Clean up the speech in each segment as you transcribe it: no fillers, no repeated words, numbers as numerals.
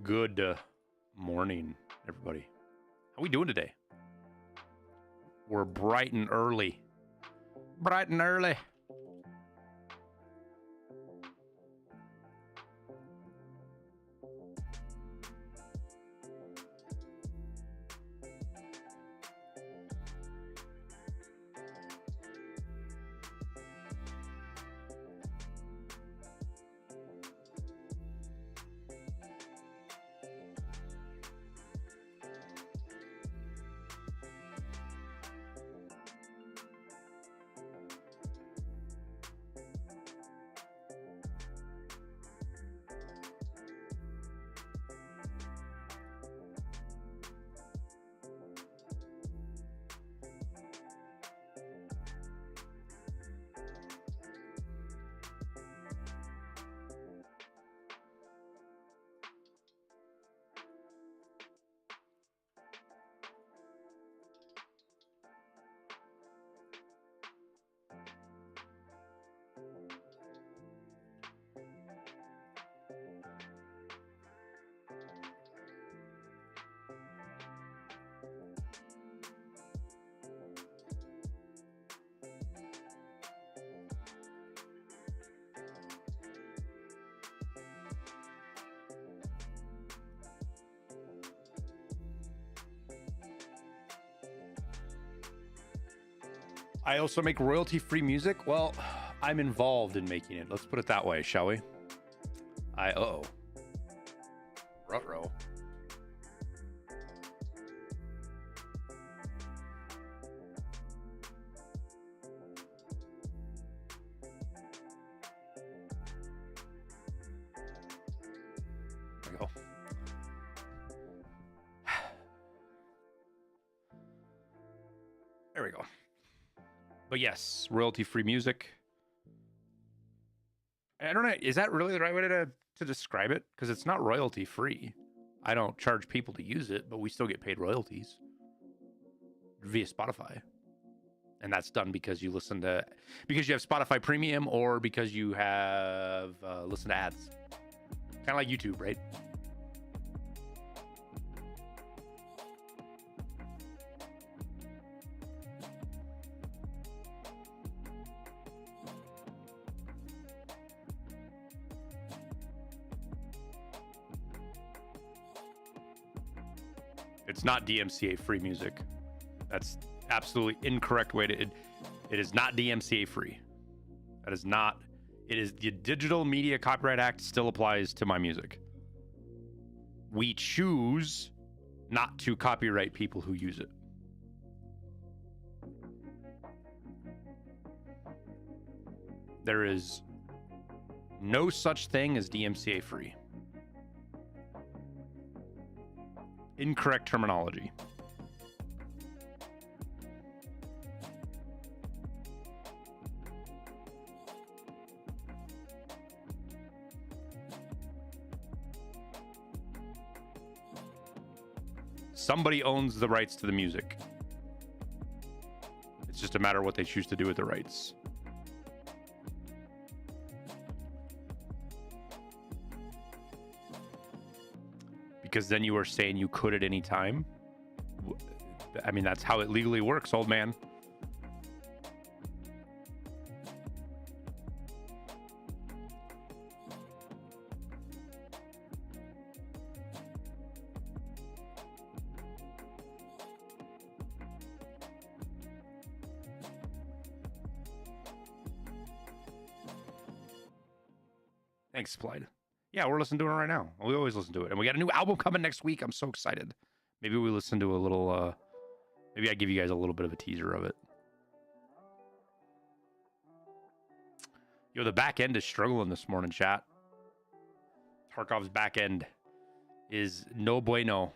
Good morning, everybody. How we doing today? We're bright and early. Bright and early. I also make royalty-free music. Well, I'm involved in making it. Let's put it that way, shall we? Uh-oh. Ruh-roh. There we go. There we go. But yes, royalty-free music. I don't know. Is that really the right way to describe it? Because it's not royalty-free. I don't charge people to use it, but we still get paid royalties via Spotify. And that's done because you listen to, because you have Spotify Premium or because you have listen to ads. Kind of like YouTube, right? It's not DMCA free music. That's absolutely incorrect way to it is not DMCA free. That is not. It is the Digital Media Copyright Act still applies to my music. We choose not to copyright people who use it. There is no such thing as DMCA free. Incorrect terminology. Somebody owns the rights to the music. It's just a matter of what they choose to do with the rights. Because then you are saying you could at any time. I mean, that's how it legally works, old man. Thanks, Supplied. Yeah, we're listening to it right now. We always listen to it. And we got a new album coming next week. I'm so excited. Maybe we listen to a little, maybe I give you guys a little bit of a teaser of it. Yo, the back end is struggling this morning, chat. Tarkov's back end is no bueno.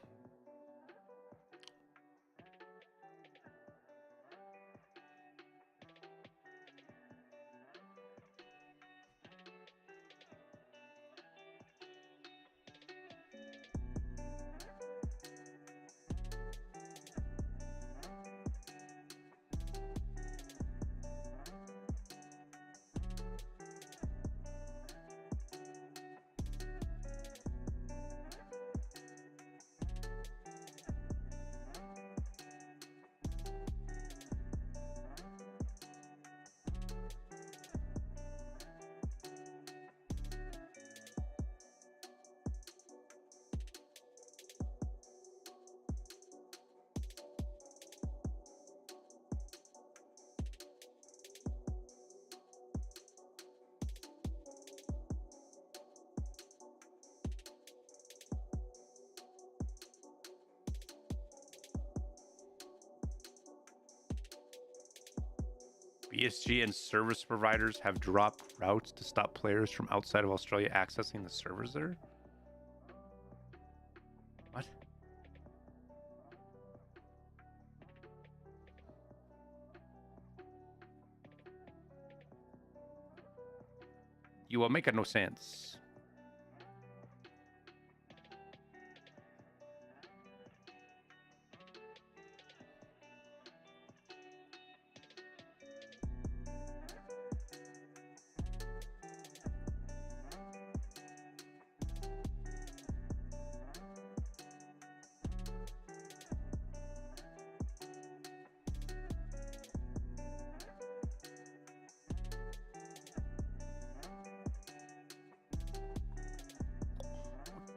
BSG and service providers have dropped routes to stop players from outside of Australia accessing the servers there. What? You will make no sense.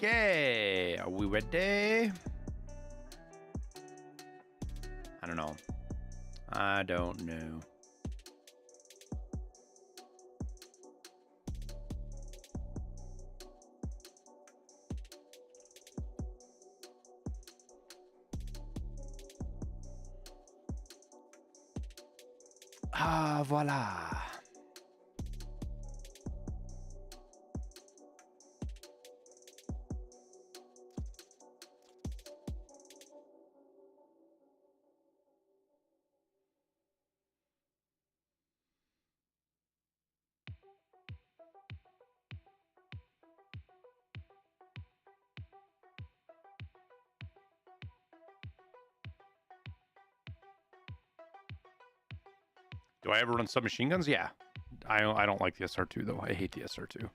Okay, are we ready? I don't know. I don't know. Ah, voila. Do I ever run submachine guns? Yeah. I don't like the SR2 though. I hate the SR2.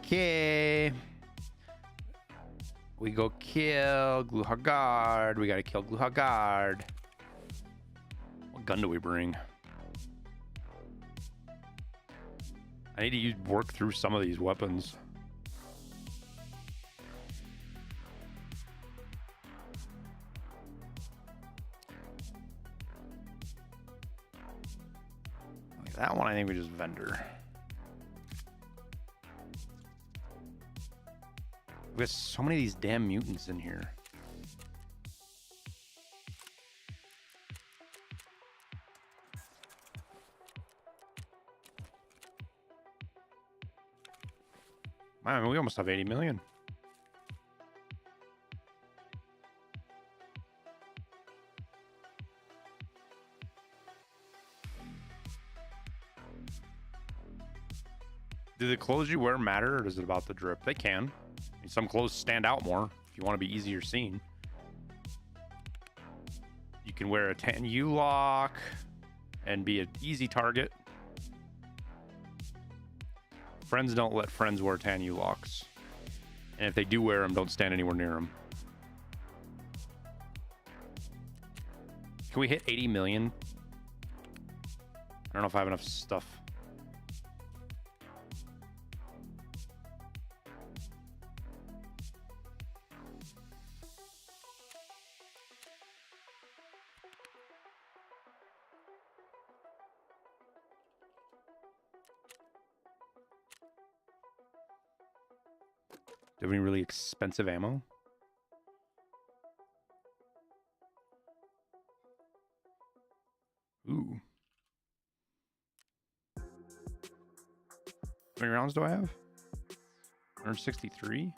Okay. We go kill Gluhar guard. We gotta kill Gluhar guard. What gun do we bring? I need to work through some of these weapons. That one, I think we just vendor. We have so many of these damn mutants in here. Man, we almost have 80 million. Do the clothes you wear matter, or is it about the drip? They can. I mean, some clothes stand out more if you want to be easier seen. You can wear a tan U-lock and be an easy target. Friends don't let friends wear tan U-locks. And if they do wear them, don't stand anywhere near them. Can we hit 80 million? I don't know if I have enough stuff. Do you have any really expensive ammo? Ooh. How many rounds do I have? 163?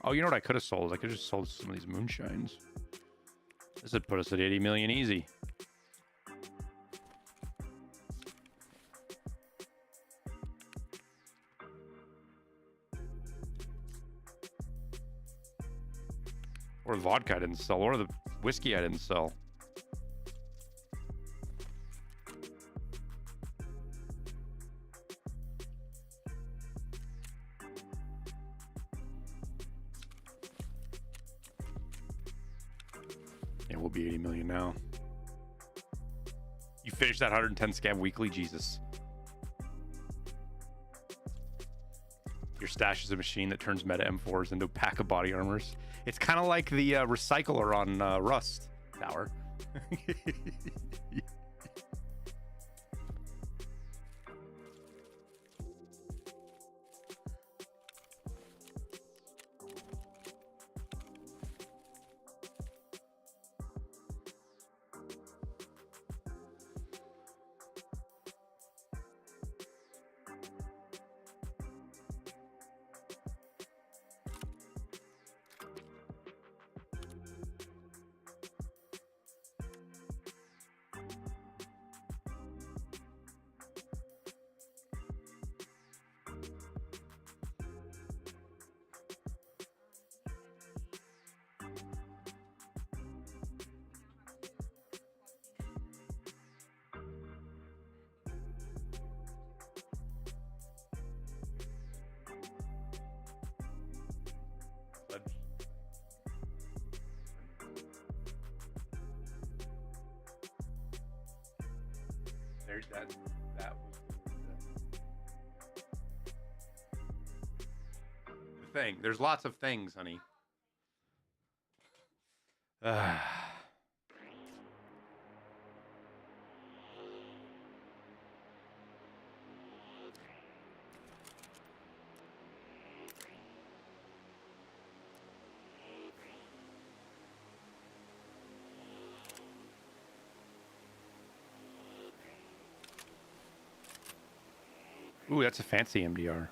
Oh, you know what I could have sold? I could have just sold some of these moonshines. This would put us at 80 million easy. Or the vodka I didn't sell, or the whiskey I didn't sell. Yeah, we'll be 80 million now. You finished that 110 scav weekly? Jesus. Your stash is a machine that turns meta M4s into a pack of body armors. It's kind of like the recycler on Rust Tower. There's that was the thing. There's lots of things, honey. Ooh, that's a fancy MDR.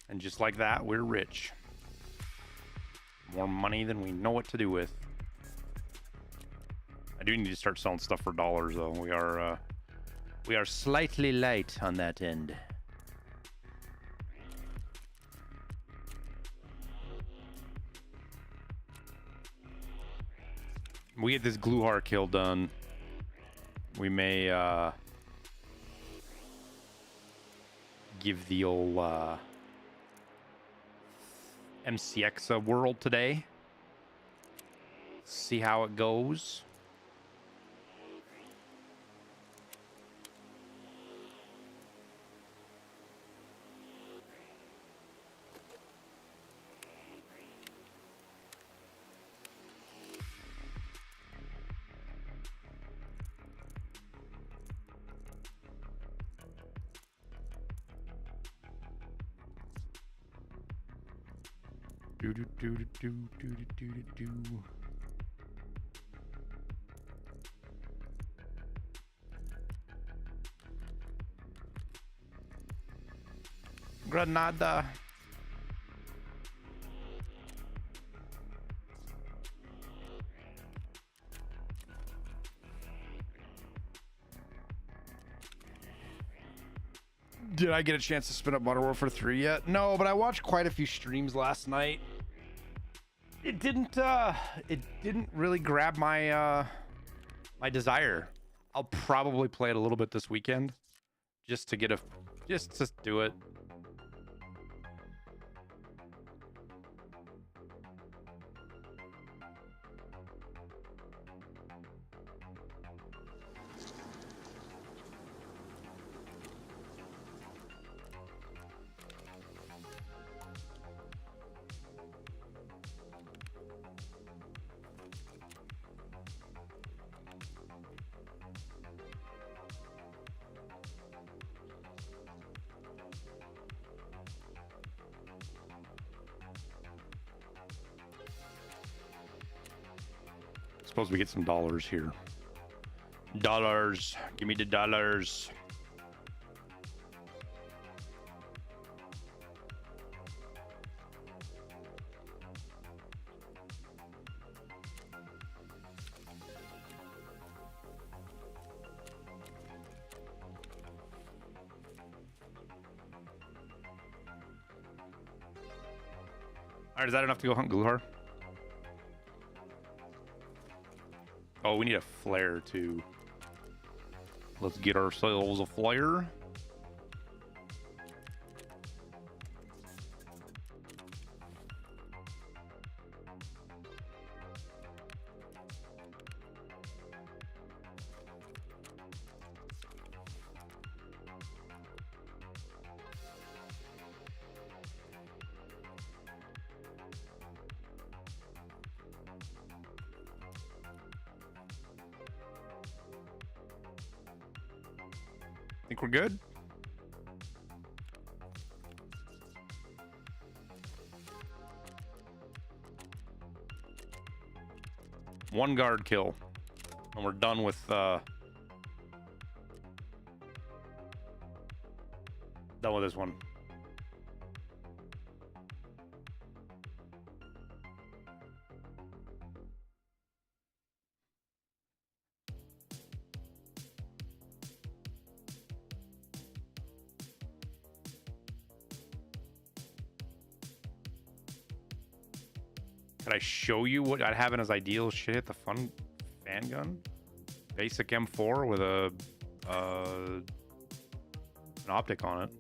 And just like that, we're rich. More money than we know what to do with. I do need to start selling stuff for dollars, though. We are slightly light on that end. We get this Gluhar kill done. We may give the old MCX a whirl today. See how it goes. Granada. Did I get a chance to spin up Modern Warfare 3 yet? No, but I watched quite a few streams last night. It didn't really grab my my desire. I'll probably play it a little bit this weekend just to do it. Suppose we get some dollars here. Dollars. Give me the dollars. All right, is that enough to go hunt Gluhar? Oh, we need a flare too. Let's get ourselves a flare. Think we're good? One guard kill. And we're done with this one. Could I show you what I'd have in his ideal shit? The fun fan gun, basic M4 with a an optic on it.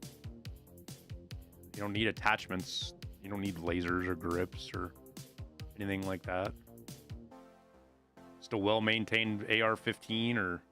You don't need attachments. You don't need lasers or grips or anything like that. Just a well-maintained AR-15 or...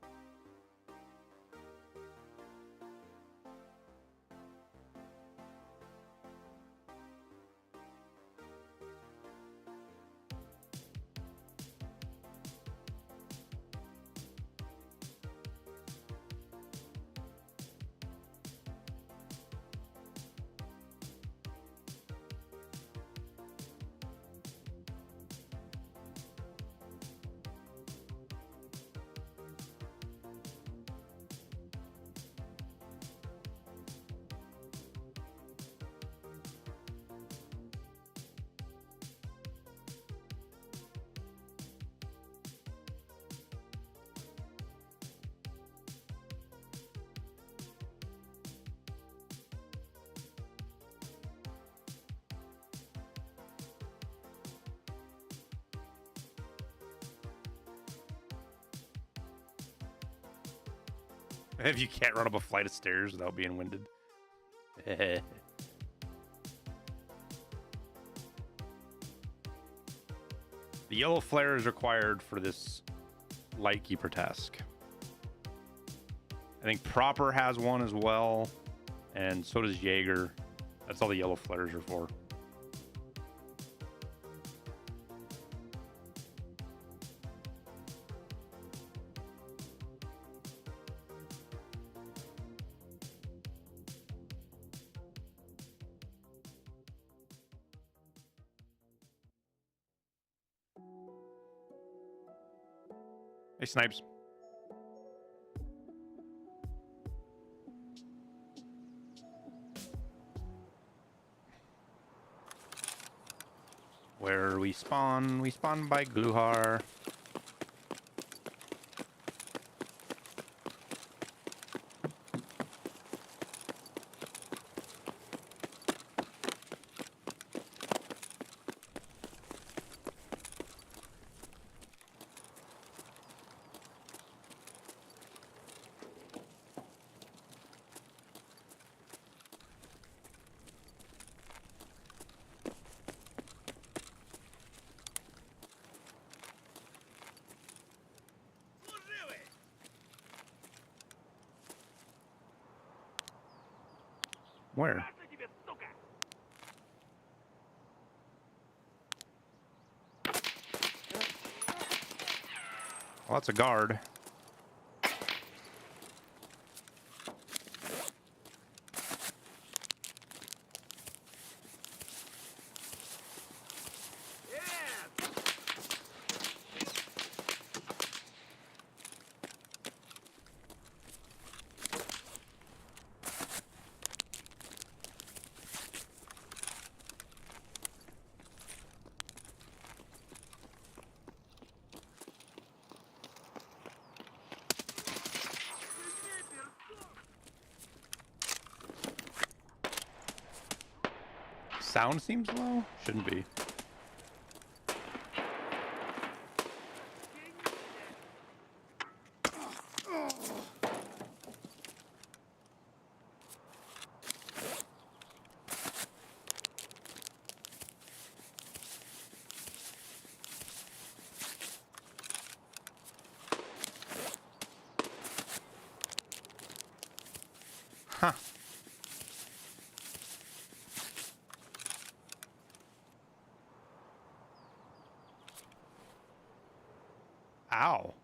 If you can't run up a flight of stairs without being winded. The yellow flare is required for this Lightkeeper task. I think Proper has one as well, and so does Jaeger. That's all the yellow flares are for. Hey, Snipes. Where we spawn by Gluhar. Where? Well, that's a guard. Sound seems low? Shouldn't be. Huh. Ow.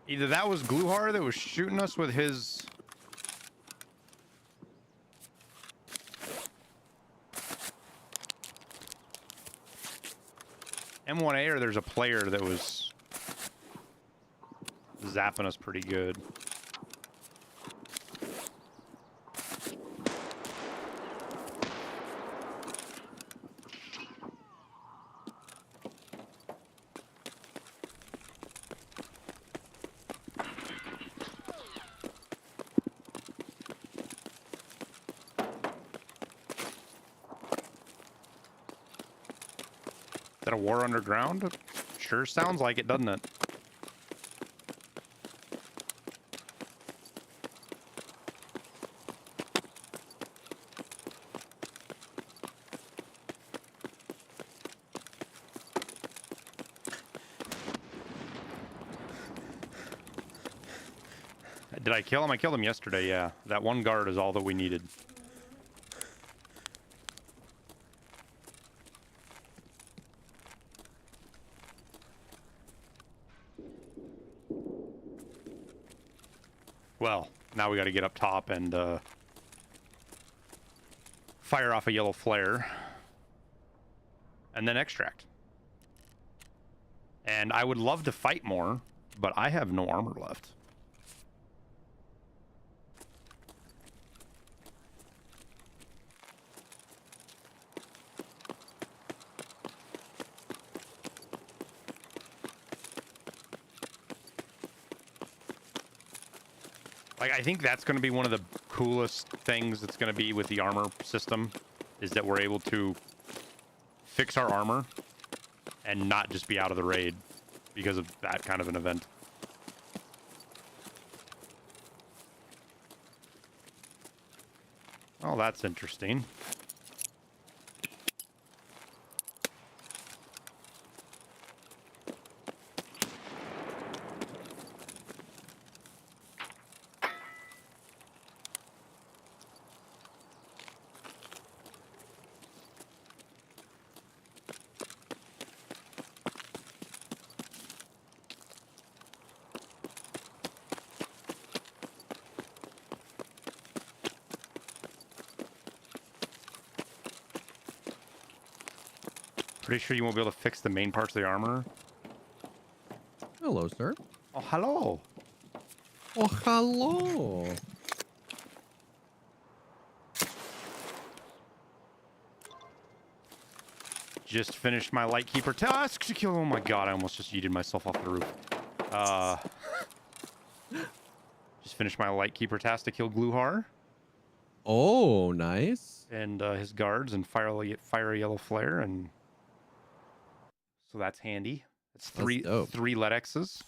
Either that was Gluhar that was shooting us with his... M1A, or there's a player that was zapping us pretty good. Is that a war underground? Sure sounds like it, doesn't it? Did I kill him? I killed him yesterday, yeah. That one guard is all that we needed. Well, now we got to get up top and fire off a yellow flare. And then extract. And I would love to fight more, but I have no armor left. Like, I think that's going to be one of the coolest things that's going to be with the armor system, is that we're able to fix our armor and not just be out of the raid because of that kind of an event. Oh, that's interesting. Pretty sure you won't be able to fix the main parts of the armor. Hello, sir. Oh, hello. Oh, hello. Just finished my Lightkeeper task to kill. Oh my god, I almost just yeeted myself off the roof. Just finished my Lightkeeper task to kill Gluhar. Oh, nice. And his guards and fire a yellow flare, and so that's handy. It's three lead X's.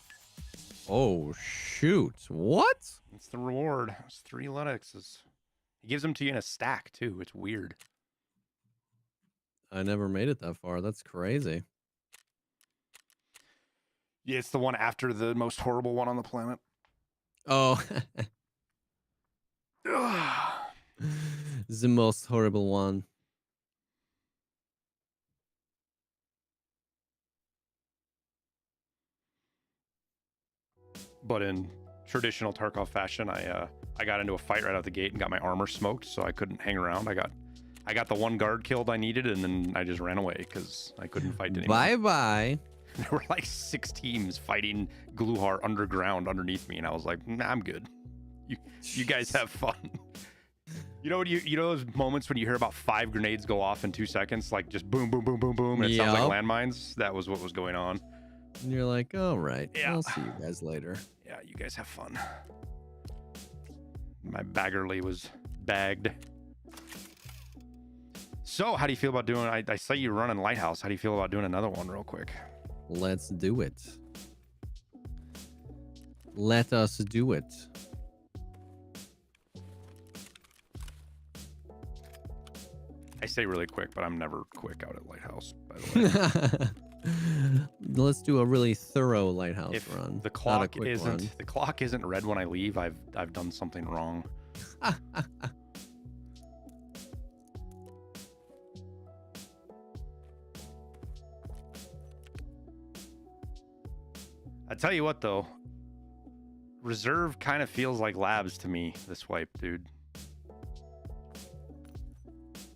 Oh shoot! What? It's the reward. It's 3 lead X's. He gives them to you in a stack too. It's weird. I never made it that far. That's crazy. Yeah, it's the one after the most horrible one on the planet. Oh. The most horrible one. But in traditional Tarkov fashion, I got into a fight right out the gate and got my armor smoked, so I couldn't hang around. I got the one guard killed I needed, and then I just ran away because I couldn't fight anymore. Bye bye. There were like 6 teams fighting Gluhar underground underneath me, and I was like, nah, I'm good. You guys have fun. You know those moments when you hear about 5 grenades go off in 2 seconds, like just boom, boom, boom, boom, boom, and it sounds like landmines? That was what was going on. And you're like, all right, yeah. I'll see you guys later. Yeah, you guys have fun. My baggerly was bagged. So, how do you feel about doing? I saw you running Lighthouse. How do you feel about doing another one real quick? Let's do it. Let us do it. I say really quick, but I'm never quick out at Lighthouse, by the way. Let's do a really thorough Lighthouse If run. the clock isn't red when I leave, I've done something wrong. I tell you what though, Reserve kind of feels like labs to me this wipe, dude.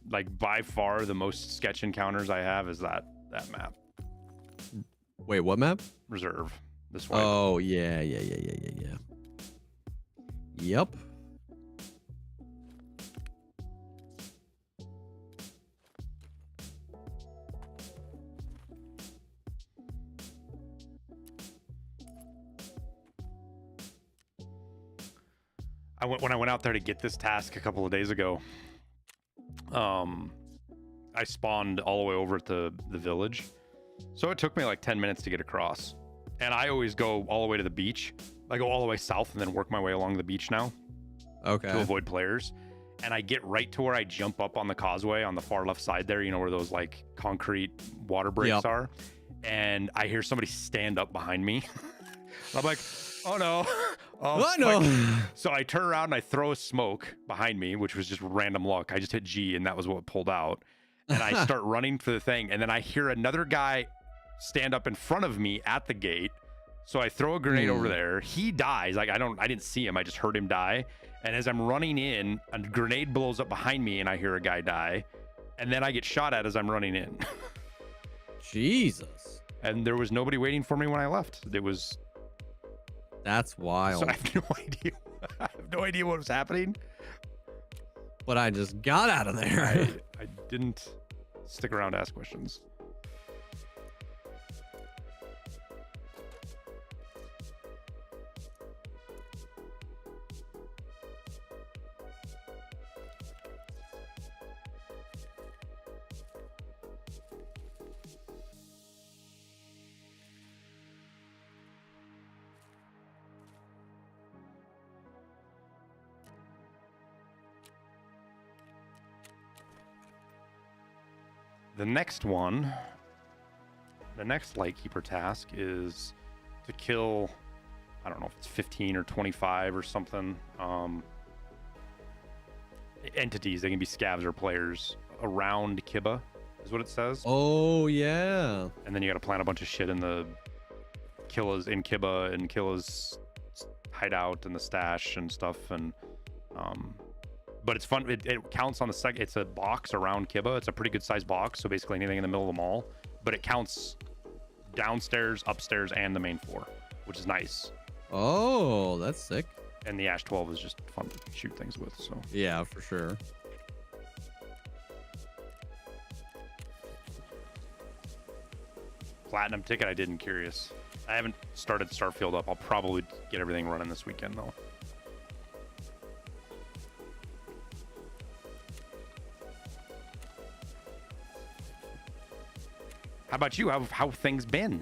Like by far the most sketch encounters I have is that map. Wait, what map? Reserve. This way. Oh, yeah. Yep. When I went out there to get this task a couple of days ago, I spawned all the way over at the village. So it took me like 10 minutes to get across. And I always go all the way to the beach. I go all the way south and then work my way along the beach now. Okay. To avoid players. And I get right to where I jump up on the causeway on the far left side there, you know, where those like concrete water breaks are. And I hear somebody stand up behind me. I'm like, oh no. Oh no. So I turn around and I throw a smoke behind me, which was just random luck. I just hit G and that was what pulled out. And I start running for the thing. And then I hear another guy stand up in front of me at the gate. So I throw a grenade over there. He dies. Like I didn't see him. I just heard him die. And as I'm running in, a grenade blows up behind me and I hear a guy die. And then I get shot at as I'm running in. Jesus. And there was nobody waiting for me when I left. That's wild. So I have no idea. I have no idea what was happening. But I just got out of there. I didn't stick around to ask questions. The next one, the next Lightkeeper task is to kill, I don't know if it's 15 or 25 or something, entities. They can be scavs or players around Kiba, is what it says. Oh, yeah. And then you got to plant a bunch of shit in the Killa's, in Kiba and Killa's hideout and the stash and stuff. And, but it's fun. It counts on the second. It's a box around Kiba. It's a pretty good sized box. So basically anything in the middle of the mall, but it counts downstairs, upstairs, and the main floor, which is nice. Oh, that's sick. And the Ash 12 is just fun to shoot things with. So yeah, for sure. Platinum ticket I did in Curious. I haven't started Starfield up. I'll probably get everything running this weekend though. How about you? How have things been?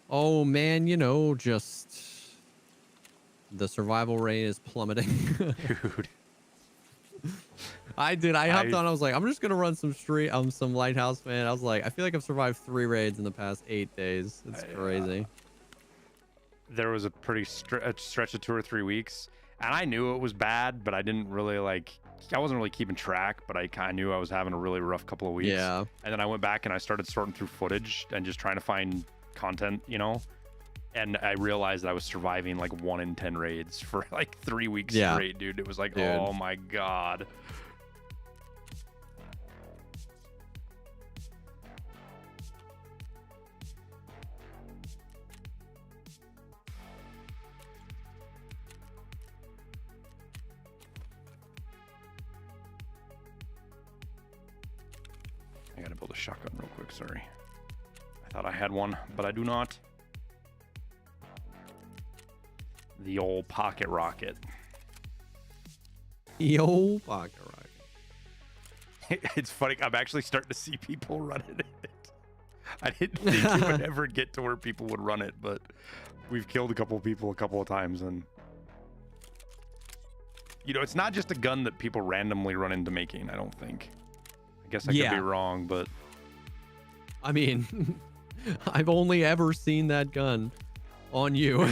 Oh man, you know, just the survival rate is plummeting. Dude. I hopped on, I was like, I'm just gonna run some Lighthouse, man. I was like, I feel like I've survived 3 raids in the past 8 days. It's crazy. There was a pretty stretch of 2 or 3 weeks, and I knew it was bad, but I didn't really I wasn't really keeping track, but I kind of knew I was having a really rough couple of weeks. Yeah. And then I went back and I started sorting through footage and just trying to find content, you know, and I realized that I was surviving like 1 in 10 raids for like 3 weeks straight, dude. It was like, oh my God. I gotta build a shotgun real quick, sorry. I thought I had one, but I do not. The old pocket rocket. The old pocket rocket. It's funny, I'm actually starting to see people running it. I didn't think it would ever get to where people would run it, but we've killed a couple of people a couple of times, and you know, it's not just a gun that people randomly run into making, I don't think. I guess I could be wrong, but I mean, I've only ever seen that gun on you.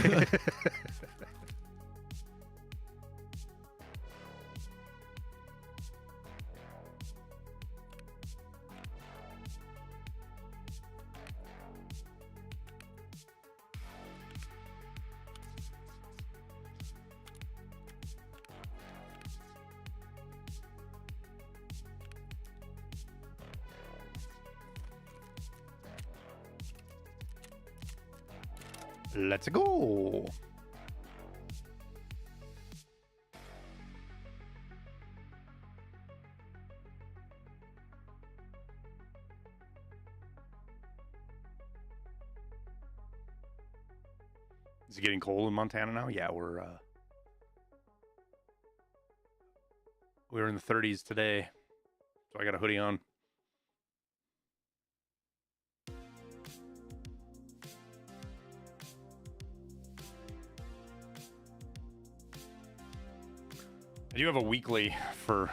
Let's go. Is it getting cold in Montana now? Yeah, we're in the 30s today, so I got a hoodie on. I do have a weekly for,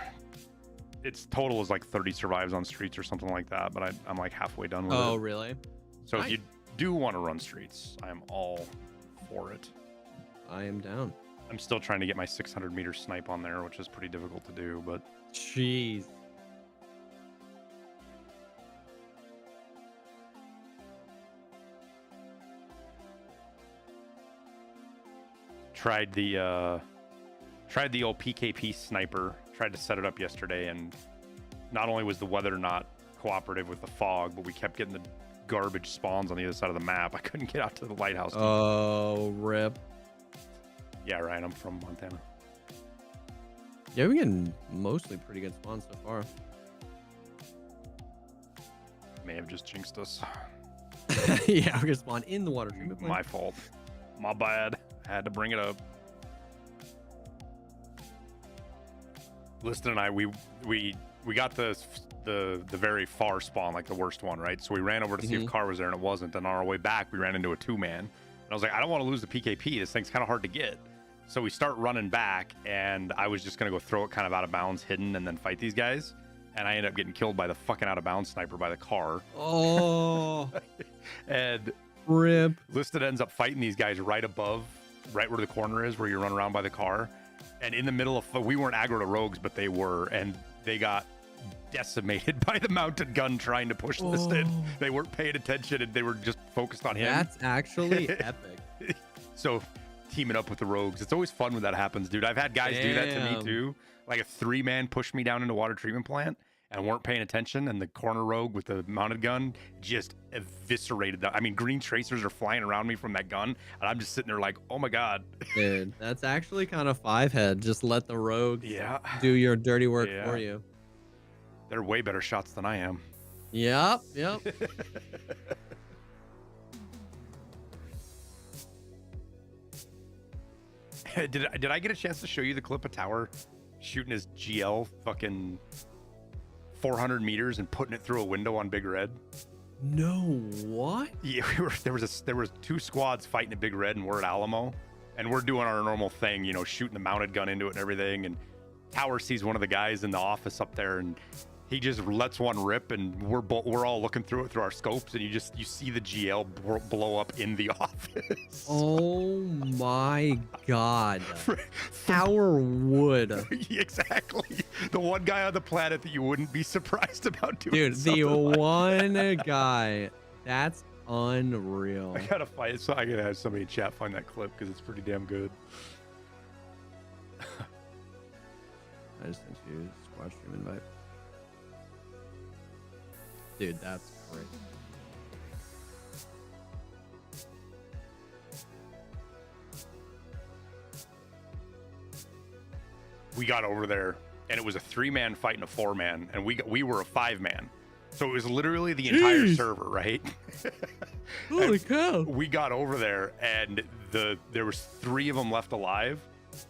its total is like 30 survives on streets or something like that, but I'm like halfway done with it. Oh, really? So Nice. if you do want to run streets, I'm all for it. I am down. I'm still trying to get my 600 meter snipe on there, which is pretty difficult to do, but Jeez. tried the old PKP sniper. Tried to set it up yesterday, and not only was the weather not cooperative with the fog, but we kept getting the garbage spawns on the other side of the map. I couldn't get out to the lighthouse. Oh, rip. Yeah, Ryan, I'm from Montana. Yeah, we're getting mostly pretty good spawns so far. May have just jinxed us. Yeah, we're gonna spawn in the water treatment plant. My fault. My bad. I had to bring it up. Liston and I, we got the very far spawn, like the worst one, right? So we ran over to see if Car was there, and it wasn't. And on our way back, we ran into a 2-man. And I was like, I don't want to lose the PKP. This thing's kind of hard to get. So we start running back, and I was just going to go throw it kind of out of bounds, hidden, and then fight these guys. And I ended up getting killed by the fucking out of bounds sniper by the Car. Oh. And Rip. Liston ends up fighting these guys right above, right where the corner is, where you run around by the Car. And in the middle of, we weren't aggro to rogues, but they were, and they got decimated by the mounted gun trying to push Liston. They weren't paying attention, and they were just focused on him. That's actually epic. So teaming up with the rogues, it's always fun when that happens, dude. I've had guys do that to me too. Like a 3-man pushed me down into water treatment plant and weren't paying attention, and the corner rogue with the mounted gun just eviscerated that. I mean, green tracers are flying around me from that gun, and I'm just sitting there like, oh my god. Dude, that's actually kind of 5-head. Just let the rogues do your dirty work for you. They're way better shots than I am. Yep. Did I get a chance to show you the clip of Tower shooting his GL fucking 400 meters and putting it through a window on Big Red? No, what? Yeah, there was 2 squads fighting at Big Red, and we're at Alamo, and we're doing our normal thing, you know, shooting the mounted gun into it and everything. And Tower sees one of the guys in the office up there, and he just lets one rip, and we're all looking through it through our scopes, and you see the GL blow up in the office. Oh my god. Tower would. Exactly. The one guy on the planet that you wouldn't be surprised about doing. Dude, the like one that. guy. That's unreal. I gotta find it, so I gotta have somebody in chat find that clip because it's pretty damn good. I just sent you a squad stream invite. Dude, that's great. We got over there, and it was a 3-man fighting a 4-man, and we were a 5-man. So it was literally the entire server, right? Holy cow. We got over there, and there was 3 of them left alive,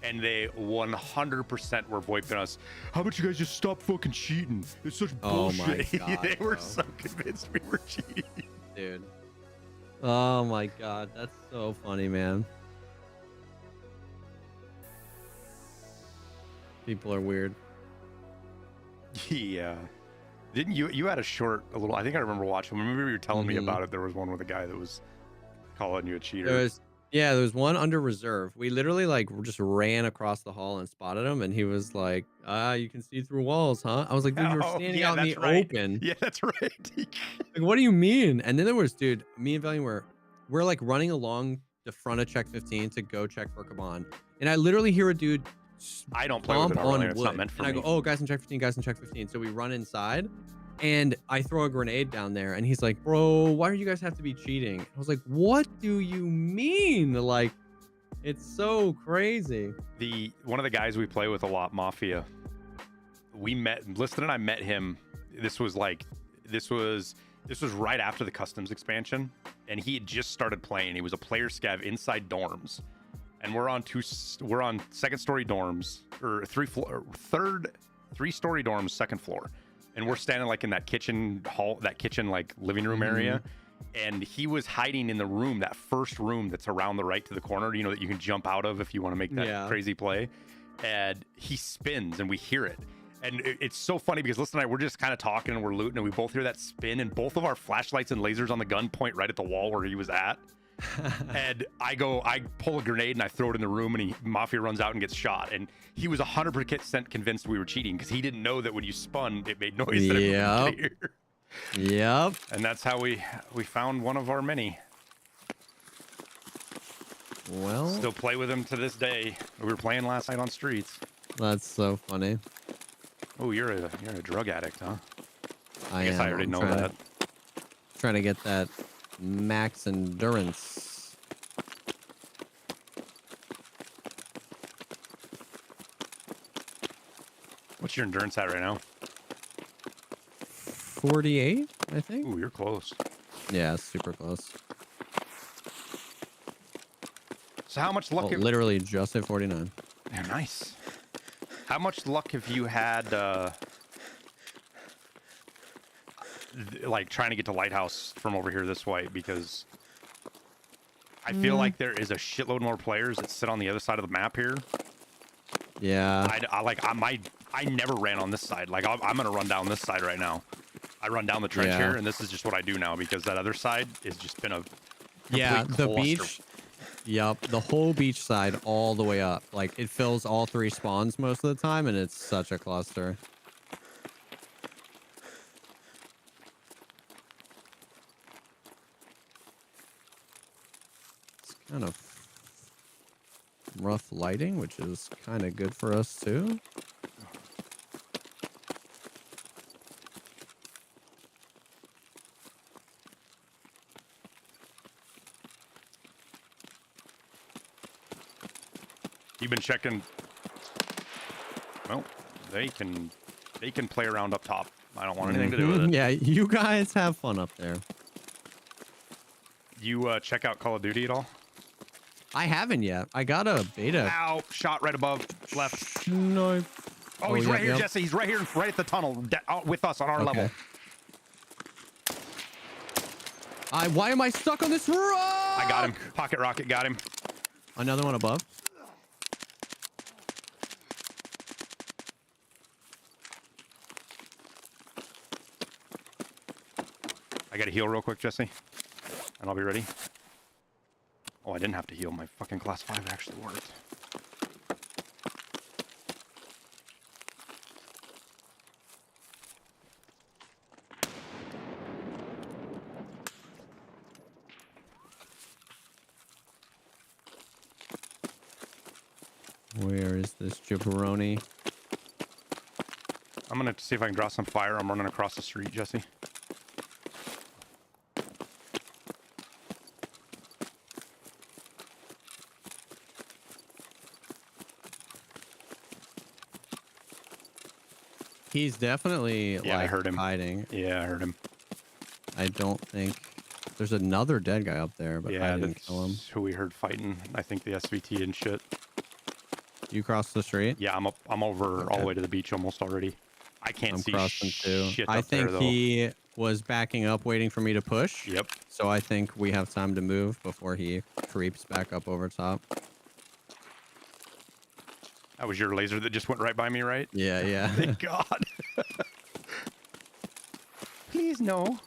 and they 100% were voiping us. How about you guys just stop fucking cheating? It's such bullshit. My God, they were bro. so convinced we were cheating. Dude. Oh my god, that's so funny, man. People are weird. Yeah. Didn't you had a little, I think I remember watching, maybe you were telling me about it. There was one with a guy that was calling you a cheater. There was one under reserve. We literally just ran across the hall and spotted him, and he was like, you can see through walls, huh? I was like, dude, you're standing out in the open. Yeah, that's right. Like, what do you mean? And then there was, dude, me and Valiant we're like running along the front of check 15 to go check for Kaban. And I literally hear a dude I don't play with it on really. It's wood. not meant for and me. I go, oh, guys in check 15, guys in check 15. So we run inside, And I throw a grenade down there, and he's like, "Bro, why do you guys have to be cheating?" I was like, "What do you mean?" Like, it's so crazy. One of the guys we play with a lot, Mafia. Liston and I met him. This was right after the customs expansion, and he had just started playing. He was a player scav inside dorms, and we're on second story dorms, or three-story dorms, second floor. And we're standing like in that kitchen hall, that kitchen like living room area. And he was hiding in the room, that first room that's around the right to the corner, you know, that you can jump out of if you want to make that crazy play. And he spins and we hear it. And it's so funny because Liston and I, we're just kind of talking and we're looting, and we both hear that spin, and both of our flashlights and lasers on the gun point right at the wall where he was at. And I pull a grenade and I throw it in the room, and Mafia runs out and gets shot. And he was 100% convinced we were cheating because he didn't know that when you spun, it made noise. Yep. Yep. And that's how we found one of our many. Well, still play with him to this day. We were playing last night on streets. That's so funny. Oh, you're a drug addict, huh? I guess I already know that. Trying to get that max endurance. What's your endurance at right now? 48, I think. Ooh, you're close. Yeah, super close. So how much luck? Literally just at 49. Yeah, nice. How much luck have you had, like trying to get to Lighthouse from over here this way? Because I feel like there is a shitload more players that sit on the other side of the map here. Yeah. I never ran on this side. Like I'm gonna run down this side right now. I run down the trench here, and this is just what I do now because that other side has just been a the beach. Yep, the whole beach side all the way up. Like it fills all 3 spawns most of the time, and it's such a cluster. It's kind of rough lighting, which is kind of good for us too. You've been checking. Well, they can play around up top. I don't want anything to do with it. Yeah, you guys have fun up there. You check out Call of Duty at all? I haven't yet. I got a beta. Ow! Shot right above, left. No. Oh, he's right here, Jesse. He's right here, right at the tunnel, with us on our level. Why am I stuck on this rock? I got him. Pocket rocket got him. Another one above. I gotta heal real quick, Jesse, and I'll be ready. Oh, I didn't have to heal. My fucking class 5 actually worked. Where is this jabroni? I'm gonna see if I can draw some fire. I'm running across the street, Jesse. He's definitely I heard him hiding. Yeah, I heard him. I don't think there's another dead guy up there, but I didn't kill him. Who we heard fighting. I think the SVT and shit. You crossed the street? Yeah, I'm over all the way to the beach almost already. I can't see shit I think there, though. he was backing up, waiting for me to push. Yep. So I think we have time to move before he creeps back up over top. That was your laser that just went right by me, right? Yeah, yeah. Thank God. Please, no.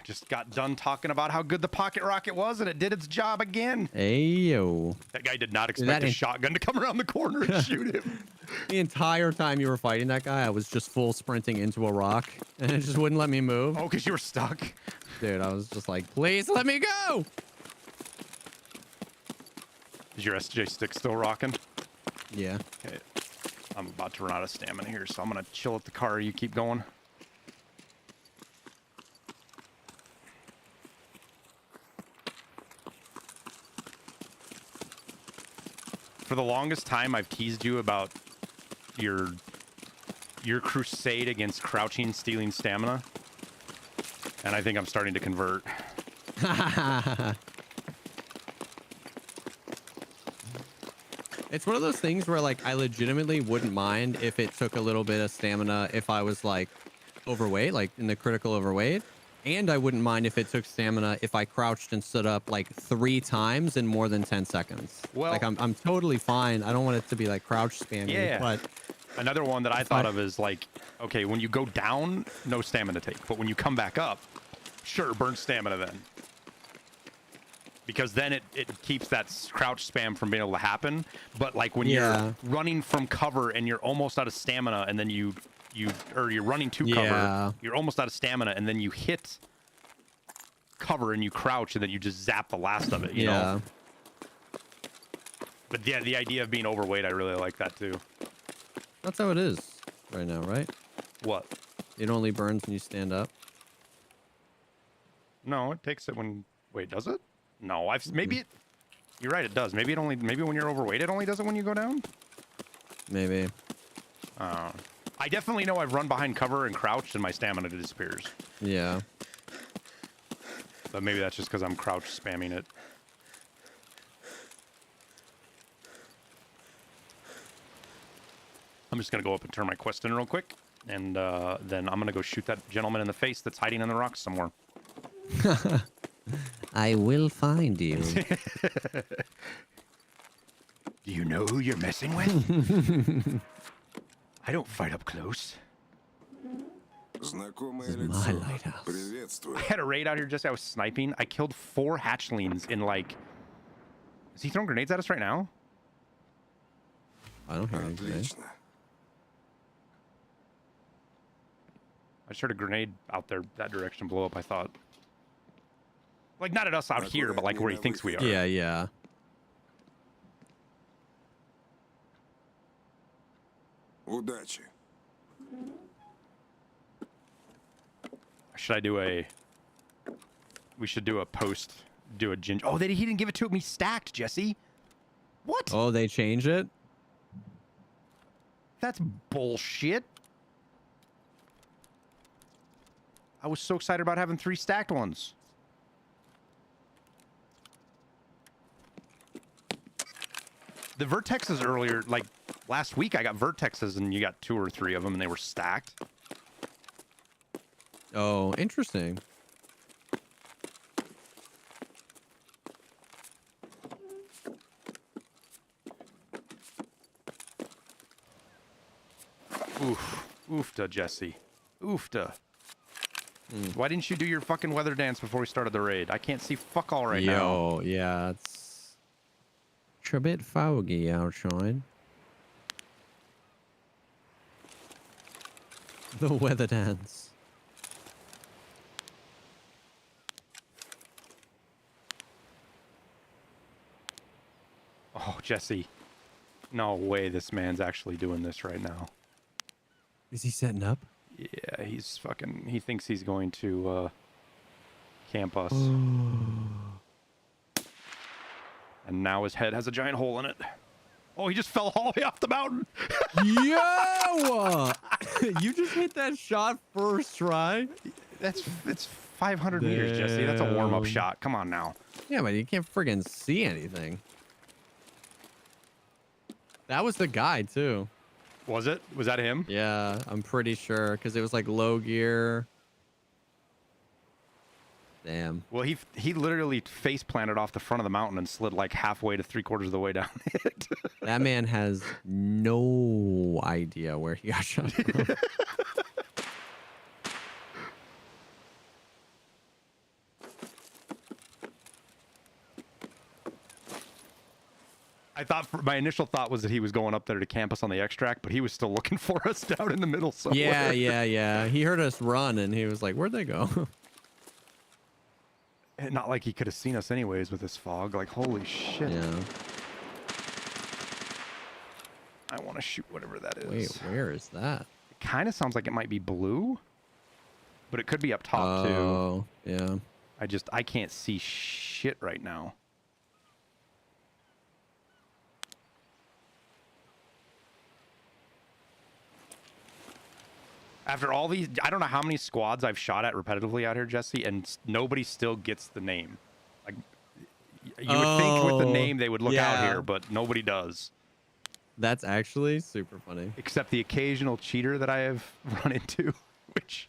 Just got done talking about how good the pocket rocket was, and it did its job again. Ayo. That guy did not expect a shotgun to come around the corner and shoot him. The entire time you were fighting that guy, I was just full sprinting into a rock, and it just wouldn't let me move. Oh, because you were stuck? Dude, I was just like, please let me go! Is your SJ stick still rocking? Yeah. Okay. I'm about to run out of stamina here, so I'm gonna chill at the car. You keep going. For the longest time, I've teased you about your crusade against crouching, stealing stamina, and I think I'm starting to convert. It's one of those things where, like, I legitimately wouldn't mind if it took a little bit of stamina if I was, like, overweight, like, in the critical overweight. And I wouldn't mind if it took stamina if I crouched and stood up, like, 3 times in more than 10 seconds. Well, like, I'm totally fine. I don't want it to be, like, crouch spammy. Yeah. But another one that I thought of is, like, okay, when you go down, no stamina take. But when you come back up, sure, burn stamina then. Because then it keeps that crouch spam from being able to happen. But like when you're running from cover and you're almost out of stamina, and then you're running to cover, you're almost out of stamina, and then you hit cover and you crouch, and then you just zap the last of it. You know? But yeah, the idea of being overweight, I really like that too. That's how it is right now, right? What? It only burns when you stand up. No, it takes it when. Wait, does it? No, maybe it. You're right, it does. Maybe when you're overweight, it only does it when you go down. Maybe. I definitely know I've run behind cover and crouched, and my stamina disappears. Yeah. But maybe that's just because I'm crouch spamming it. I'm just gonna go up and turn my quest in real quick, and then I'm gonna go shoot that gentleman in the face that's hiding in the rocks somewhere. I will find you. Do you know who you're messing with? I don't fight up close. This is my lighthouse. I had a raid out here just I was sniping. I killed 4 hatchlings in like... Is he throwing grenades at us right now? I don't hear anything. I just heard a grenade out there that direction blow up, I thought. Like, not at us out here, but like where he thinks we are. Yeah, yeah. Удачи. Should I do a... We should do a post, do a ginger... Oh, he didn't give it to me stacked, Jesse. What? Oh, they changed it? That's bullshit. I was so excited about having 3 stacked ones. The vertexes earlier, like last week, I got vertexes and you got 2 or 3 of them and they were stacked. Oh, interesting. Oof. Oofta, Jesse. Oofta. Why didn't you do your fucking weather dance before we started the raid? I can't see fuck all right now. Yeah, it's a bit foggy outside. The weather dance. Oh, Jesse. No way this man's actually doing this right now. Is he setting up? Yeah, he's fucking... He thinks he's going to camp us. And now his head has a giant hole in it. Oh, he just fell all the way off the mountain. Yo! You just hit that shot first try? It's 500 meters, Jesse. That's a warm-up shot. Come on now. Yeah, but you can't friggin' see anything. That was the guy, too. Was it? Was that him? Yeah, I'm pretty sure, because it was like low gear. Damn. Well, he literally face planted off the front of the mountain and slid like halfway to 3/4 of the way down it. That man has no idea where he got shot from. I thought my initial thought was that he was going up there to camp us on the extract, but he was still looking for us down in the middle somewhere. Yeah. He heard us run and he was like, "Where'd they go?" And not like he could have seen us anyways with this fog. Like, holy shit. Yeah. I want to shoot whatever that is. Wait, where is that? It kind of sounds like it might be blue, but it could be up top too. Oh, yeah. I can't see shit right now. After all these, I don't know how many squads I've shot at repetitively out here, Jesse, and nobody still gets the name. Like, you would think with the name they would look out here, but nobody does. That's actually super funny. Except the occasional cheater that I have run into, which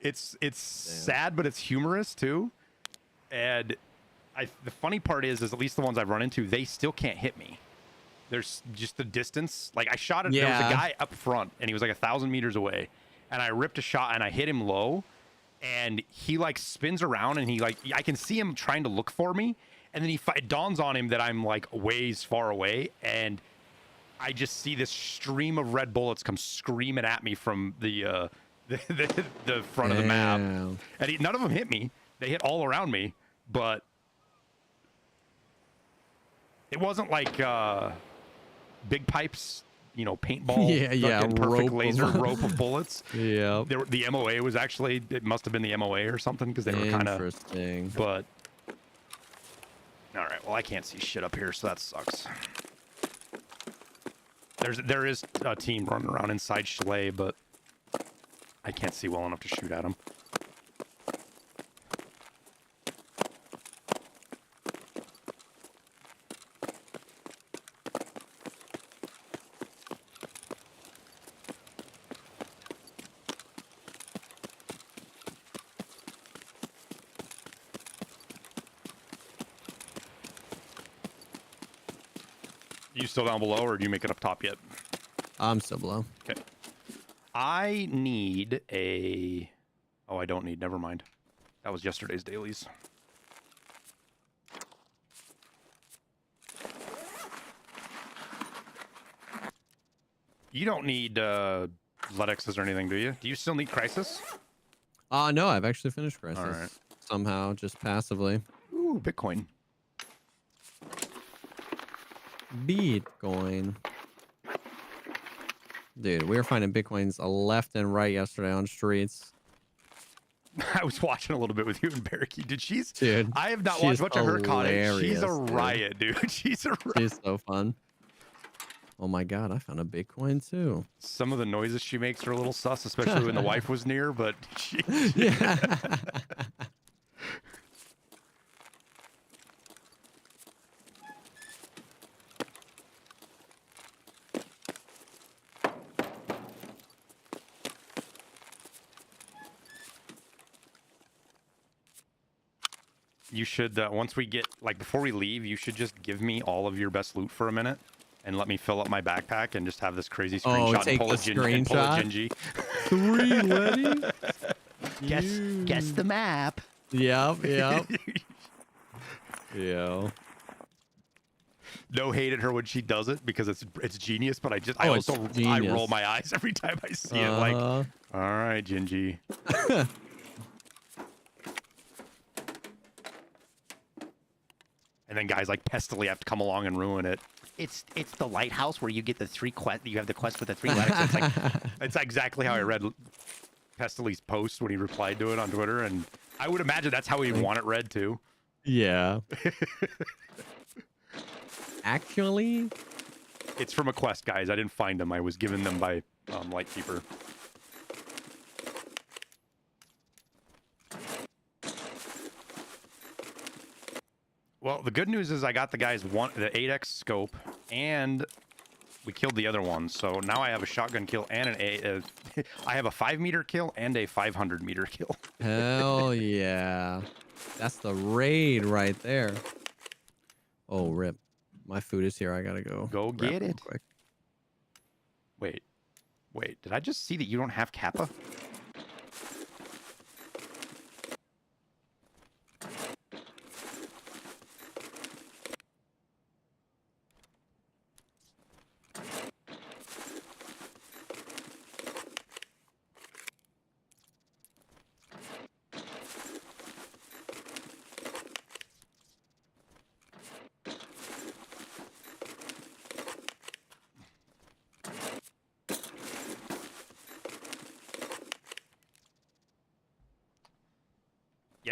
it's sad, but it's humorous too. And the funny part is at least the ones I've run into, they still can't hit me. There's just the distance. Like I shot it. There was a guy up front, and he was like 1,000 meters away, and I ripped a shot and I hit him low, and he like spins around and he like I can see him trying to look for me, and then it dawns on him that I'm like ways far away, and I just see this stream of red bullets come screaming at me from the front of the map, and none of them hit me. They hit all around me, but it wasn't like big pipes, you know, paintball, perfect laser rope of bullets. Yeah. The MOA was actually, it must have been the MOA or something, because they were kind of interesting. But all right, well I can't see shit up here, so that sucks. There is a team running around inside Chalet, but I can't see well enough to shoot at them. You still down below, or do you make it up top yet? I'm still below. Okay. I need a... Oh, I don't need. Never mind. That was yesterday's dailies. You don't need Letexes or anything, do you? Do you still need Crisis? No, I've actually finished Crisis. All right. Somehow, just passively. Ooh, Bitcoin. Bitcoin. Dude, we were finding Bitcoins left and right yesterday on streets. I was watching a little bit with you and Barricky. Dude, I have not watched much of her content. She's a dude. riot, dude. She's a riot. She's so fun. Oh my god, I found a Bitcoin too. Some of the noises she makes are a little sus, especially when the wife was near, but yeah. You should, once we get, like, before we leave, you should just give me all of your best loot for a minute and let me fill up my backpack and just have this crazy screenshot take and pull a Gingy. 3 Letty? Guess the map. Yep. Yeah. No hate at her when she does it because it's genius, but I roll my eyes every time I see it. Like, all right, Gingy. And then guys like Pestily have to come along and ruin it. It's the Lighthouse where you get the 3 quest. You have the quest with the 3 letters. It's exactly how I read Pestily's post when he replied to it on Twitter, and I would imagine that's how he'd want it read too. Yeah. Actually, it's from a quest, guys. I didn't find them. I was given them by Lightkeeper. Well, the good news is I got the guy's the 8x scope, and we killed the other one. So now I have a shotgun kill and I have a 5-meter kill and a 500-meter kill. Hell yeah. That's the raid right there. Oh, rip. My food is here. I gotta go. Go get it. Quick. Wait. Did I just see that you don't have Kappa?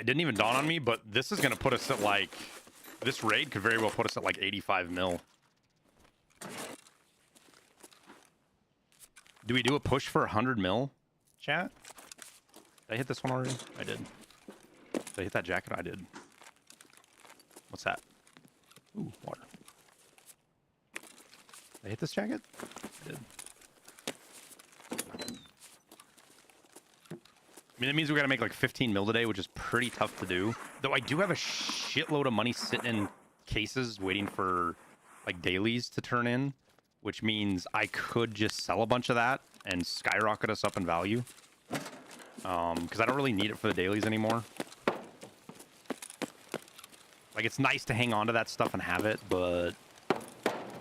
Yeah, it didn't even dawn on me, but this is gonna put us at like, this raid could very well put us at like 85 mil. Do we do a push for 100 mil, chat? Did I hit this one already? I did. Did I hit that jacket? I did. What's that? Ooh, water. Did I hit this jacket? I did. I mean, that means we gotta make like 15 mil today, which is pretty tough to do. Though I do have a shitload of money sitting in cases waiting for like dailies to turn in, which means I could just sell a bunch of that and skyrocket us up in value. Because I don't really need it for the dailies anymore. Like, it's nice to hang on to that stuff and have it, but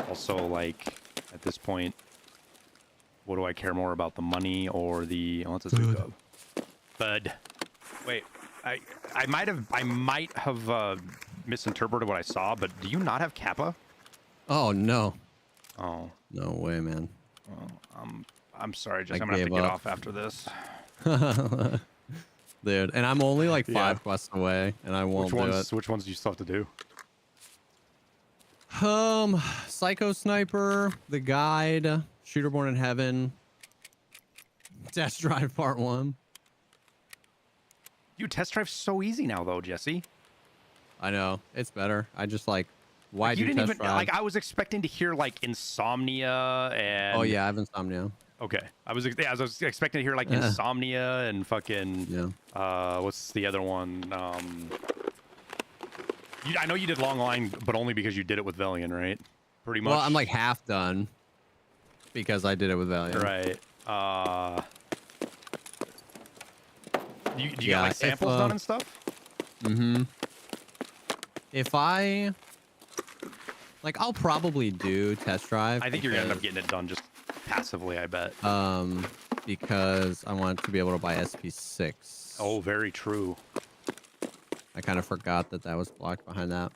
also, like, at this point, what do I care more about, the money or the... Oh, that's a zoo dog. Bud. Wait, I might have misinterpreted what I saw, but do you not have Kappa? Oh no. Oh. No way, man. Oh, I'm sorry, Jesse. I'm gonna have to get off after this. Dude, and I'm only like 5 quests away, and I won't do it. Which ones do you still have to do? Psycho Sniper, The Guide, Shooter Born in Heaven, Test Drive Part 1. Dude, test drive's so easy now, though, Jesse. I know, it's better. I just like, why like, do you didn't test even drive? like? I was expecting to hear like Insomnia and. Oh yeah, I have Insomnia. Okay, I was expecting to hear like Insomnia and fucking. Yeah. What's the other one? I know you did Long Line, but only because you did it with Valiant, right? Pretty much. Well, I'm like half done because I did it with Valiant. Right. Do you got like samples done and stuff? Mm-hmm. If I like, I'll probably do test drive. I think you're gonna end up getting it done just passively, I bet. Because I want to be able to buy SP6. Oh, very true. I kind of forgot that was blocked behind that.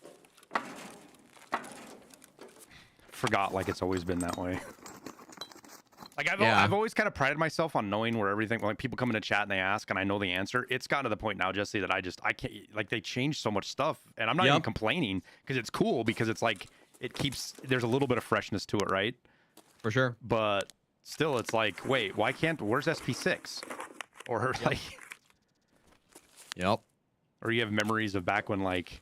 Forgot like it's always been that way. Like I've always kind of prided myself on knowing where everything. Like people come into chat and they ask, and I know the answer. It's gotten to the point now, Jesse, that I can't. Like they change so much stuff, and I'm not even complaining because it's cool because it's like it keeps. There's a little bit of freshness to it, right? For sure. But still, it's like, wait, why can't? Where's SP6? Or like. Yep. Or you have memories of back when like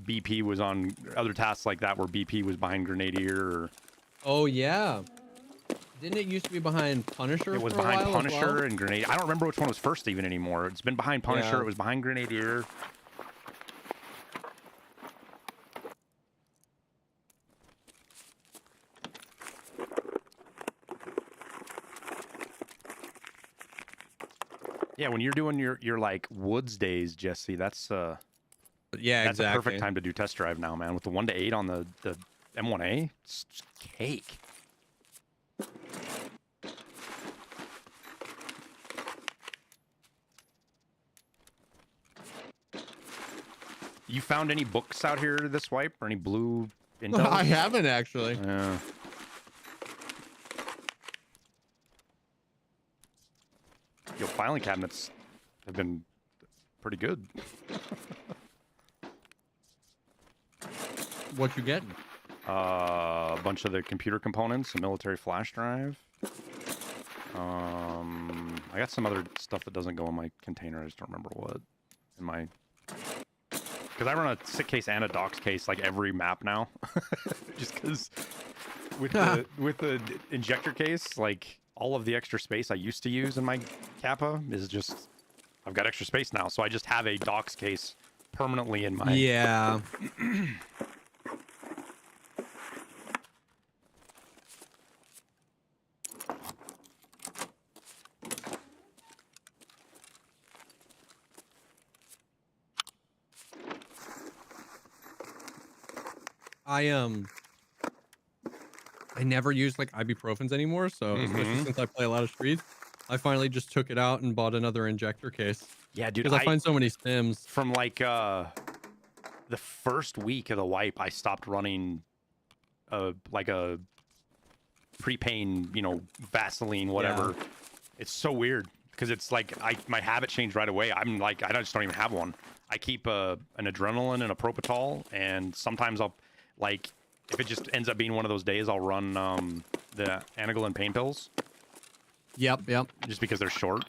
BP was on other tasks like that, where BP was behind Grenadier. Or... Oh yeah. Didn't it used to be behind Punisher? It was for behind a while Punisher and Grenadier. I don't remember which one was first even anymore. It's been behind Punisher. Yeah. It was behind Grenadier. Yeah, when you're doing your like woods days, Jesse, that's yeah, that's exactly. a perfect time to do test drive now, man. With the 1 to 8 on the M1A, it's just cake. You found any books out here this wipe or any blue intel? I haven't actually. Yeah. Yo, filing cabinets have been pretty good. What you getting? A bunch of the computer components, a military flash drive. I got some other stuff that doesn't go in my container. I just don't remember what. In my, because I run a sick case and a docs case like every map now. Just because with the injector case, like all of the extra space I used to use in my Kappa is just, I've got extra space now, so I just have a docs case permanently in my. Yeah. I never use like ibuprofens anymore, so especially since I play a lot of streets, I finally just took it out and bought another injector case. Yeah, dude. Because I find so many stims. From like the first week of the wipe, I stopped running like a pre-pain, Vaseline, whatever. Yeah. It's so weird. because it's like my habit changed right away. I'm like, I just don't even have one. I keep an adrenaline and a propofol, and sometimes I'll, like, if it just ends up being one of those days, I'll run the Anagalin pain pills. Yep. Just because they're short.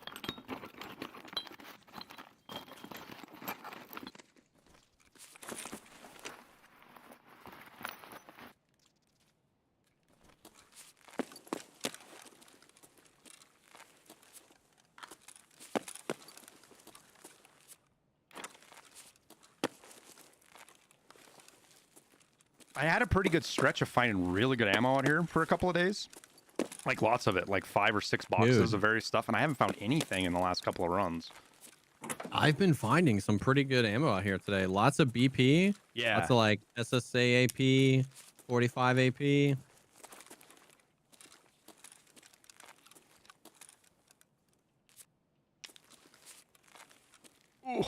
I had a pretty good stretch of finding really good ammo out here for a couple of days. Like lots of it, like 5 or 6 boxes of various stuff, and I haven't found anything in the last couple of runs. I've been finding some pretty good ammo out here today. Lots of BP. Yeah. Lots of like SSA AP, 45 AP. Ooh.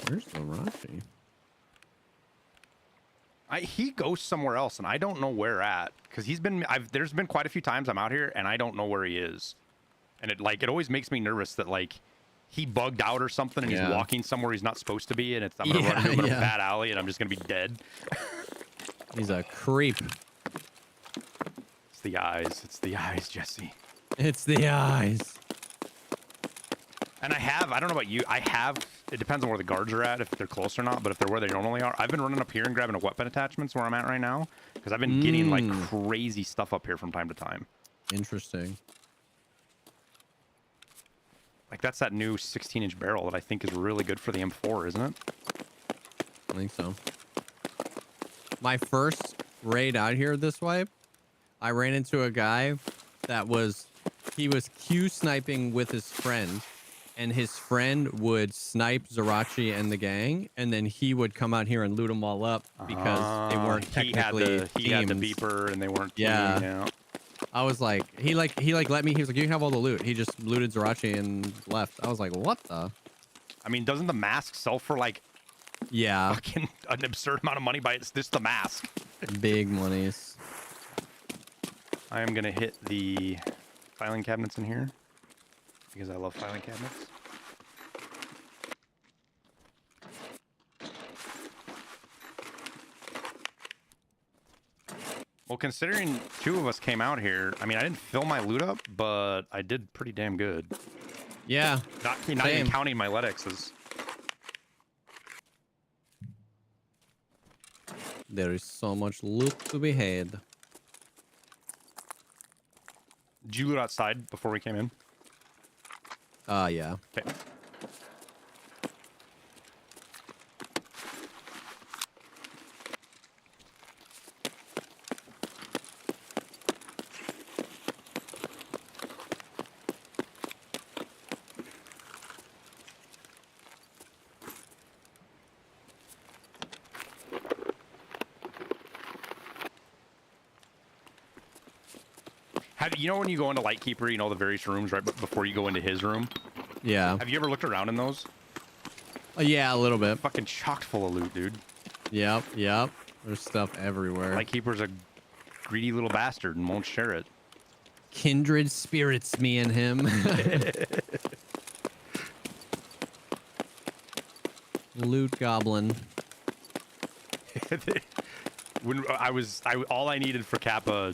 Where's the Rashi? He goes somewhere else, and I don't know where at, because there's been quite a few times I'm out here, and I don't know where he is, and it always makes me nervous that like he bugged out or something, and he's walking somewhere he's not supposed to be, and I'm gonna run into him in a bad alley, and I'm just gonna be dead. He's a creep. It's the eyes. It's the eyes, Jesse. It's the eyes. And I don't know about you, it depends on where the guards are at, if they're close or not, but if they're where they normally are, I've been running up here and grabbing a weapon attachments where I'm at right now, because I've been getting like crazy stuff up here from time to time. Interesting. Like that's that new 16-inch barrel that I think is really good for the M4, isn't it? I think so. My first raid out here this way, I ran into a guy that he was Q sniping with his friend, and his friend would snipe Zerachi and the gang, and then he would come out here and loot them all up because they weren't technically he had the teams. beeper and they weren't Yeah. teaming out. I was like, he let me, he was like, you can have all the loot. He just looted Zerachi and left. I was like, what the? I mean, doesn't the mask sell for like fucking an absurd amount of money by just the mask? Big monies. I am gonna hit the filing cabinets in here because I love filing cabinets. Well, considering 2 of us came out here, I mean, I didn't fill my loot up, but I did pretty damn good. Yeah. Not even counting my Letexes. There is so much loot to be had. Did you loot outside before we came in? Yeah. Okay. You know when you go into Lightkeeper, you know the various rooms right before you go into his room? Yeah. Have you ever looked around in those? Yeah, a little bit. Fucking chocked full of loot, dude. Yep. There's stuff everywhere. Lightkeeper's a greedy little bastard and won't share it. Kindred spirits, me and him. Loot goblin. When all I needed for Kappa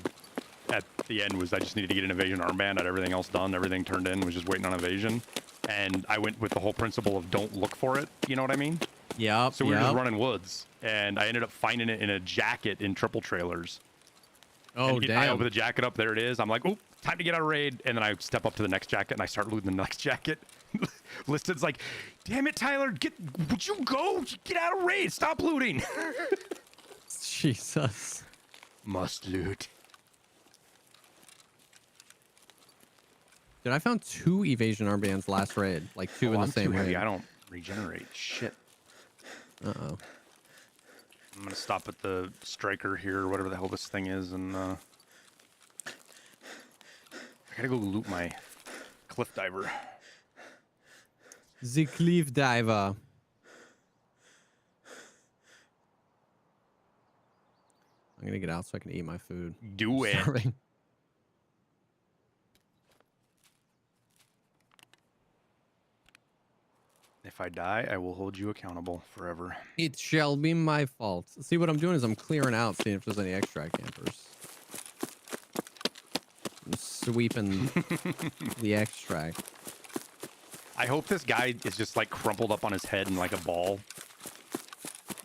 at the end was I just needed to get an evasion armband. I had everything else done. Everything turned in. Was just waiting on evasion. And I went with the whole principle of don't look for it. You know what I mean? Yep. So we were just running woods, and I ended up finding it in a jacket in triple trailers. Oh, and damn. I open the jacket up. There it is. I'm like, oh, time to get out of raid. And then I step up to the next jacket, and I start looting the next jacket. Listed's like, damn it, Tyler. Would you go? Get out of raid. Stop looting. Jesus. Must loot. Dude, I found 2 evasion armbands last raid. Like 2 in the same raid. I don't regenerate. Shit. Uh-oh. I'm gonna stop at the striker here, or whatever the hell this thing is, and I gotta go loot my cliff diver. The cliff diver. I'm gonna get out so I can eat my food. Do it. Starving. If I die, I will hold you accountable forever. It shall be my fault. See, what I'm doing is I'm clearing out, seeing if there's any extract campers. I'm sweeping the extract. I hope this guy is just like crumpled up on his head in like a ball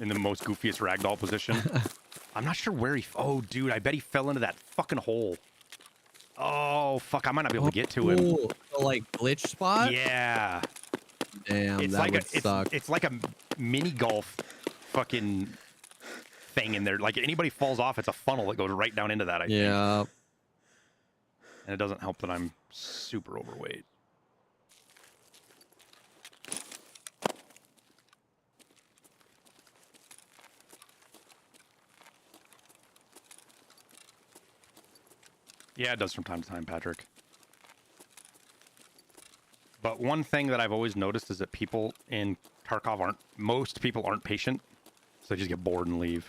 in the most goofiest ragdoll position. I'm not sure where he... Oh, dude, I bet he fell into that fucking hole. Oh, fuck, I might not be able to get to him. Oh, the, like, glitch spot? Yeah. Damn, It's that like would suck. It's like a mini golf fucking thing in there. Like, anybody falls off, it's a funnel that goes right down into that, I think. Yeah. And it doesn't help that I'm super overweight. Yeah, it does from time to time, Patrick. But one thing that I've always noticed is that people in Tarkov most people aren't patient, so they just get bored and leave.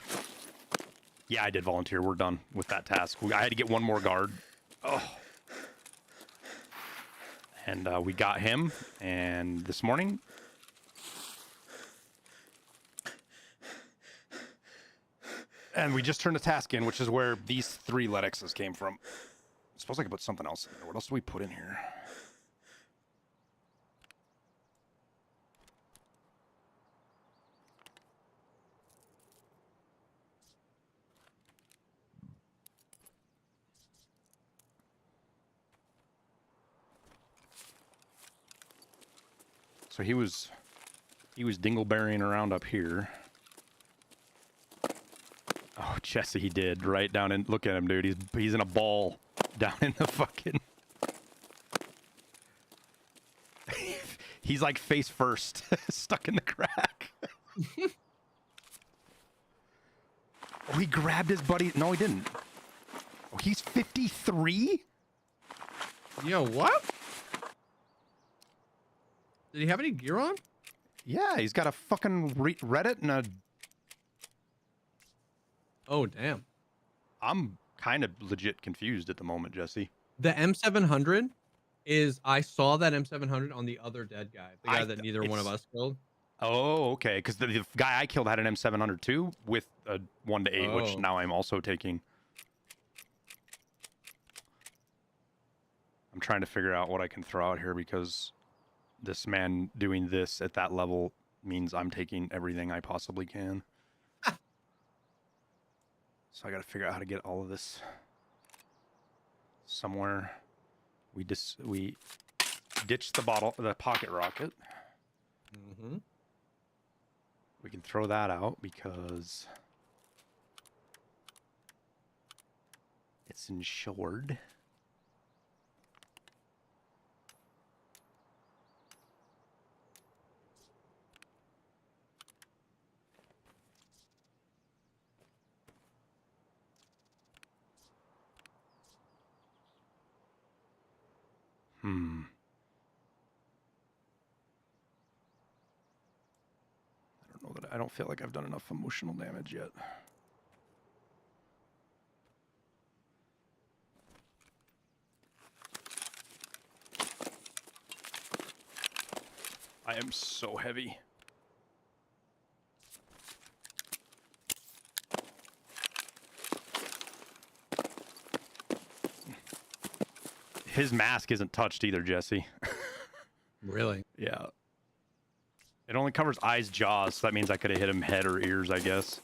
Yeah, I did volunteer. We're done with that task. I had to get one more guard. Oh. And we got him, and this morning... And we just turned the task in, which is where these 3 Letexes came from. I suppose I could put something else in there. What else do we put in here? So he was dingleberrying around up here. Oh, Jesse, he did right down in. Look at him, dude. He's in a ball down in the fucking. He's like face first, stuck in the crack. Oh, he grabbed his buddy. No, he didn't. Oh, he's 53. Yo, what? Did he have any gear on? Yeah, he's got a fucking Reddit and a. Oh, damn. I'm kind of legit confused at the moment, Jesse. The M700 is... I saw that M700 on the other dead guy. The guy that neither one of us killed. Oh, okay. Because the guy I killed had an M700 too with a 1-8, which now I'm also taking. I'm trying to figure out what I can throw out here because this man doing this at that level means I'm taking everything I possibly can. So I got to figure out how to get all of this somewhere. We ditched the pocket rocket. Mm-hmm. We can throw that out because it's insured. I don't feel like I've done enough emotional damage yet. I am so heavy. His mask isn't touched either, Jesse. Really? Yeah. It only covers eyes, jaws, so that means I could have hit him head or ears, I guess.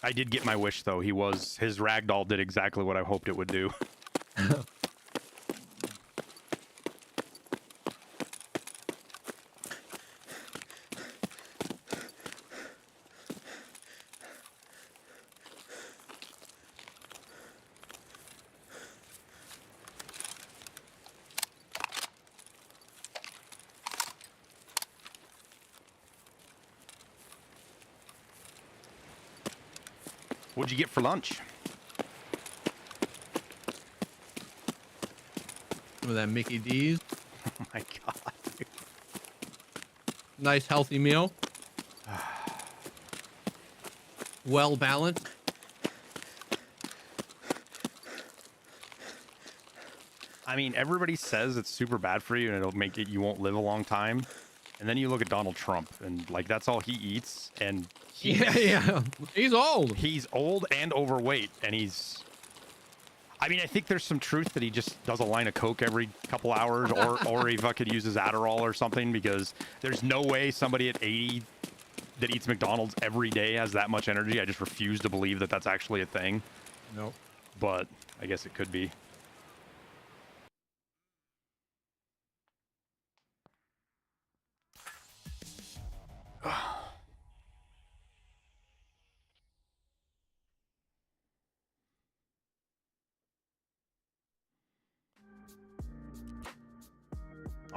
I did get my wish, though. His ragdoll did exactly what I hoped it would do. What'd you get for lunch? Some of that Mickey D's. Oh my god. Dude. Nice healthy meal. Well balanced. I mean, everybody says it's super bad for you and it'll make it, you won't live a long time. And then you look at Donald Trump and like, that's all he eats. And Yeah. He's old. He's old and overweight. And I mean, I think there's some truth that he just does a line of Coke every couple hours or he fucking uses Adderall or something, because there's no way somebody at 80 that eats McDonald's every day has that much energy. I just refuse to believe that that's actually a thing. Nope. But I guess it could be.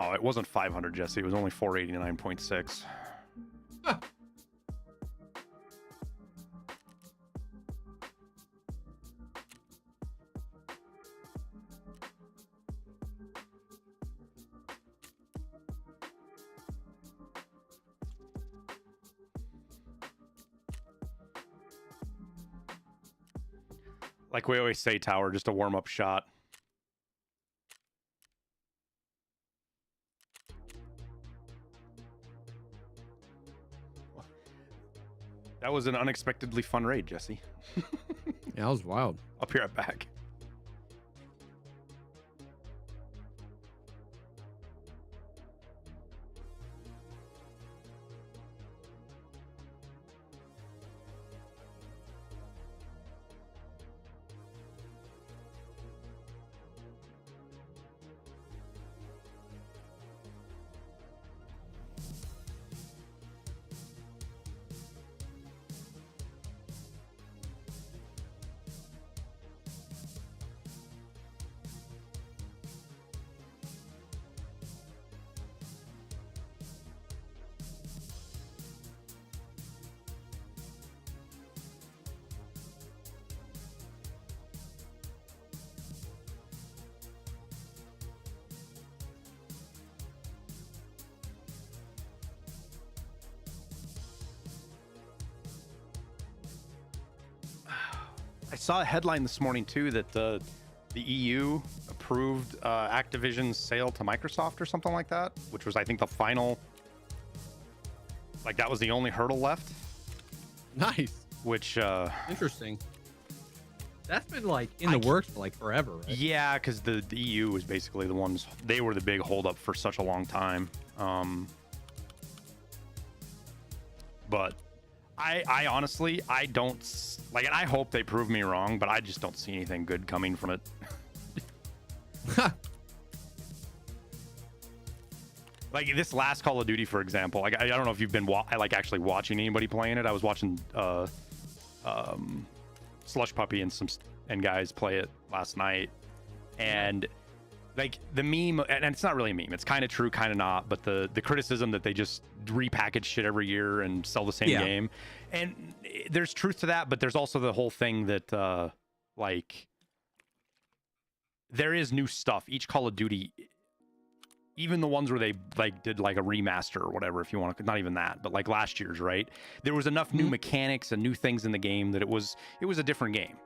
Oh, it wasn't 500, Jesse. It was only 489.6. Huh. Like we always say, Tower, just a warm-up shot. That was an unexpectedly fun raid, Jesse. Yeah, that was wild. I'll be right back. I saw a headline this morning too that the EU approved Activision's sale to Microsoft or something like that, which was, I think, the final. Like that was the only hurdle left. Nice. Which Interesting. That's been like in the works for like forever, right? Yeah, because the EU was basically the ones, they were the big holdup for such a long time. But I honestly, I don't like, and I hope they prove me wrong, but I just don't see anything good coming from it. Like this last Call of Duty, for example, like I don't know if you've been like actually watching anybody playing it. I was watching Slush Puppy and guys play it last night, and like the meme, and it's not really a meme, it's kind of true, kind of not, but the criticism that they just repackage shit every year and sell the same game, and there's truth to that, but there's also the whole thing that like there is new stuff each Call of Duty, even the ones where they like did like a remaster or whatever, if you want to, not even that, but like last year's, right? There was enough new mechanics and new things in the game that it was a different game.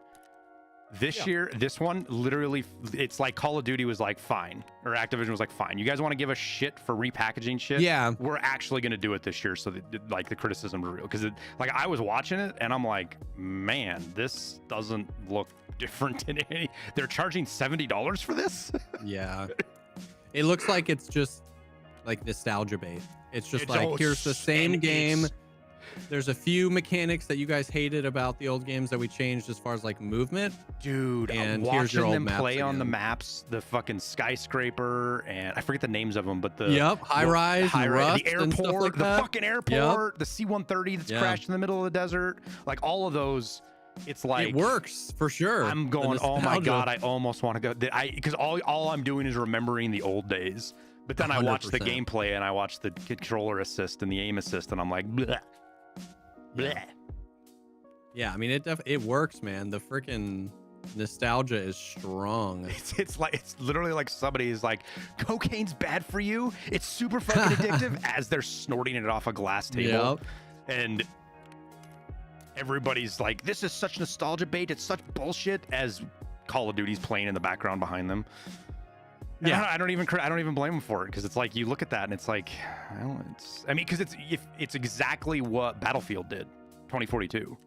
This year, this one, literally, it's like Call of Duty was like, fine. Or Activision was like, fine. You guys want to give us shit for repackaging shit? Yeah. We're actually going to do it this year, so that, like, the criticism is real. Because, like, I was watching it, and I'm like, man, this doesn't look different in any... They're charging $70 for this? Yeah. It looks like it's just, like, nostalgia bait. It's just like, here's the same game. There's a few mechanics that you guys hated about the old games that we changed as far as like movement. Dude, and watching here's them play on the maps, the fucking skyscraper, and I forget the names of them, but the high rise, the airport, like the fucking airport, the C-130 that's crashed in the middle of the desert, like all of those. It's like it works for sure. I'm going, oh my god, I almost want to go. Because all I'm doing is remembering the old days. But then 100%. I watch the gameplay and I watch the controller assist and the aim assist, and I'm like, bleh. Bleh. Yeah, I mean it works, man. The freaking Nostalgia is strong. It's literally like somebody is like, cocaine's bad for you. It's super fucking addictive as they're snorting it off a glass table. Yep. And everybody's like, this is such nostalgia bait. It's such bullshit as Call of Duty's playing in the background behind them. And Yeah. I don't even blame them for it because it's like you look at that and it's like, well, because it's exactly what Battlefield did, 2042.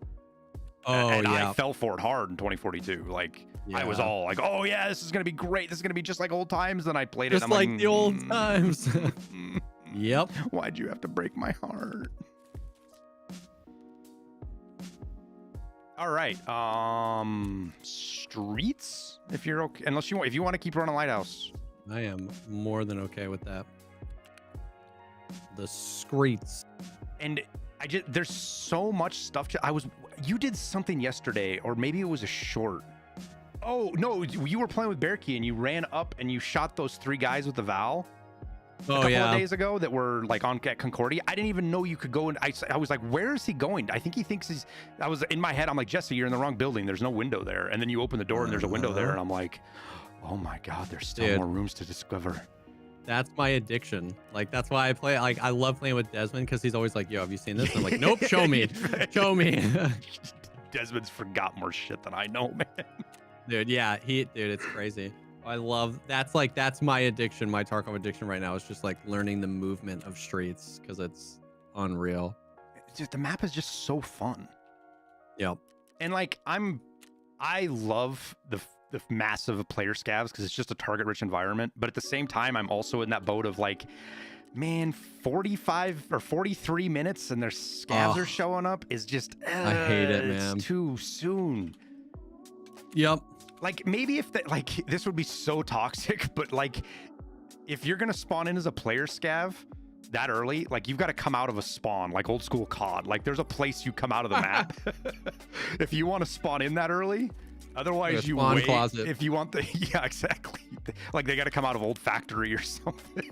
Oh, and yeah. I fell for it hard in 2042. Like I was Yeah. all like, oh yeah, this is gonna be great. This is gonna be just like old times. Then I played it. Just And I'm like the old times. Yep. Why'd you have to break my heart? All right. Streets. If you're okay, if you want to keep running Lighthouse. I am more than okay with that. The streets. And there's so much stuff. You did something yesterday, or maybe it was a short. Oh no, you were playing with BENQ and you ran up and you shot those 3 guys with the Val. A couple of days ago that were like at Concordia. I didn't even know you could go, and I was like, where is he going? I think he thinks I was in my head, I'm like, Jesse, you're in the wrong building. There's no window there. And then you open the door and there's a window there, and I'm like, oh my god, there's still more rooms to discover. That's my addiction. Like, that's why I play. Like, I love playing with Desmond because he's always like, yo, have you seen this? And I'm like, nope, show me. Show me. Desmond's forgot more shit than I know, man. Dude, yeah, dude, it's crazy. That's my addiction. My Tarkov addiction right now is just like learning the movement of streets because it's unreal. The map is just so fun. Yep. And like, I love the massive player scavs because it's just a target rich environment. But at the same time, I'm also in that boat of like, man, 45 or 43 minutes and their scavs are showing up is just, I hate it, man. It's too soon. Yep. Like maybe if this would be so toxic, but like if you're going to spawn in as a player scav that early, like you've got to come out of a spawn, like old school COD. Like there's a place you come out of the map if you want to spawn in that early. Otherwise, you wait. Closet. If you want yeah, exactly. Like they got to come out of old factory or something.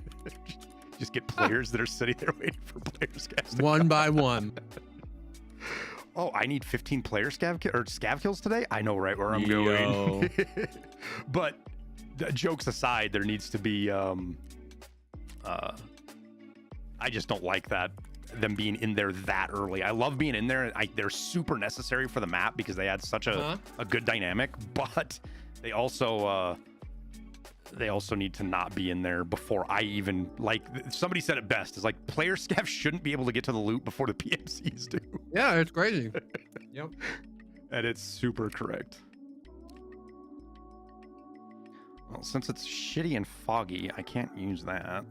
Just get players that are sitting there waiting for player scavs. One by one. Oh, I need 15 player scav kills today. I know right where I'm going. But jokes aside, there needs to be. I just don't like them being in there that early. I love being in there. They're super necessary for the map because they add such a good dynamic, but they also need to not be in there before I even, like, somebody said it best, is like player scav shouldn't be able to get to the loot before the PMCs do. Yeah, it's crazy. Yep. And it's super correct. Well, since it's shitty and foggy, I can't use that.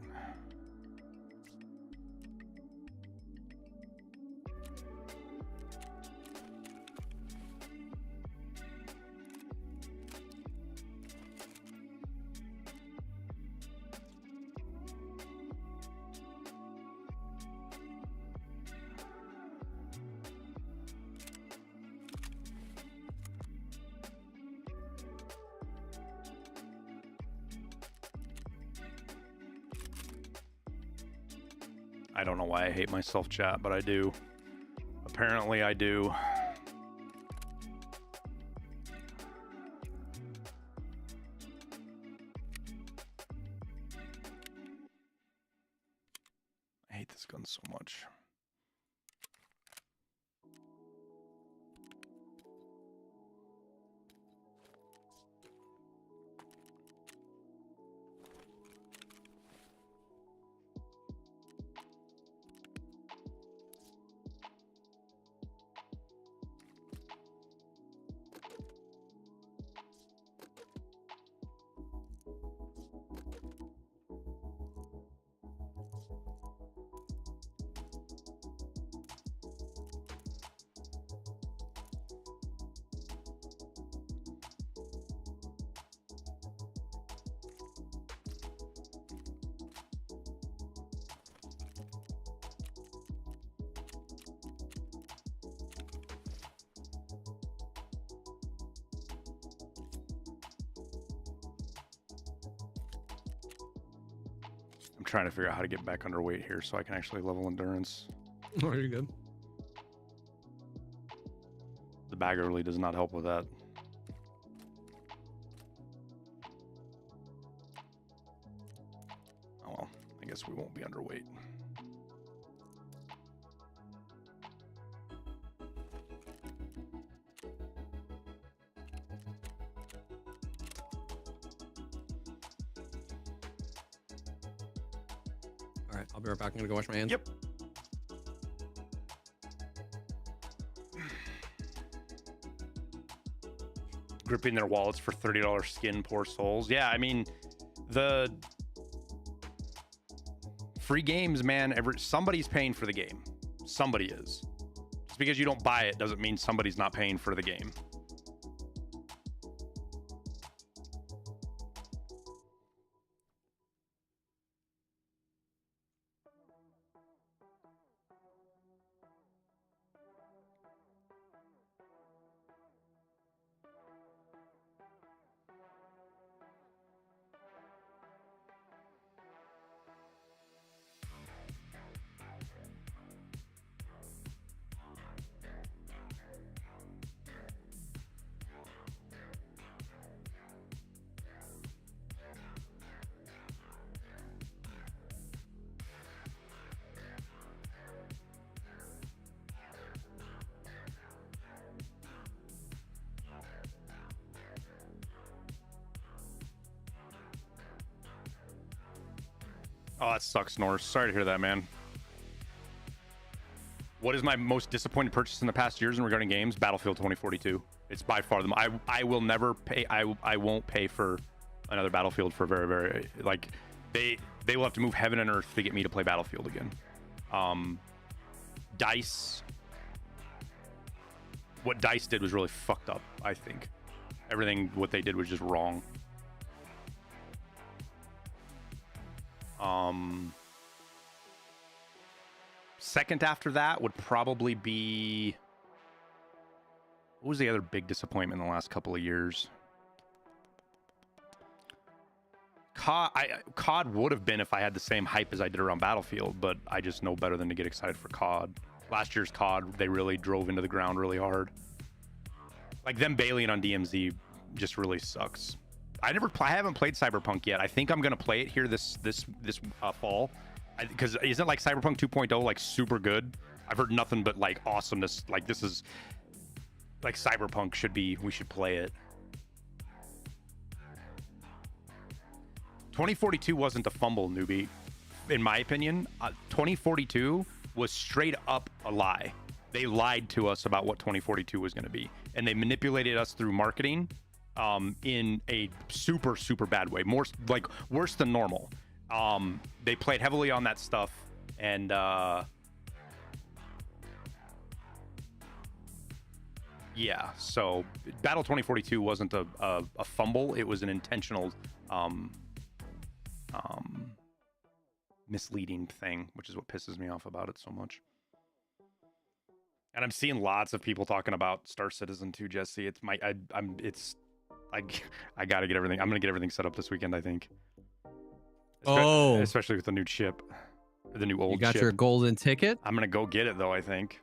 I don't know why I hate myself, chat, but I do. Apparently I do. I hate this gun so much. I'm trying to figure out how to get back underweight here so I can actually level endurance. Oh, you're good. The bag really does not help with that. guess we won't be underweight. All right, I'll be right back. I'm gonna go wash my hands. Yep. Gripping their wallets for $30 skin, poor souls. Yeah, I mean, the free games, man. Somebody's paying for the game. Somebody is. Just because you don't buy it doesn't mean somebody's not paying for the game. Oh, that sucks, Norse. Sorry to hear that, man. What is my most disappointed purchase in the past years in regarding games? Battlefield 2042. It's by far the I will never pay. I won't pay for another Battlefield for very, very, like, they will have to move heaven and earth to get me to play Battlefield again. DICE. What DICE did was really fucked up, I think. Everything what they did was just wrong. Second after that would probably be, what was the other big disappointment in the last couple of years? COD would have been if I had the same hype as I did around Battlefield, but I just know better than to get excited for COD. Last year's COD, they really drove into the ground really hard. Like, them bailing on DMZ just really sucks. I haven't played Cyberpunk yet. I think I'm gonna play it here this fall, because isn't like Cyberpunk 2.0 like super good? I've heard nothing but like awesomeness. Like, this is like Cyberpunk should be. We should play it. 2042 wasn't a fumble, newbie, in my opinion. 2042 was straight up a lie. They lied to us about what 2042 was going to be, and they manipulated us through marketing in a super, super bad way. More like worse than normal. They played heavily on that stuff, and yeah, so Battle 2042 wasn't a fumble. It was an intentional misleading thing, which is what pisses me off about it so much. And I'm seeing lots of people talking about Star Citizen 2, Jesse. It's I gotta get everything. I'm gonna get everything set up this weekend, I think. Especially with the new chip, the new old chip. You got your golden ticket? I'm gonna go get it though, I think.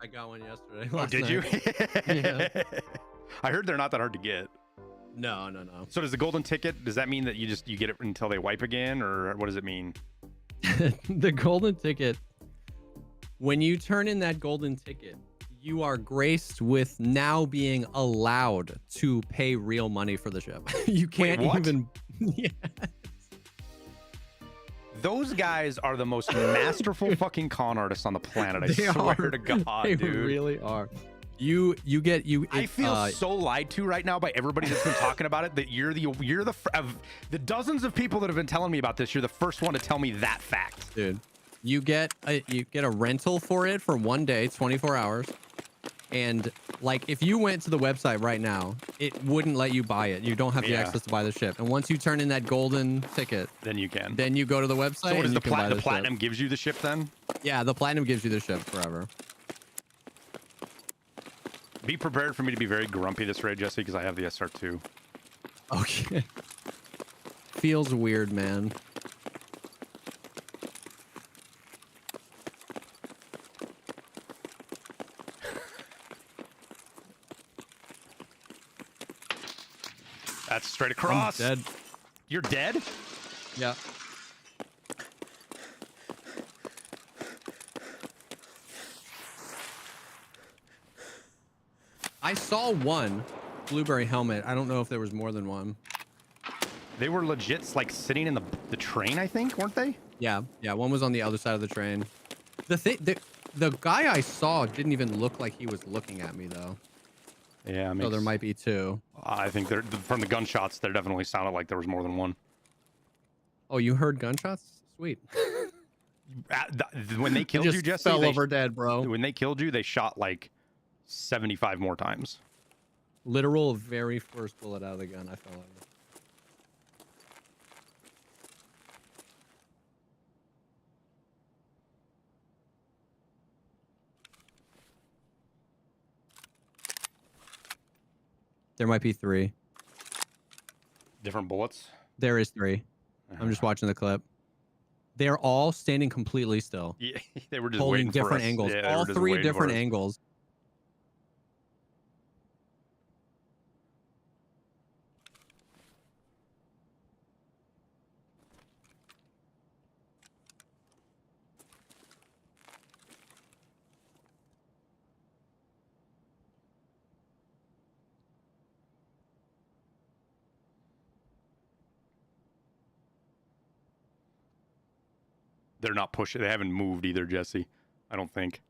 I got one yesterday. Oh, did you? Yeah. I heard they're not that hard to get. No. So does the golden ticket, does that mean that you get it until they wipe again, or what does it mean? The golden ticket, when you turn in that golden ticket, you are graced with now being allowed to pay real money for the ship. You can't even. Yeah. Those guys are the most masterful fucking con artists on the planet. I swear to God, they dude. Really are. I feel so lied to right now by everybody that's been talking about it. That you're of the dozens of people that have been telling me about this. You're the first one to tell me that fact, dude. You get a rental for it for 1 day, 24 hours. And like, if you went to the website right now, it wouldn't let you buy it. You don't have the access to buy the ship. And once you turn in that golden ticket, then you can. Then you go to the website. So what is and the platinum gives you the ship then? Yeah, the platinum gives you the ship forever. Be prepared for me to be very grumpy this raid, Jesse, because I have the SR2. Okay. Feels weird, man. That's straight across. I'm dead. You're dead? Yeah. I saw one blueberry helmet. I don't know if there was more than one. They were legit like sitting in the train, I think, weren't they? Yeah, yeah. One was on the other side of the train. The guy I saw didn't even look like he was looking at me though. Yeah, So there might be two. I think they're from the gunshots. There definitely sounded like there was more than one. Oh, you heard gunshots? Sweet. When they killed you, just Jesse, fell over dead, bro. When they killed you, they shot like 75 more times. Literal very first bullet out of the gun, I fell over. There might be three. Different bullets? There is three. I'm just watching the clip. They're all standing completely still. Yeah, they were just holding waiting different for us. angles. Yeah, all three different angles. They're not pushing. They haven't moved either, Jesse. I don't think.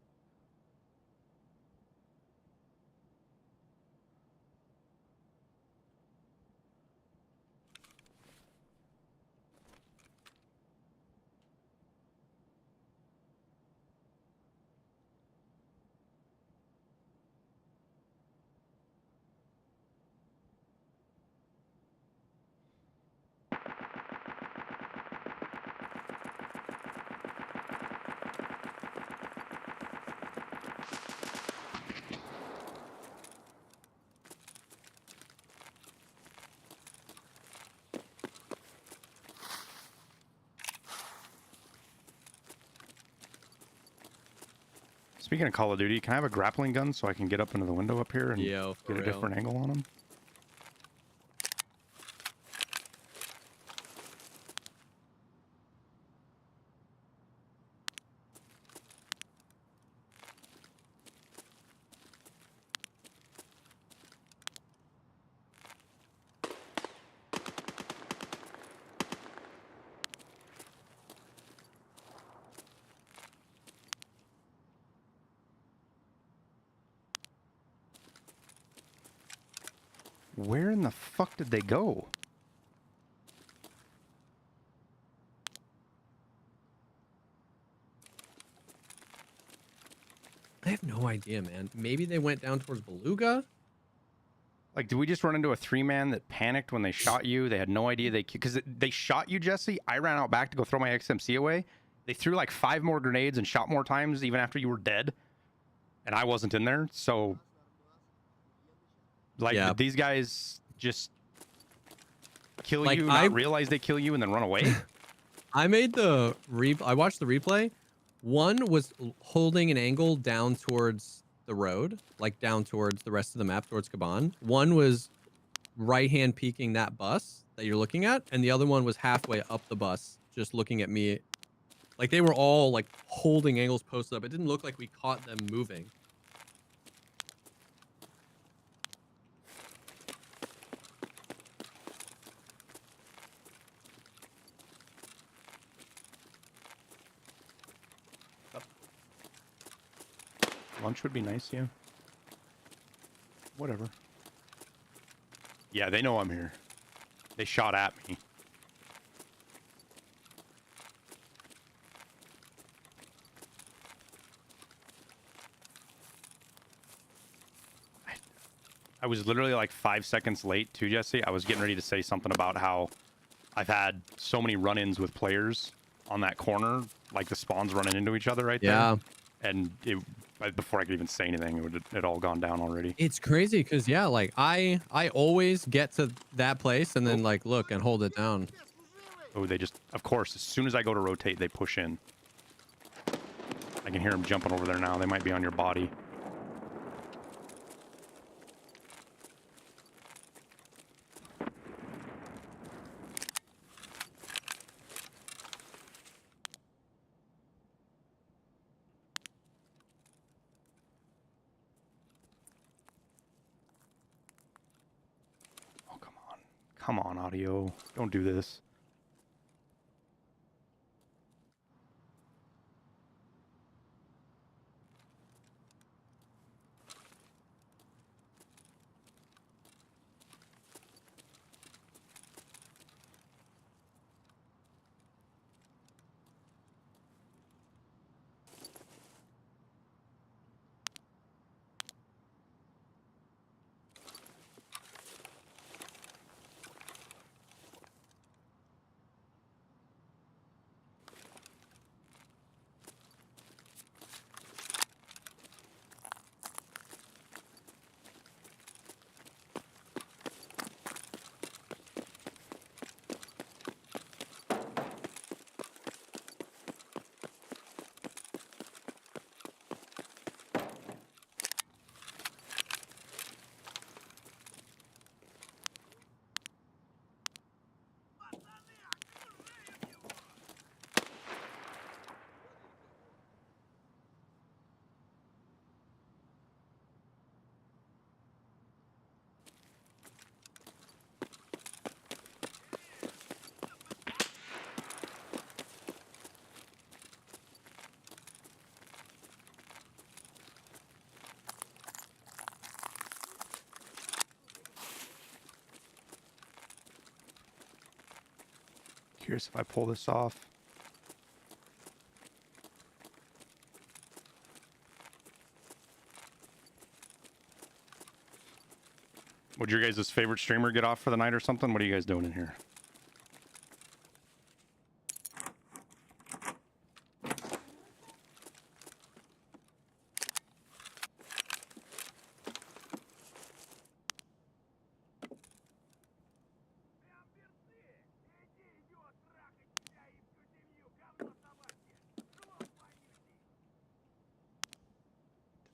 Speaking of Call of Duty, can I have a grappling gun so I can get up into the window up here and get a different angle on them? Where in the fuck did they go? I have no idea, man. Maybe they went down towards Beluga? Like, did we just run into a three-man that panicked when they shot you? They had no idea because they shot you, Jesse. I ran out back to go throw my XMC away. They threw like 5 more grenades and shot more times even after you were dead. And I wasn't in there, so... Like, did these guys just kill you, not realize they kill you, and then run away? I made I watched the replay. One was holding an angle down towards the road, like down towards the rest of the map, towards Caban. One was right-hand peeking that bus that you're looking at, and the other one was halfway up the bus, just looking at me. Like, they were all, like, holding angles posted up. It didn't look like we caught them moving. Lunch would be nice, yeah. Whatever. Yeah, they know I'm here. They shot at me. I was literally like 5 seconds late too, Jesse. I was getting ready to say something about how I've had so many run-ins with players on that corner, like the spawns running into each other right there. And before I could even say anything, it had all gone down already. It's crazy because, yeah, like I always get to that place and then like look and hold it down. Oh, they just, of course, as soon as I go to rotate, they push in. I can hear them jumping over there now. They might be on your body. Come on, audio. Don't do this. Curious if I pull this off. Would your guys' favorite streamer get off for the night or something? What are you guys doing in here?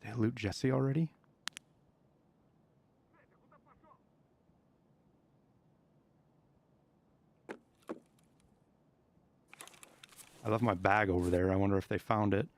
Did they loot Jesse already? I left my bag over there. I wonder if they found it.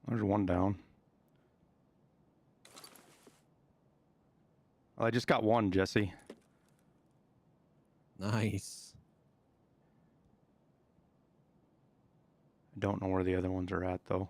There's one down. Well, I just got one, Jesse. Nice. I don't know where the other ones are at, though.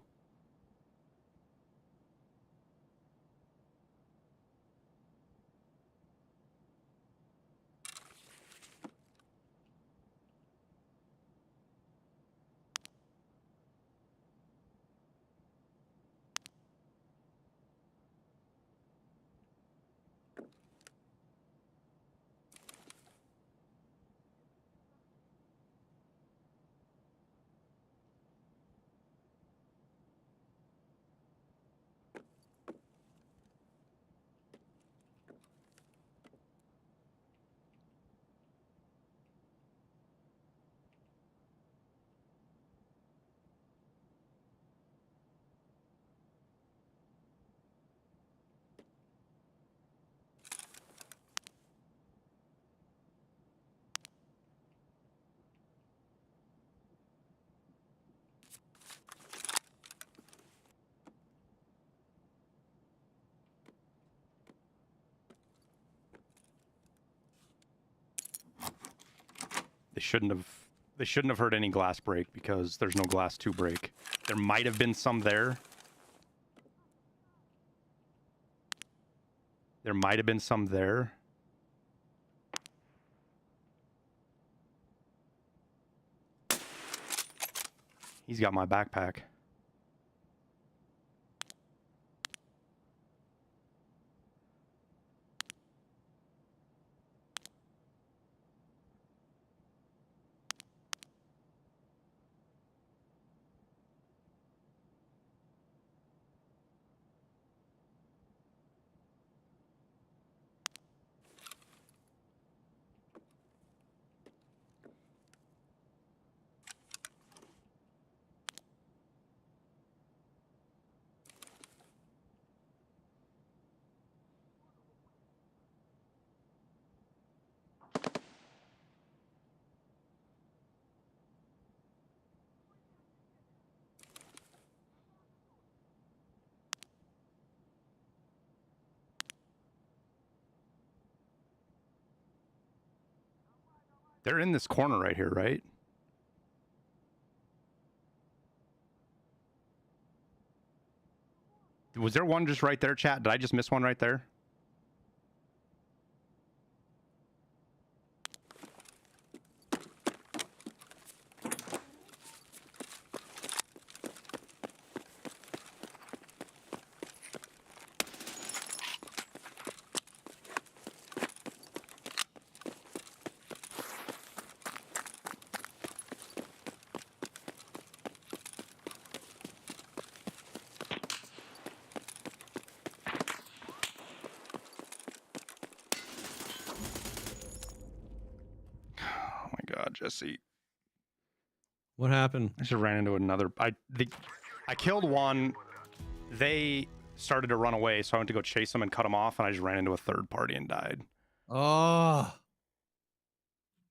They shouldn't have heard any glass break because there's no glass to break. There might have been some there. There might have been some there. He's got my backpack. They're in this corner right here, right? Was there one just right there, chat? Did I just miss one right there? Jesse. What happened? I just ran into another. I killed one. They started to run away, so I went to go chase them and cut them off, and I just ran into a third party and died. Oh,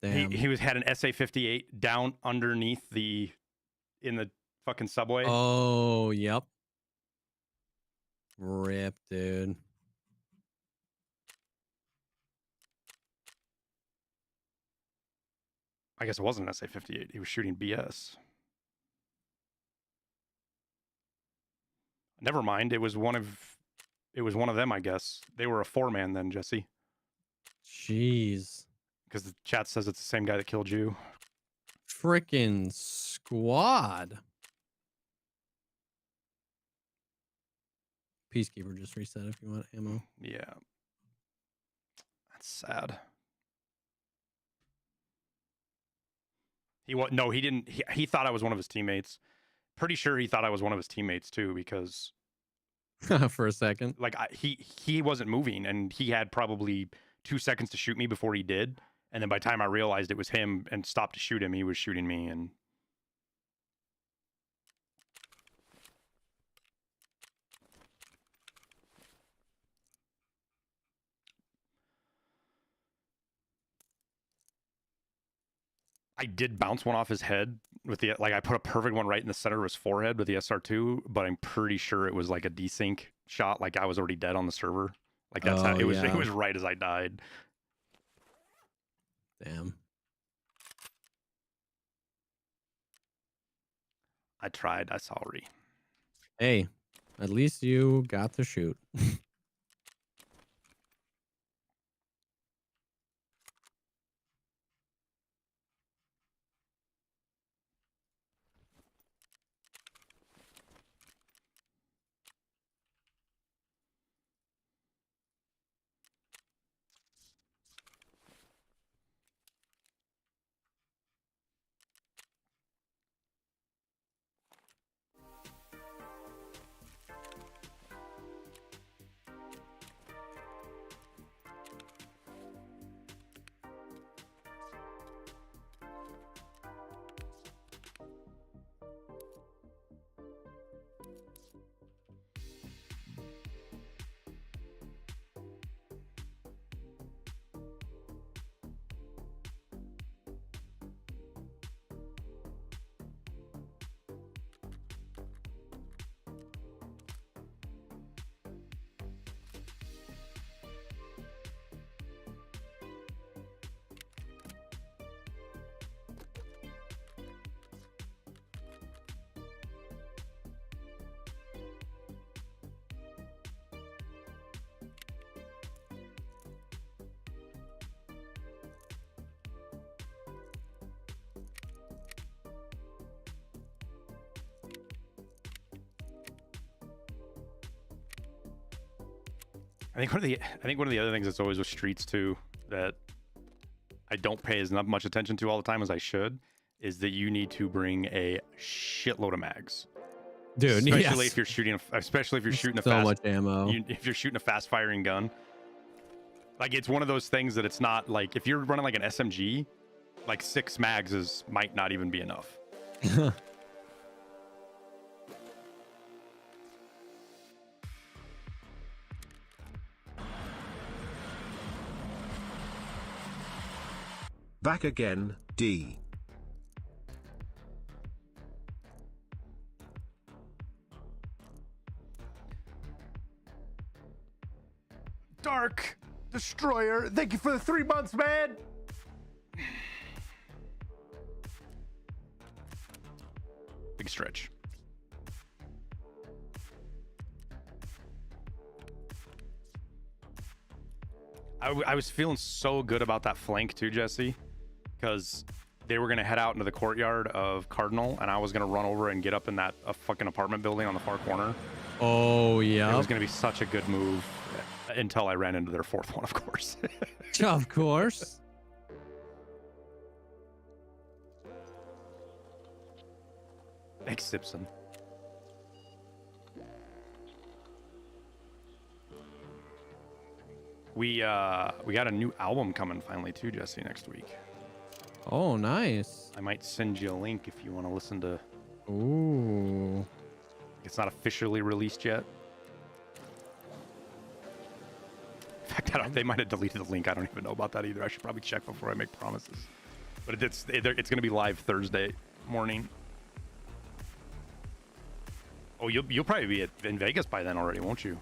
damn. He had an SA-58 down underneath in the fucking subway. Oh, yep. Rip, dude. I guess it wasn't an SA-58. He was shooting BS. Never mind. It was one of them, I guess. They were a 4-man then, Jesse. Jeez. Because the chat says it's the same guy that killed you. Frickin' squad. Peacekeeper just reset if you want ammo. Yeah. That's sad. He didn't. He thought I was one of his teammates. Pretty sure he thought I was one of his teammates too, because for a second, like he wasn't moving, and he had probably 2 seconds to shoot me before he did, and then by the time I realized it was him and stopped to shoot him, he was shooting me. And I did bounce one off his head with the, like, I put a perfect one right in the center of his forehead with the SR2, but I'm pretty sure it was like a desync shot. Like I was already dead on the server. Like that's how it was. Yeah. It was right as I died. Damn. I tried. I'm sorry. Hey, at least you got to shoot. I think one of the other things that's always with streets too that I don't pay as much attention to all the time as I should is that you need to bring a shitload of mags. Dude, especially yes. if you're shooting, especially if you're shooting a So fast, much ammo. if you're shooting a fast firing gun. Like it's one of those things that it's not like if you're running like an SMG, like 6 mags might not even be enough. Back again, D. Dark Destroyer, thank you for the 3 months, man. Big stretch. I was feeling so good about that flank too, Jesse, because they were going to head out into the courtyard of Cardinal, and I was going to run over and get up in that fucking apartment building on the far corner. Oh, yeah. It was going to be such a good move until I ran into their 4th one, of course. Of course. Thanks, Simpson. We got a new album coming finally too, Jesse, next week. Oh, nice. I might send you a link if you want to listen to. Ooh. It's not officially released yet. In fact, they might have deleted the link. I don't even know about that either. I should probably check before I make promises. But it's going to be live Thursday morning. Oh, you'll probably be in Vegas by then already, won't you?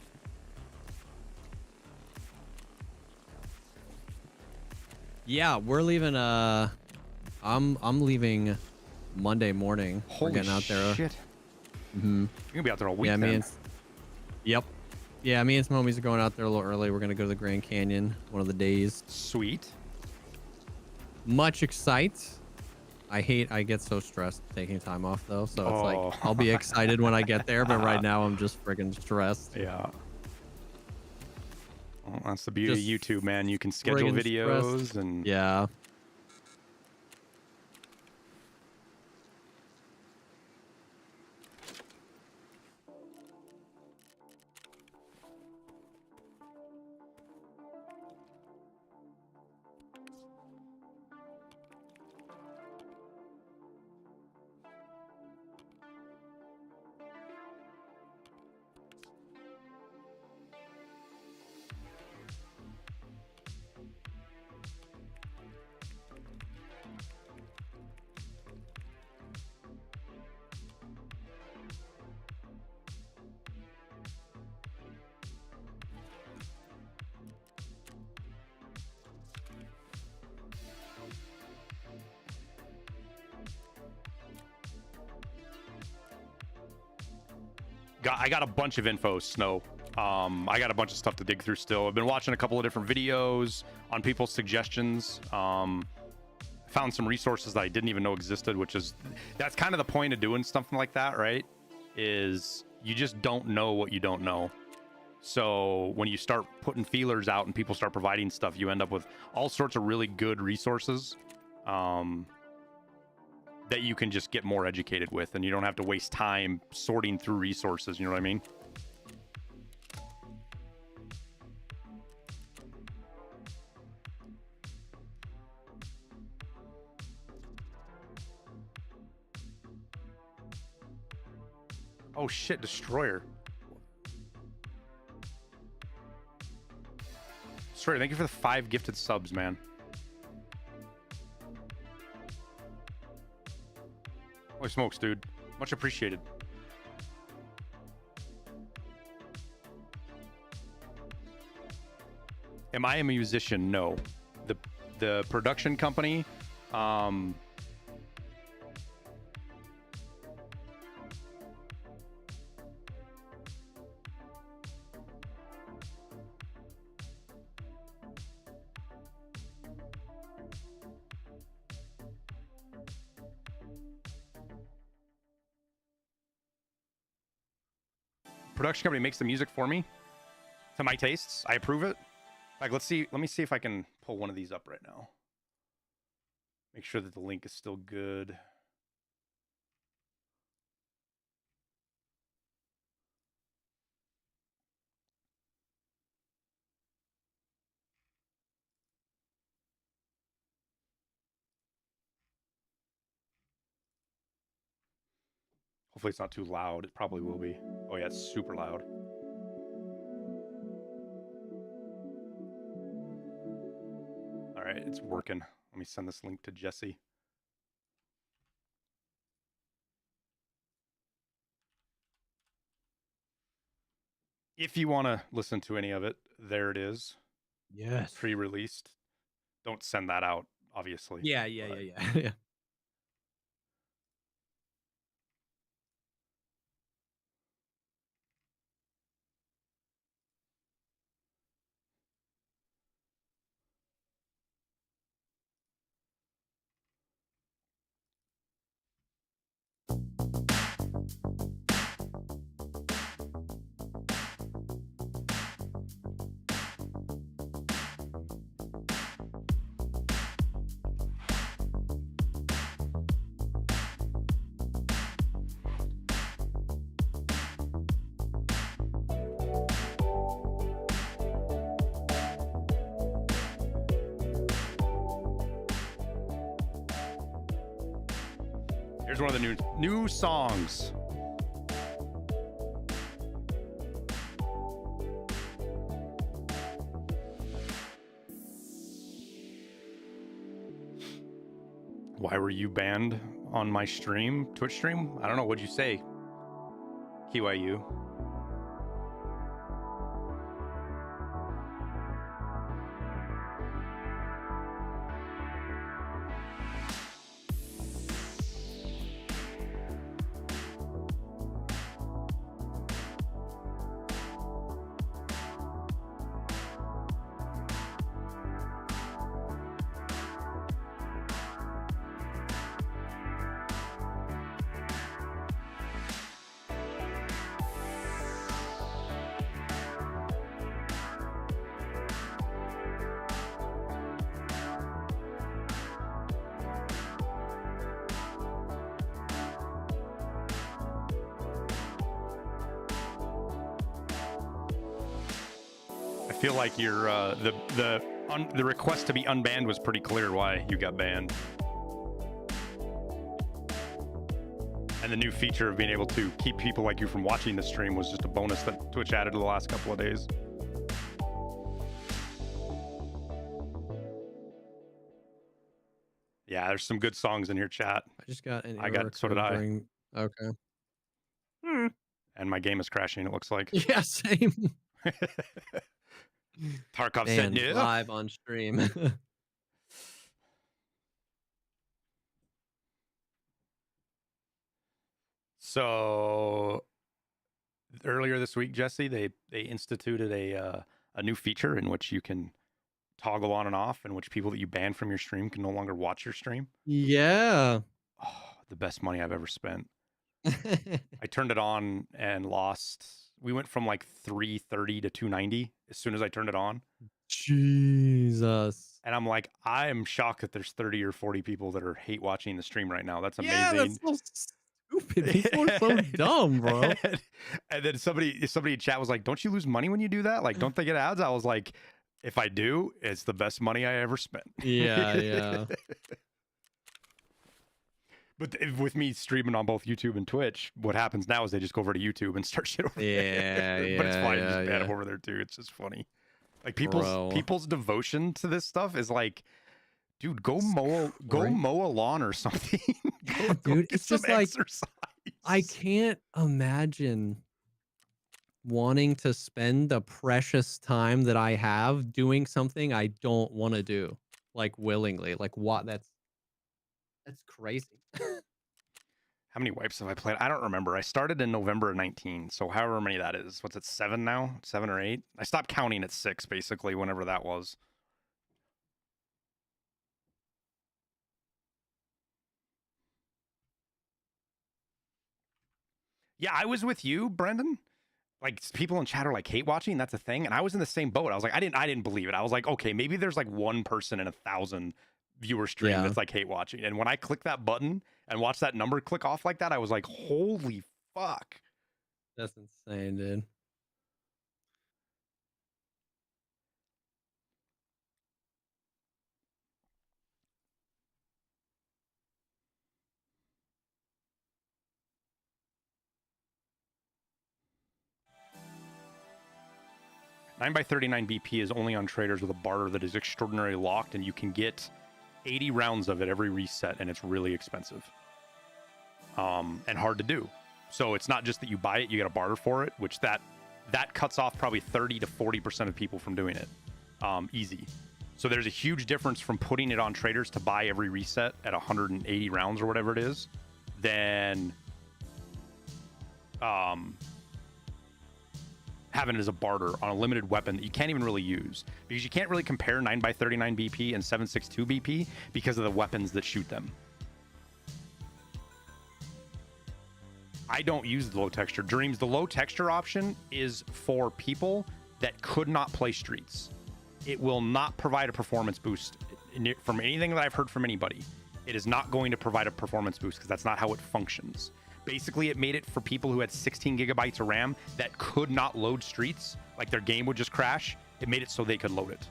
Yeah, we're leaving. I'm leaving Monday morning. Holy we're getting out there. Shit. Mm-hmm. You're gonna be out there all week. Yeah, then. Yep. Yeah, me and some homies are going out there a little early. We're gonna go to the Grand Canyon one of the days. Sweet. Much excite. I get so stressed taking time off though, so it's like I'll be excited when I get there, but right now I'm just friggin' stressed. Yeah. Well, that's the beauty of YouTube, man. You can schedule videos stressed. and Yeah. I got a bunch of info, Snow. I got a bunch of stuff to dig through still. I've been watching a couple of different videos on people's suggestions. Found some resources that I didn't even know existed, that's kind of the point of doing something like that, right? Is you just don't know what you don't know. So when you start putting feelers out and people start providing stuff, you end up with all sorts of really good resources that you can just get more educated with, and you don't have to waste time sorting through resources. You know what I mean? Oh shit, Destroyer. Destroyer, thank you for the 5 gifted subs, man. Holy smokes, dude. Much appreciated. Am I a musician? No. The production company, production company makes the music for me. To my tastes, I approve it. Like, let's see. Let me see if I can pull one of these up right now. Make sure that the link is still good. Hopefully it's not too loud. It probably will be. Oh yeah, it's super loud. All right, it's working. Let me send this link to Jesse. If you want to listen to any of it, there it is. Yes. Pre-released. Don't send that out, obviously. Yeah. Yeah. Here's one of the new songs. Why were you banned on my stream, Twitch stream? I don't know. What'd you say, KYU? I feel like your the request to be unbanned was pretty clear why you got banned. And the new feature of being able to keep people like you from watching the stream was just a bonus that Twitch added the last couple of days. Yeah, there's some good songs in here, chat. I just got an so did I. Okay. And my game is crashing, it looks like. Yeah, same. Tarkov said no. Live on stream. So earlier this week, Jesse, they instituted a new feature in which you can toggle on and off, in which people that you ban from your stream can no longer watch your stream. Yeah. Oh, the best money I've ever spent. I turned it on and lost. We went from like 330 to 290 as soon as I turned it on. Jesus. And I'm like, I am shocked that there's 30 or 40 people that are hate watching the stream right now. That's amazing. Yeah, that's so stupid. People are so dumb, bro. And then somebody in chat was like, don't you lose money when you do that? Like, don't they get ads? I was like, if I do, it's the best money I ever spent. Yeah. But with me streaming on both YouTube and Twitch, what happens now is they just go over to YouTube and start shit over there. But it's fine. Just ban them over there too. It's just funny. Like people's devotion to this stuff is like, dude, go mow a lawn or something. Dude, it's just like I can't imagine wanting to spend the precious time that I have doing something I don't want to do, like willingly. Like what? That's crazy. How many wipes have I played? I don't remember. I started in November of 19, so however many that is. What's it, 7 now? 7 or 8? I stopped counting at 6, basically, whenever that was. Yeah, I was with you, Brendan, like people in chat are like hate watching. That's a thing, and I was in the same boat. I was like, I didn't believe it. I was like, okay, maybe there's like one person in 1,000 viewer stream Yeah. that's like hate watching. And when I click that button and watch that number click off like that, I was like, holy fuck. That's insane, dude. Nine by 39 BP is only on traders with a barter that is extraordinarily locked, and you can get 80 rounds of it every reset, and it's really expensive. And hard to do. So it's not just that you buy it, you get a barter for it, which that cuts off probably 30 to 40% of people from doing it. Easy. So there's a huge difference from putting it on traders to buy every reset at 180 rounds or whatever it is, than having it as a barter on a limited weapon that you can't even really use, because you can't really compare 9 by 39 BP and 7.62 BP because of the weapons that shoot them. I don't use the low texture. Dreams, the low texture option is for people that could not play streets. It will not provide a performance boost from anything that I've heard from anybody. It is not going to provide a performance boost because that's not how it functions. Basically, it made it for people who had 16 gigabytes of RAM that could not load streets, like their game would just crash. It made it so they could load it.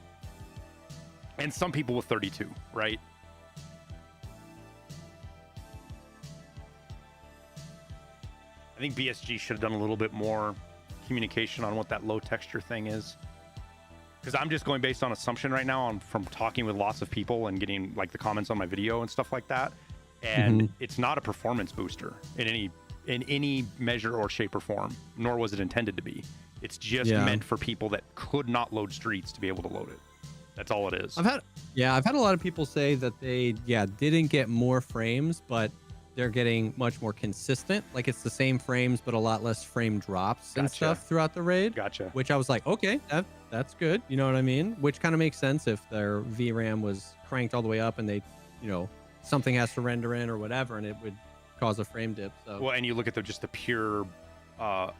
And some people with 32, right? I think BSG should have done a little bit more communication on what that low texture thing is. Because I'm just going based on assumption right now from talking with lots of people and getting like the comments on my video and stuff like that. And it's not a performance booster in any measure or shape or form, nor was it intended to be. It's just meant for people that could not load streets to be able to load it. That's all it is. I've had a lot of people say that they didn't get more frames, but they're getting much more consistent. Like it's the same frames, but a lot less frame drops and stuff throughout the raid. Gotcha. Which I was like, okay, that's good. You know what I mean? Which kind of makes sense if their VRAM was cranked all the way up and they, something has to render in or whatever, and it would cause a frame dip. So well, and you look at just the pure what's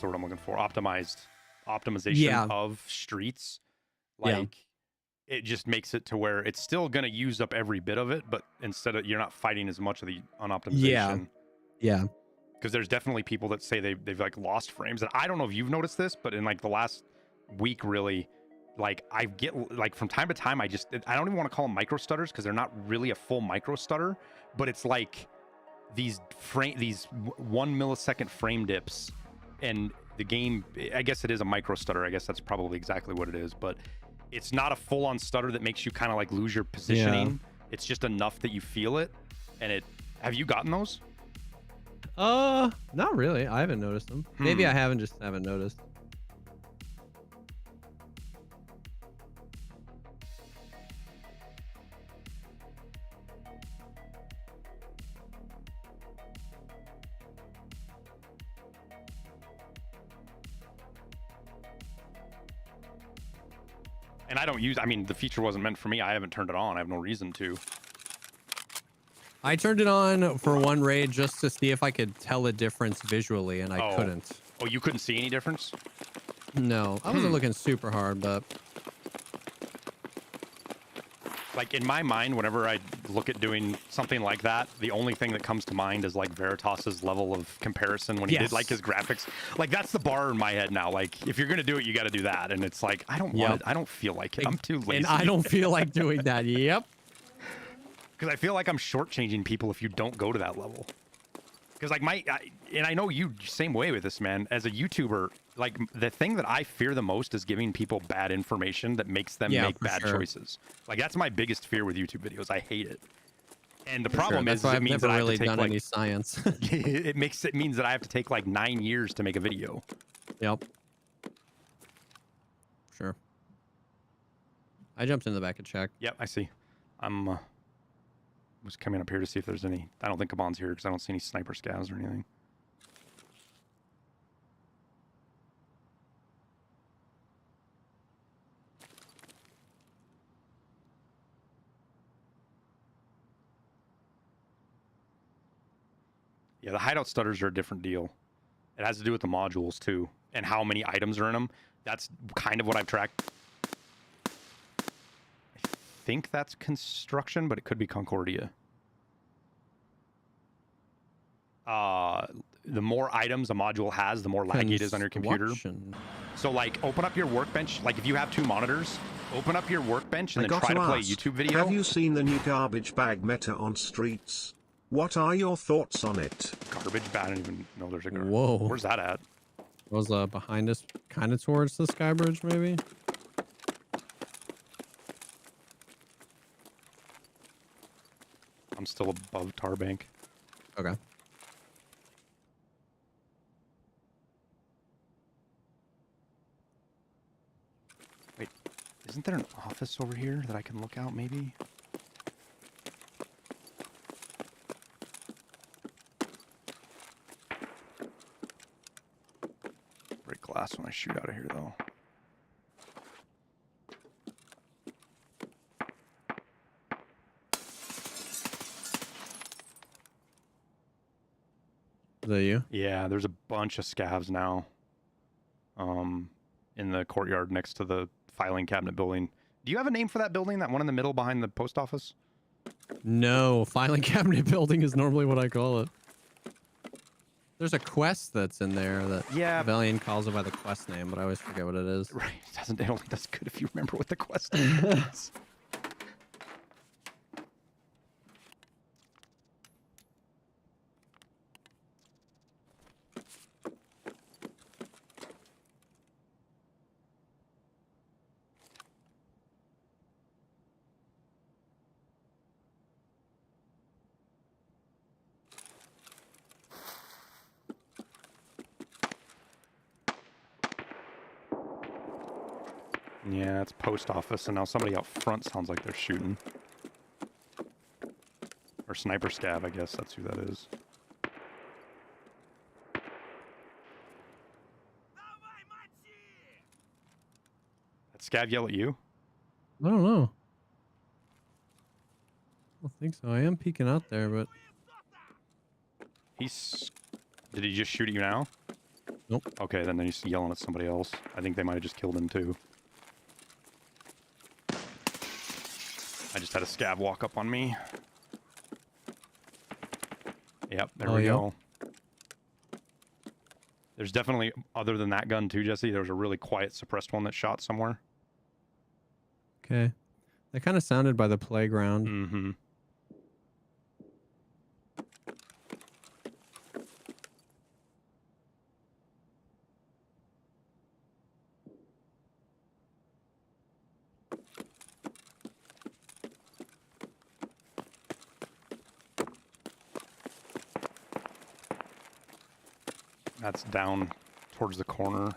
the word I'm looking for? Optimization of streets. It just makes it to where it's still going to use up every bit of it, but instead of you're not fighting as much of the unoptimization. Yeah. Because there's definitely people that say they've like lost frames, and I don't know if you've noticed this, but in like the last week, really, like I get like from time to time, I don't even want to call them micro stutters because they're not really a full micro stutter, but it's like these 1 millisecond frame dips, and the game, I guess it is a micro stutter. I guess that's probably exactly what it is, but it's not a full-on stutter that makes you kind of like lose your positioning. Yeah. It's just enough that you feel it. And have you gotten those? Not really. I haven't noticed them. Maybe I haven't noticed. And I don't the feature wasn't meant for me. I haven't turned it on. I have no reason to. I turned it on for one raid just to see if I could tell a difference visually, and I couldn't. Oh, you couldn't see any difference? No, I wasn't looking super hard, but like in my mind, whenever I look at doing something like that, the only thing that comes to mind is like Veritas's level of comparison when he did like his graphics. Like that's the bar in my head now. Like if you're gonna do it, you got to do that. And it's like I don't want it. I don't feel like it. I'm too lazy. And I don't feel like doing that. Yep. Because I feel like I'm shortchanging people if you don't go to that level. Because like and I know you same way with this, man. As a YouTuber, like the thing that I fear the most is giving people bad information that makes them make bad choices. Like that's my biggest fear with YouTube videos. I hate it. And the problem is it means that I have to take done any science. it means that I have to take like 9 years to make a video. Yep. Sure. I jumped in the back and checked. Yep, I see. I'm was coming up here to see if there's any. I don't think Kabon's here because I don't see any sniper scavs or anything. Yeah, the hideout stutters are a different deal. It has to do with the modules too, and how many items are in them. That's kind of what I've tracked. I think that's construction, but it could be Concordia. The more items a module has, the more laggy it is on your computer. So like open up your workbench. Like if you have 2 monitors, open up your workbench and then try to play a YouTube video. Have you seen the new garbage bag meta on streets? What are your thoughts on it? Garbage bag? I didn't even know there's a garbage. Whoa. Where's that at? It was behind us, kind of towards the sky bridge, maybe. I'm still above Tarbank. Okay. Wait, isn't there an office over here that I can look out maybe? Break glass when I shoot out of here though. Is that you? Yeah, there's a bunch of scavs now. In the courtyard next to the filing cabinet building. Do you have a name for that building? That one in the middle behind the post office? No, filing cabinet building is normally what I call it. There's a quest that's in there that Valiant calls it by the quest name, but I always forget what it is. Right. It only does good if you remember what the quest is. Yeah, it's post office, and now somebody out front sounds like they're shooting. Or sniper scav, I guess that's who that is. That scav yell at you? I don't know. I don't think so. I am peeking out there, but... Did he just shoot at you now? Nope. Okay, then he's yelling at somebody else. I think they might have just killed him too. I just had a scav walk up on me. Yep, there we go. There's definitely, other than that gun too, Jesse, there was a really quiet suppressed one that shot somewhere. Okay. That kind of sounded by the playground. Mm-hmm. That's down towards the corner.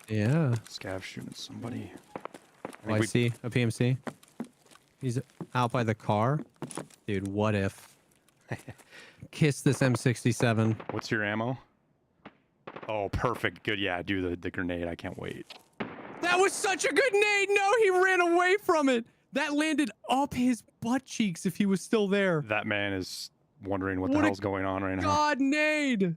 Yeah. Scav shooting at somebody. I see a PMC. He's out by the car. Dude, what if? Kiss this M67. What's your ammo? Oh, perfect. Good. Yeah, do the grenade. I can't wait. That was such a good nade. No, he ran away from it. That landed up his butt cheeks if he was still there. That man is wondering what the hell's going on right now. God nade.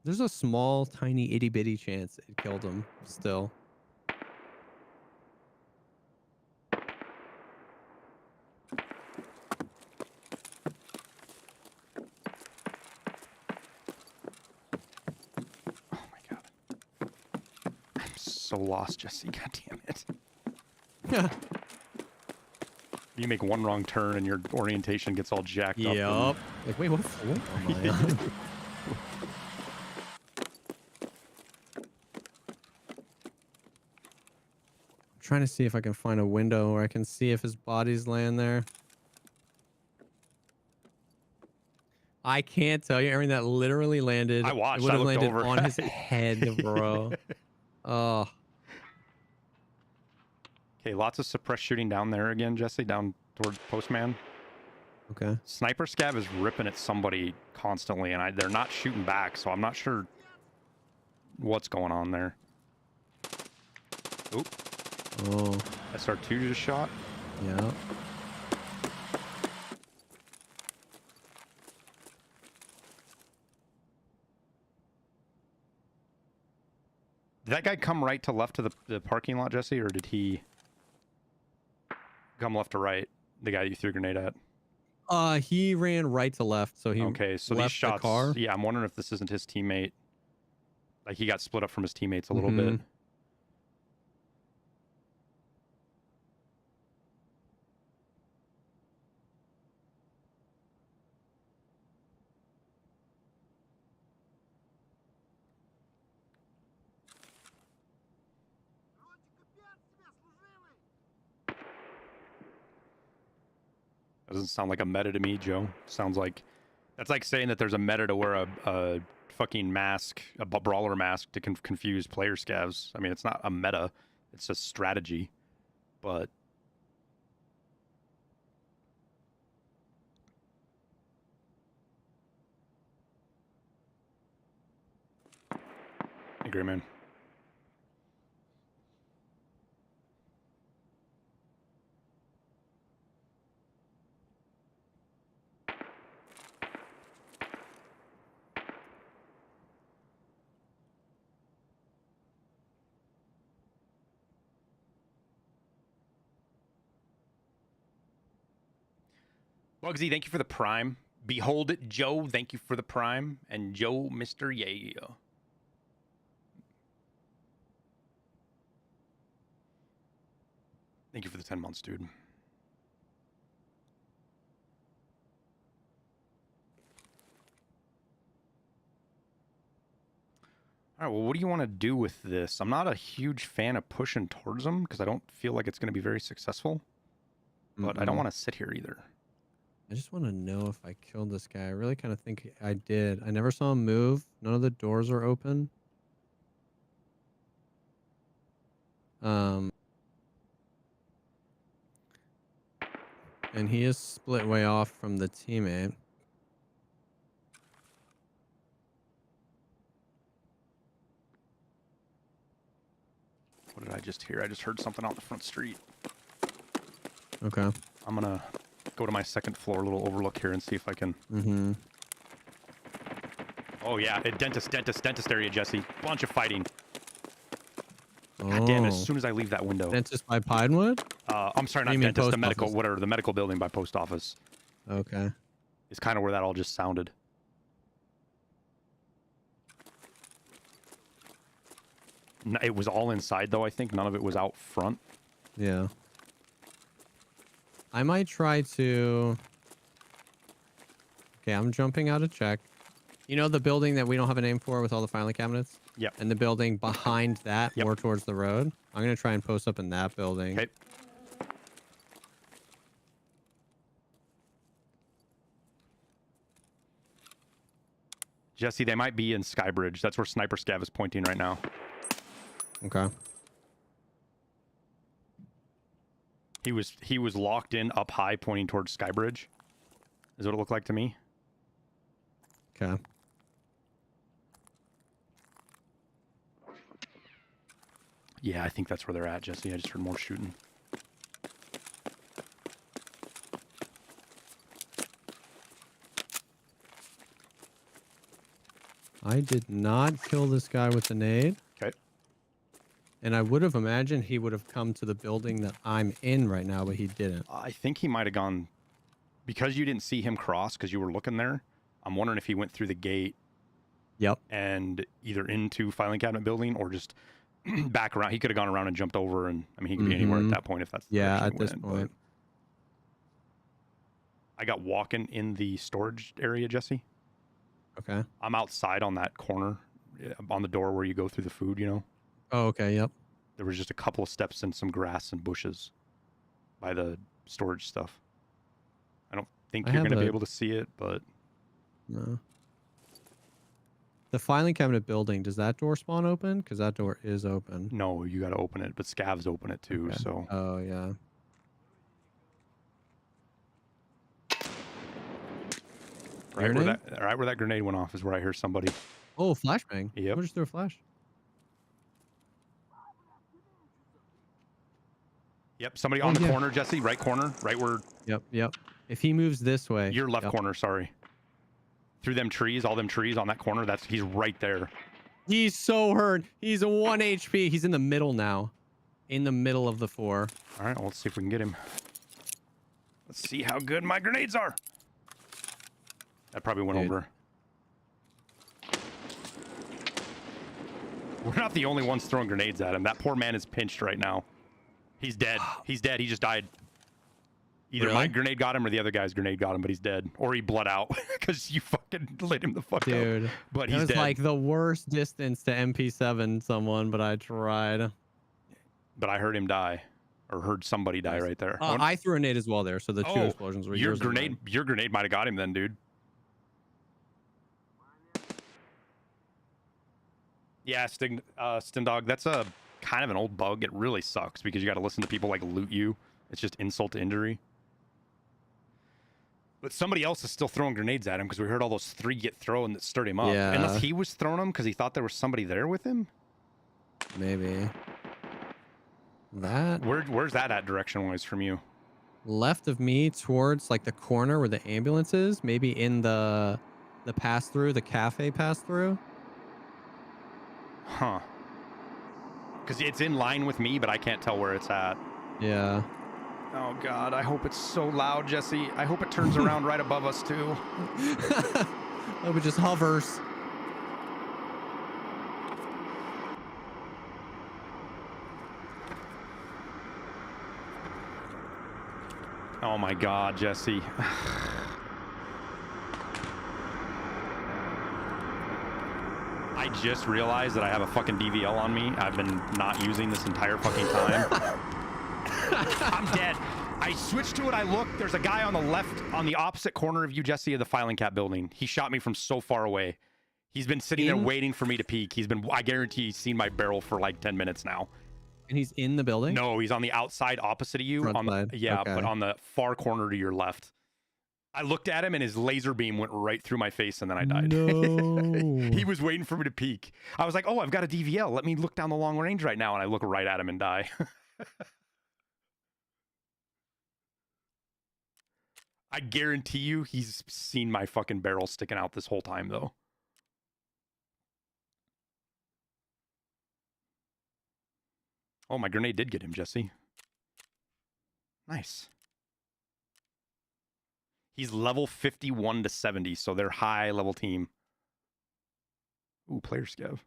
There's a small, tiny, itty-bitty chance it killed him still. Oh my god. I'm so lost, Jesse. God damn it. You make one wrong turn and your orientation gets all jacked up. Yup. Like, wait, what floor am I on? Trying to see if I can find a window where I can see if his body's laying there. I can't tell you, Aaron, that literally landed. I watched. It would have landed over. on his head, bro. Oh. Okay, lots of suppressed shooting down there again, Jesse, down towards Postman. Okay. Sniper scav is ripping at somebody constantly, and they're not shooting back, so I'm not sure what's going on there. Oop. Oh, SR2 just shot. yeah. Did that guy come right to left to the parking lot, Jesse, or did he come left to right? The guy you threw a grenade at. He ran right to left, so he Okay, so left these shots. the car. Yeah, I'm wondering if this isn't his teammate. Like he got split up from his teammates a little bit. Doesn't sound like a meta to me, Joe. Sounds like that's like saying that there's a meta to wear a fucking mask, a brawler mask to confuse player scavs. I mean, it's not a meta; it's a strategy. But I agree, man. Bugsy, thank you for the prime. Behold it, Joe, thank you for the prime. And Joe, Mr. Yeah. Thank you for the 10 months, dude. All right, well, what do you want to do with this? I'm not a huge fan of pushing towards them because I don't feel like it's going to be very successful. But I don't want to sit here either. I just want to know if I killed this guy. I really kind of think I did. I never saw him move. None of the doors are open. And he is split way off from the teammate. What did I just hear? I just heard something out the front street. Okay. I'm going to go to my second floor, little overlook here, and see if I can... Mm-hmm. Oh, yeah. Dentist area, Jesse. Bunch of fighting. God damn it, as soon as I leave that window. Dentist by Pinewood? I'm sorry, not dentist, the medical, whatever, the medical building by post office. Okay. Is kind of where that all just sounded. It was all inside, though, I think. None of it was out front. Yeah. I might try to... Okay, I'm jumping out of check. You know the building that we don't have a name for with all the filing cabinets? Yep. And the building behind that, more towards the road? I'm going to try and post up in that building. Okay. Jesse, they might be in Skybridge. That's where Sniper Scav is pointing right now. Okay. He was locked in up high, pointing towards Skybridge. Is what it looked like to me. Okay. Yeah, I think that's where they're at, Jesse. I just heard more shooting. I did not kill this guy with the nade. Okay. And I would have imagined he would have come to the building that I'm in right now, but he didn't. I think he might have gone... Because you didn't see him cross, because you were looking there, I'm wondering if he went through the gate. Yep. And either into filing cabinet building or just back around. He could have gone around and jumped over, and I mean, he could be anywhere at that point if that's the yeah, direction at this went, point. I got walking in the storage area, Jesse. Okay. I'm outside on that corner, on the door where you go through the food, you know? Oh, okay, yep. There was just a couple of steps and some grass and bushes by the storage stuff. I don't think you're going to be able to see it, but... No. The filing cabinet building, does that door spawn open? Because that door is open. No, you got to open it, but scavs open it too, so... Oh, yeah. Right where that grenade went off is where I hear somebody. Oh, flashbang. Yep. Who just threw a flash? Yep, somebody on the corner, Jesse. Right corner, right where. Yep. If he moves this way. Your left corner, sorry. Through them trees, all them trees on that corner. He's right there. He's so hurt. He's a 1 HP. He's in the middle now. In the middle of the 4. All right, well, let's see if we can get him. Let's see how good my grenades are. That probably went over. We're not the only ones throwing grenades at him. That poor man is pinched right now. He's dead. He's dead. He just died. Either my grenade got him or the other guy's grenade got him, but he's dead. Or he bled out because you fucking lit him the fuck up. Dude, but he's dead. It was like the worst distance to MP7 someone, but I tried. But I heard him die. Or heard somebody die right there. I threw a nade as well there, so the 2 explosions were your grenade. Your grenade might have got him then, dude. Yeah, Stindog, that's a kind of an old bug. It really sucks because you got to listen to people like loot you. It's just insult to injury. But somebody else is still throwing grenades at him because we heard all those 3 get thrown that stirred him up. Yeah. Unless he was throwing them because he thought there was somebody there with him. Maybe. That. Where's that at direction-wise from you? Left of me towards like the corner where the ambulance is. Maybe in the pass-through, the cafe pass-through. Huh. Because it's in line with me, but I can't tell where it's at. Yeah. Oh, God. I hope it's so loud, Jesse. I hope it turns around right above us, too. I hope it just hovers. Oh, my God, Jesse. I just realized that I have a fucking DVL on me. I've been not using this entire fucking time. I'm dead. I switched to it. I looked. There's a guy on the left, on the opposite corner of you, Jesse, of the filing cap building. He shot me from so far away. He's been sitting there waiting for me to peek. I guarantee he's seen my barrel for like 10 minutes now. And he's in the building? No, he's on the outside opposite of you. Front side. Yeah, okay. But on the far corner to your left. I looked at him and his laser beam went right through my face and then I died. No. He was waiting for me to peek. I was like, oh, I've got a DVL. Let me look down the long range right now. And I look right at him and die. I guarantee you he's seen my fucking barrel sticking out this whole time, though. Oh, my grenade did get him, Jesse. Nice. He's level 51 to 70, so they're high-level team. Ooh, player scav.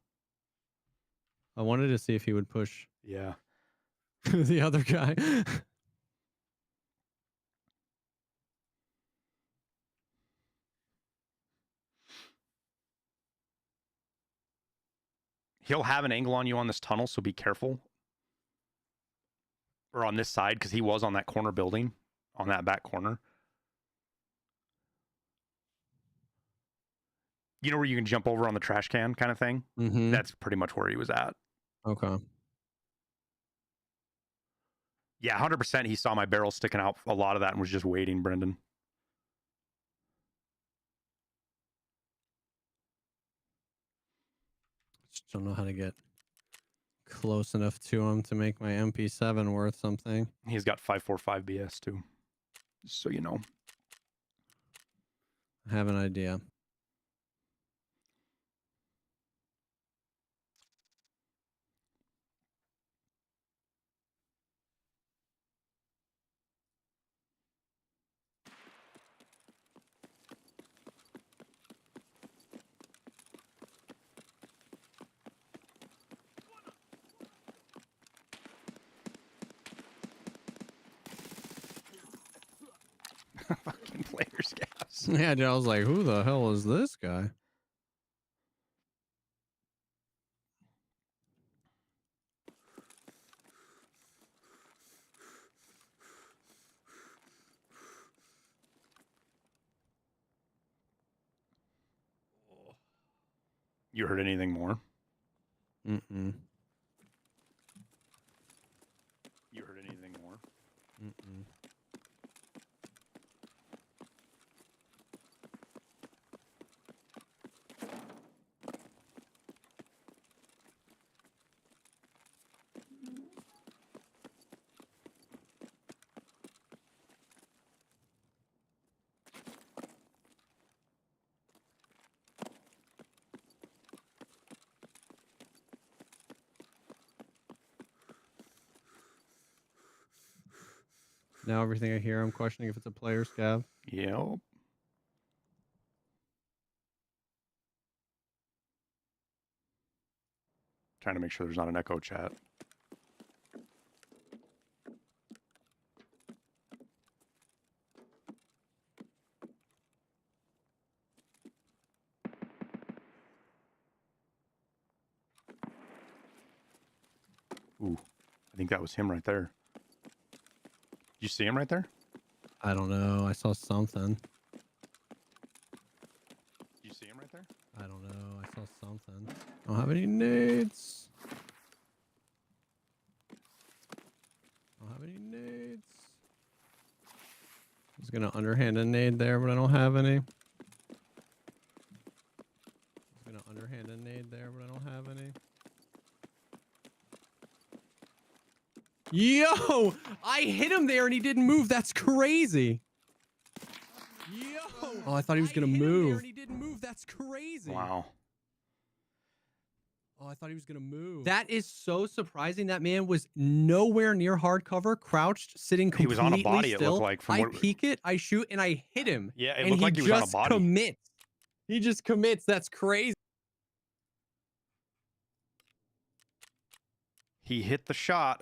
I wanted to see if he would push. Yeah. The other guy. He'll have an angle on you on this tunnel, so be careful. Or on this side, because he was on that corner building, on that back corner. You know where you can jump over on the trash can kind of thing? Mm-hmm. That's pretty much where he was at. Okay. Yeah, 100% he saw my barrel sticking out a lot of that and was just waiting, Brendan. Just don't know how to get close enough to him to make my MP7 worth something. He's got 545 BS too. So you know. I have an idea. Fucking player scavs. Yeah, dude, I was like, who the hell is this guy? You heard anything more? Mm-mm. You heard anything more? Mm-mm. Now everything I hear, I'm questioning if it's a player scav. Yep. Trying to make sure there's not an echo chat. Ooh, I think that was him right there. You see him right there? I don't know. I saw something. You see him right there? I don't know. I saw something. I don't have any nades. I don't have any nades. I was gonna underhand a nade there, but I don't have any. I was gonna underhand a nade there, but I don't have any. Yo! I hit him there and he didn't move. That's crazy. Yo! Oh, I thought he was gonna move. And he didn't move. That's crazy. Wow. Oh, I thought he was gonna move. That is so surprising. That man was nowhere near hard cover, crouched, sitting completely He was on a body, still. it looked like. From I what... peek it, I shoot, and I hit him. Yeah, it and looked like he was on a body. Commits. He just commits. That's crazy. He hit the shot.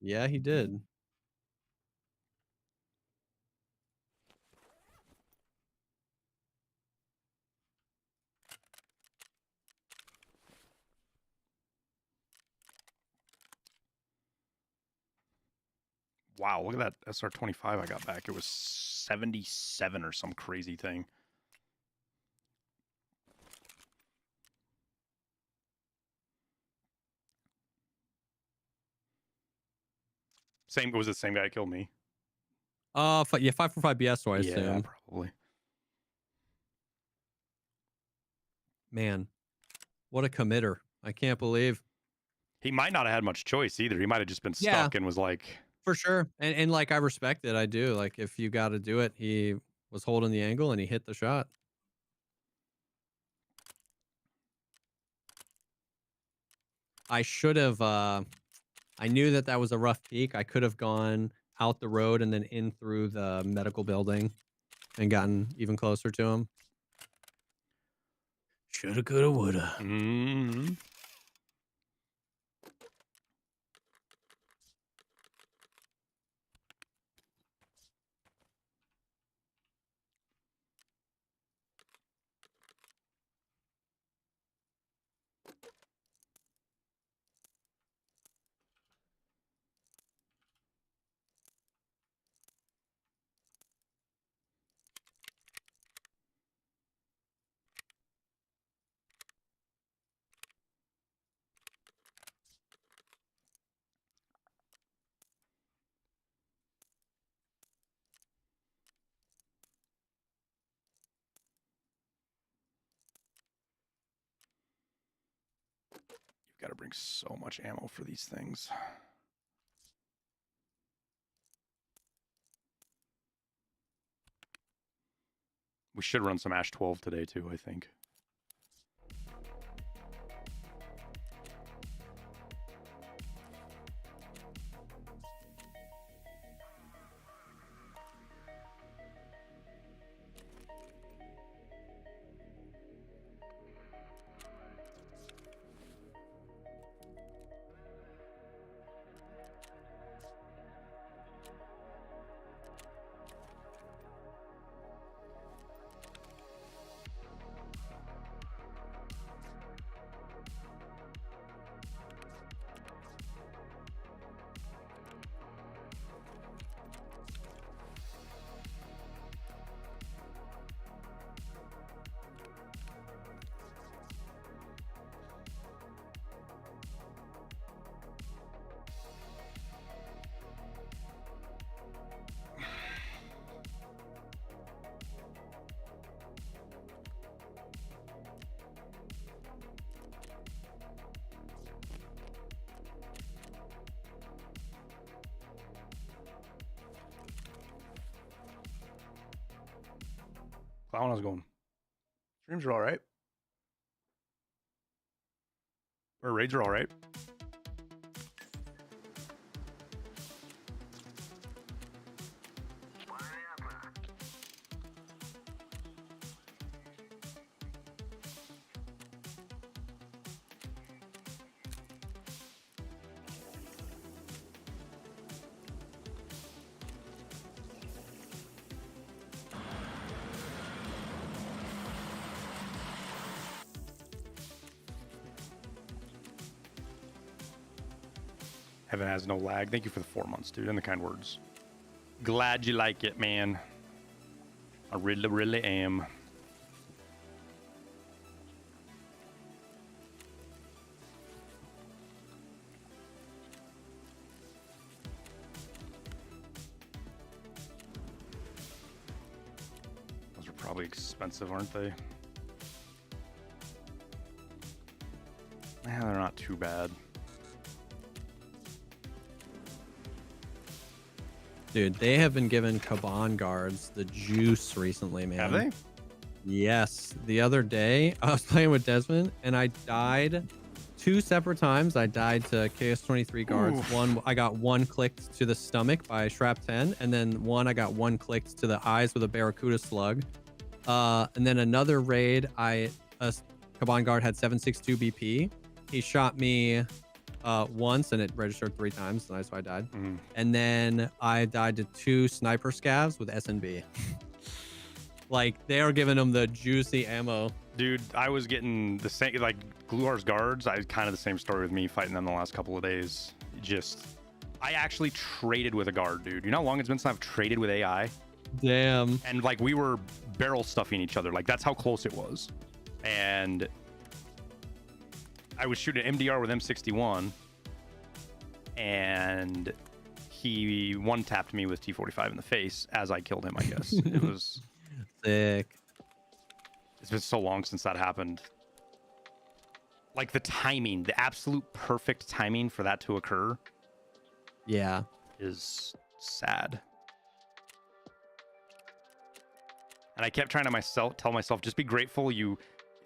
Yeah, he did. Wow, look at that SR-25 I got back. It was 77 or some crazy thing. Same, was it the same guy that killed me? Yeah, 545 BS, so I Yeah, assume. probably. Man, what a committer. I can't believe. He might not have had much choice either. He might have just been stuck and was like... For sure. And like, I respect it. I do. Like, if you got to do it, he was holding the angle and he hit the shot. I should have, I knew that that was a rough peak. I could have gone out the road and then in through the medical building and gotten even closer to him. Shoulda, coulda, woulda. Mm-hmm. You've got to bring so much ammo for these things. We should run some Ash 12 today too, I think. Clown, how's it going? Streams are all right. Or raids are all right. Heaven has no lag. Thank you for the 4 months, dude, and the kind words. Glad you like it, man. I really, really am. Those are probably expensive, aren't they? Yeah, they're not too bad. Dude, they have been giving Kaban guards the juice recently, man. Have they? Yes. The other day, I was playing with Desmond, and I died 2 separate times. I died to KS-23 guards. Oof. One, I got 1 clicked to the stomach by Shrap 10, and then one, I got 1 clicked to the eyes with a Barracuda slug. And then another raid, a Kaban guard had 762 BP. He shot me once, and it registered 3 times, and that's why I died. Mm. And then I died to 2 sniper scavs with SNB. Like, they are giving them the juicy ammo. Dude, I was getting the same, like, Gluhar's guards. I kind of the same story with me fighting them the last couple of days. I actually traded with a guard, dude. You know how long it's been since I've traded with AI? Damn. And, like, we were barrel stuffing each other. Like, that's how close it was. And I was shooting MDR with M61, and he one-tapped me with T45 in the face as I killed him, I guess. It was sick. It's been so long since that happened. Like, the timing, the absolute perfect timing for that to occur. Yeah. Is sad. And I kept trying to tell myself, just be grateful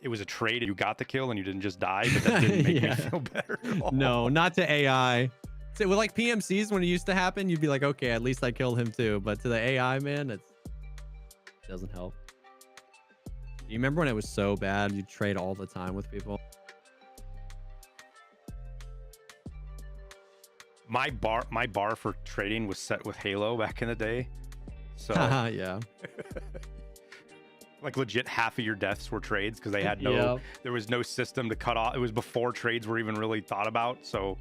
it was a trade and you got the kill and you didn't just die, but that didn't make me feel better at all. No, not to AI. So with like PMCs, when it used to happen, you'd be like, okay, at least I killed him too. But to the AI, man, it doesn't help. You remember when it was so bad, you'd trade all the time with people? My bar for trading was set with Halo back in the day. So yeah. like legit half of your deaths were trades because they had there was no system to cut off. It was before trades were even really thought about. So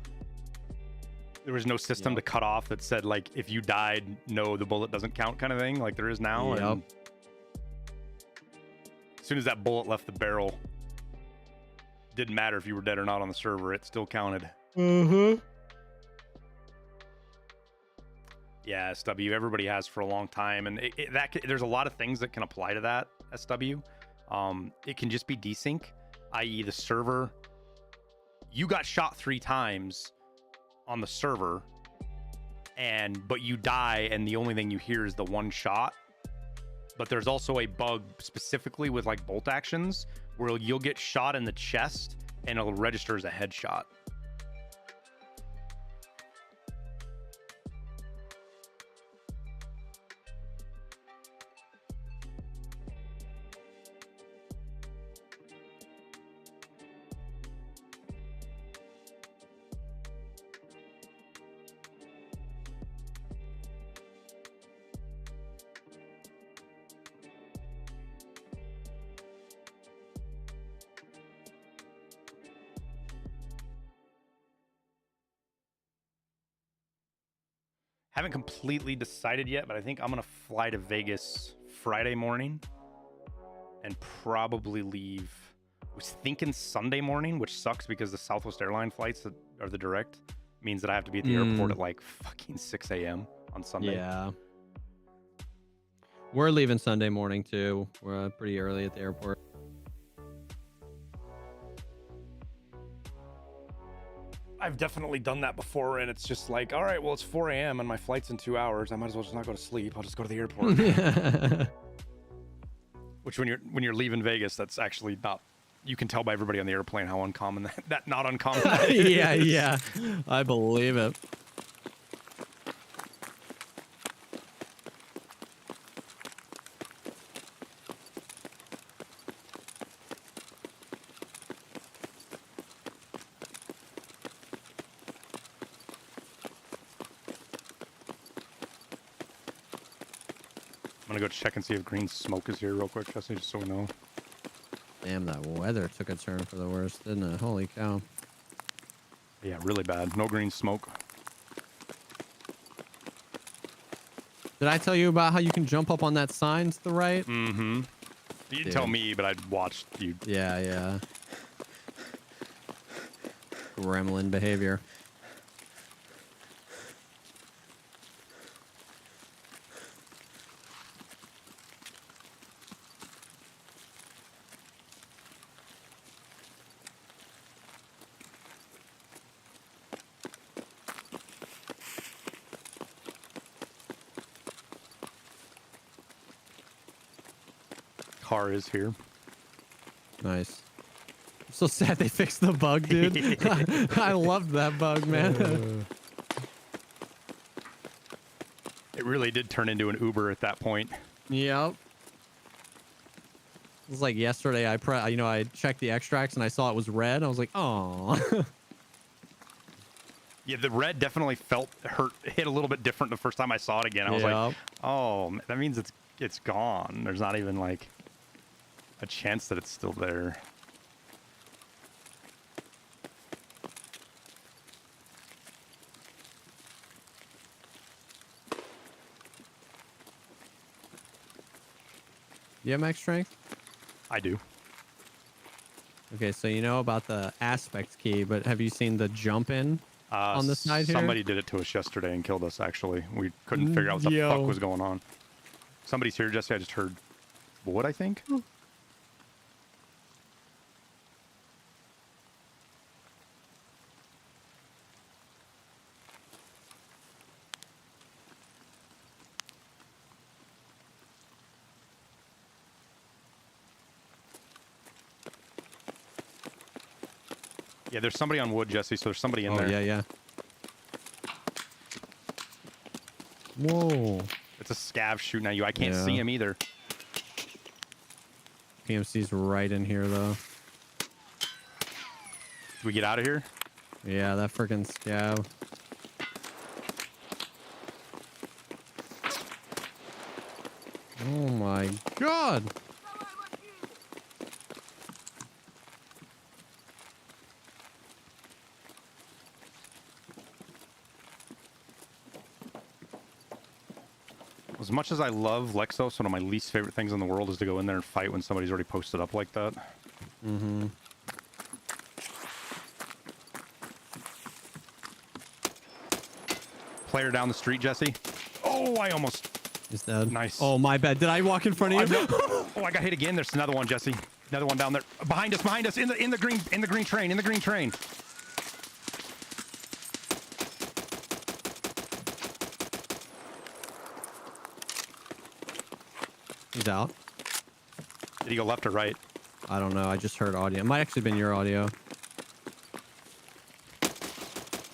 there was no system to cut off that said, like, if you died, no, the bullet doesn't count kind of thing, like there is now. And as soon as that bullet left the barrel, didn't matter if you were dead or not on the server, it still counted. Mm-hmm. Yeah, SW, everybody has for a long time, and there's a lot of things that can apply to that, SW. It can just be desync, i.e. the server, you got shot 3 times on the server, but you die, and the only thing you hear is the 1 shot. But there's also a bug specifically with like bolt actions where you'll get shot in the chest and it'll register as a headshot. Haven't completely decided yet, but I think I'm gonna fly to Vegas Friday morning and probably leave. I was thinking Sunday morning, which sucks because the Southwest Airline flights that are the direct means that I have to be at the airport at like fucking 6 a.m. on Sunday. Yeah. We're leaving Sunday morning too. We're pretty early at the airport. I've definitely done that before, and it's just like, all right, well, it's 4 a.m. and my flight's in 2 hours. I might as well just not go to sleep. I'll just go to the airport. Which when you're leaving Vegas, that's actually not. You can tell by everybody on the airplane how uncommon that not uncommon that is. Yeah, I believe it. I'm gonna go check and see if green smoke is here real quick, Jesse, just so we know. Damn, that weather took a turn for the worst, didn't it? Holy cow. Yeah, really bad. No green smoke. Did I tell you about how you can jump up on that sign to the right? Mm-hmm. You didn't tell Dude. me, but I watched you. Yeah, yeah. Gremlin behavior. Car is here. Nice. I'm so sad they fixed the bug, dude. I loved that bug, man. It really did turn into an Uber at that point. Yep. It was like yesterday. I checked the extracts and I saw it was red. I was like, oh. Yeah, the red definitely hit a little bit different the first time I saw it again. I was like, oh, that means it's gone. There's not even like a chance that it's still there. You have max strength? I do. Okay, so you know about the aspect key, but have you seen the jump in on the side here? Somebody did it to us yesterday and killed us, actually. We couldn't figure out what the fuck was going on. Somebody's here, Jesse. I just heard wood, I think. Yeah, there's somebody on wood, Jesse, so there's somebody in there. Yeah, yeah. Whoa. It's a scav shooting at you. I can't see him either. PMC's right in here, though. Do we get out of here? Yeah, that freaking scav. Oh my god! As much as I love Lexos, one of my least favorite things in the world is to go in there and fight when somebody's already posted up like that. Mm-hmm. Player down the street, Jesse. Oh, I almost... He's dead. Nice. Oh, my bad. Did I walk in front of you? Oh, I got hit again. There's another one, Jesse. Another one down there. Behind us, in the green train. He's out. Did he go left or right? I don't know. I just heard audio. It might actually been your audio.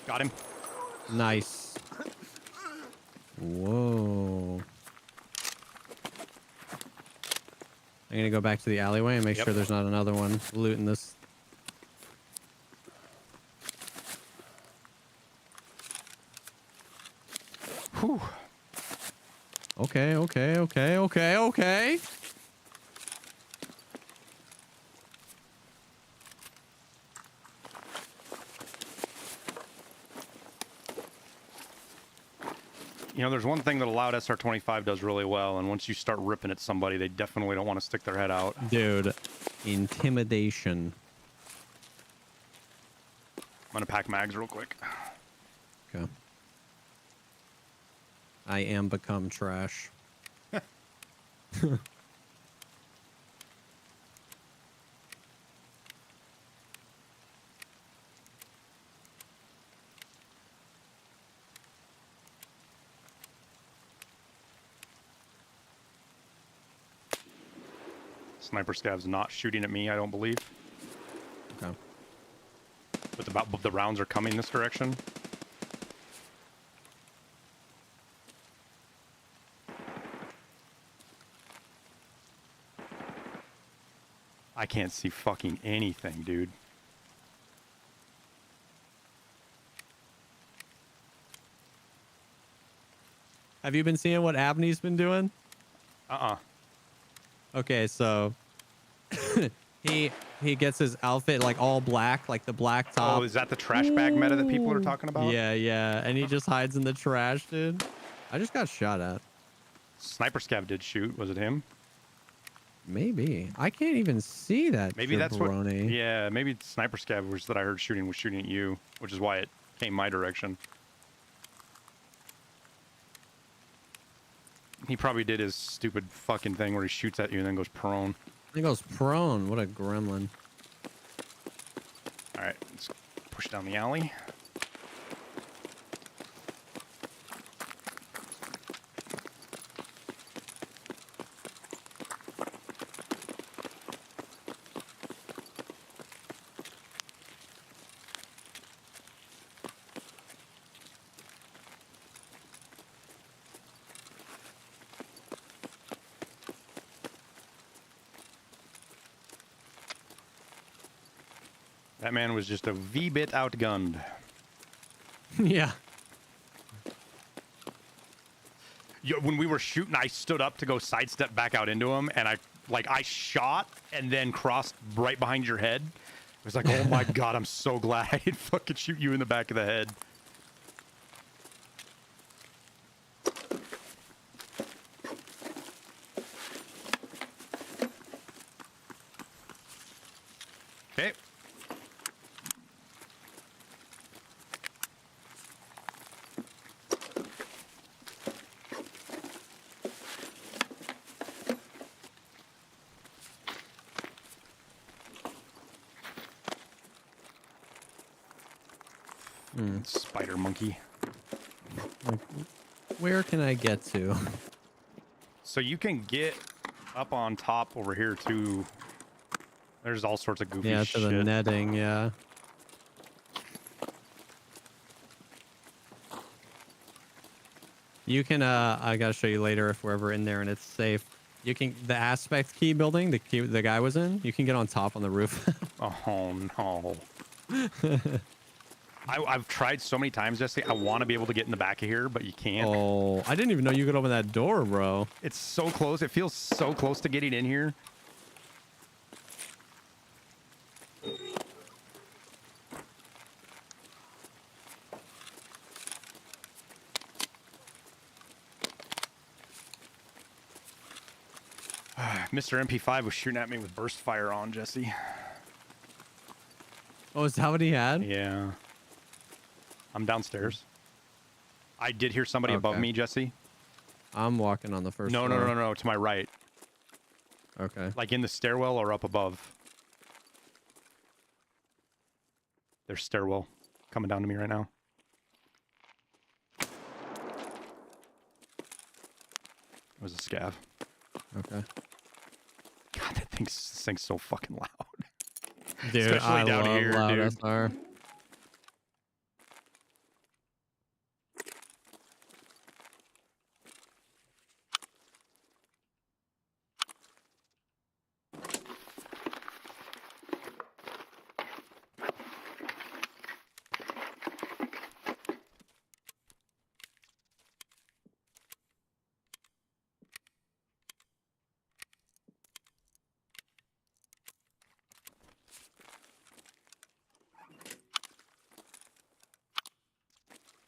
Got him. Nice. Whoa. I'm gonna go back to the alleyway and make sure there's not another one looting this. Whew. Okay. You know, there's one thing that a loud SR-25 does really well, and once you start ripping at somebody, they definitely don't want to stick their head out. Dude, intimidation. I'm gonna pack mags real quick. Okay. I am become trash. Sniper scav's not shooting at me, I don't believe. Okay. But the rounds are coming this direction. I can't see fucking anything, dude. Have you been seeing what Abney's been doing? Okay, so he gets his outfit like all black, like the black top. Oh, is that the trash bag meta that people are talking about? Yeah, and he just hides in the trash, dude. I just got shot at. Sniper scav did shoot. Was it him? Maybe. I can't even see that. Maybe that's what. jabroni. Yeah, maybe Sniper scav was that I heard shooting was shooting at you, which is why it came my direction. He probably did his stupid fucking thing where he shoots at you and then goes prone. He goes prone. What a gremlin. All right, let's push down the alley. That man was just a V-bit outgunned. Yeah. When we were shooting, I stood up to go sidestep back out into him, and I shot and then crossed right behind your head. It was like, oh my god, I'm so glad I didn't fucking shoot you in the back of the head. Okay. Spider monkey. Like, where can I get to? So you can get up on top over here too. There's all sorts of goofy Yeah, to shit. the netting, yeah. You can, I gotta show you later if we're ever in there and it's safe. You can, the aspect key building, the guy was in, you can get on top on the roof. Oh no. I've tried so many times, Jesse. I want to be able to get in the back of here, but you can't. Oh, I didn't even know you could open that door, bro. It's so close. It feels so close to getting in here. Mr. MP5 was shooting at me with burst fire on, Jesse. Oh, is that what he had? Yeah. I'm downstairs. I did hear somebody above Okay. me, Jesse. I'm walking on the first No, floor. no, to my right. Okay. Like in the stairwell or up above. There's stairwell coming down to me right now. It was a scav. Okay. God, this thing's so fucking loud. Dude, Especially I down love here, loud dude. SR.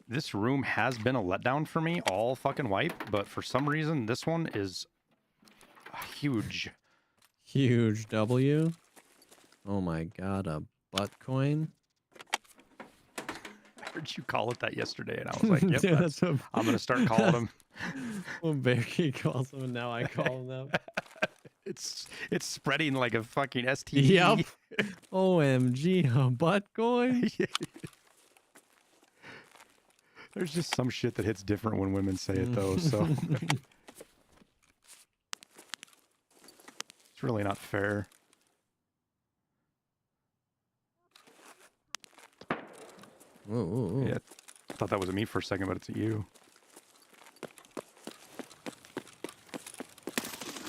This room has been a letdown for me all fucking wipe, but for some reason this one is huge. Huge W. Oh my god, a butt coin. I heard you call it that yesterday, and I was like, "Yep, Dude, that's, what I'm gonna start calling them." well, Bearkey calls them, and now I call them that. It's spreading like a fucking STD. Yep. OMG, a butt coin. There's just some shit that hits different when women say it, though. So it's really not fair. Ooh, ooh, ooh. Yeah, I thought that was me for a second, but it's you.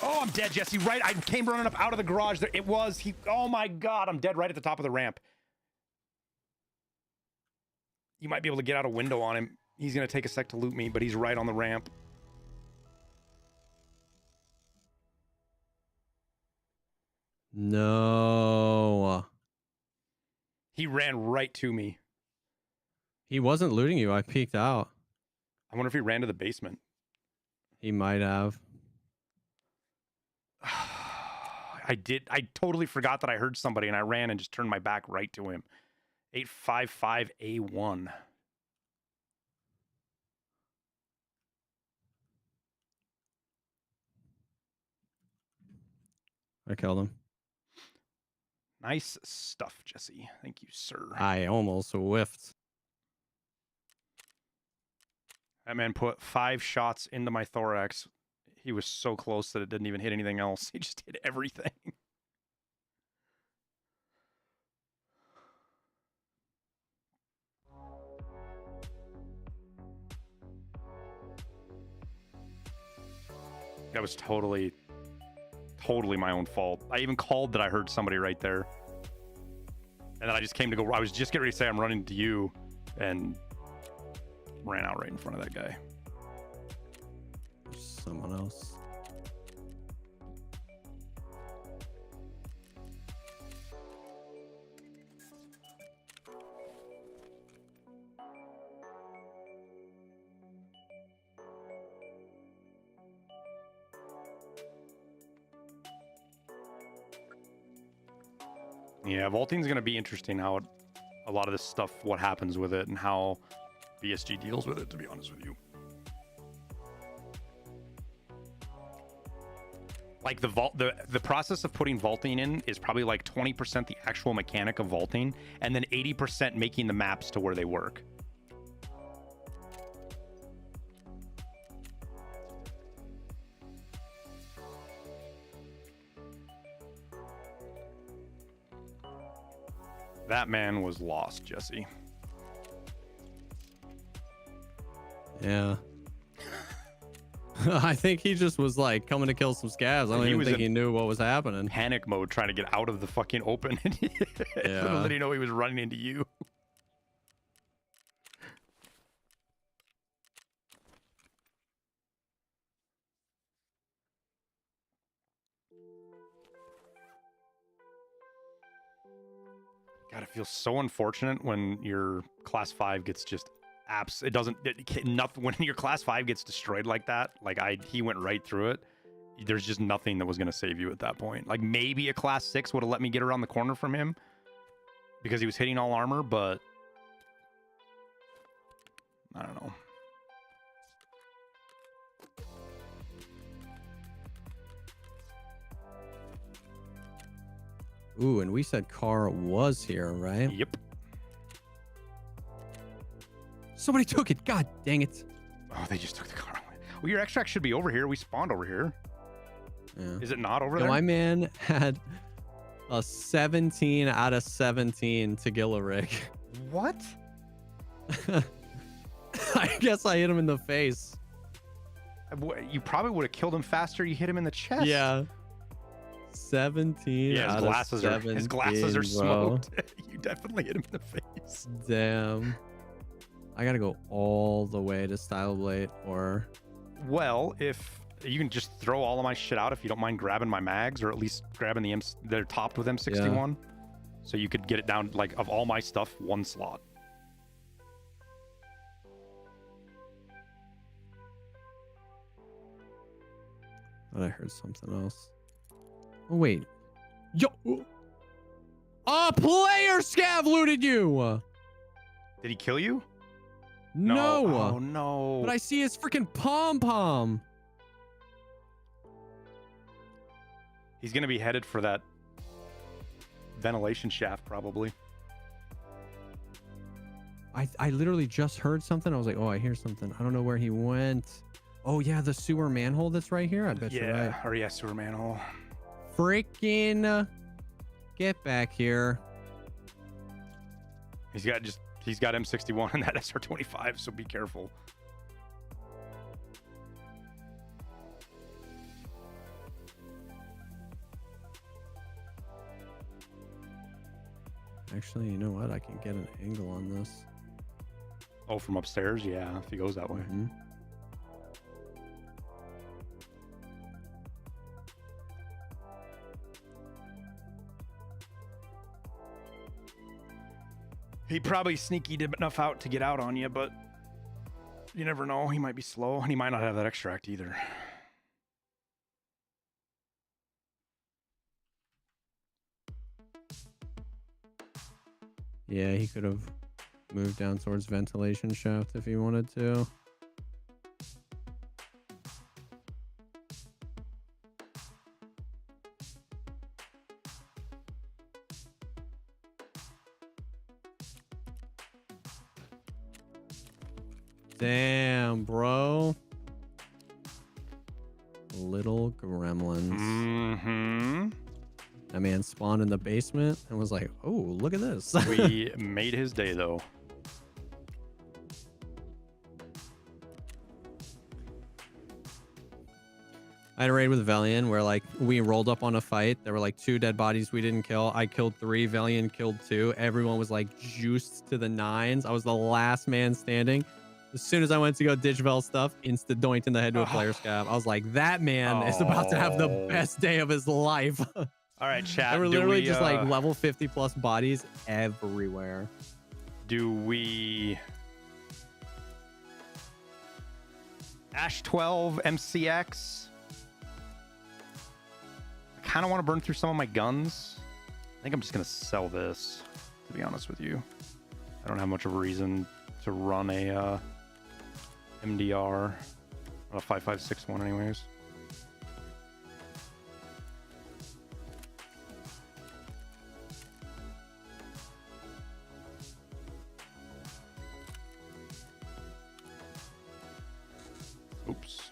Oh, I'm dead, Jesse. Right, I came running up out of the garage. There, it was he. Oh my god, I'm dead right at the top of the ramp. You might be able to get out a window on him. He's gonna take a sec to loot me, but he's right on the ramp. No. He ran right to me. He wasn't looting you. I peeked out. I wonder if he ran to the basement. He might have. I totally forgot that I heard somebody, and I ran and just turned my back right to him. 855A1. I killed him. Nice stuff, Jesse. Thank you, sir. I almost whiffed. That man put 5 shots into my thorax. He was so close that it didn't even hit anything else. He just hit everything. That was totally my own fault. I even called that I heard somebody right there. And then I just came to go. I was just getting ready to say I'm running to you and ran out right in front of that guy. There's someone else. Yeah, vaulting's going to be interesting how a lot of this stuff, what happens with it and how BSG deals with it, to be honest with you. Like the process of putting vaulting in is probably like 20% the actual mechanic of vaulting, and then 80% making the maps to where they work. That man was lost, Jesse. Yeah. I think he just was like coming to kill some scavs. I don't even think he knew what was happening. Panic mode trying to get out of the fucking open. Yeah. Little did he know he was running into you. God, it feels so unfortunate when your class 5 gets just nothing. When your class 5 gets destroyed like that, like he went right through it. There's just nothing that was going to save you at that point. Like maybe a class 6 would have let me get around the corner from him because he was hitting all armor, but I don't know. Ooh, and we said car was here, right? Yep. Somebody took it. God dang it. Oh, they just took the car. Well, your extract should be over here. We spawned over here. Yeah. Is it not over Yo, there? my man had a 17 out of 17 to kill a rig. What? I guess I hit him in the face. You probably would have killed him faster. You hit him in the chest. Yeah. 17 Yeah, out his of glasses are 17, smoked. You definitely hit him in the face. Damn. I gotta go all the way to Style Blade, or... Well, if you can just throw all of my shit out if you don't mind grabbing my mags, or at least grabbing they're topped with M61. Yeah. So you could get it down, like, of all my stuff, 1 slot. Thought I heard something else. Oh, wait. Yo! A player scav looted you! Did he kill you? No. Oh, no. But I see his freaking pom-pom. He's going to be headed for that ventilation shaft, probably. I literally just heard something. I was like, oh, I hear something. I don't know where he went. Oh, yeah, the sewer manhole that's right here. I bet you're right. Or yeah, sewer manhole. Freaking get back here. He's got M61 and that SR25, so be careful. Actually, you know what? I can get an angle on this. Oh, from upstairs? Yeah, if he goes that way. Mm-hmm. He probably sneaky enough out to get out on you, but you never know. He might be slow, and he might not have that extract either. Yeah, he could have moved down towards ventilation shaft if he wanted to. Damn, bro. Little gremlins. Mm-hmm. That man spawned in the basement and was like, oh, look at this. We made his day, though. I had a raid with Velian where like we rolled up on a fight. There were like 2 dead bodies we didn't kill. I killed 3. Velian killed 2. Everyone was like juiced to the 9s. I was the last man standing. As soon as I went to go ditch Vel stuff, insta doinked in the head to a player scav. I was like, that man is about to have the best day of his life. All right, chat. There were literally just like level 50 plus bodies everywhere. Do we Ash 12 MCX? I kind of want to burn through some of my guns. I think I'm just gonna sell this, to be honest with you. I don't have much of a reason to run a MDR on a 5561 anyways. Oops.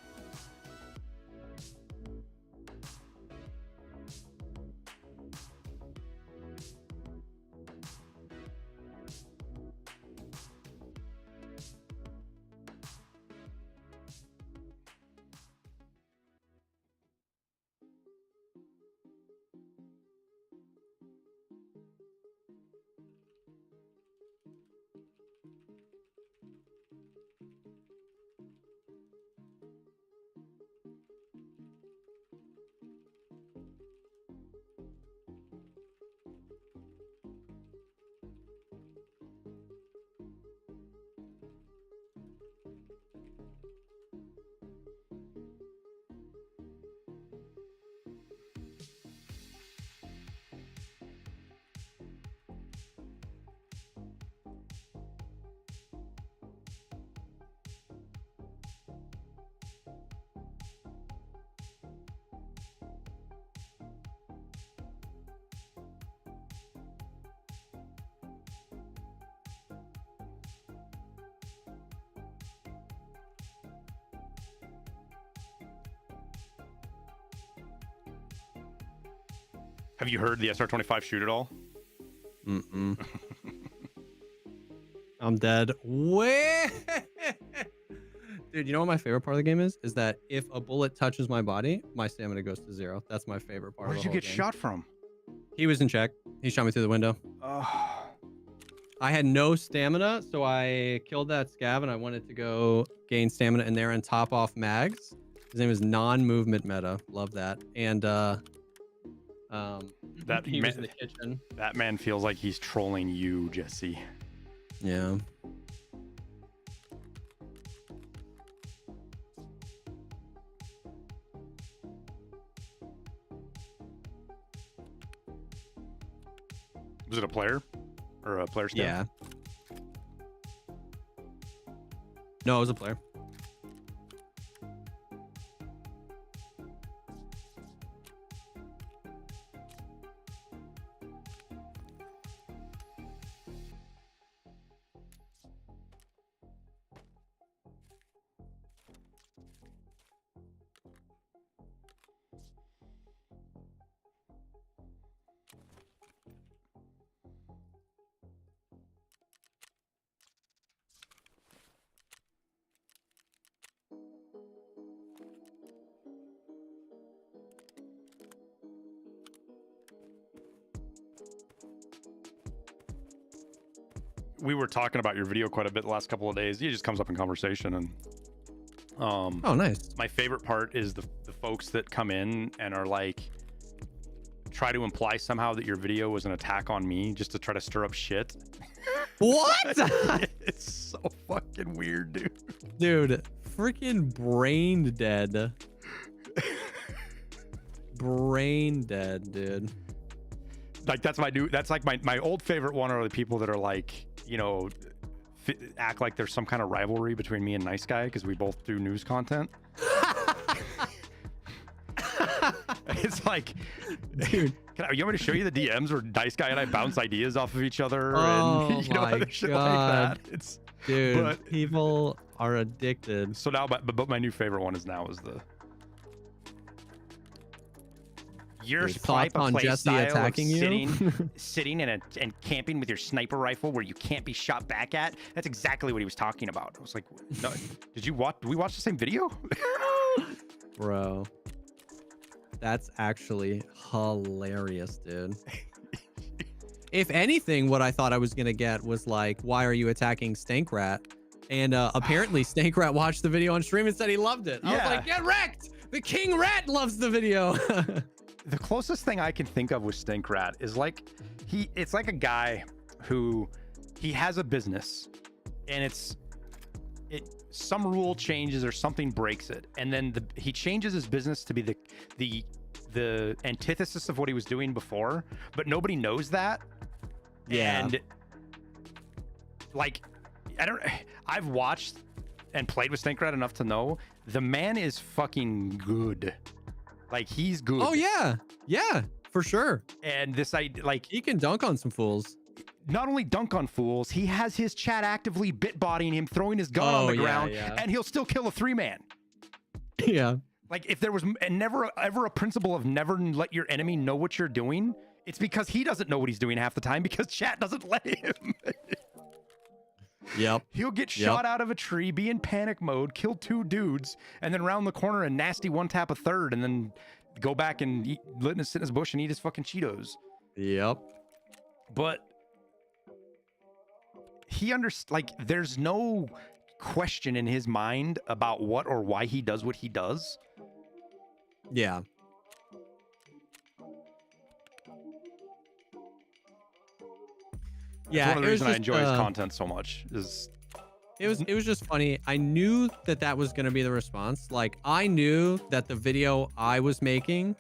Have you heard the SR25 shoot at all? Mm-mm. I'm dead. Wait. Dude, you know what my favorite part of the game is? Is that if a bullet touches my body, my stamina goes to 0. That's my favorite part. Where of did the you whole get game. shot from? He was in check. He shot me through the window. I had no stamina, so I killed that scav and I wanted to go gain stamina in there and top off mags. His name is non-movement meta. Love that. And That he man, was in the kitchen. that man feels like he's trolling you, Jesse. Yeah. Was it a player or a player stand? Yeah. No, it was a player. We were talking about your video quite a bit the last couple of days. It just comes up in conversation, and Oh, nice. my favorite part is the folks that come in and are like, try to imply somehow that your video was an attack on me just to try to stir up shit. What? It's so fucking weird, dude. Dude, freaking brain dead. Brain dead, dude. Like that's like my old favorite one are the people that are like, you know, act like there's some kind of rivalry between me and Nice Guy because we both do news content. It's like, dude, you want me to show you the DMs where Nice Guy and I bounce ideas off of each other? Oh and, you know, my shit God. like that. It's, dude, but, people are addicted. so now, but my new favorite one is the your Dude, type thoughts of on play Jesse style attacking of you? sitting and camping with your sniper rifle where you can't be shot back at. That's exactly what he was talking about. I was like, no, did we watch the same video? Bro, that's actually hilarious, dude. If anything, what I thought I was gonna get was like, why are you attacking Stankrat? And apparently Stankrat watched the video on stream and said he loved it. I was like, get wrecked! The King Rat loves the video. The closest thing I can think of with Stankrat is like it's like a guy who he has a business and some rule changes or something breaks it, and then he changes his business to be the antithesis of what he was doing before, but nobody knows that. Yeah. And like I've watched and played with Stankrat enough to know the man is fucking good. Like he's good. Oh yeah, yeah, for sure. And this like he can dunk on some fools. Not only dunk on fools, he has his chat actively bitbotting him, throwing his gun on the ground, and he'll still kill a 3-man. Yeah. Like if there was never ever a principle of never let your enemy know what you're doing, it's because he doesn't know what he's doing half the time because chat doesn't let him. Yep. He'll get shot out of a tree, be in panic mode, kill 2 dudes, and then round the corner and nasty one tap a third, and then go back and sit in his bush and eat his fucking Cheetos. Yep. But there's no question in his mind about what or why he does what he does. Yeah. Yeah, one of the reasons I enjoy his content so much is it was just funny. I knew that was going to be the response. Like I knew that the video I was making,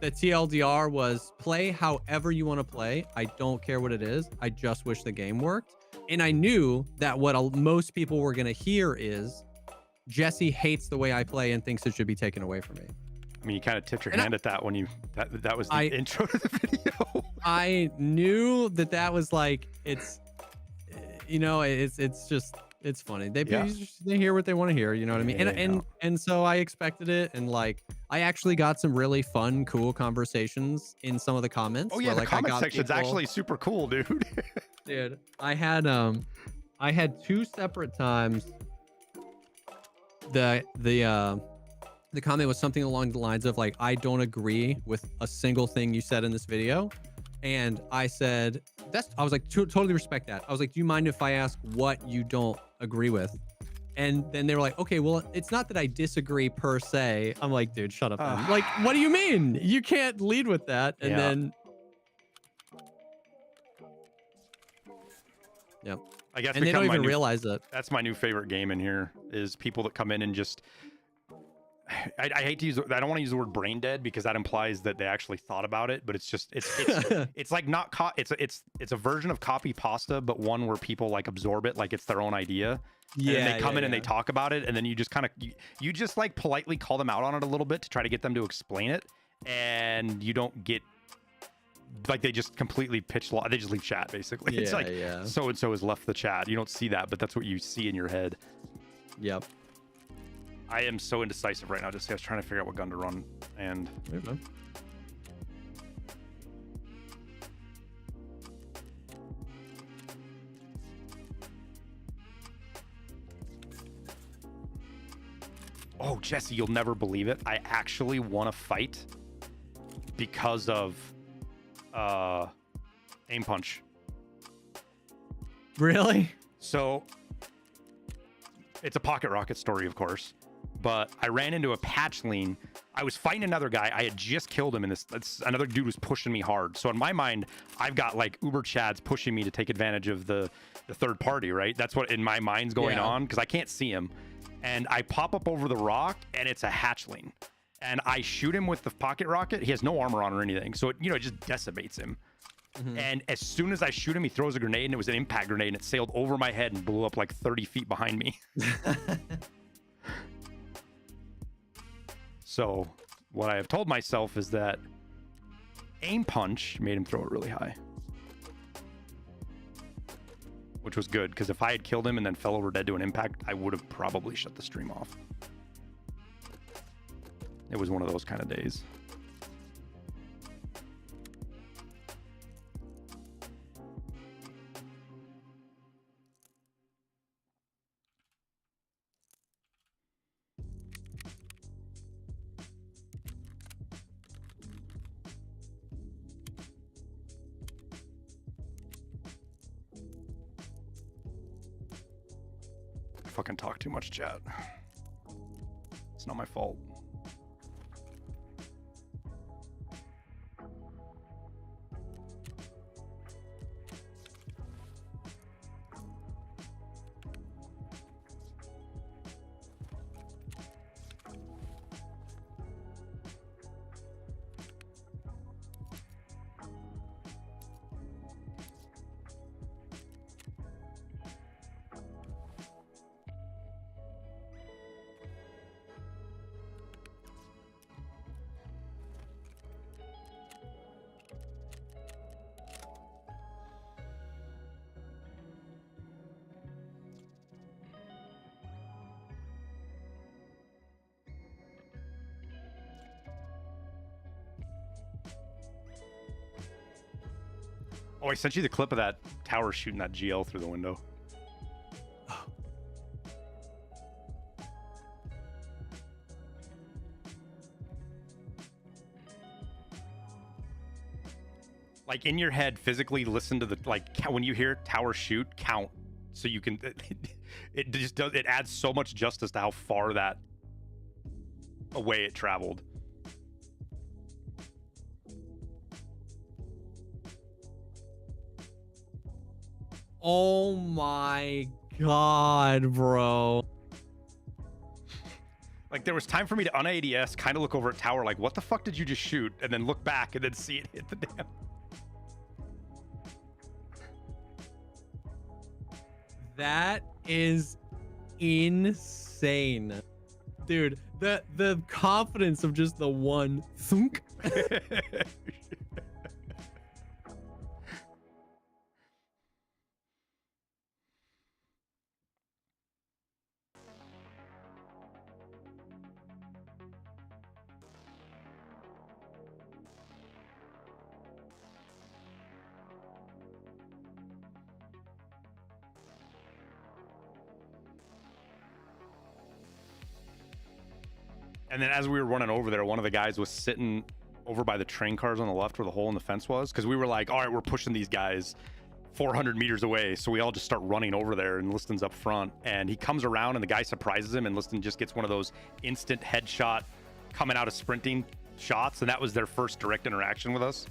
the TLDR was play however you want to play. I don't care what it is. I just wish the game worked. And I knew that what most people were going to hear is Jesse hates the way I play and thinks it should be taken away from me. I mean, you kind of tipped your hand at that when that was the intro to the video. I knew that was like, it's, you know, it's just, it's funny. They hear what they want to hear, you know what I mean? And so I expected it. And like, I actually got some really fun, cool conversations in some of the comments. Oh yeah, the comment section's actually super cool, dude. Dude, I had 2 separate times. The comment was something along the lines of like, I don't agree with a single thing you said in this video. And I said, I was like, totally respect that. I was like, do you mind if I ask what you don't agree with? And then they were like, okay, well, it's not that I disagree per se. I'm like, dude, shut up. Like, what do you mean? You can't lead with that. And then. Yep. I guess and they don't even realize it. That's my new favorite game in here is people that come in and just. I hate to use. I don't want to use the word brain dead because that implies that they actually thought about it. But it's just it's like not it's a version of copy pasta, but one where people like absorb it like it's their own idea. Yeah. And they come in and they talk about it, and then you just kind of you just like politely call them out on it a little bit to try to get them to explain it, and you don't get. Like they just completely they just leave chat basically. It's like so and so has left the chat. You don't see that, but that's what you see in your head. Yep. I am so indecisive right now. Just trying to figure out what gun to run. And oh, Jesse, you'll never believe it. I actually want to fight because of aim punch. Really? So it's a pocket rocket story, of course, but I ran into a patchling. I was fighting another guy. I had just killed him, and another dude was pushing me hard. So in my mind, I've got like Uber Chads pushing me to take advantage of the third party, right? That's what in my mind's going on, because I can't see him. And I pop up over the rock, and it's a hatchling. And I shoot him with the pocket rocket. He has no armor on or anything, so it just decimates him. And as soon as I shoot him, he throws a grenade, and it was an impact grenade, and it sailed over my head and blew up like 30 feet behind me. So what I have told myself is that aim punch made him throw it really high, which was good, because if I had killed him and then fell over dead to an impact, I would have probably shut the stream off. It was one of those kind of days. I fucking talk too much, chat. It's not my fault. Oh, I sent you the clip of that tower shooting that GL through the window. Like in your head, physically listen to the, like when you hear tower shoot, count. So you can, it just does, it adds so much justice to how far that away it traveled. Oh my god, bro. Like there was time for me to un-ADS, kind of look over at tower like, what the fuck did you just shoot? And then look back and then see it hit the damn. That is insane. Dude, the confidence of just the one thunk. And then as we were running over there, one of the guys was sitting over by the train cars on the left where the hole in the fence was, because we were like, all right, we're pushing these guys 400 meters away. So we all just start running over there, and Liston's up front. And he comes around, and the guy surprises him, and Liston just gets one of those instant headshot coming out of sprinting shots. And that was their first direct interaction with us.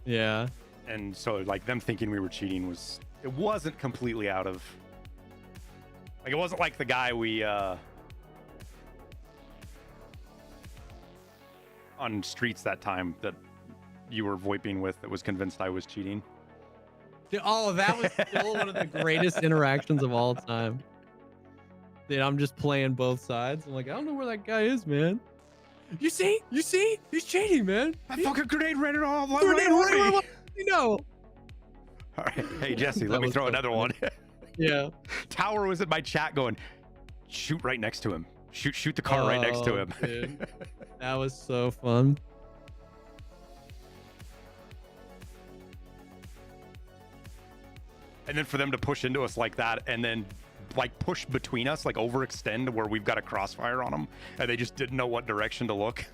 Yeah. And so like them thinking we were cheating was, it wasn't completely out of, like it wasn't like the guy we on streets that time that you were VoIPing with that was convinced I was cheating. Dude, oh, that was still one of the greatest interactions of all time. Dude, I'm just playing both sides. I'm like, I don't know where that guy is, man. You see? He's cheating, man. That fucking grenade ran it off. You know. All right. Hey, Jesse, let me throw another one. Yeah. Tower was in my chat going, shoot right next to him. Shoot the car right next to him. Dude. That was so fun. And then for them to push into us like that and then like push between us, like overextend where we've got a crossfire on them, and they just didn't know what direction to look.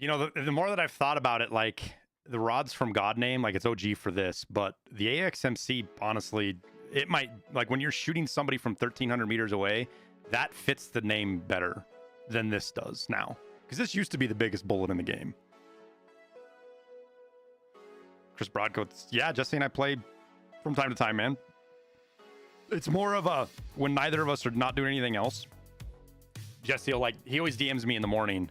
You know, the more that I've thought about it, like the rods from God Name, like it's OG for this, but the AXMC, honestly, it might, like when you're shooting somebody from 1,300 meters away, that fits the name better than this does now. Because this used to be the biggest bullet in the game. Chris Broadcoats, yeah, Jesse and I play from time to time, man. It's more of a, when neither of us are not doing anything else, Jesse will he always DMs me in the morning,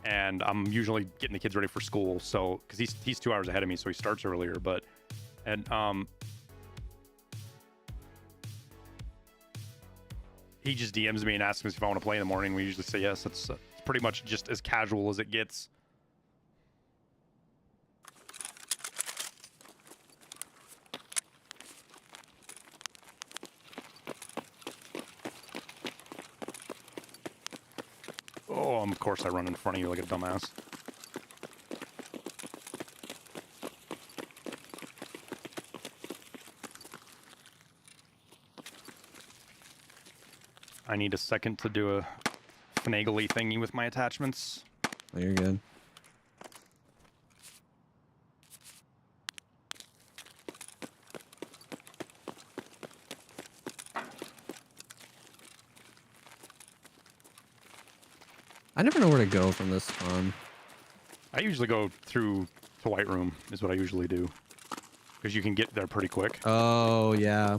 and I'm usually getting the kids ready for school. So, because he's 2 hours ahead of me, so he starts earlier. But, he just DMs me and asks me if I want to play in the morning. We usually say yes. It's pretty much just as casual as it gets. Oh, of course I run in front of you like a dumbass. I need a second to do a finagly thingy with my attachments. Oh, you're good. I never know where to go from this spawn. I usually go through to White Room is what I usually do. Because you can get there pretty quick. Oh, yeah.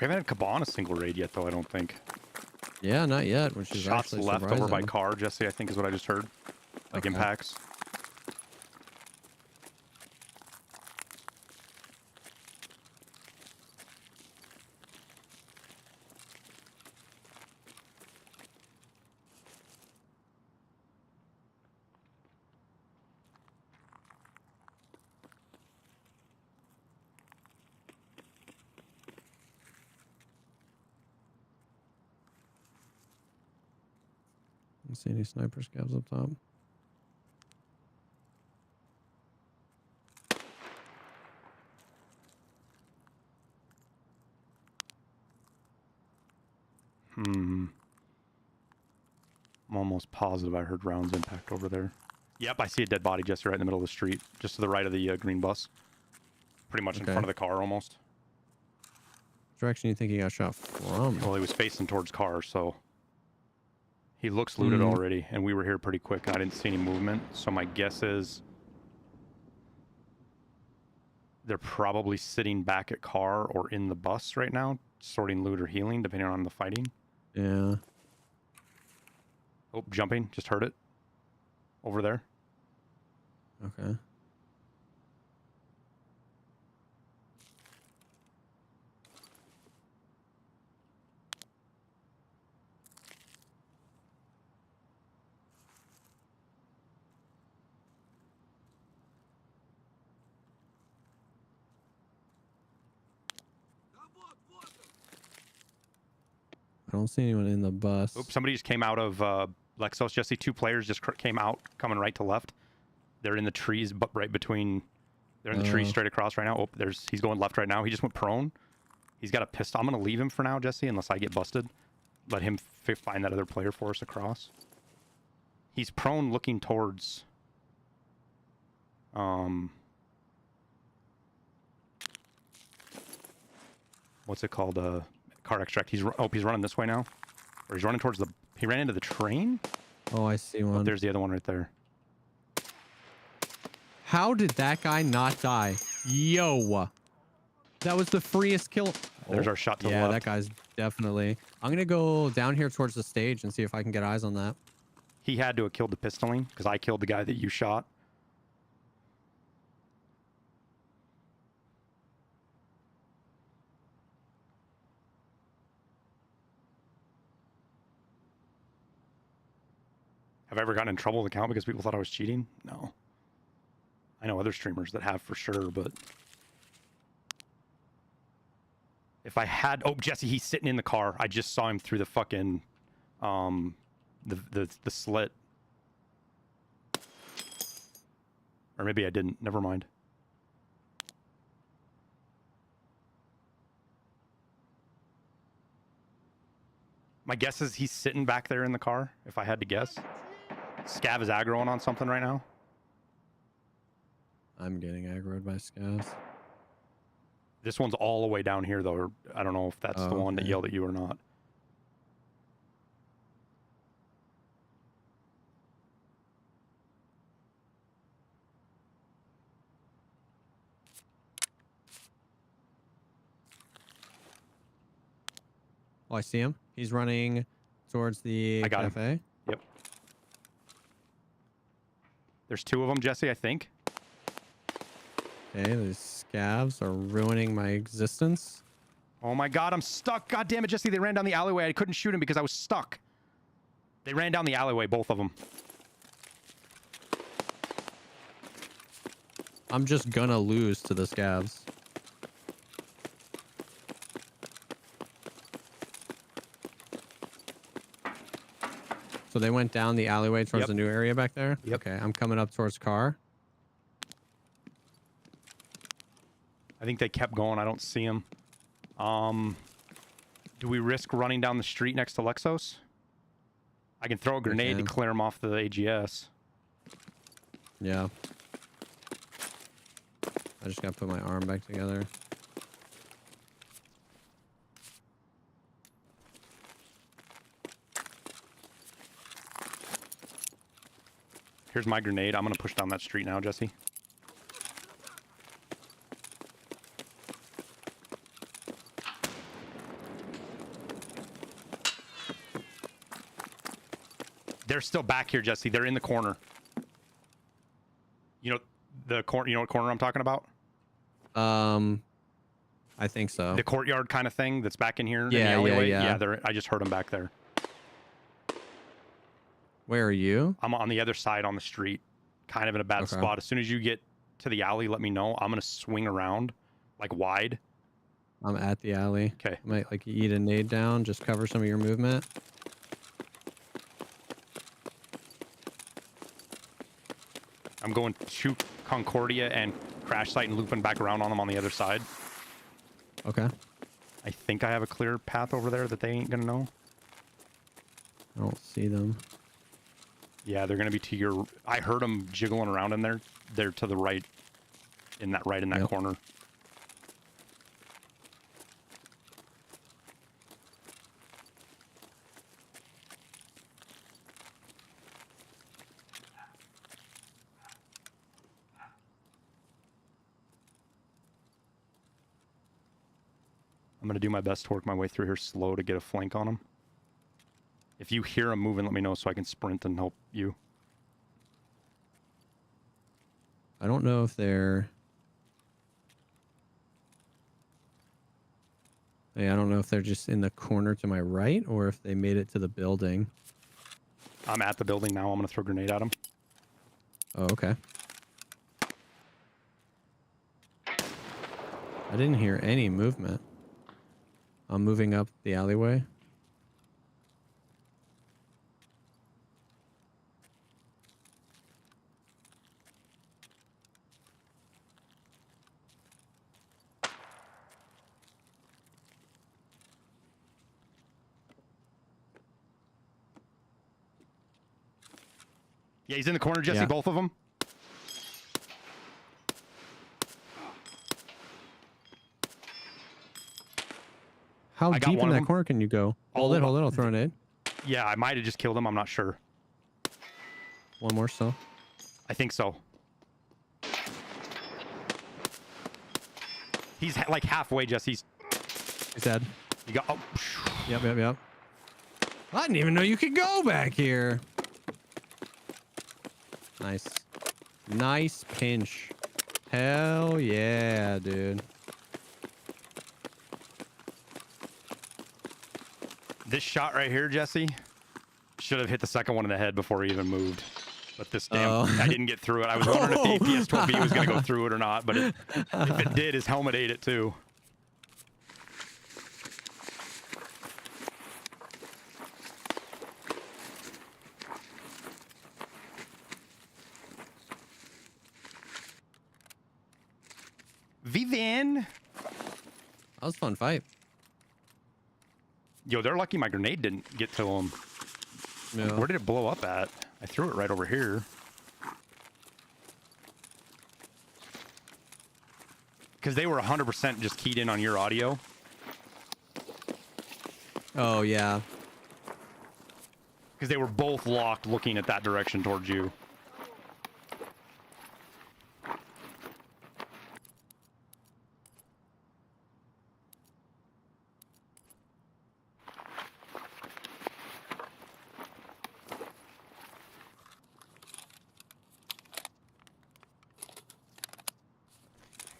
We haven't had Cabal on a single raid yet, though, I don't think. Yeah, not yet, which is Shots actually left over by surprising. car, Jesse, I think is what I just heard. Like Okay. impacts. Don't see any sniper scavs up top. I'm almost positive I heard rounds impact over there. Yep, I see a dead body just right in the middle of the street, just to the right of the green bus. Pretty much in Okay. front of the car, almost. Which direction you think he got shot from? Well, he was facing towards car, so he looks looted already, and we were here pretty quick, and I didn't see any movement. So my guess is they're probably sitting back at car or in the bus right now, sorting loot or healing, depending on the fighting. Yeah. Oh, jumping. Just heard it. Over there. Okay. I don't see anyone in the bus. Oops, somebody just came out of Lexos. Jesse, 2 players just came out, coming right to left. They're in the trees, but right between. They're in the trees straight across right now. Oh, he's going left right now. He just went prone. He's got a pistol. I'm gonna leave him for now, Jesse, unless I get busted. Let him find that other player for us across. He's prone, looking towards. What's it called? Car extract. He's running this way now, or he's running towards the. He ran into the train. Oh, I see Oh, one. there's the other one right there. How did that guy not die? Yo. That was the freest kill. There's our shot to the yeah, left. that guy's definitely. I'm gonna go down here towards the stage and see if I can get eyes on that. He had to have killed the pistoling because I killed the guy that you shot. Have I ever gotten in trouble with the account because people thought I was cheating? No. I know other streamers that have for sure, but if I had, oh, Jesse, he's sitting in the car. I just saw him through the fucking, the slit. Or maybe I didn't. Never mind. My guess is he's sitting back there in the car, if I had to guess. Scav is aggroing on something right now. I'm getting aggroed by scavs. This one's all the way down here, though. Or I don't know if that's the one that yelled at you or not. Oh, I see him. He's running towards the I got him. cafe. Yep. There's two of them, Jesse, I think. Okay, these scavs are ruining my existence. Oh my god, I'm stuck. God damn it, Jesse. They ran down the alleyway. I couldn't shoot him because I was stuck. They ran down the alleyway, both of them. I'm just gonna lose to the scavs. So they went down the alleyway towards the new area back there? Yep. Okay, I'm coming up towards car. I think they kept going. I don't see them. Do we risk running down the street next to Lexos? I can throw a grenade to clear them off the AGS. Yeah. I just gotta put my arm back together. Here's my grenade. I'm going to push down that street now, Jesse. They're still back here, Jesse. They're in the corner. You know the corner. You know what corner I'm talking about? I think so. The courtyard kind of thing that's back in here. In the Yeah, alleyway. yeah. I just heard them back there. Where are you? I'm on the other side on the street, kind of in a bad spot. As soon as you get to the alley, let me know. I'm gonna swing around, like wide. I'm at the alley. Okay. I might like eat a nade down, just cover some of your movement. I'm going to Concordia and crash site and looping back around on them on the other side. Okay. I think I have a clear path over there that they ain't gonna know. I don't see them. Yeah, they're gonna be to your. I heard them jiggling around in there. They're to the right, in that corner. I'm gonna do my best to work my way through here slow to get a flank on them. If you hear them moving, let me know so I can sprint and help you. I don't know if they're... I don't know if they're just in the corner to my right or if they made it to the building. I'm at the building now. I'm gonna throw a grenade at them. Oh, okay. I didn't hear any movement. I'm moving up the alleyway. Yeah, he's in the corner, Jesse, Yeah. both of them. How I got deep one in of that them. corner can you go? Hold it, I'll throw an aid. Yeah, I might have just killed him. I'm not sure. One more still. I think so. He's like halfway, Jesse. He's dead. You got. Oh. Yep. I didn't even know you could go back here. Nice pinch. Hell yeah, dude. This shot right here, Jesse, should have hit the second one in the head before he even moved. But this damn, I didn't get through it. I was wondering if the APS-12B was going to go through it or not, but if it did, his helmet ate it too. Vivian. That was a fun fight. Yo, they're lucky my grenade didn't get to him. Yeah. Where did it blow up at? I threw it right over here. Because they were 100% just keyed in on your audio. Oh, yeah. Because they were both locked looking at that direction towards you.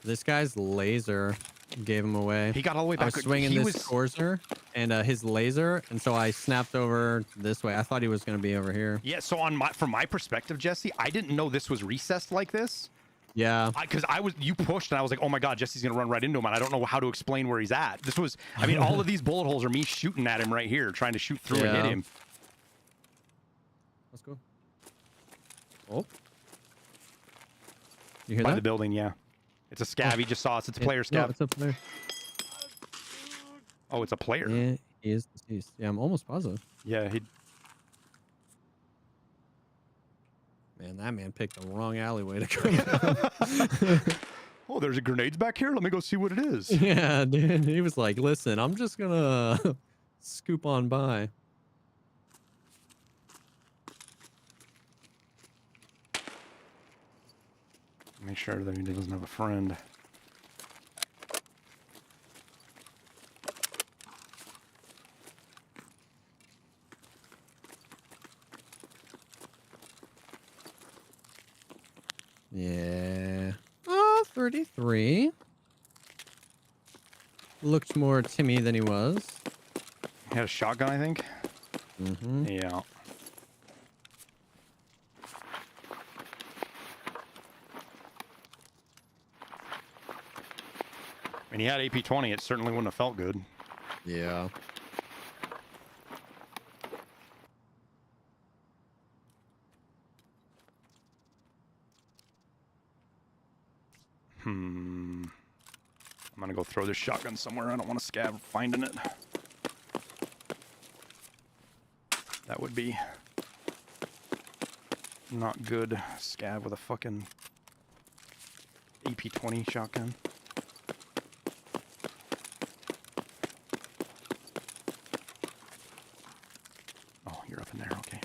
This guy's laser gave him away. He got all the way back. I was swinging this Corsair and his laser, and so I snapped over this way. I thought he was going to be over here. Yeah, so from my perspective, Jesse, I didn't know this was recessed like this. Yeah. Because you pushed, and I was like, oh my God, Jesse's going to run right into him, and I don't know how to explain where he's at. This was, I mean, all of these bullet holes are me shooting at him right here, trying to shoot through and hit him. Let's go. Oh. You hear By that? the building, yeah. It's a scav. He just saw us. It's a player scav. No, it's a player. Oh, it's a player. Yeah, he is deceased. Yeah, I'm almost positive. Yeah, he. Man, that man picked the wrong alleyway to come. Oh, there's a grenades back here. Let me go see what it is. Yeah, dude. He was like, "Listen, I'm just gonna scoop on by." Make sure that he doesn't have a friend. Yeah. Oh, 33. Looked more Timmy than he was. He had a shotgun, I think. Mm-hmm. Yeah. And he had AP-20. It certainly wouldn't have felt good. Yeah. I'm gonna go throw this shotgun somewhere. I don't want to scav finding it. That would be not good. Scav with a fucking AP-20 shotgun. Oh, you're up in there. Okay.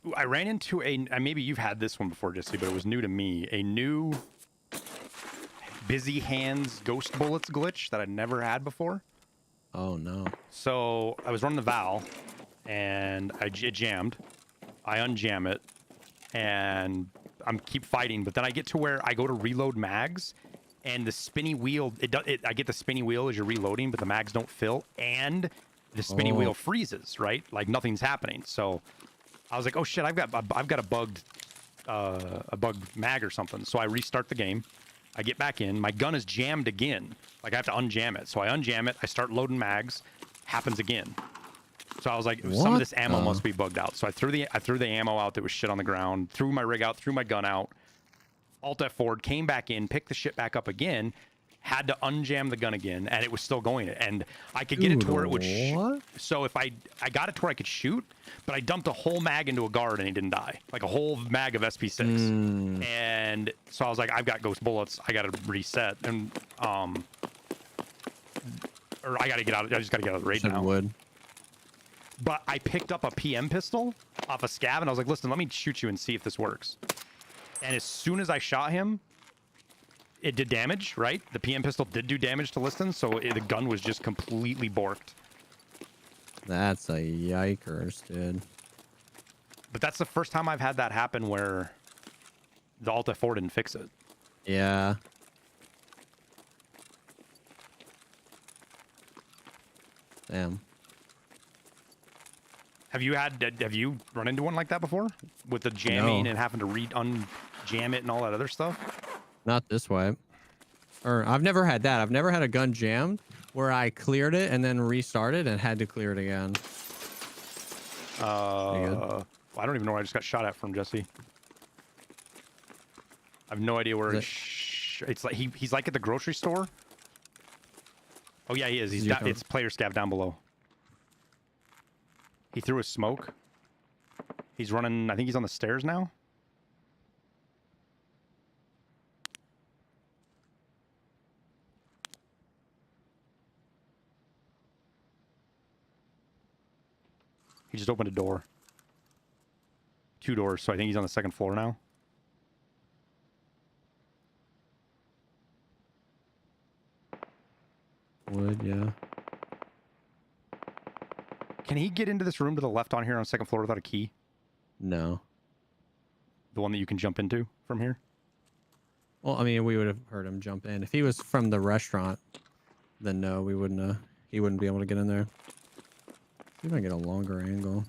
Ooh, I ran into maybe you've had this one before, Jesse, but it was new to me. A new busy hands ghost bullets glitch that I'd never had before. Oh, no. So I was running the Val, and it jammed. I unjam it, and I'm keep fighting. But then I get to where I go to reload mags, and the spinny wheel, I get the spinny wheel as you're reloading, but the mags don't fill, and the spinny wheel freezes, right? Like nothing's happening. So I was like, oh shit, I've got a bugged a bugged mag or something. So I restart the game. I get back in. My gun is jammed again. Like I have to unjam it. So I unjam it. I start loading mags. Happens again. So I was like, some of this ammo must be bugged out. So I threw the ammo out that was shit on the ground. Threw my rig out. Threw my gun out. Alt F4, came back in, picked the shit back up again. Had to unjam the gun again, and it was still going. And I could get it to where it would. So if I got it to where I could shoot, but I dumped a whole mag into a guard and he didn't die, like a whole mag of SP6. And so I was like, I've got ghost bullets. I got to reset, and or I got to get out. I just got to get out of the raid now. But I picked up a PM pistol off a scav, and I was like, listen, let me shoot you and see if this works. And as soon as I shot him, it did damage, right? The PM pistol did do damage to Liston, so the gun was just completely borked. That's a yikers, dude. But that's the first time I've had that happen where the Alt F4 didn't fix it. Yeah. Damn. Have you run into one like that before? With the jamming and having to unjam it and all that other stuff? Not this way. Or I've never had that. I've never had a gun jammed where I cleared it and then restarted and had to clear it again. I don't even know where I just got shot at from, Jesse. I have no idea where it's like he's like at the grocery store. Oh yeah, he is. It's player scav down below. He threw a smoke. He's running. I think he's on the stairs now. He just opened a door. 2 doors, so I think he's on the 2nd floor now. Would, yeah. Can he get into this room to the left on here on 2nd floor without a key? No. The one that you can jump into from here? Well, I mean, we would have heard him jump in. If he was from the restaurant, then no, we wouldn't. He wouldn't be able to get in there. See if I can get a longer angle.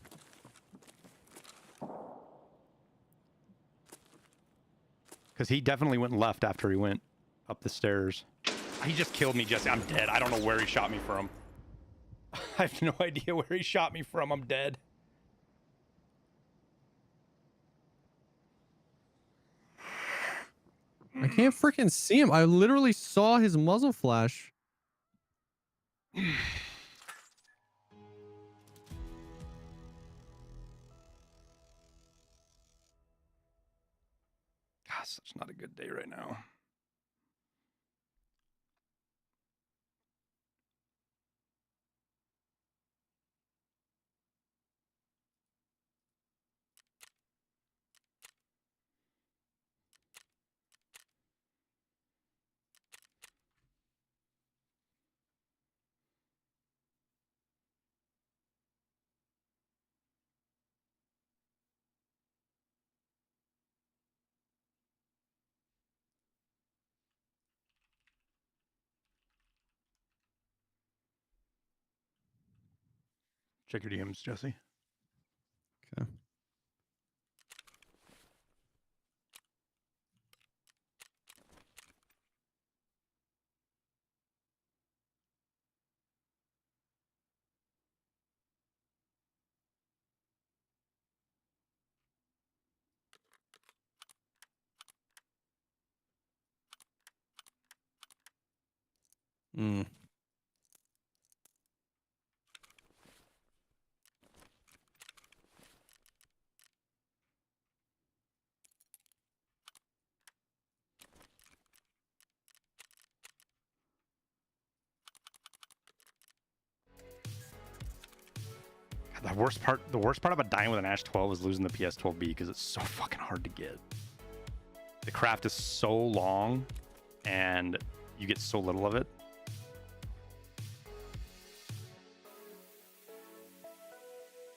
Because he definitely went left after he went up the stairs. He just killed me, Jesse. I'm dead. I don't know where he shot me from. I have no idea where he shot me from. I'm dead. I can't freaking see him. I literally saw his muzzle flash. God, such not a good day right now. Check your DMs, Jesse. Okay. Mm. The worst part about dying with an Ash 12 is losing the PS12B because it's so fucking hard to get. The craft is so long and you get so little of it.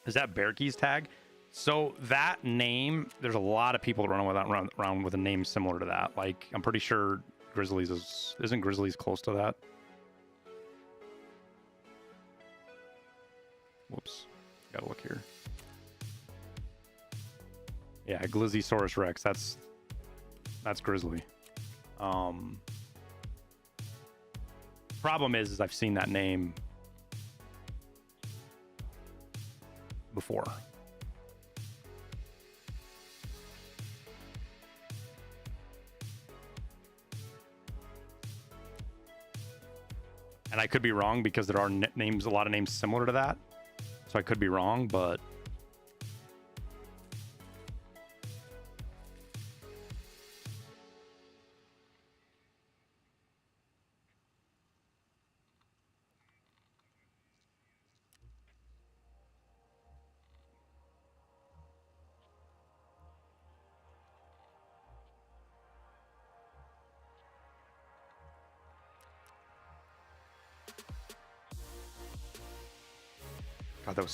Is that Bearkey's tag? So that name, there's a lot of people that run around with a name similar to that. Like, I'm pretty sure Grizzlies isn't Grizzlies close to that? Whoops. Gotta look here. Yeah, Glizzosaurus Rex. That's grizzly. Problem is I've seen that name before. And I could be wrong because there are names, a lot of names similar to that. So I could be wrong, but God, that was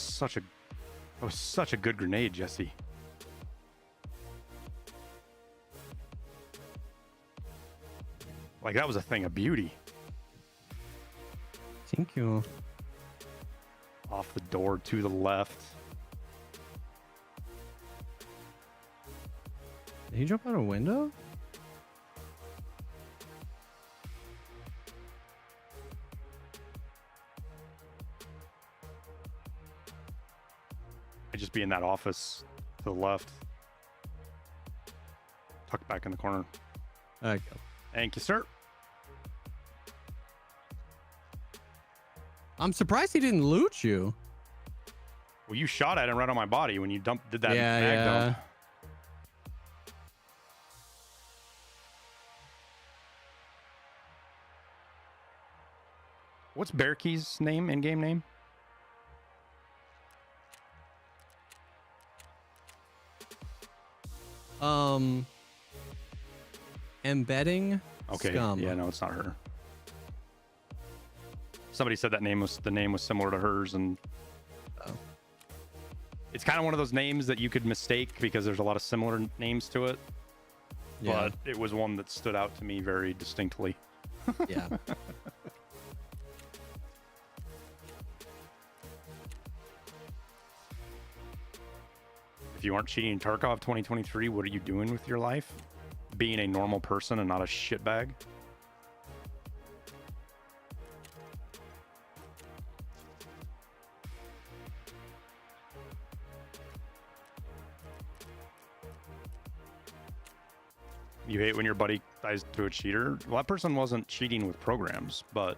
such a good grenade, Jesse. Like that was a thing of beauty. Thank you. Off the door to the left. Did he jump out a window? I'd just be in that office to the left. Tucked back in the corner. Okay. Thank you, sir. I'm surprised he didn't loot you. Well, you shot at him right on my body when you did that Yeah, mag yeah. dump. What's Bearkey's name, in-game name? Embedding Okay. scum. Yeah, no, it's not her. Somebody said the name was similar to hers, and Oh. it's kind of one of those names that you could mistake because there's a lot of similar names to it. Yeah. But it was one that stood out to me very distinctly. Yeah. If you aren't cheating in Tarkov 2023, what are you doing with your life? Being a normal person and not a shitbag? You hate when your buddy dies to a cheater? Well, that person wasn't cheating with programs, but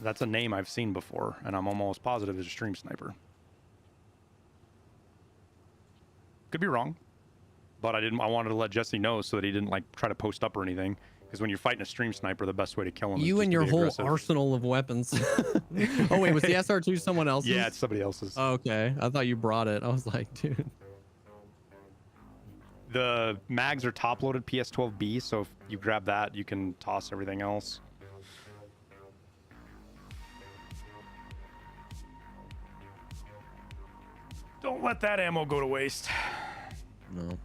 that's a name I've seen before, and I'm almost positive it's a stream sniper. Could be wrong, but I wanted to let Jesse know so that he didn't like try to post up or anything. Because when you're fighting a stream sniper, the best way to kill him is You just and to your be whole aggressive. arsenal of weapons. Oh wait, was the SR2 someone else's? Yeah, it's somebody else's. Oh, okay. I thought you brought it. I was like, dude. The mags are top-loaded PS12B, so if you grab that, you can toss everything else. Don't let that ammo go to waste. No.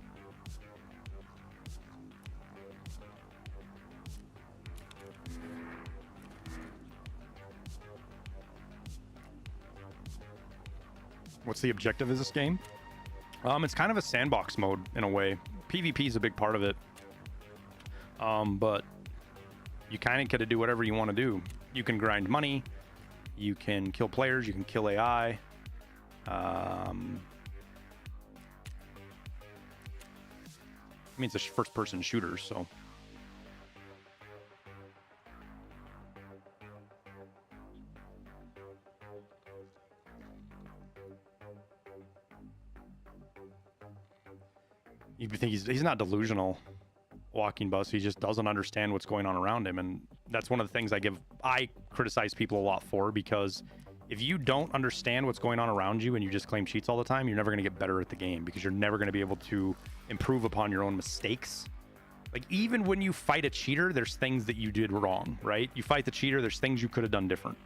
What's the objective of this game? It's kind of a sandbox mode in a way. PvP is a big part of it. But you kind of get to do whatever you want to do. You can grind money. You can kill players. You can kill AI. I mean, it's a first-person shooter, so. You think he's not delusional, walking bus. He just doesn't understand what's going on around him, and that's one of the things I criticize people a lot for, because if you don't understand what's going on around you and you just claim cheats all the time, you're never going to get better at the game, because you're never going to be able to improve upon your own mistakes. Like, even when you fight a cheater, there's things that you did wrong, right? You fight the cheater, there's things you could have done different.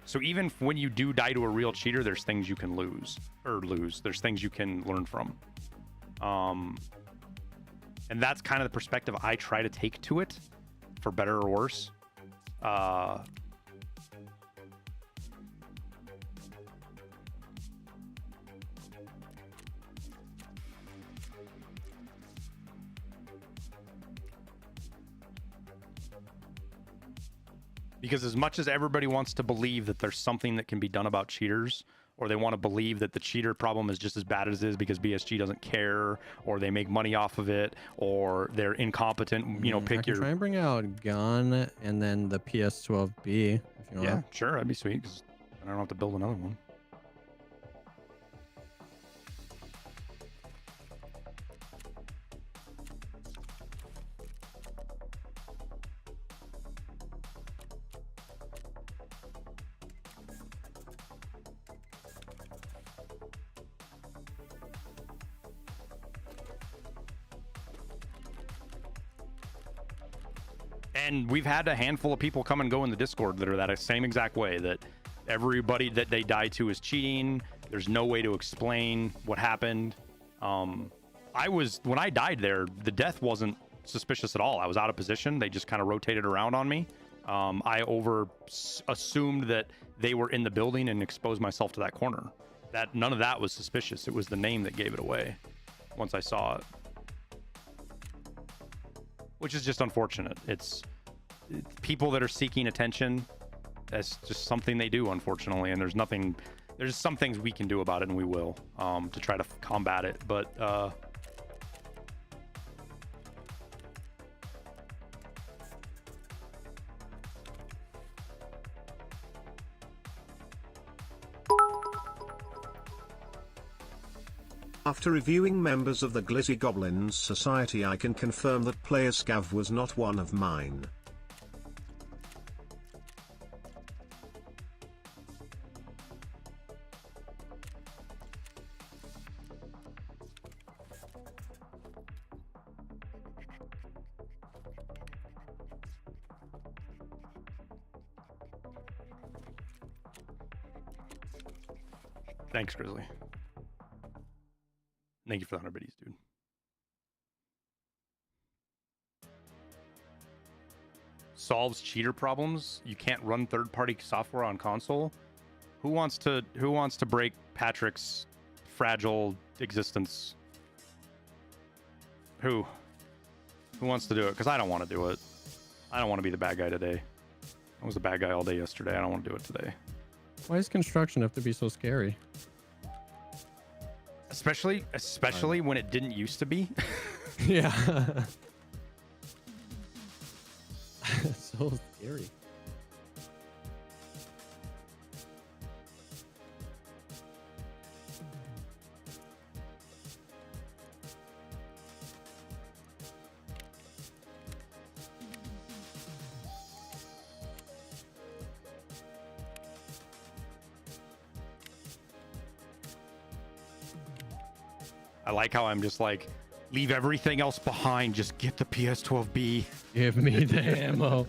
So even when you do die to a real cheater, there's things you can lose. There's things you can learn from. And that's kind of the perspective I try to take to it, for better or worse. Because as much as everybody wants to believe that there's something that can be done about cheaters, or they want to believe that the cheater problem is just as bad as it is because BSG doesn't care, or they make money off of it, or they're incompetent, you know, I pick can your... try and bring out gun and then the PS12B. If you want. Yeah, sure, that'd be sweet, because I don't have to build another one. And we've had a handful of people come and go in the Discord that are that same exact way, that everybody that they die to is cheating. There's no way to explain what happened. When I died there, the death wasn't suspicious at all. I was out of position. They just kind of rotated around on me. I assumed that they were in the building and exposed myself to that corner. That none of that was suspicious. It was the name that gave it away once I saw it. Which is just unfortunate. It's people that are seeking attention. That's just something they do, unfortunately. And there's some things we can do about it, and we will, to try to combat it. But after reviewing members of the Glizzy Goblins Society, I can confirm that player Scav was not one of mine. thanks, Grizzly. Thank you for the 100 biddies, dude. Solves cheater problems. You can't run third-party software on console. Who wants to break Patrick's fragile existence? Who wants to do it? Because I don't want to do it. I don't want to be the bad guy today. I was the bad guy all day yesterday. I don't want to do it today. Why does construction have to be so scary? Especially when it didn't used to be. Yeah. So scary. I like how I'm just like, leave everything else behind. Just get the PS12B. Give me the ammo.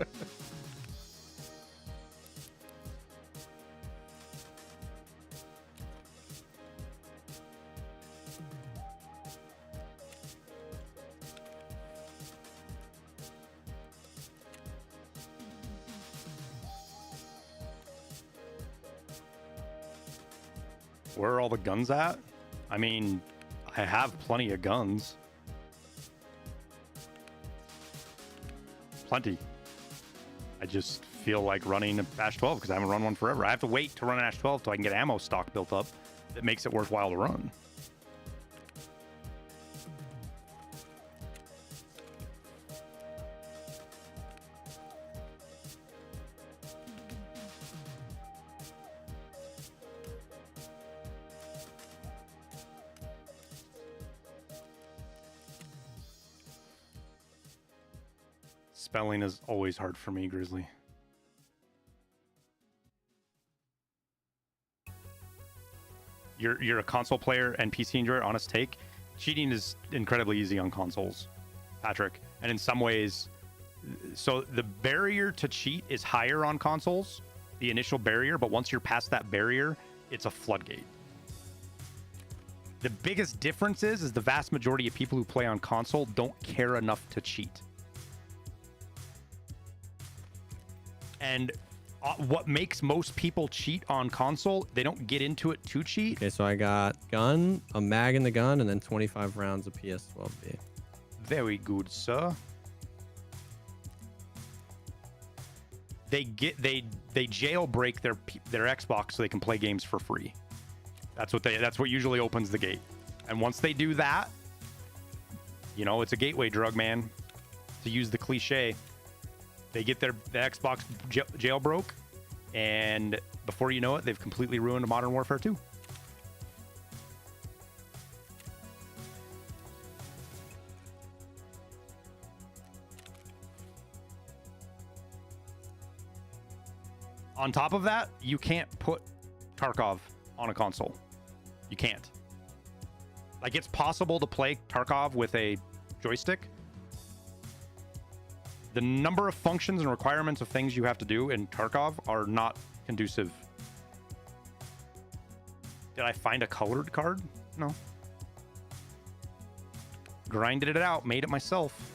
Where are all the guns at? I mean, I have plenty of guns. Plenty. I just feel like running a Ash 12 because I haven't run one forever. I have to wait to run an Ash 12 till I can get ammo stock built up that makes it worthwhile to run. Spelling is always hard for me, Grizzly. You're a console player and PC enjoyer. Honest take, cheating is incredibly easy on consoles, Patrick. And in some ways, so the barrier to cheat is higher on consoles, the initial barrier. But once you're past that barrier, it's a floodgate. The biggest difference is the vast majority of people who play on console don't care enough to cheat. And what makes most people cheat on console, they don't get into it to cheat. Okay, so I got gun, a mag in the gun, and then 25 rounds of PS12B. Very good, sir. they jailbreak their Xbox so they can play games for free. That's what usually opens the gate. And once they do that, you know, it's a gateway drug, man. To use the cliche, they get the Xbox jailbroke, and before you know it, they've completely ruined Modern Warfare 2. On top of that, you can't put Tarkov on a console. You can't. Like, it's possible to play Tarkov with a joystick. The number of functions and requirements of things you have to do in Tarkov are not conducive. Did I find a colored card? No. Grinded it out, made it myself.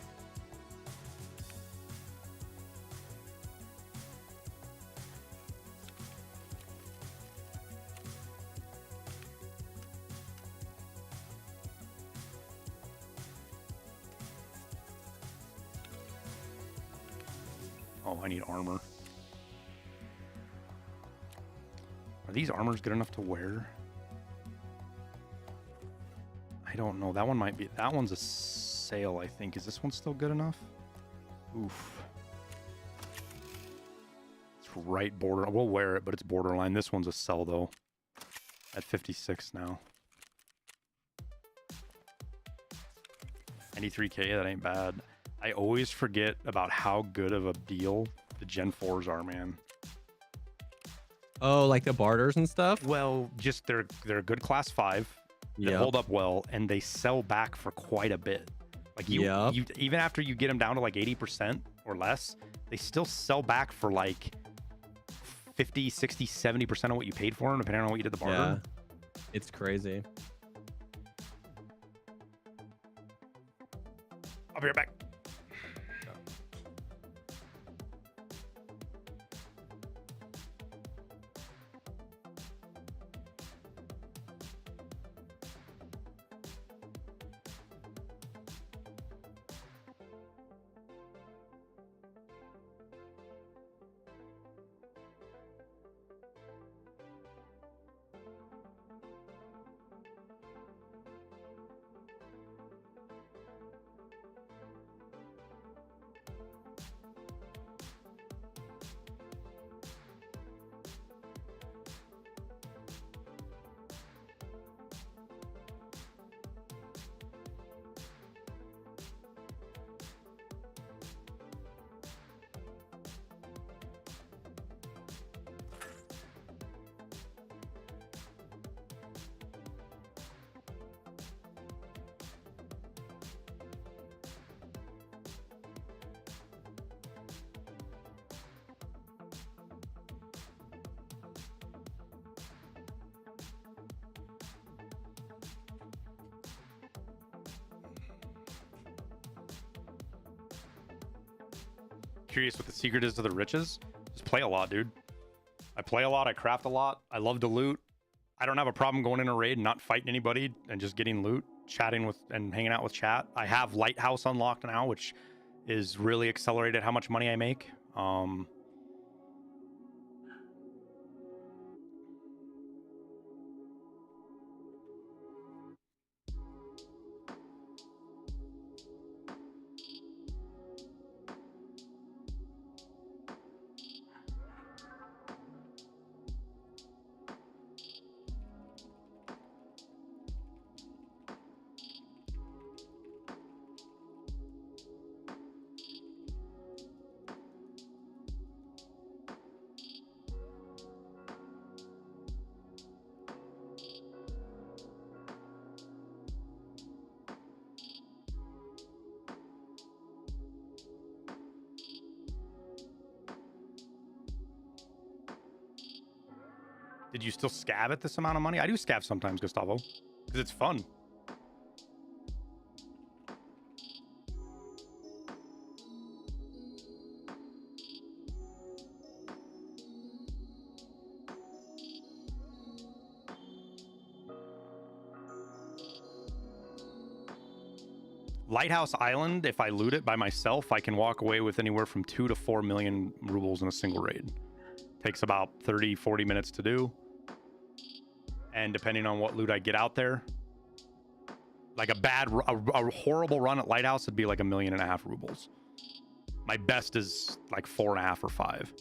Oh, I need armor. Are these armors good enough to wear? I don't know. That one might be. That one's a sale, I think. Is this one still good enough? Oof. It's right border. We'll wear it, but it's borderline. This one's a sell, though. At 56 now. 93K, that ain't bad. I always forget about how good of a deal the Gen 4s are, man. Oh, like the barters and stuff? Well, just they're a good class 5. They hold up well, and they sell back for quite a bit. Like you even after you get them down to like 80% or less, they still sell back for like 50, 60, 70% of what you paid for them, depending on what you did the barter. Yeah, it's crazy. I'll be right back. Curious what the secret is to the riches. Just play a lot, dude. I play a lot. I craft a lot. I love to loot. I don't have a problem going in a raid and not fighting anybody and just getting loot, chatting with and hanging out with chat. I have Lighthouse unlocked now, which is really accelerated how much money I make. Did you still scav at this amount of money? I do scav sometimes, Gustavo, because it's fun. Lighthouse Island, if I loot it by myself, I can walk away with anywhere from 2 to 4 million rubles in a single raid. Takes about 30, 40 minutes to do. And depending on what loot I get out there, like a horrible run at Lighthouse would be like 1.5 million rubles. My best is like 4.5 or 5.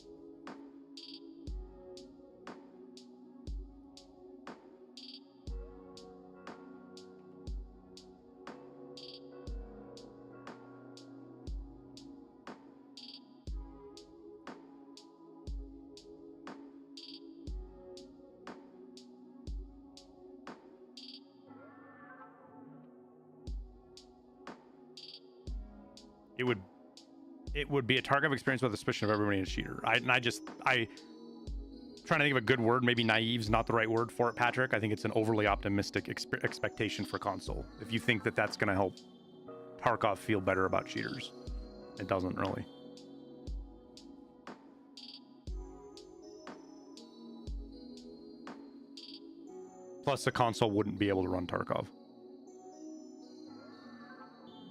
It would be a Tarkov experience with a suspicion of everybody in a cheater. I trying to think of a good word. Maybe naive's not the right word for it, Patrick. I think it's an overly optimistic expectation for console. If you think that that's going to help Tarkov feel better about cheaters, it doesn't really. Plus, the console wouldn't be able to run Tarkov.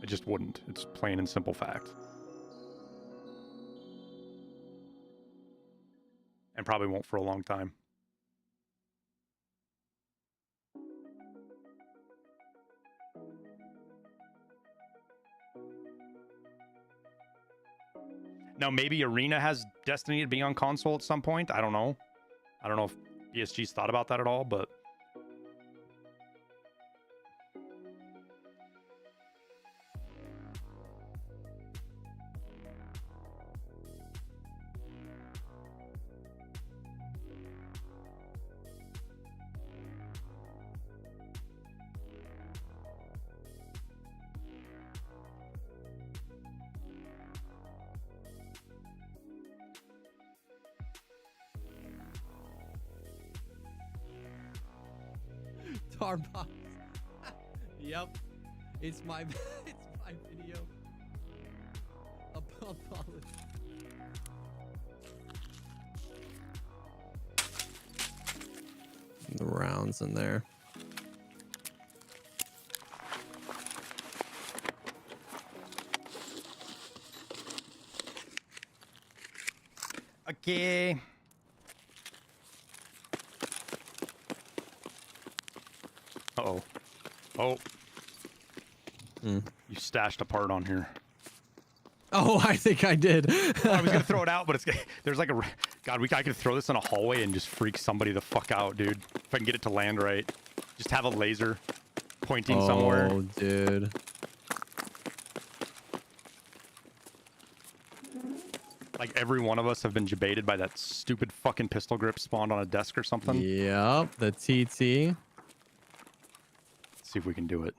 It just wouldn't. It's plain and simple fact. And probably won't for a long time. Now, maybe Arena has Destiny to be on console at some point. I don't know. I don't know if BSG's thought about that at all, but... Starbucks. Yep. It's my video. Apology. The rounds in there. Okay. Uh-oh. Oh. You stashed a part on here. Oh, I think I did. I was gonna throw it out, but there's like I could throw this in a hallway and just freak somebody the fuck out, dude. If I can get it to land right. Just have a laser pointing somewhere. Oh, dude. Like every one of us have been debated by that stupid fucking pistol grip spawned on a desk or something. Yep, the TT. Let's see if we can do it.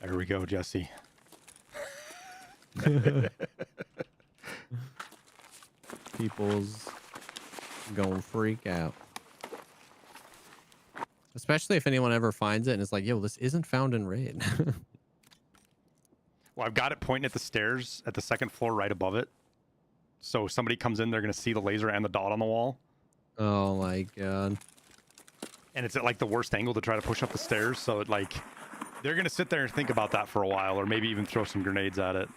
There we go, Jesse. People's gonna freak out. Especially if anyone ever finds it and it's like, yo, this isn't found in raid. Well, I've got it pointing at the stairs at the second floor right above it. So if somebody comes in, they're going to see the laser and the dot on the wall. Oh my god. And it's at like the worst angle to try to push up the stairs. So it like, they're going to sit there and think about that for a while, or maybe even throw some grenades at it.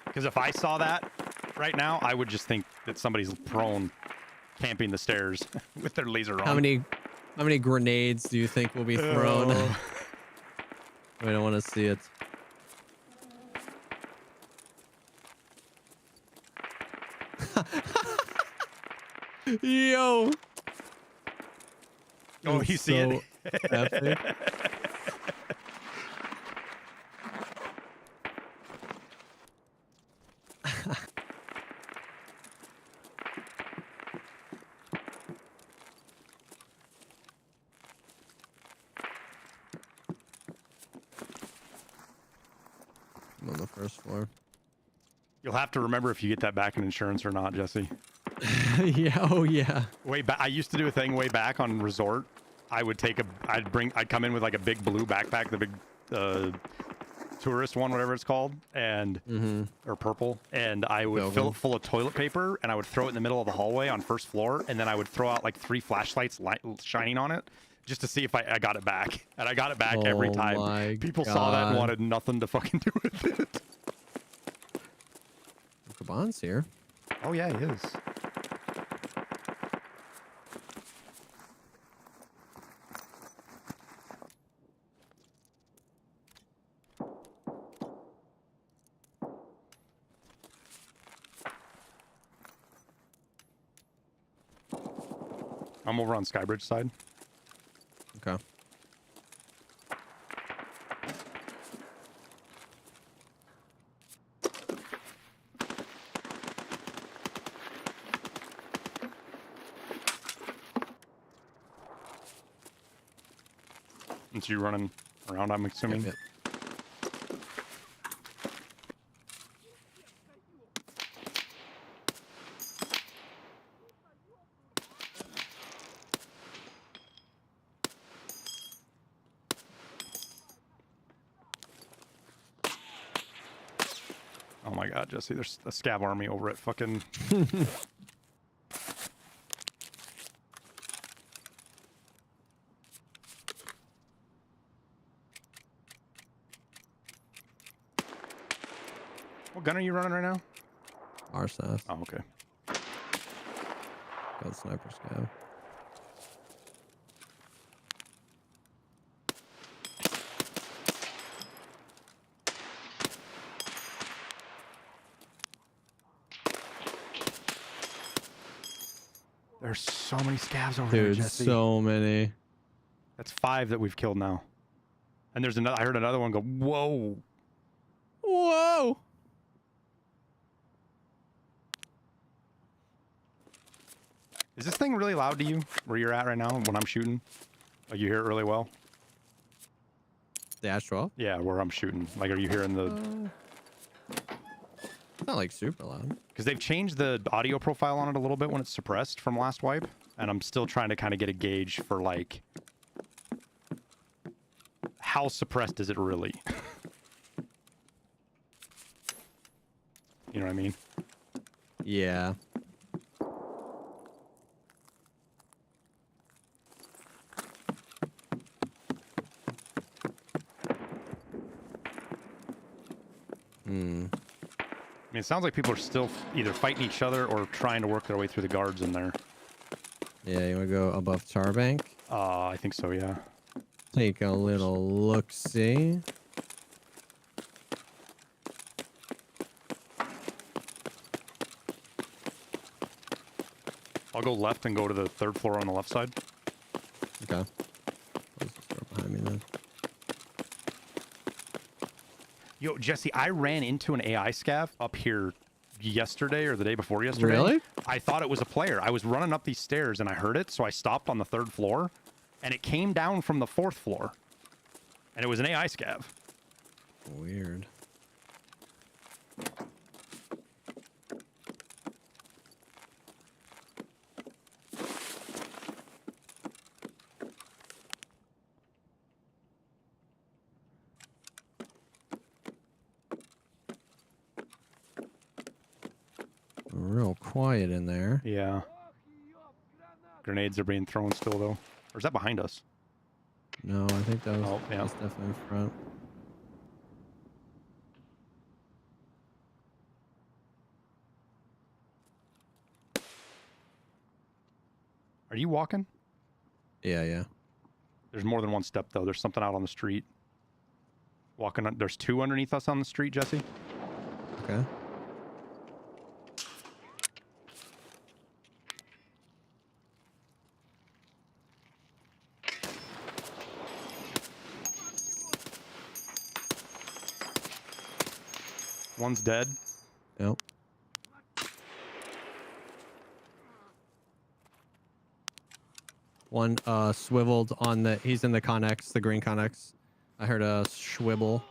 Because if I saw that right now, I would just think that somebody's prone camping the stairs with their laser on. How many grenades do you think will be thrown? I don't want to see it. Yo. Oh, you see it? Epic. I'm on the first floor. You'll have to remember if you get that back in insurance or not, Jesse. Yeah, oh yeah. Way back, I used to do a thing way back on Resort. I'd come in with like a big blue backpack, the big tourist one, whatever it's called, and or purple, and I would fill it full of toilet paper, and I would throw it in the middle of the hallway on first floor, and then I would throw out like 3 flashlights shining on it, just to see if I got it back, and I got it back every time. People saw that and wanted nothing to fucking do with it. Kaban's here. Oh yeah, he is. I'm over on Skybridge side. Okay. Since you're running around, I'm assuming. Yep. Oh my god, Jesse, there's a scav army over at fucking... What gun are you running right now? ASUS. Oh, okay. Got sniper scav. There's so many scavs over there, Dude, Jesse. so many. That's 5 that we've killed now. And there's another. I heard another one go, whoa. Whoa! Is this thing really loud to you where you're at right now when I'm shooting? Like you hear it really well? The Ash 12? Yeah, where I'm shooting. Like, are you hearing the... It's not like super loud. Because they've changed the audio profile on it a little bit when it's suppressed from last wipe. And I'm still trying to kind of get a gauge for, like... How suppressed is it really? You know what I mean? Yeah. I mean, it sounds like people are still either fighting each other or trying to work their way through the guards in there. Yeah, you want to go above Tarbank? I think so, yeah. Take a little look-see. I'll go left and go to the 3rd floor on the left side. Okay. Close this door behind me then. Yo, Jesse, I ran into an AI scav up here yesterday or the day before yesterday. Really? I thought it was a player. I was running up these stairs and I heard it, so I stopped on the 3rd floor, and it came down from the 4th floor. And it was an AI scav. Weird. Real quiet in there. Yeah. Grenades are being thrown still, though. Or is that behind us? No, I think that was Oh, yeah. that's definitely in front. Are you walking? Yeah, yeah. There's more than one step, though. There's something out on the street. Walking. There's 2 underneath us on the street, Jesse. Okay. One's dead. Yep. One swiveled on the... He's in the Connex, the green Connex. I heard a swivel.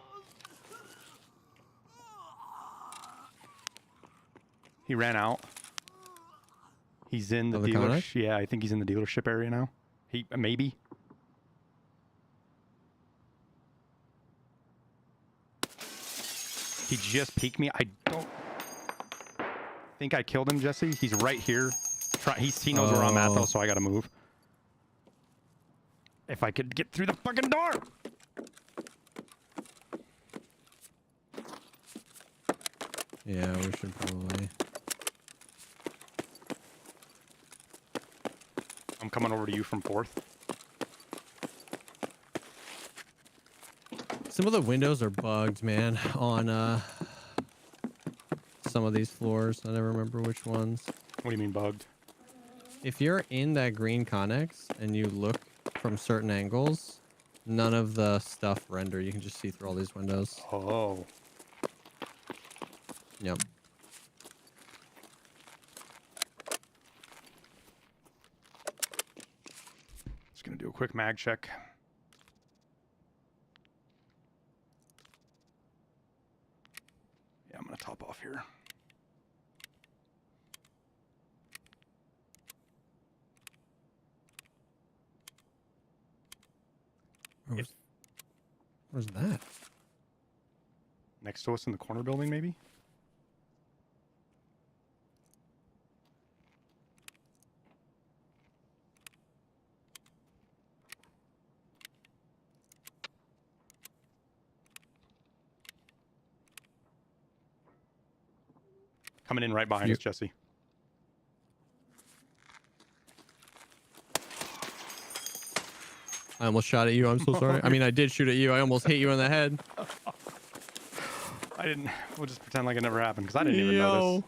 He ran out. He's in the Of the dealership. Connex? Yeah, I think he's in the dealership area now. He maybe. He just peeked me. I don't think I killed him, Jesse. He's right here. He knows where I'm at, though, so I gotta move. If I could get through the fucking door! Yeah, we should probably... I'm coming over to you from 4th. Some of the windows are bugged, man, on some of these floors. I never remember which ones. What do you mean bugged? If you're in that green Connex and you look from certain angles, none of the stuff render. You can just see through all these windows. Oh. Yep. Just gonna do a quick mag check. Yeah, I'm gonna top off here. Where's that? Next to us in the corner building, maybe? Coming in right behind us, Jesse. I almost shot at you. I'm so sorry. I mean, I did shoot at you. I almost hit you in the head. I didn't. We'll just pretend like it never happened because I didn't even notice.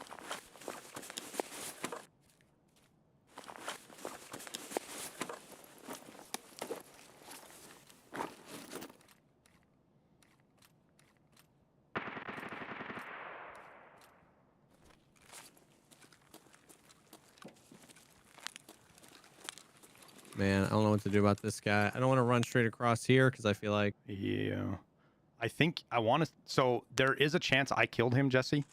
Man, I don't know what to do about this guy. I don't want to run straight across here because I feel like... Yeah. I think I want to... So there is a chance I killed him, Jesse.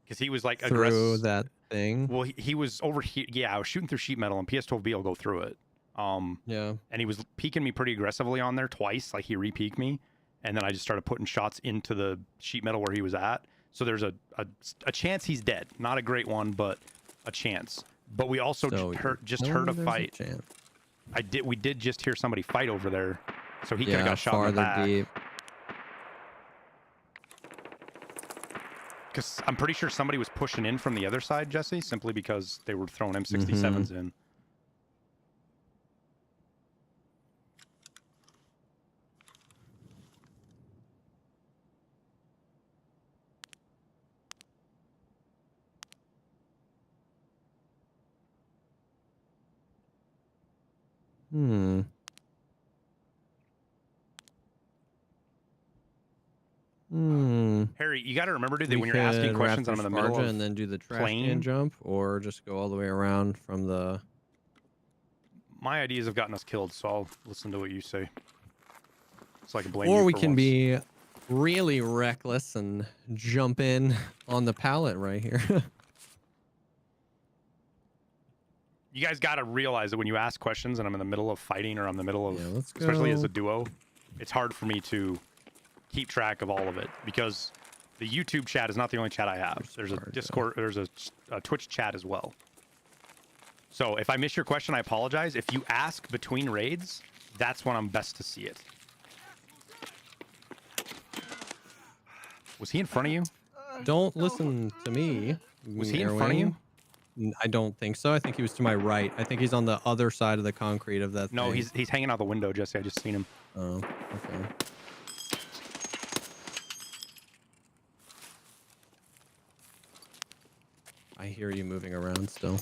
Because he was like aggressive. Through that thing? Well, he was over here. Yeah, I was shooting through sheet metal and PS12B will go through it. Yeah. And he was peeking me pretty aggressively on there twice. Like he re-peeked me. And then I just started putting shots into the sheet metal where he was at. So there's a chance he's dead. Not a great one, but a chance. But we also just heard a fight. We did just hear somebody fight over there, so he could have got shot in the back. Deep. Because I'm pretty sure somebody was pushing in from the other side, Jesse, simply because they were throwing M67s in. Harry, you got to remember, dude, that when you're asking questions, I'm in the middle of and then do the trash can jump, or just go all the way around from the... My ideas have gotten us killed, so I'll listen to what you say. It's like a blame. Or we can be really reckless and jump in on the pallet right here. You guys got to realize that when you ask questions and I'm in the middle of fighting or I'm in the middle of, especially as a duo, it's hard for me to keep track of all of it because the YouTube chat is not the only chat I have. There's a Discord, there's a Twitch chat as well. So if I miss your question, I apologize. If you ask between raids, that's when I'm best to see it. Was he in front of you? Don't listen to me. Was he in front of you? I don't think so. I think he was to my right. I think he's on the other side of the concrete of that No, thing. he's hanging out the window, Jesse. I just seen him. Oh, okay. I hear you moving around still.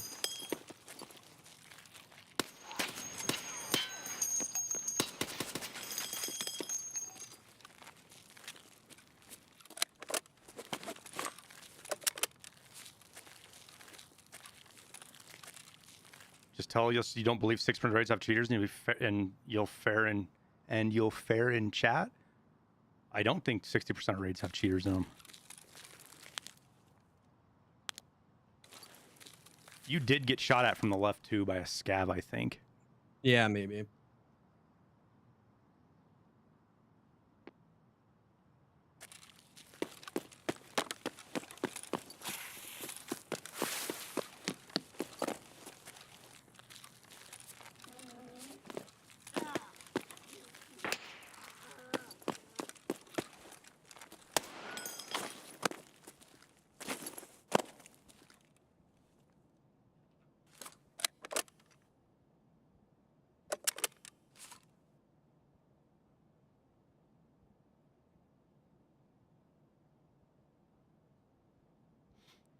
Just tell us you don't believe 6% raids have cheaters and you'll fare in chat. I don't think 60% of raids have cheaters in them. You did get shot at from the left too by a scav, I think. Yeah, maybe.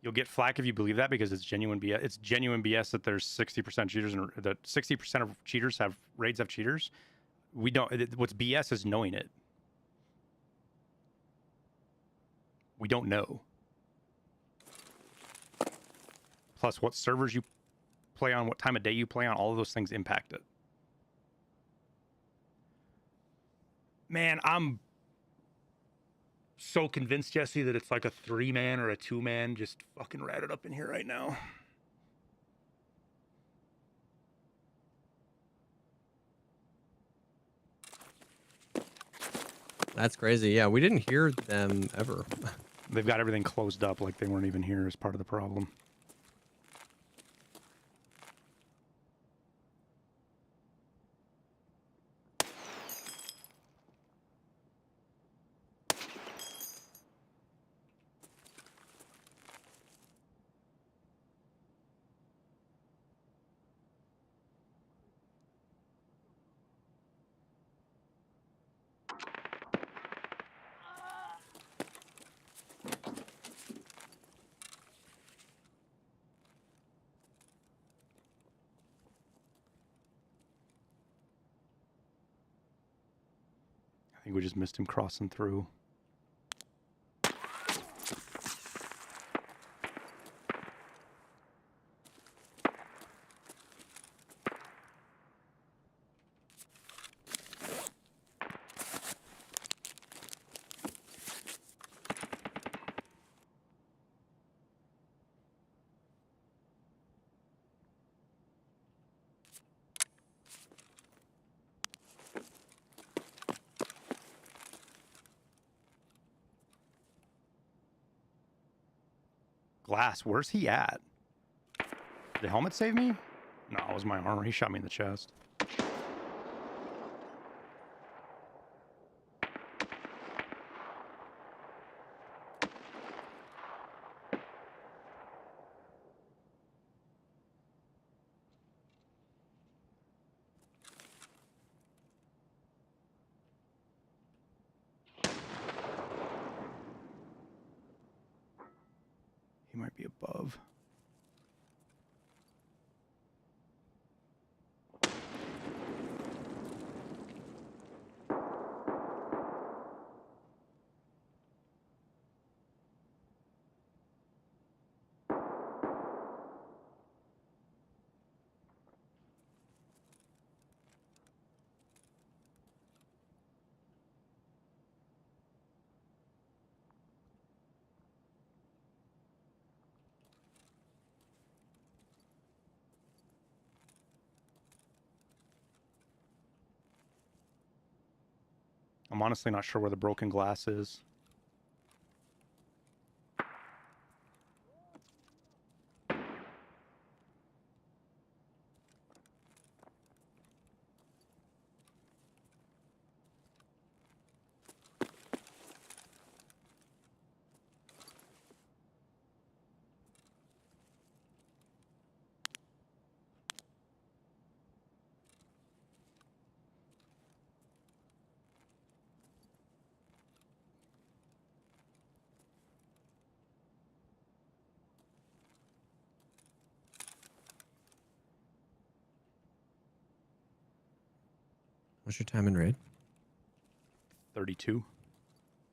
You'll get flack if you believe that because it's genuine BS. It's genuine BS that there's 60% cheaters and that 60% of cheaters have raids have cheaters. We don't. What's BS is knowing it. We don't know. Plus, what servers you play on, what time of day you play on, all of those things impact it. Man, I'm so convinced, Jesse, that it's like a 3-man or a 2-man just fucking ratted up in here right now. That's crazy. Yeah, we didn't hear them ever. They've got everything closed up like they weren't even here as part of the problem. I think we just missed him crossing through. Glass, where's he at? Did the helmet save me? No, it was my armor. He shot me in the chest. He might be above. I'm honestly not sure where the broken glass is. What's your time in raid? 32.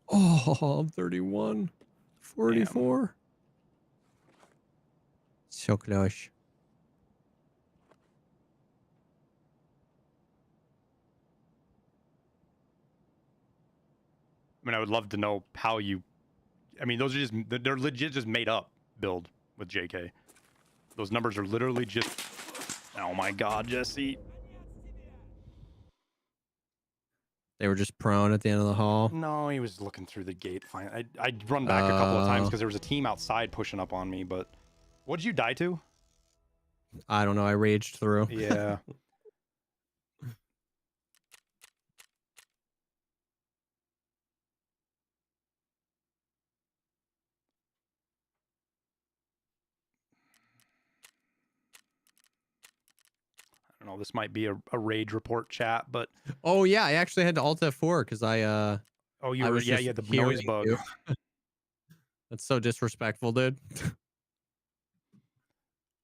Oh, I'm 31. 44. Damn. So close. I mean, I would love to know how you... I mean, those are just... They're legit just made up build with JK. Those numbers are literally just... Oh my god, Jesse. They were just prone at the end of the hall? No, he was looking through the gate. Fine. I'd run back a couple of times because there was a team outside pushing up on me, but... What did you die to? I don't know. I raged through. Yeah. I don't know. This might be a rage report chat, but... Oh, yeah. I actually had to Alt F4 because I... Oh, you were... Yeah, the noise bug. That's so disrespectful, dude.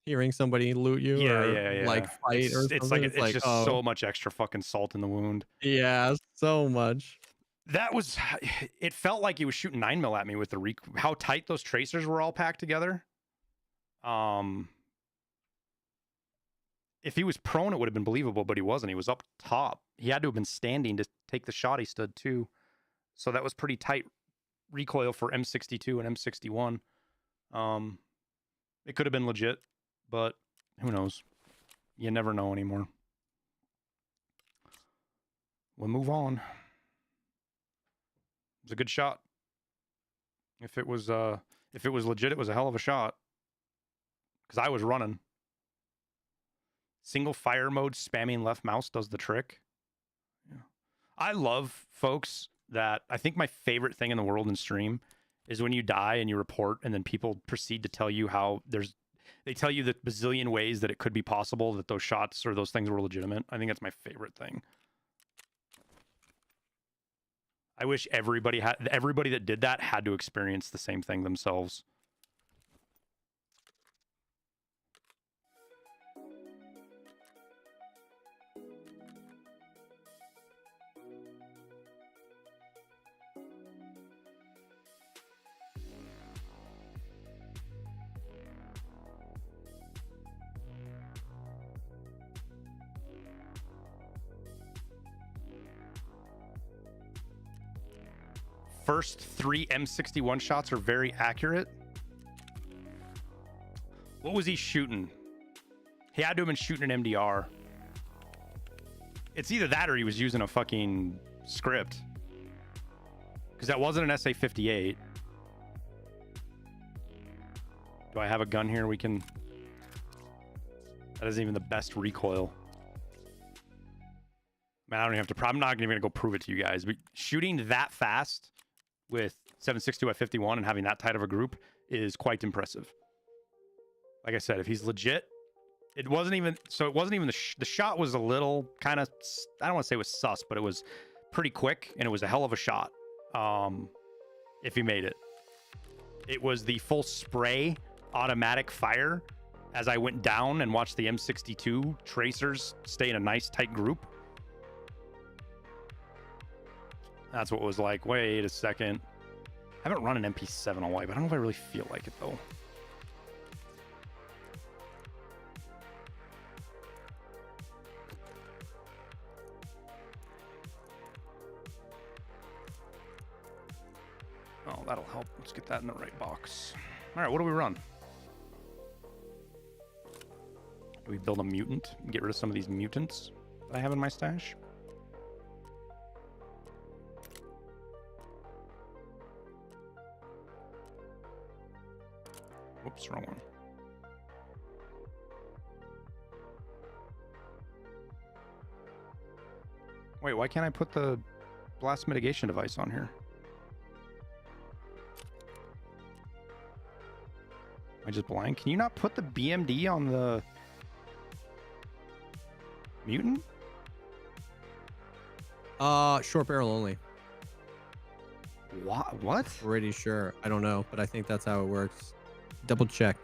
hearing somebody loot you Yeah, or yeah, yeah. like fight or It's something. like it's just oh so much extra fucking salt in the wound. yeah, so much. That was. It felt like he was shooting 9mm at me with the how tight those tracers were all packed together. If he was prone, it would have been believable, but he wasn't. He was up top. He had to have been standing to take the shot he stood too. So that was pretty tight recoil for M62 and M61. It could have been legit, but who knows? You never know anymore. We'll move on. It was a good shot. If it was legit, it was a hell of a shot. Because I was running. Single fire mode, spamming left mouse does the trick. Yeah. I love folks that I think my favorite thing in the world in stream is when you die and you report and then people proceed to tell you how they tell you the bazillion ways that it could be possible that those shots or those things were legitimate. I think that's my favorite thing. I wish everybody that did that had to experience the same thing themselves. First 3 M61 shots are very accurate. What was he shooting? He had to have been shooting an MDR. It's either that or he was using a fucking script. Because that wasn't an SA-58. Do I have a gun here we can... That isn't even the best recoil. Man, I don't even have to... I'm not even going to go prove it to you guys. But shooting that fast with 7.62 at 51 and having that tight of a group is quite impressive. Like I said, if he's legit, it wasn't even the shot was a little kind of, I don't want to say it was sus, but it was pretty quick and it was a hell of a shot. If he made it. It was the full spray automatic fire as I went down and watched the M62 tracers stay in a nice tight group. That's what it was like. Wait a second. I haven't run an MP7 all while, but I don't know if I really feel like it though. Oh, that'll help. Let's get that in the right box. All right, what do we run? Do we build a mutant and get rid of some of these mutants that I have in my stash? Whoops, wrong one. Wait, why can't I put the blast mitigation device on here? Am I just blind? Can you not put the BMD on the mutant? Short barrel only. What? Pretty sure. I don't know, but I think that's how it works. Double check.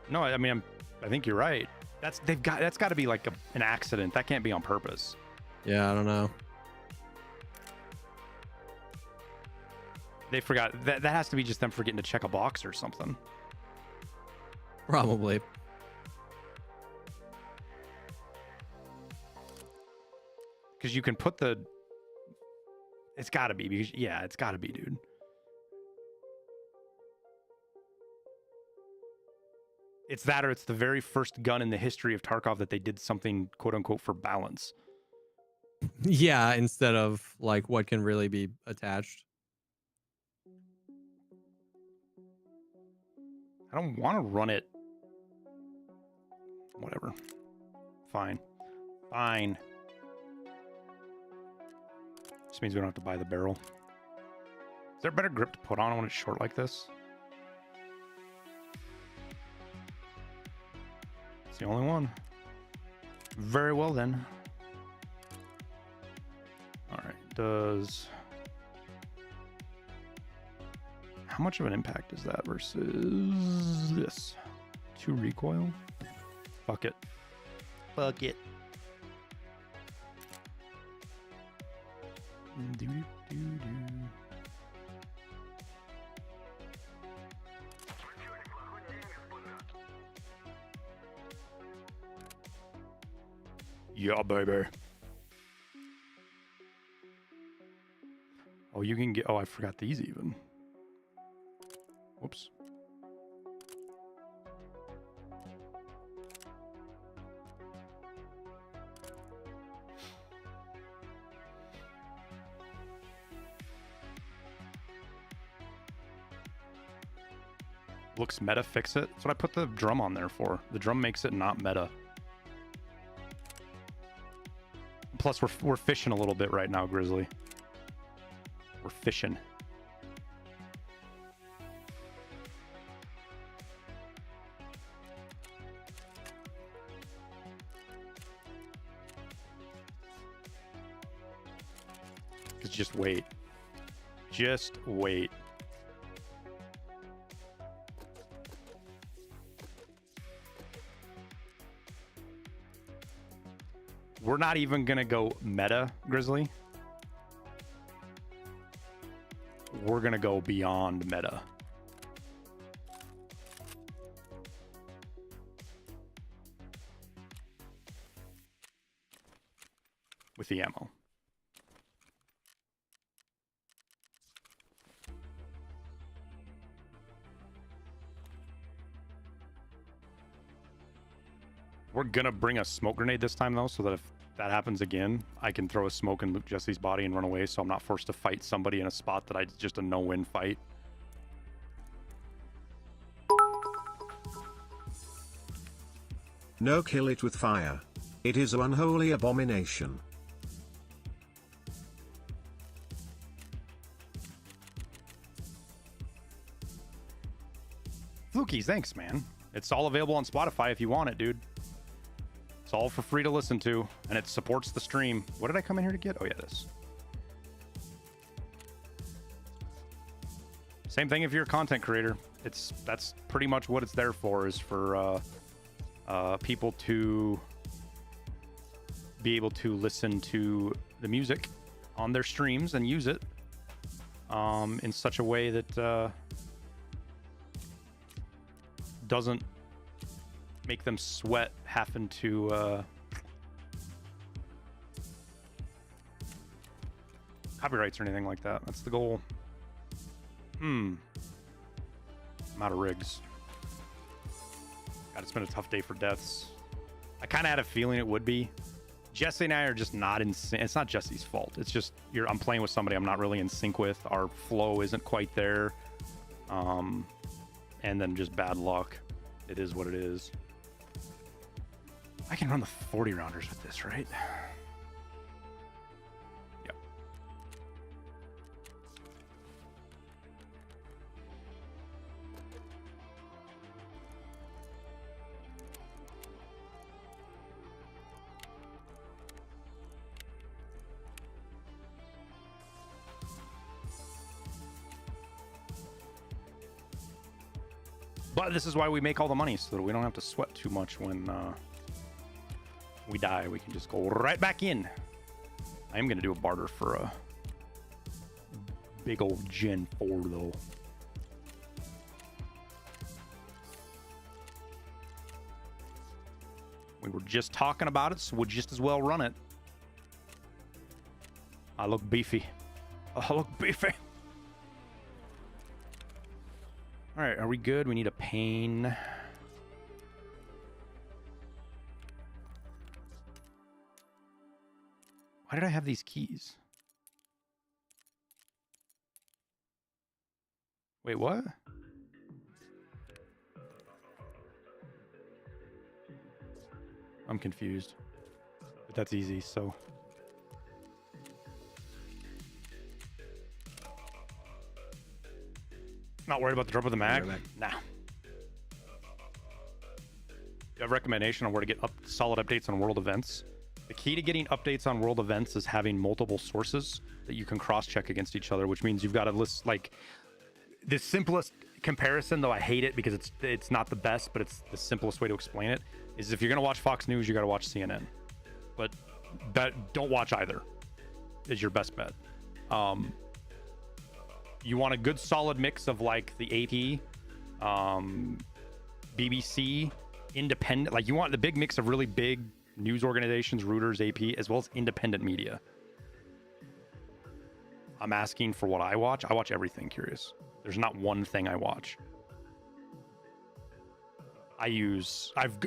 No, I mean, I think you're right. That's got to be like an accident. That can't be on purpose. Yeah, I don't know. They forgot. That has to be just them forgetting to check a box or something. Probably. Because you can put the... It's got to be. Because, yeah, it's got to be, dude. It's that or it's the very first gun in the history of Tarkov that they did something, quote unquote, for balance. Yeah, instead of like what can really be attached. I don't want to run it. Whatever. Fine. Fine. Just means we don't have to buy the barrel. Is there a better grip to put on when it's short like this? It's the only one. Very well then. All right. Does... How much of an impact is that versus this? 2 recoil? Fuck it. Fuck it. Yeah, baby. Oh, you can get... Oh, I forgot these even. Whoops. Looks meta, fix it. That's what I put the drum on there for. The drum makes it not meta. Plus, we're fishing a little bit right now, Grizzly. We're fishing. Just wait. Just wait. We're not even gonna go meta, Grizzly. We're gonna go beyond meta. With the ammo. We're gonna bring a smoke grenade this time though, so that if that happens again, I can throw a smoke and loot Jesse's body and run away, so I'm not forced to fight somebody in a spot that I just a no-win fight. No, kill it with fire. It is an unholy abomination. Flukies, thanks, man. It's all available on Spotify if you want it, dude. It's all for free to listen to, and it supports the stream. What did I come in here to get? Oh, yeah, this. Same thing if you're a content creator. That's pretty much what it's there for, is for people to be able to listen to the music on their streams and use it in such a way that doesn't make them sweat having to copyrights or anything like that. That's the goal. I'm out of rigs. God, it's been a tough day for deaths. I kind of had a feeling it would be. Jesse and I are just not in sync. It's not Jesse's fault. It's just I'm playing with somebody I'm not really in sync with. Our flow isn't quite there. And then just bad luck. It is what it is. I can run the 40 rounders with this, right? Yep. But this is why we make all the money, so that we don't have to sweat too much when we die. We can just go right back in. I am going to do a barter for a big old Gen 4, though. We were just talking about it, so we'll just as well run it. I look beefy. I look beefy. All right, are we good? We need a pain. Why did I have these keys? Wait, what? I'm confused. But that's easy, so. Not worried about the drop of the mag? Nah. You have a recommendation on where to get solid updates on world events? The key to getting updates on world events is having multiple sources that you can cross-check against each other, which means you've got to list, like, the simplest comparison, though I hate it because it's not the best, but it's the simplest way to explain it, is if you're gonna watch Fox News, you gotta watch CNN. But don't watch either. Is your best bet. You want a good solid mix of like the AP, BBC, independent. Like you want the big mix of really big news organizations, Reuters, AP, as well as independent media. I'm asking for what I watch. I watch everything, Curious. There's not one thing I watch. I've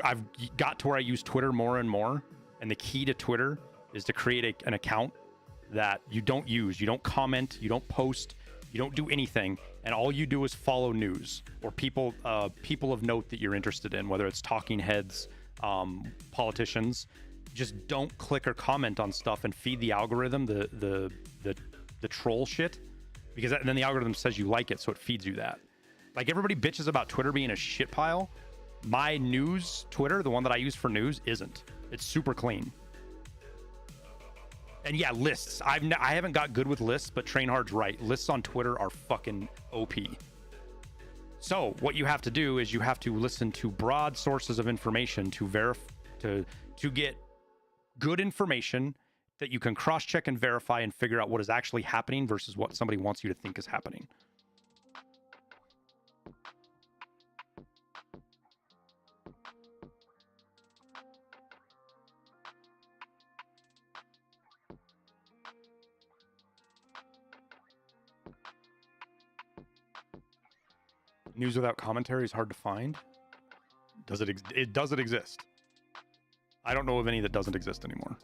got to where I use Twitter more and more. And the key to Twitter is to create an account that you don't use. You don't comment, you don't post, you don't do anything. And all you do is follow news or people of note that you're interested in, whether it's talking heads, politicians. Just don't click or comment on stuff and feed the algorithm the troll shit, because then the algorithm says you like it, so it feeds you that. Like everybody bitches about Twitter being a shit pile. My news Twitter, the one that I use for news, isn't. It's super clean. And yeah, lists. I haven't got good with lists, but Trainhard's right. Lists on Twitter are fucking OP. So what you have to do is you have to listen to broad sources of information to get good information that you can cross-check and verify and figure out what is actually happening versus what somebody wants you to think is happening. News without commentary is hard to find. Does it doesn't exist. I don't know of any that doesn't exist anymore,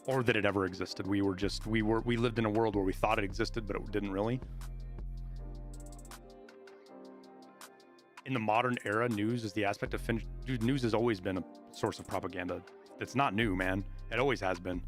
or that it ever existed. We lived in a world where we thought it existed, but it didn't really. In the modern era, news is the aspect of dude, news has always been a source of propaganda. It's not new, man. It always has been.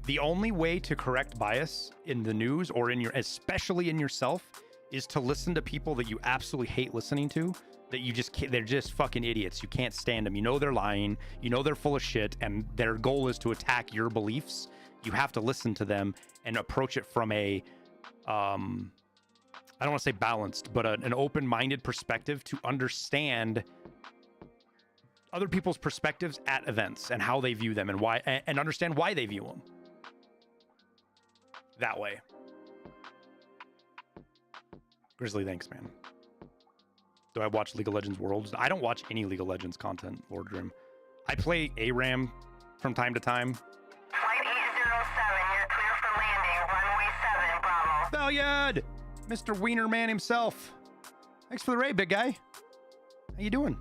The only way to correct bias in the news or especially in yourself, is to listen to people that you absolutely hate listening to, that you just can't, they're just fucking idiots. You can't stand them. You know they're lying. You know they're full of shit, and their goal is to attack your beliefs. You have to listen to them and approach it from a, I don't want to say balanced, but an open-minded perspective to understand other people's perspectives at events and how they view them and why, and understand why they view them that way. Grizzly, thanks, man. Do I watch League of Legends Worlds? I don't watch any League of Legends content, Lord Grim. I play ARAM from time to time. Flight 807, you're clear for landing, runway 7, Bravo. Valiant! Mr. Wiener Man himself. Thanks for the raid, big guy. How you doing?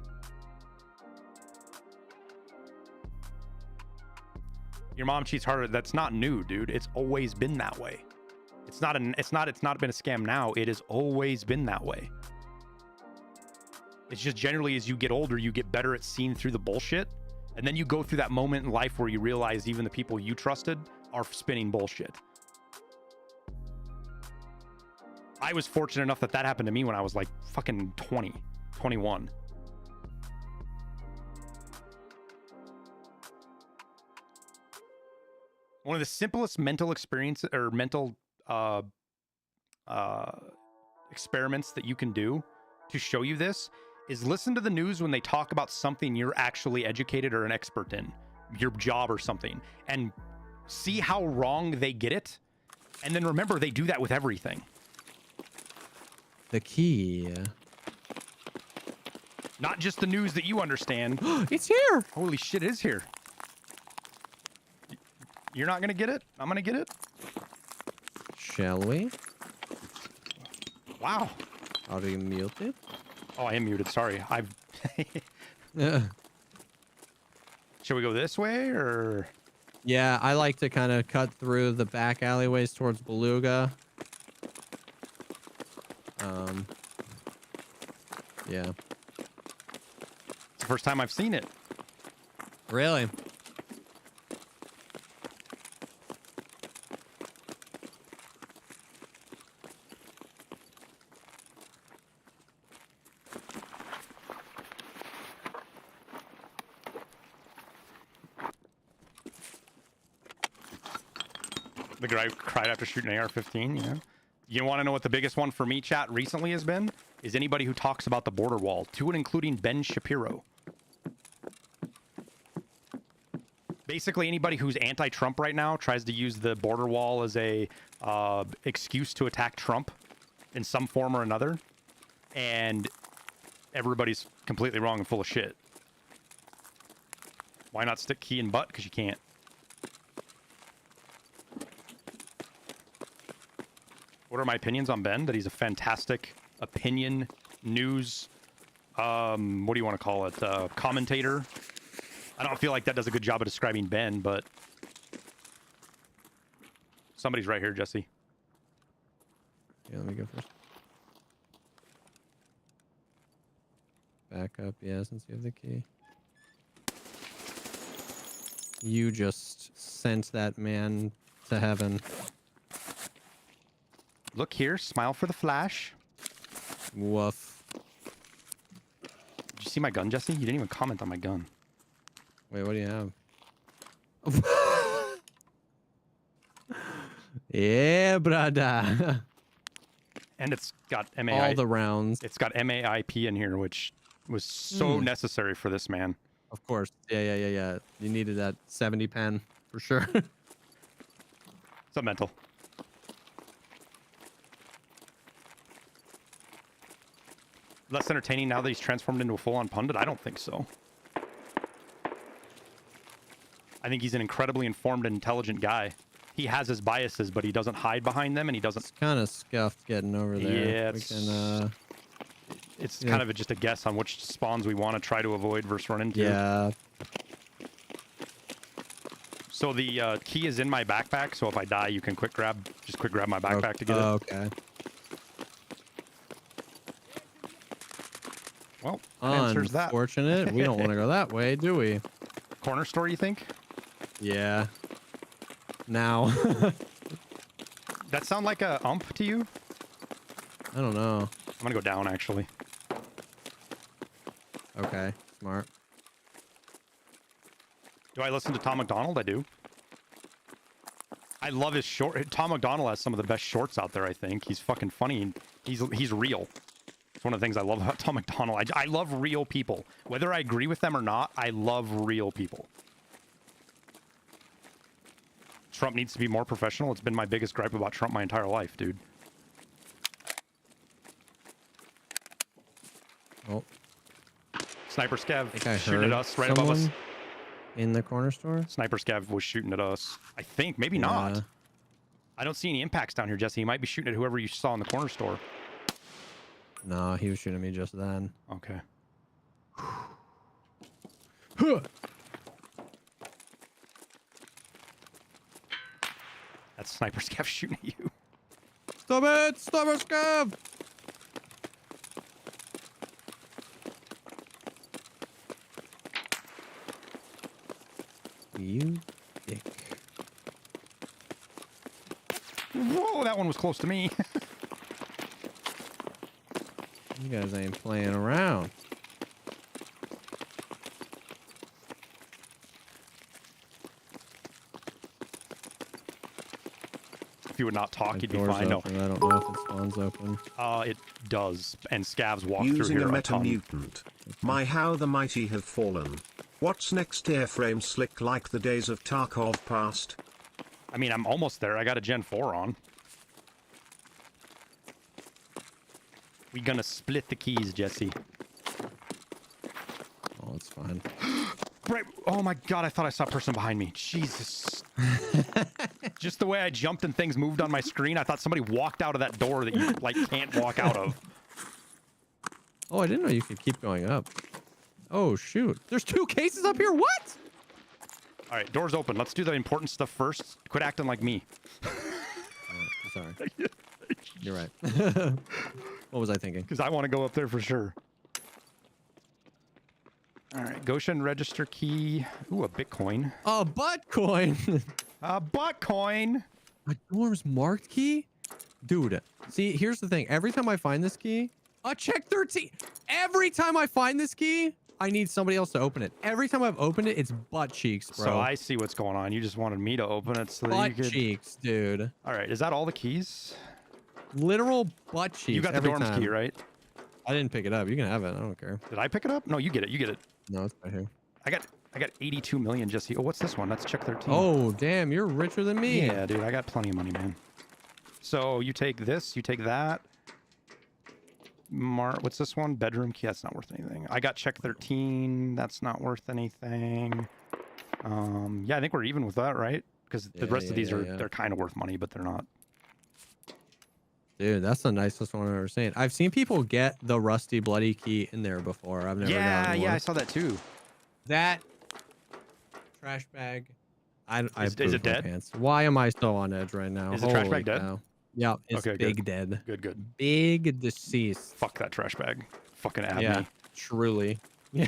Your mom cheats harder. That's not new, dude. It's always been that way. It's not been a scam now. It has always been that way. It's just generally as you get older, you get better at seeing through the bullshit. And then you go through that moment in life where you realize even the people you trusted are spinning bullshit. I was fortunate enough that happened to me when I was like fucking 20, 21. One of the simplest mental experiences or mental experiments that you can do to show you this is listen to the news when they talk about something you're actually educated or an expert in, your job or something, and see how wrong they get it. And then remember, they do that with everything. The key. Not just the news that you understand. It's here. Holy shit, it is here. You're not going to get it? I'm going to get it? Shall we? Wow. Are you muted? Oh, I am muted. Sorry. Yeah. Should we go this way or? Yeah, I like to kind of cut through the back alleyways towards Beluga. Yeah. It's the first time I've seen it. Really? The guy cried after shooting an AR-15, yeah. You want to know what the biggest one for me, chat, recently has been? Is anybody who talks about the border wall, to and including Ben Shapiro. Basically, anybody who's anti-Trump right now tries to use the border wall as a excuse to attack Trump in some form or another. And everybody's completely wrong and full of shit. Why not stick key in butt? Because you can't. What are my opinions on Ben? That he's a fantastic opinion, news, what do you want to call it? Commentator. I don't feel like that does a good job of describing Ben, but somebody's right here, Jesse. Yeah, let me go first. Back up, yeah, since you have the key. You just sent that man to heaven. Look here, smile for the flash. Woof. Did you see my gun, Jesse? You didn't even comment on my gun. Wait, what do you have? Yeah, brother. And it's got MAI. All the rounds. It's got MAIP in here, which was so necessary for this man. Of course. Yeah. You needed that 70 pen for sure. What's up, mental? Less entertaining now that he's transformed into a full-on pundit? I don't think so. I think he's an incredibly informed and intelligent guy. He has his biases, but he doesn't hide behind them, and he doesn't... It's kind of scuffed getting over there. Yeah, it's kind of just a guess on which spawns we want to try to avoid versus run into. Yeah. So the key is in my backpack, so if I die, you can just quick grab my backpack to get it. Okay. Well, answers that. Unfortunate. We don't want to go that way, do we? Corner store, you think? Yeah. Now. That sound like a ump to you? I don't know. I'm gonna go down, actually. Okay. Smart. Do I listen to Tom McDonald? I do. I love his short. Tom McDonald has some of the best shorts out there, I think. He's fucking funny. He's real. It's one of the things I love about Tom McDonald. I love real people. Whether I agree with them or not, I love real people. Trump needs to be more professional. It's been my biggest gripe about Trump my entire life, dude. Oh. Sniper Scav I think I shooting heard at us right above us. someone in the corner store. Sniper Scav was shooting at us. I think. Maybe not. I don't see any impacts down here, Jesse. He might be shooting at whoever you saw in the corner store. No, he was shooting at me just then. Okay. That's Sniper Scav shooting at you. Stop it! Stop it, Scav! You dick. Whoa, that one was close to me. You guys ain't playing around. If you would not talk, My you'd be door's fine. No. open. I don't know if it spawns open. It does. And scavs walk through Using here a a ton. meta-mutant. My how the mighty have fallen. What's next? Airframe slick like the days of Tarkov past? I mean, I'm almost there. I got a Gen 4 on. We gonna split the keys, Jesse. Oh, it's fine. Right. Oh my god, I thought I saw a person behind me. Jesus. Just the way I jumped and things moved on my screen, I thought somebody walked out of that door that you like can't walk out of. Oh, I didn't know you could keep going up. Oh, shoot. There's 2 cases up here? What? All right, doors open. Let's do the important stuff first. Quit acting like me. Sorry. You're right. What was I thinking? Because I want to go up there for sure. All right, Goshen register key. Ooh, a Bitcoin. A butt coin. A butt coin. My dorm's marked key? Dude, see, here's the thing. Every time I find this key, a check 13. Every time I find this key, I need somebody else to open it. Every time I've opened it, it's butt cheeks, bro. So I see what's going on. You just wanted me to open it so that you butt could. cheeks, dude. All right, is that all the keys? Literal butt cheeks. You got the every dorms time. key, right? I didn't pick it up. You can have it. I don't care. Did I pick it up? No, you get it. You get it. No, it's right here. I got 82 million just here. Oh, what's this one? That's check 13. Oh, damn, you're richer than me. Yeah, dude, I got plenty of money, man. So you take this, you take that. What's this one? Bedroom key. That's not worth anything. I got check 13. That's not worth anything. Yeah, I think we're even with that, right? Because the rest of these they're kind of worth money, but they're not. Dude, that's the nicest one I've ever seen. I've seen people get the rusty bloody key in there before. I've never gotten one. I saw that too. That trash bag. Is it dead? Pants. Why am I so on edge right now? Is the trash bag dead? Cow. Yeah, it's Okay, big dead. Good. Big deceased. Fuck that trash bag. Fucking add Yeah, me. truly. Yeah.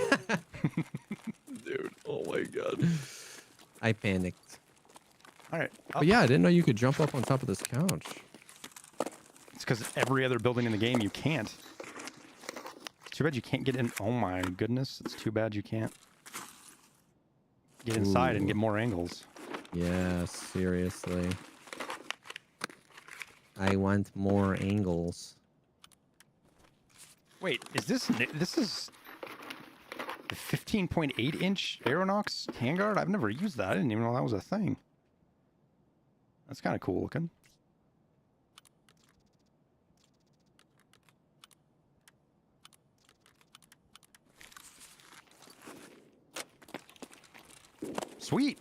Dude, oh my god. I panicked. All right. But yeah, I didn't know you could jump up on top of this couch. It's because every other building in the game you can't. It's too bad you can't get in. Oh my goodness. It's too bad you can't get inside and get more angles. Yeah, seriously. I want more angles. Wait, is this is the 15.8 inch Aeronox handguard? I've never used that. I didn't even know that was a thing. That's kind of cool looking. Sweet.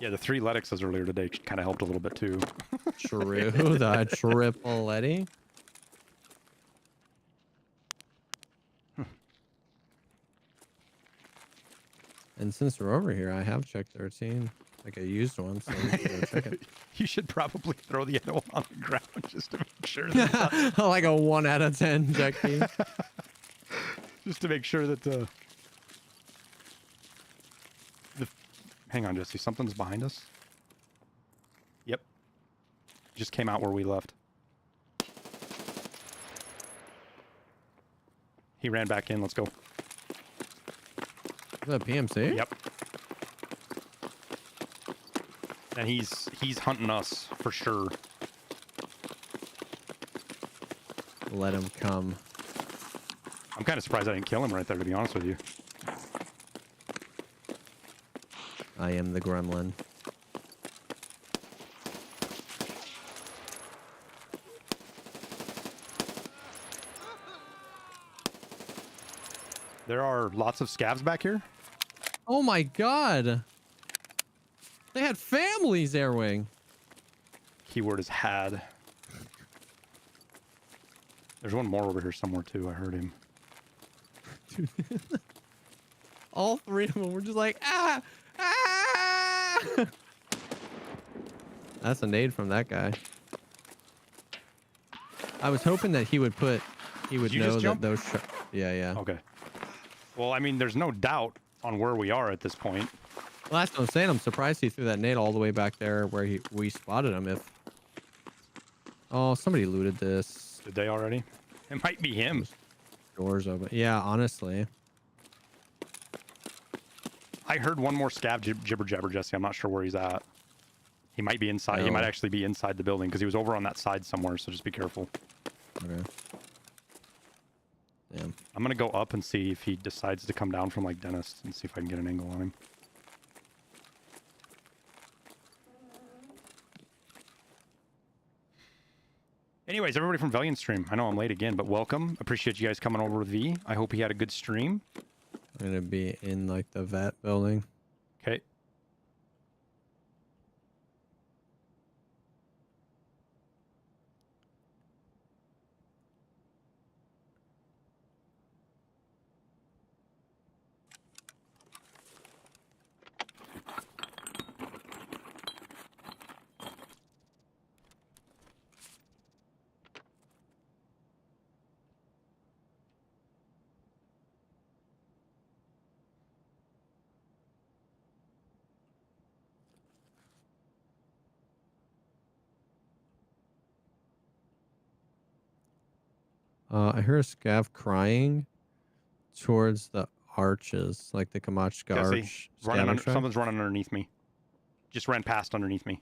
Yeah, the 3 Letixes earlier today kind of helped a little bit too. True, the triple Letty. And since we're over here, I have check 13, like a used one, so we can go check it. You should probably throw the other one on the ground just to make sure that Like a 1 out of 10 check key. just to make sure that the hang on, Jesse, something's behind us. Yep. Just came out where we left. He ran back in. Let's go. Is that PMC? Yep. And he's hunting us for sure. Let him come. I'm kind of surprised I didn't kill him right there, to be honest with you. I am the gremlin. There are lots of scavs back here. Oh my god! They had families, Airwing. Keyword is had. There's one more over here somewhere too. I heard him. Dude. All 3 of them were just like, ah! Ah! That's a nade from that guy. I was hoping that he would know that those yeah. Okay. Well, I mean, there's no doubt on where we are at this point. Well, that's what I'm saying. I'm surprised he threw that nade all the way back there where we spotted him. Oh, somebody looted this. Did they already? It might be him. Doors open. Yeah, honestly. I heard one more scav jibber jabber, Jesse. I'm not sure where he's at. He might be inside. Oh. He might actually be inside the building because he was over on that side somewhere. So just be careful. Okay. Damn. I'm gonna go up and see if he decides to come down from like Dennis and see if I can get an angle on him. Anyways, everybody from Valiant stream. I know I'm late again, but welcome. Appreciate you guys coming over with V. I hope he had a good stream. I'm gonna be in like the vet building. Okay. I hear a scav crying towards the arches, like the Kamachka Jesse, arch. running scavenger under, track. someone's running underneath me. Just ran past underneath me.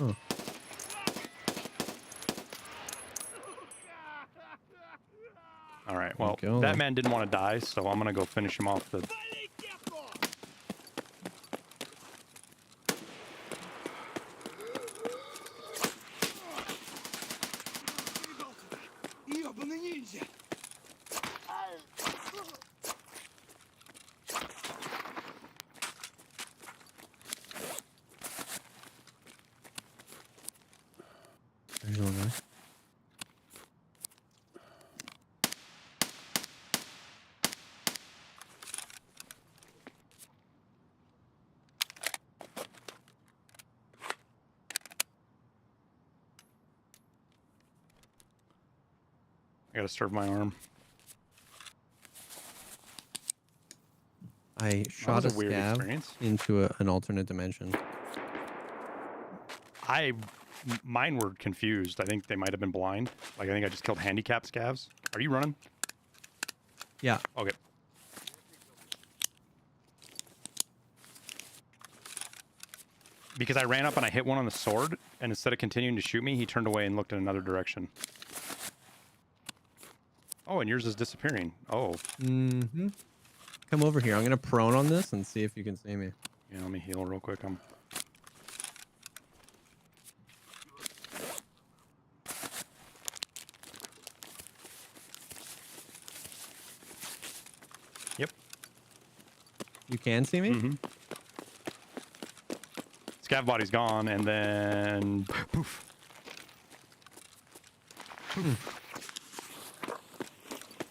Oh. All right, well, go. that man didn't want to die, so I'm going to go finish him off the... There's one there. I got to serve my arm. I shot was a a weird scav experience. into an alternate dimension. Mine were confused. I think they might have been blind. Like, I think I just killed handicapped scavs. Are you running? Yeah. Okay. Because I ran up and I hit one on the sword, and instead of continuing to shoot me, he turned away and looked in another direction. Oh, and yours is disappearing. Oh. Mm-hmm. Come over here. I'm gonna prone on this and see if you can see me. Yeah, let me heal real quick. Yep. You can see me? Mm-hmm. Scav body's gone, and then poof.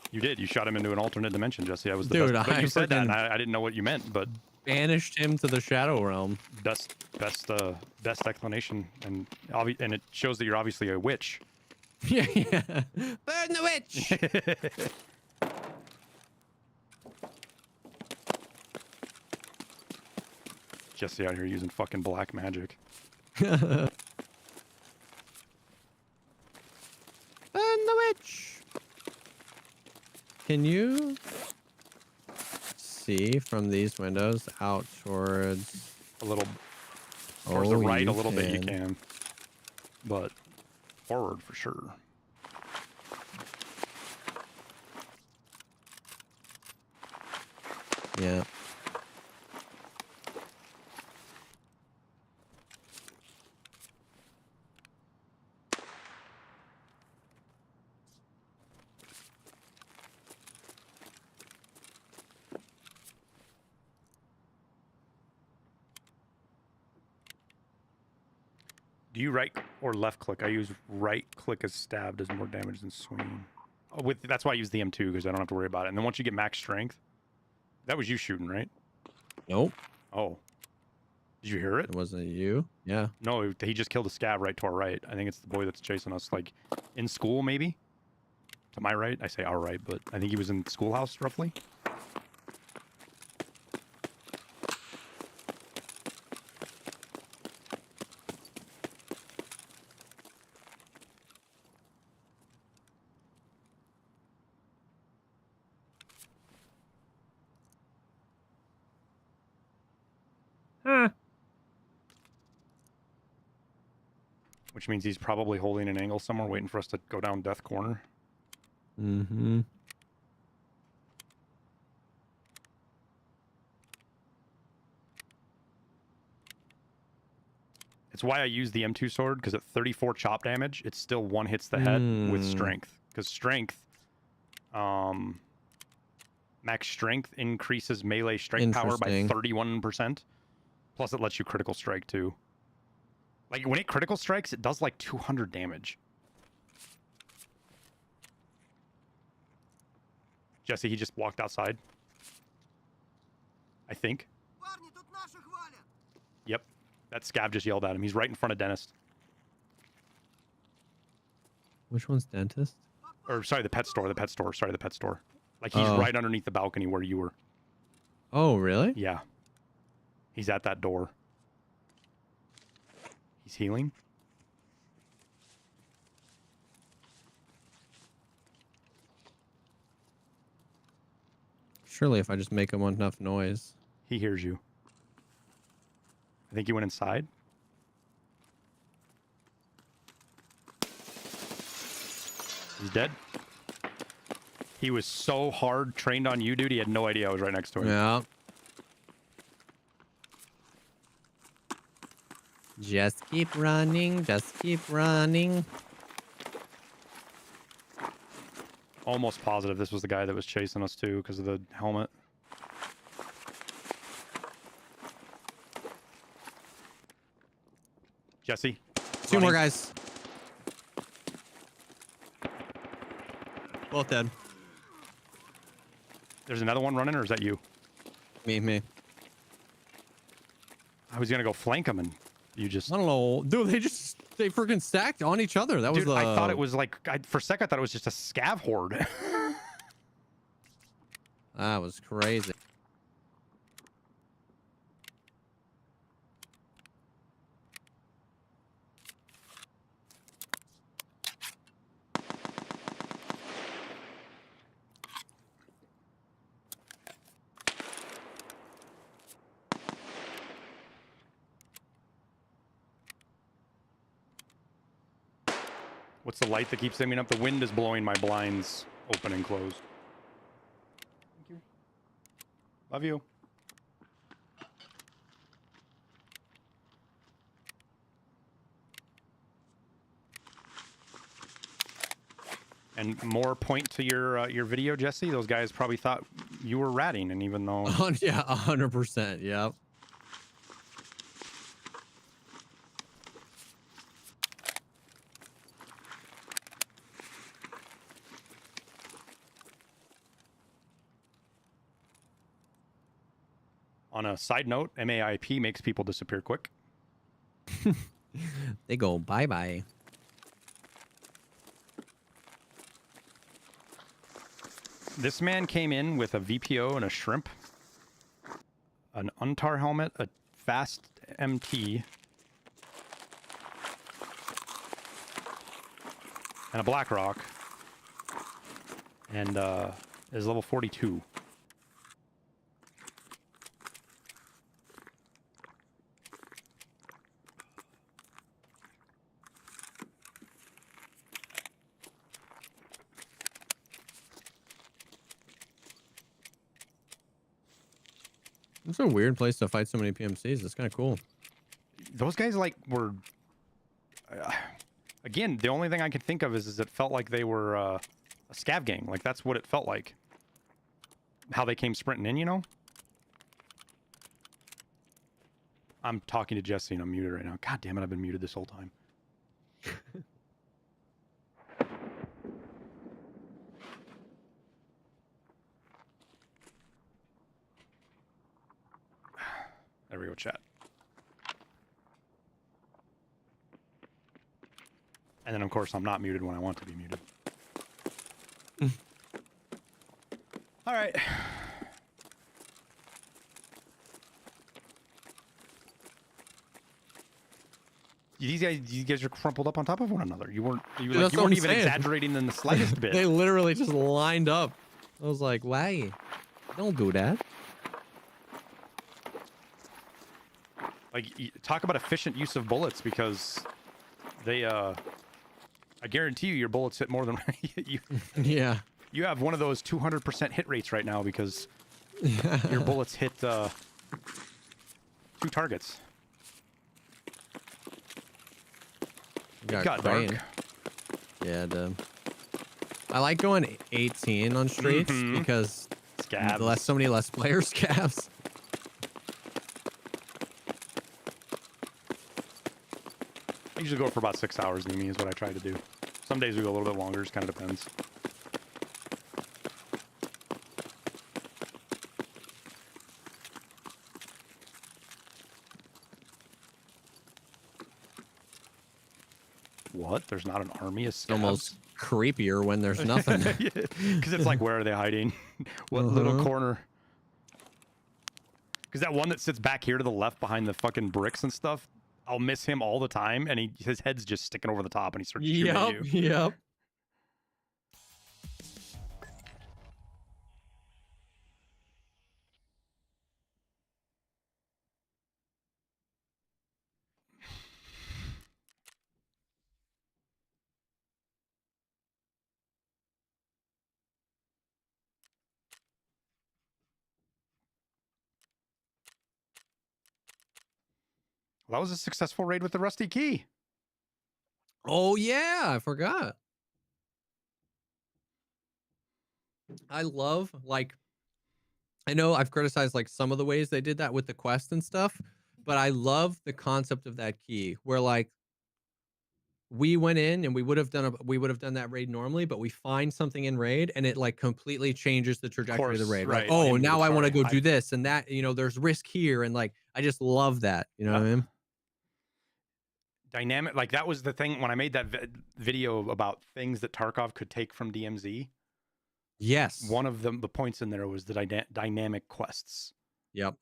You did. You shot him into an alternate dimension, Jesse. I was the Dude, best. But I you said that, and freaking- I didn't know what you meant. But Banished him to the shadow realm. best explanation, and it shows that you're obviously a witch. Yeah, yeah. Burn the witch! Jesse out here using fucking black magic. Burn the witch! Can you see from these windows out towards... A little towards the Oh, right, you a little bit you can. can, but forward for sure. Yeah. Do you right or left click? I use right click as stab, does more damage than swinging. Oh, that's why I use the M2, because I don't have to worry about it. And then once you get max strength, that was you shooting, right? Nope. Oh. Did you hear it? It wasn't you. Yeah. No, he just killed a scav right to our right. I think it's the boy that's chasing us, like, in school, maybe? To my right? I say our right, but I think he was in schoolhouse, roughly. Which means he's probably holding an angle somewhere, waiting for us to go down death corner. Mm-hmm. It's why I use the M2 sword, because at 34 chop damage, it still one hits the head with strength. Because strength, max strength increases melee strike power by Interesting. 31%. Plus, it lets you critical strike too. Like when it critical strikes, it does like 200 damage. Jesse, he just walked outside. I think. Yep. That scav just yelled at him. He's right in front of Dentist. Which one's dentist? Or sorry, the pet store. The pet store. Sorry, the pet store. Like he's Oh. right underneath the balcony where you were. Oh, really? Yeah. He's at that door. He's healing. Surely if I just make him enough noise. He hears you. I think he went inside. He's dead. He was so hard trained on you, dude. He had no idea I was right next to him. Yeah. Just keep running. Just keep running. Almost positive this was the guy that was chasing us too because of the helmet. Jesse. Two more running. guys. Both dead. There's another one running, or is that you? Me. I was gonna go flank him, and you just. I don't know. Dude, they freaking stacked on each other. That was Dude, the... I thought it was like for a second I thought it was just a scav horde. That was crazy. What's the light that keeps aiming up? The wind is blowing my blinds open and closed. Thank you. Love you. And more point to your video, Jesse. Those guys probably thought you were ratting, and even though Yeah, 100%. Yep. on a side note, MAIP makes people disappear quick. They go bye-bye. This man came in with a VPO and a shrimp, an Untar helmet, a fast MT, and a Blackrock, and is level 42. It's a weird place to fight so many PMCs. It's kind of cool. Those guys like were again, the only thing I can think of is it felt like they were a scav gang. Like that's what it felt like. How they came sprinting in, you know? I'm talking to Jesse and I'm muted right now. God damn it, I've been muted this whole time. There we go, chat. And then, of course, I'm not muted when I want to be muted. All right. You guys are crumpled up on top of one another. You weren't. You, like, That's you what weren't I'm even saying. exaggerating in the slightest bit. They literally just lined up. I was like, why? Don't do that. Like, talk about efficient use of bullets, because they, I guarantee you your bullets hit more than you. Yeah. You have one of those 200% hit rates right now because your bullets hit 2 targets. Got Crane. dark. Yeah, dude. I like going 18 on streets because Scabs. so many less players scabs. I usually go for about 6 hours, Nimi, is what I try to do. Some days we go a little bit longer, just kind of depends. What? There's not an army of It's scabs? almost creepier when there's nothing. Because it's like, where are they hiding? what little Uh-huh. corner. Because that one that sits back here to the left behind the fucking bricks and stuff, I'll miss him all the time, and his head's just sticking over the top, and he starts shooting at you. Yep. Well, that was a successful raid with the rusty key. Oh yeah, I forgot. I love, like, I know I've criticized like some of the ways they did that with the quest and stuff, but I love the concept of that key where like we went in and we would have done that raid normally, but we find something in raid and it like completely changes the trajectory of the course, raid. right. Like, oh, Inventory. now I want to go do this and that, you know, there's risk here, and like I just love that. You know what I mean? Dynamic, like that was the thing when I made that video about things that Tarkov could take from DMZ. Yes. One of them, the points in there was the dynamic quests. Yep.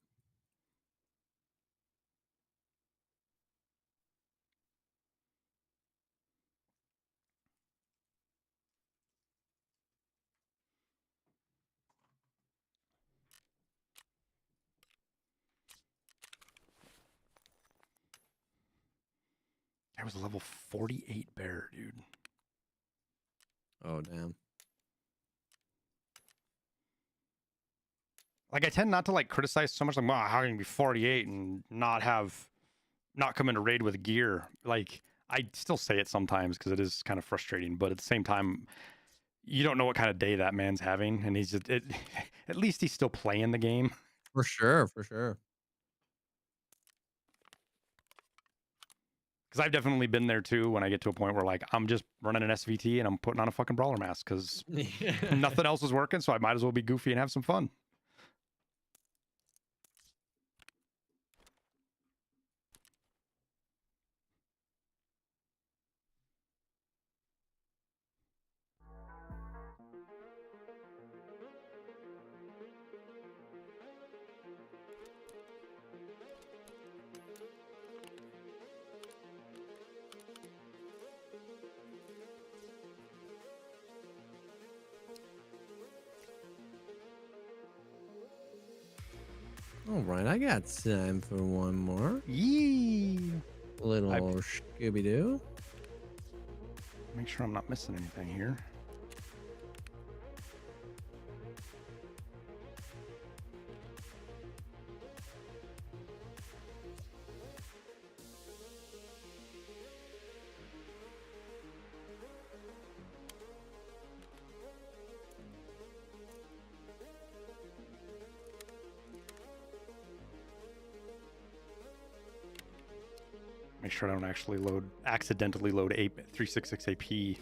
That was a level 48 bear, dude. Oh damn. Like I tend not to like criticize so much, like, wow, how can you be 48 and not come into raid with gear? Like I still say it sometimes because it is kind of frustrating, but at the same time, you don't know what kind of day that man's having, and he's just at least he's still playing the game. For sure, for sure. Because I've definitely been there too when I get to a point where like I'm just running an SVT and I'm putting on a fucking brawler mask because nothing else is working, so I might as well be goofy and have some fun. All right, I got time for one more Yee! little Scooby Doo. Make sure I'm not missing anything here. Make sure I don't actually accidentally load 366 AP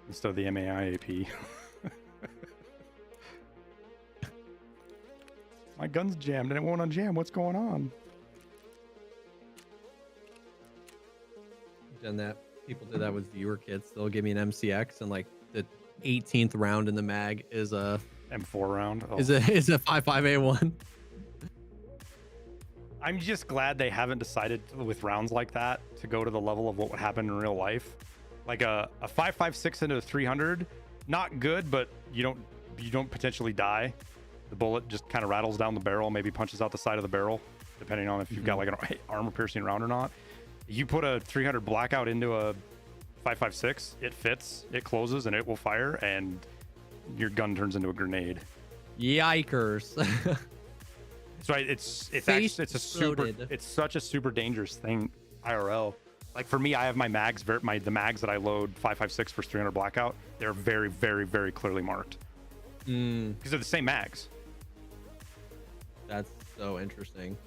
instead of the MAI AP. My gun's jammed and it won't unjam. What's going on? Done that. People did that with viewer kits. They'll give me an MCX and like the 18th round in the mag is a M4 round. Oh. is a 55A1. I'm just glad they haven't decided with rounds like that to go to the level of what would happen in real life. Like a 5.56 into a 300, not good, but you don't potentially die. The bullet just kind of rattles down the barrel, maybe punches out the side of the barrel, depending on if you've got like an armor piercing round or not. You put a 300 blackout into a 5.56, it fits, it closes, and it will fire, and your gun turns into a grenade. Yikers. So it's Face actually it's such a super dangerous thing IRL. Like for me, I have my mags, the mags that I load 5.56 for 300 blackout. They're very, very, very clearly marked because they're the same mags. That's so interesting.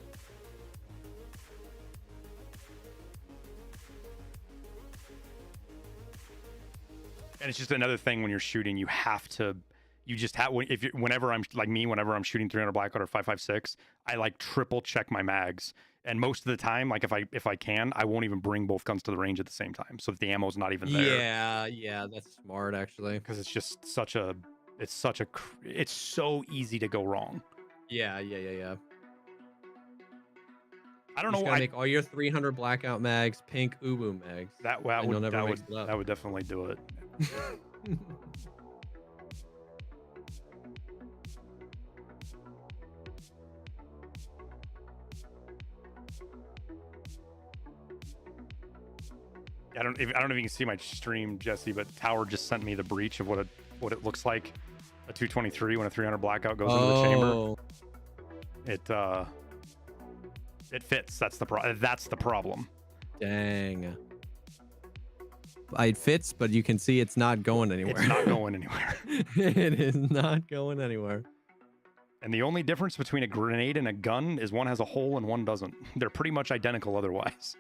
And it's just another thing when you're shooting, whenever I'm shooting 300 blackout or 5.56, I like triple check my mags. And most of the time, like if I can, I won't even bring both guns to the range at the same time, so that the ammo's not even there. Yeah, that's smart actually. Because it's It's such a it's so easy to go wrong. Yeah. I don't You just know. gotta make all your 300 blackout mags pink ubu mags. That and you'll never that mix would it up. that would definitely do it. I don't know if you can see my stream, Jesse, but Tower just sent me the breach of what it looks like a 223 when a 300 blackout goes into the chamber. It fits. That's the problem. Dang. It fits, but you can see it's not going anywhere. It's not going anywhere. It is not going anywhere. And the only difference between a grenade and a gun is one has a hole and one doesn't. They're pretty much identical otherwise.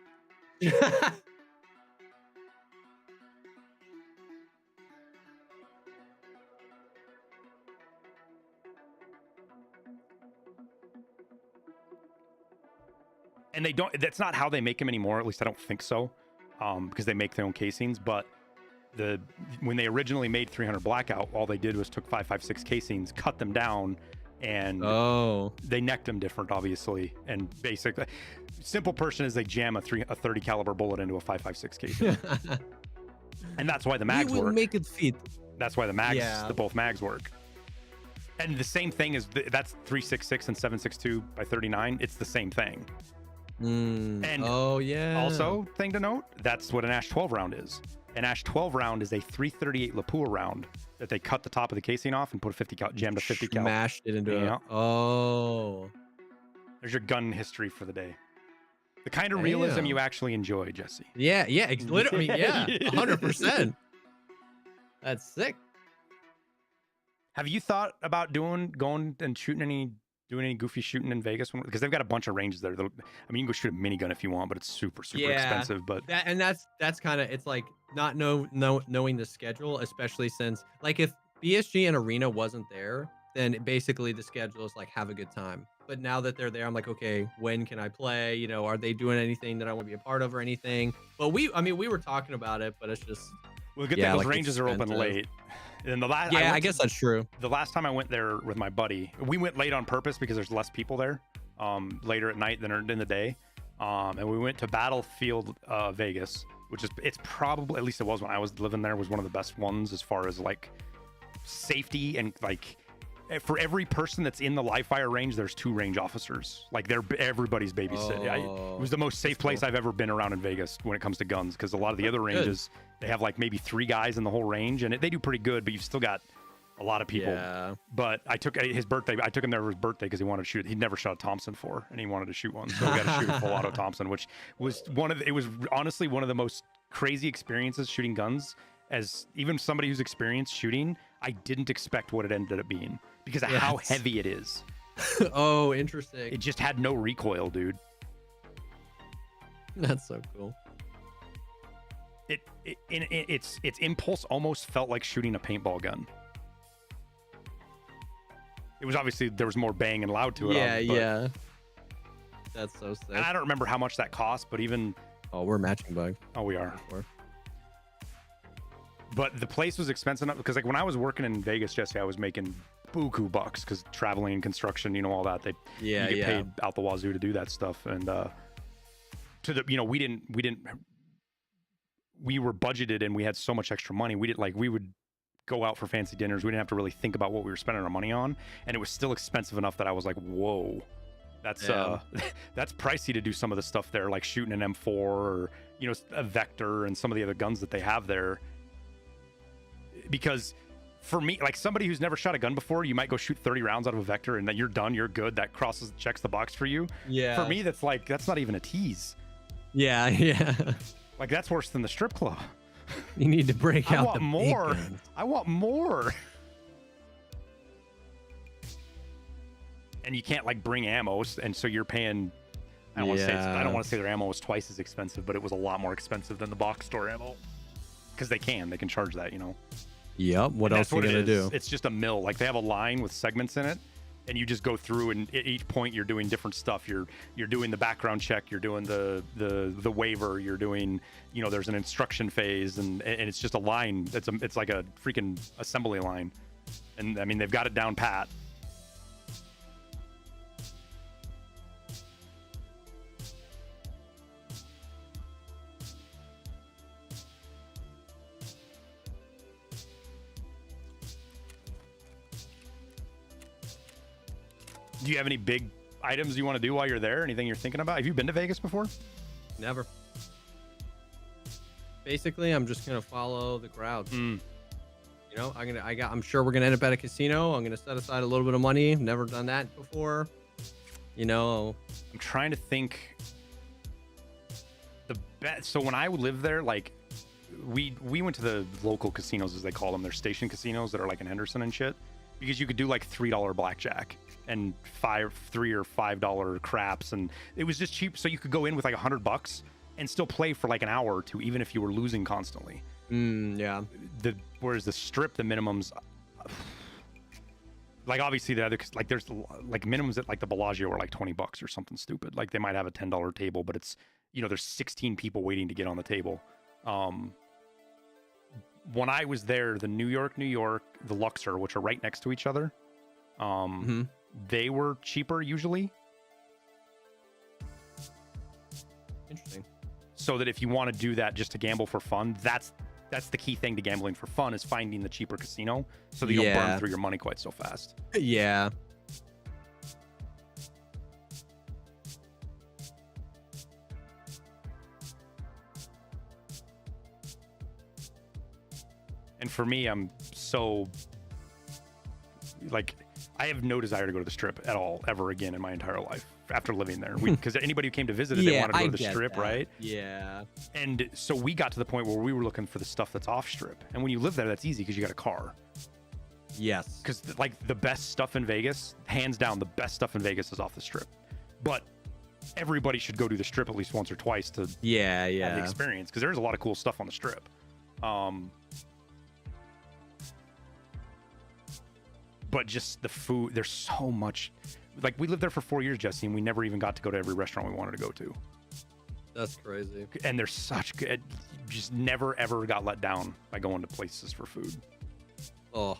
And they don't, that's not how they make them anymore. At least I don't think so. Because they make their own casings. But when they originally made 300 blackout, all they did was took 5.56 casings, cut them down, and they necked them different, obviously. And basically, simple person is they jam a 30 caliber bullet into a 5.56 casing. And that's why the mags work. Make it fit. That's why the mags, both mags work. And the same thing is that's 3.66 and 7.62 by 39. It's the same thing. And also, thing to note, that's what an Ash 12 round is. An Ash 12 round is a 338 Lapua round that they cut the top of the casing off and put a jammed a 50 cal. Smashed it into it. There's your gun history for the day. The kind of realism you actually enjoy, Jesse. Yeah, literally, 100%. That's sick. Have you thought about going and doing any goofy shooting in Vegas? Because they've got a bunch of ranges there. I mean, you can go shoot a minigun if you want, but it's super expensive. But that's kind of, it's like not knowing the schedule, especially since like if BSG and Arena wasn't there, then basically the schedule is like have a good time. But now that they're there, I'm like, okay, when can I play? You know, are they doing anything that I want to be a part of or anything? But we were talking about it, but it's just. Well, the good thing those ranges are open late. And the last, I guess that's true. The last time I went there with my buddy, we went late on purpose because there's less people there, later at night than in the day. And we went to Battlefield Vegas, which it's probably, at least it was when I was living there, was one of the best ones as far as like safety and like for every person that's in the live fire range, there's 2 range officers. Like everybody's babysitting. It was the most safe place I've ever been around in Vegas when it comes to guns, because a lot of the other ranges, they have like maybe 3 guys in the whole range, and they do pretty good, but you've still got a lot of people. Yeah. But I took his birthday. I took him there for his birthday because he wanted to shoot. He'd never shot a Thompson before, and he wanted to shoot one. So we got to shoot a full auto Thompson, which was it was honestly one of the most crazy experiences shooting guns. As even somebody who's experienced shooting, I didn't expect what it ended up being because of how heavy it is. Oh, interesting. It just had no recoil, dude. That's so cool. Its impulse almost felt like shooting a paintball gun. It was obviously, there was more bang and loud to it. Yeah. That's so sick. And I don't remember how much that cost, but even... Oh, we're matching bug. Oh, we are. But the place was expensive enough because like when I was working in Vegas, Jesse, I was making buku bucks because traveling and construction, you know, all that. You get paid out the wazoo to do that stuff. And we were budgeted and we had so much extra money. We would go out for fancy dinners. We didn't have to really think about what we were spending our money on, and it was still expensive enough that I was like, whoa, that's that's pricey to do some of the stuff there, like shooting an M4 or, you know, a Vector and some of the other guns that they have there. Because for me, like somebody who's never shot a gun before, you might go shoot 30 rounds out of a Vector and then you're done, you're good. That checks the box for you. Yeah. For me, that's not even a tease. Yeah. Like that's worse than the strip club. You need to break out the more. I want more. And you can't like bring ammo, and so you're paying. I don't want to say their ammo was twice as expensive, but it was a lot more expensive than the box store ammo. Because they can charge that, you know. Yep. What else are you gonna do? It's just a mill. Like they have a line with segments in it, and you just go through, and at each point you're doing different stuff. You're doing the background check. You're doing the waiver. You're doing, you know, there's an instruction phase, and it's just a line. It's like a freaking assembly line, And I mean, they've got it down pat. Do you have any big items you want to do while you're there? Anything you're thinking about? Have you been to Vegas before? Never. Basically, I'm just gonna follow the crowd. You know, I'm sure we're gonna end up at a casino. I'm gonna set aside a little bit of money. Never done that before. You know, I'm trying to think. The best. So when I would live there, like we went to the local casinos, as they call them. They're station casinos that are like in Henderson and shit, because you could do like $3 blackjack and $3 or $5 craps, and it was just cheap. So you could go in with like $100 and still play for like an hour or two, even if you were losing constantly. Yeah. Whereas the strip, the minimums, like obviously the other, like there's like minimums at like the Bellagio are like $20 or something stupid. Like they might have a $10 table, but it's, you know, there's 16 people waiting to get on the table. When I was there, the New York, the Luxor, which are right next to each other, they were cheaper usually. Interesting. So that if you want to do that just to gamble for fun, that's the key thing to gambling for fun, is finding the cheaper casino so that you don't burn through your money quite so fast. Yeah. And for me, I'm so like, I have no desire to go to the Strip at all ever again in my entire life after living there. Because anybody who came to visit it, they wanted to go to the Strip, right? Yeah. And so we got to the point where we were looking for the stuff that's off Strip. And when you live there, that's easy because you got a car. Yes. Because like the best stuff in Vegas, hands down, the best stuff in Vegas is off the Strip. But everybody should go to the Strip at least once or twice to have the experience, because there's a lot of cool stuff on the Strip. But just the food, there's so much. Like we lived there for 4 years, Jesse, and we never even got to go to every restaurant we wanted to go to. That's crazy. And there's such good, just never ever got let down by going to places for food. Oh,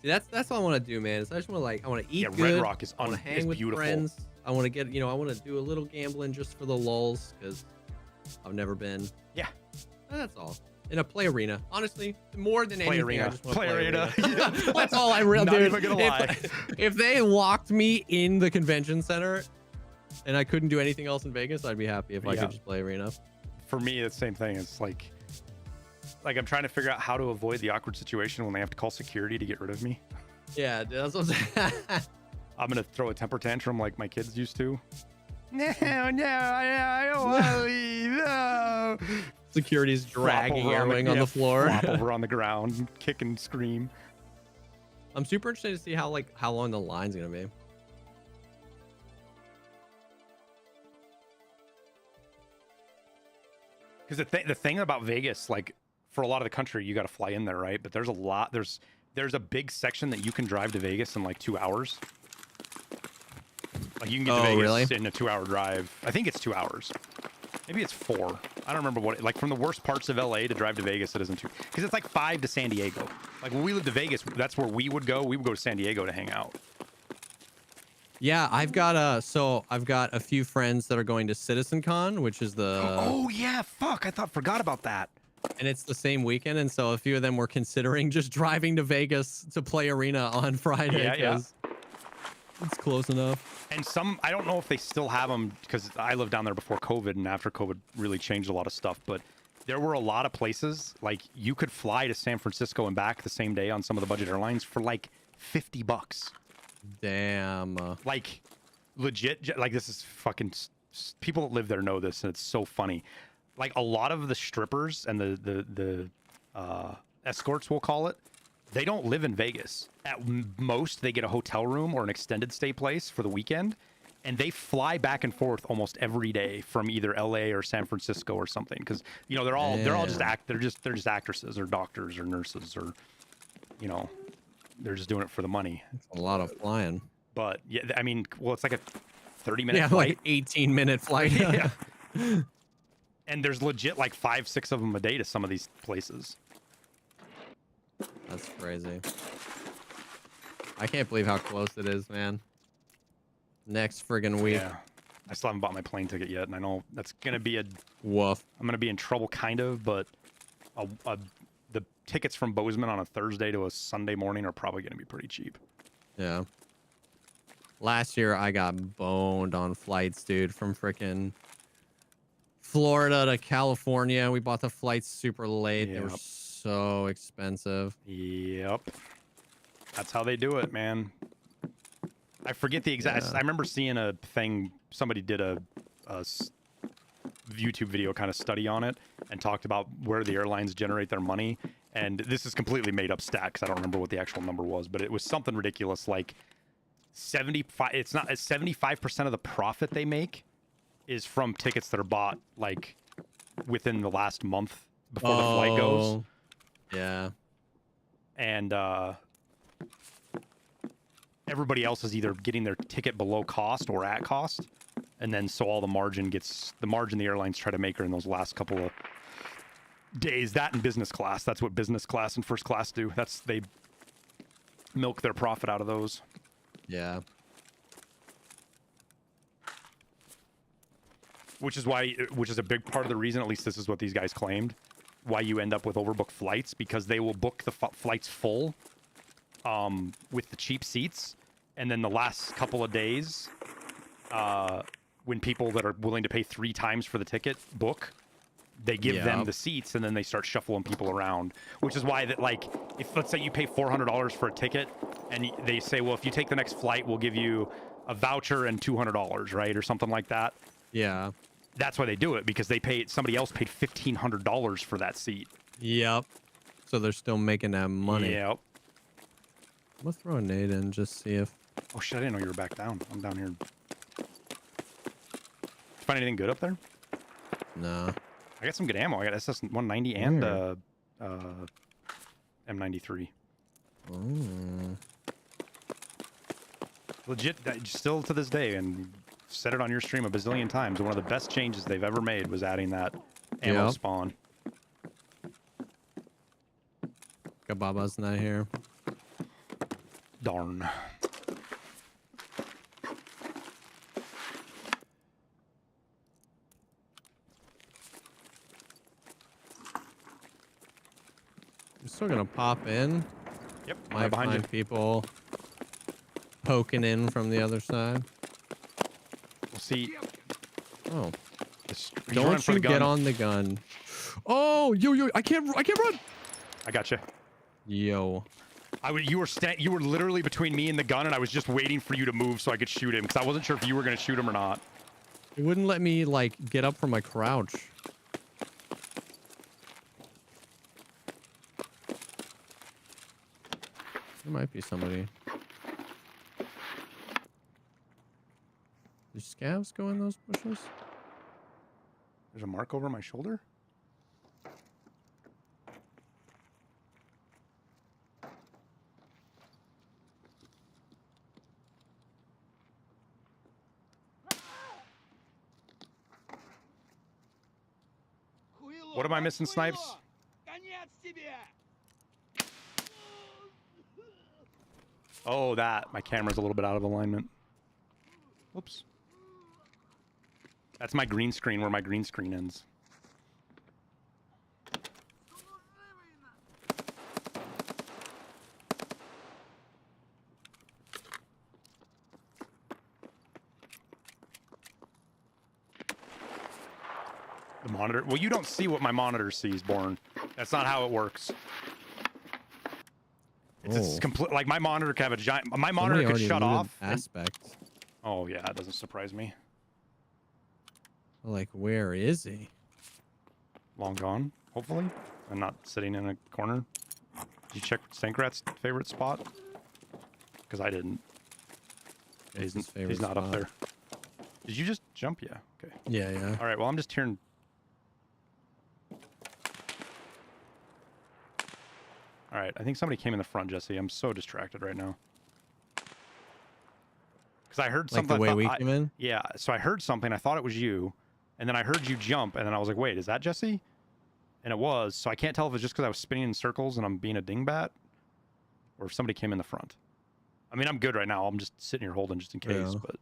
see, that's all I want to do, man. Is I just want to I want to eat good. Red Rock is I want to hang with beautiful. friends. I want to get, I want to do a little gambling just for the lulz, because I've never been. Yeah. That's all. In a play arena, honestly, more than anything, arena. I just want to Play play arena. That's all I really. Not even gonna lie. If they locked me in the convention center, and I couldn't do anything else in Vegas, I'd be happy if I could just play arena. For me, it's the same thing. It's like I'm trying to figure out how to avoid the awkward situation when they have to call security to get rid of me. Yeah, that's what I'm saying. I'm gonna throw a temper tantrum like my kids used to. No, I don't want to leave. No. Security's dragging Airwing on the floor. Flop over on the ground, kick and scream. I'm super interested to see how long the line's gonna be. Because the thing about Vegas, like for a lot of the country, you got to fly in there, right? But there's a lot. There's a big section that you can drive to Vegas in like 2 hours. Like you can get to Vegas in a 2-hour drive. I think it's 2 hours. Maybe it's 4. I don't remember what. Like from the worst parts of LA to drive to Vegas, it isn't 2. Because it's like 5 to San Diego. Like when we lived to Vegas, that's where we would go. We would go to San Diego to hang out. Yeah, I've got a few friends that are going to CitizenCon, which is the. Oh yeah, fuck! Forgot about that. And it's the same weekend, and so a few of them were considering just driving to Vegas to play arena on Friday. Yeah. It's close enough. And some, I don't know if they still have them, because I lived down there before COVID, and after COVID really changed a lot of stuff. But there were a lot of places, like you could fly to San Francisco and back the same day on some of the budget airlines for like $50. Damn. Like legit, like this is fucking, people that live there know this, and it's so funny. Like a lot of the strippers and the escorts, we'll call it, they don't live in Vegas. At most, they get a hotel room or an extended stay place for the weekend, and they fly back and forth almost every day from either LA or San Francisco or something. Because they're all just they're just actresses or doctors or nurses, or they're just doing it for the money. It's a lot of flying. But yeah, I mean, well, it's like a 30-minute flight. Like 18-minute flight. Yeah. And there's legit like 5-6 of them a day to some of these places. That's crazy. I can't believe how close it is, man. Next friggin' week. Yeah. I still haven't bought my plane ticket yet, and I know that's gonna be Woof. I'm gonna be in trouble, kind of, but the tickets from Bozeman on a Thursday to a Sunday morning are probably gonna be pretty cheap. Yeah. Last year I got boned on flights, dude, from frickin' Florida to California. We bought the flights super late. They were Yep. so expensive. Yep. That's how they do it, man. I forget the exact. Yeah. I remember seeing a thing. Somebody did a YouTube video kind of study on it and talked about where the airlines generate their money. And this is completely made up stat because I don't remember what the actual number was, but it was something ridiculous like 75. It's not 75% of the profit they make is from tickets that are bought like within the last month before the flight goes. Yeah. And everybody else is either getting their ticket below cost or at cost, and then so all the margin the airlines try to make are in those last couple of days. That and business class, that's what business class and first class do. They milk their profit out of those. Yeah. Which is a big part of the reason, at least this is what these guys claimed, why you end up with overbooked flights, because they will book the flights full with the cheap seats, and then the last couple of days, when people that are willing to pay 3 times for the ticket book, they give them the seats, and then they start shuffling people around. Which is why that, like, if let's say you pay $400 for a ticket, and they say, well, if you take the next flight, we'll give you a voucher and $200, right, or something like that. Yeah. That's why they do it, because somebody else paid $1,500 for that seat. Yep. So they're still making that money. Yep. I'm gonna throw a nade in, just see if... Oh shit, I didn't know you were back down. I'm down here. Did you find anything good up there? No. I got some good ammo. I got SS-190 and M93. Oh. Legit, still to this day, and said it on your stream a bazillion times, one of the best changes they've ever made was adding that ammo spawn. Kababa's not here. Darn. I'm still gonna pop in. Yep, Might right behind you. find people poking in from the other side. We'll see. Oh, He's running don't for you the gun. get on the gun? Oh, yo, I can't run. I got you. Yo, You were literally between me and the gun, and I was just waiting for you to move so I could shoot him, because I wasn't sure if you were gonna shoot him or not. it wouldn't let me like get up from my crouch. There might be somebody. Do scavs go in those bushes? There's a mark over my shoulder. What am I missing, Snipes? Oh, that. My camera's a little bit out of alignment. Whoops. That's my green screen, where my green screen ends. The monitor. Well, you don't see what my monitor sees, Born. That's not how it works. It's complete. Like my monitor could have a giant. My monitor could shut off. Aspects. Oh yeah, it doesn't surprise me. Like, where is he? Long gone, hopefully. I'm not sitting in a corner. Did you check Sankrat's favorite spot? Because I didn't. What's his He's favorite not up spot? there. Did you just jump? Yeah. Okay. Yeah. All right. Well, I'm just hearing. All right. I think somebody came in the front, Jesse. I'm so distracted right now. Because I heard Like something. the way we came in? Yeah. So I heard something. I thought it was you. And then I heard you jump. And then I was like, wait, is that Jesse? And it was. So I can't tell if it's just because I was spinning in circles and I'm being a dingbat, or if somebody came in the front. I mean, I'm good right now. I'm just sitting here holding just in case, Yeah. but.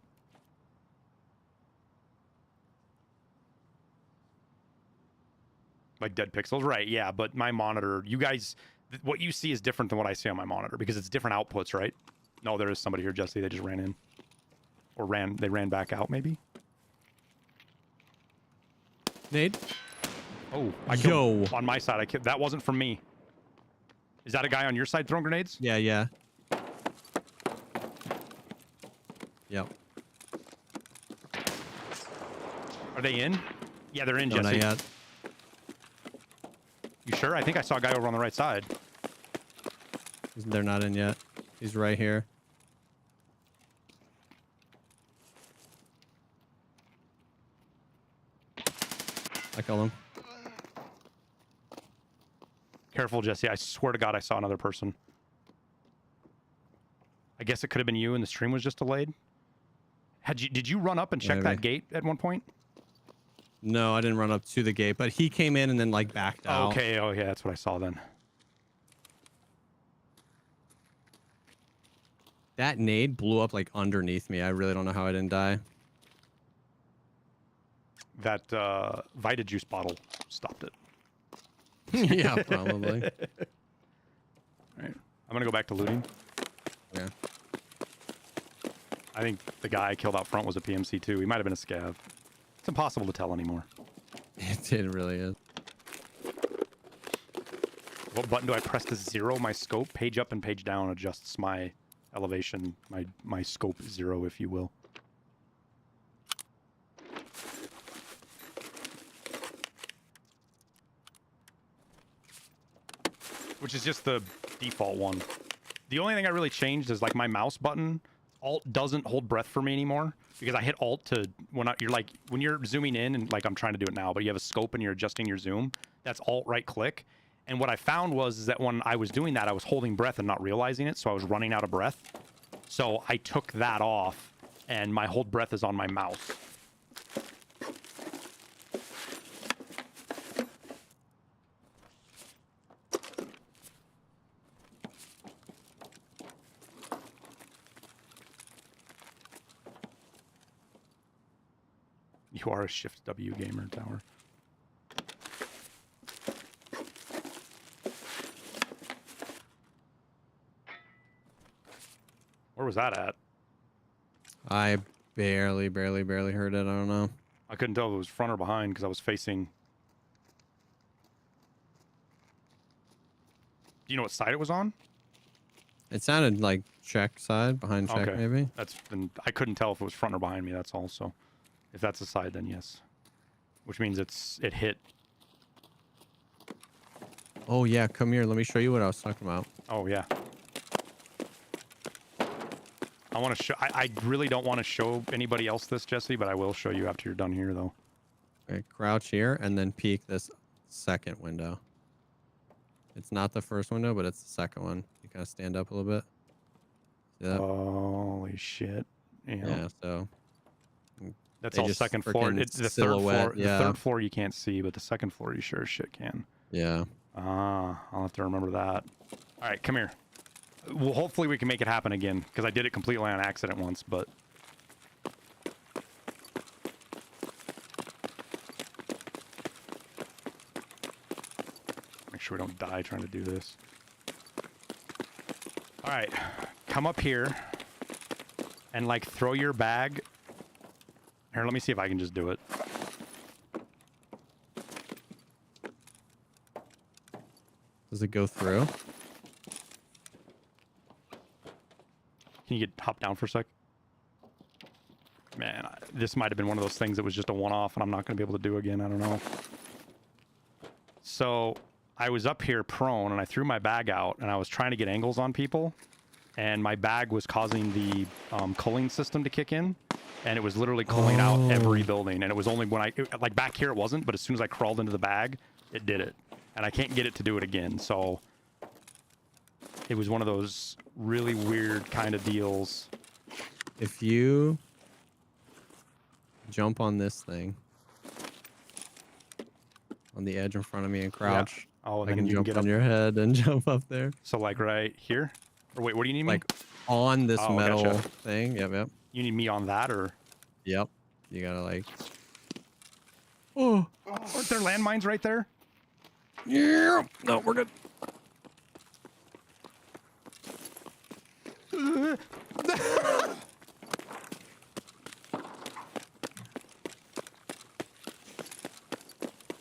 Like dead pixels, right? Yeah, but my monitor, you guys, what you see is different than what I see on my monitor because it's different outputs, right? No, there is somebody here, Jesse. They just ran in, or they ran back out, maybe. Nade. Oh, Yo. on my side. That wasn't from me. Is that a guy on your side throwing grenades? Yeah, yeah. Yep. Are they in? Yeah, they're in, No, not Jesse. yet. You sure? I think I saw a guy over on the right side. They're not in yet. He's right here. I killed him. Careful, Jesse. I swear to God, I saw another person. I guess it could have been you and the stream was just delayed. Did you run up and check Maybe. that gate at one point? No, I didn't run up to the gate, but he came in and then like backed out. Okay, oh yeah, that's what I saw then. That nade blew up like underneath me. I really don't know how I didn't die. That Vita juice bottle stopped it. Yeah, probably. All right, I'm gonna go back to looting. Yeah. I think the guy I killed out front was a PMC too. He might have been a scav. It's impossible to tell anymore. It really is. What button do I press to zero my scope? Page up and page down adjusts my elevation, my scope zero, if you will. Which is just the default one. The only thing I really changed is like my mouse button. Alt doesn't hold breath for me anymore because I hit Alt to when you're zooming in and like I'm trying to do it now, but you have a scope and you're adjusting your zoom. That's Alt right click. And what I found was that when I was doing that, I was holding breath and not realizing it, so I was running out of breath. So I took that off, and my hold breath is on my mouse. You are a Shift W gamer, Tower. Where was that at? I barely heard it. I don't know. I couldn't tell if it was front or behind because I was facing. Do you know what side it was on? It sounded like check side, behind check Okay. maybe. And I couldn't tell if it was front or behind me. That's all. So, if that's the side, then yes. Which means it hit. Oh yeah, come here. Let me show you what I was talking about. Oh yeah. I want to show. I really don't want to show anybody else this, Jesse, but I will show you after you're done here, though. Okay, crouch here and then peek this second window. It's not the first window, but it's the second one. You kind of stand up a little bit. See that? Holy shit! Yeah, so That's they all just second floor. frickin' It's the third silhouette, floor. yeah. The third floor you can't see, but the second floor you sure as shit can. yeah. I'll have to remember that. All right, come here. Well, hopefully we can make it happen again, because I did it completely on accident once, but... Make sure we don't die trying to do this. All right, come up here and, like, throw your bag... Here, let me see if I can just do it. Does it go through? Can you hop down for a sec? Man, this might have been one of those things that was just a one-off and I'm not going to be able to do again. I don't know. So I was up here prone and I threw my bag out and I was trying to get angles on people. And my bag was causing the culling system to kick in. And it was literally culling out every building. And it was only when like back here it wasn't, but as soon as I crawled into the bag, it did it. And I can't get it to do it again. So it was one of those really weird kind of deals. If you jump on this thing on the edge in front of me and crouch, Oh, I then can you jump get on up. your head and jump up there. So like right here. Or wait, what do you need me? Like on this Oh, metal gotcha. thing. Yep, yep, You need me on that, or yep. You gotta like. Oh, aren't there landmines right there? yeah. No, we're good.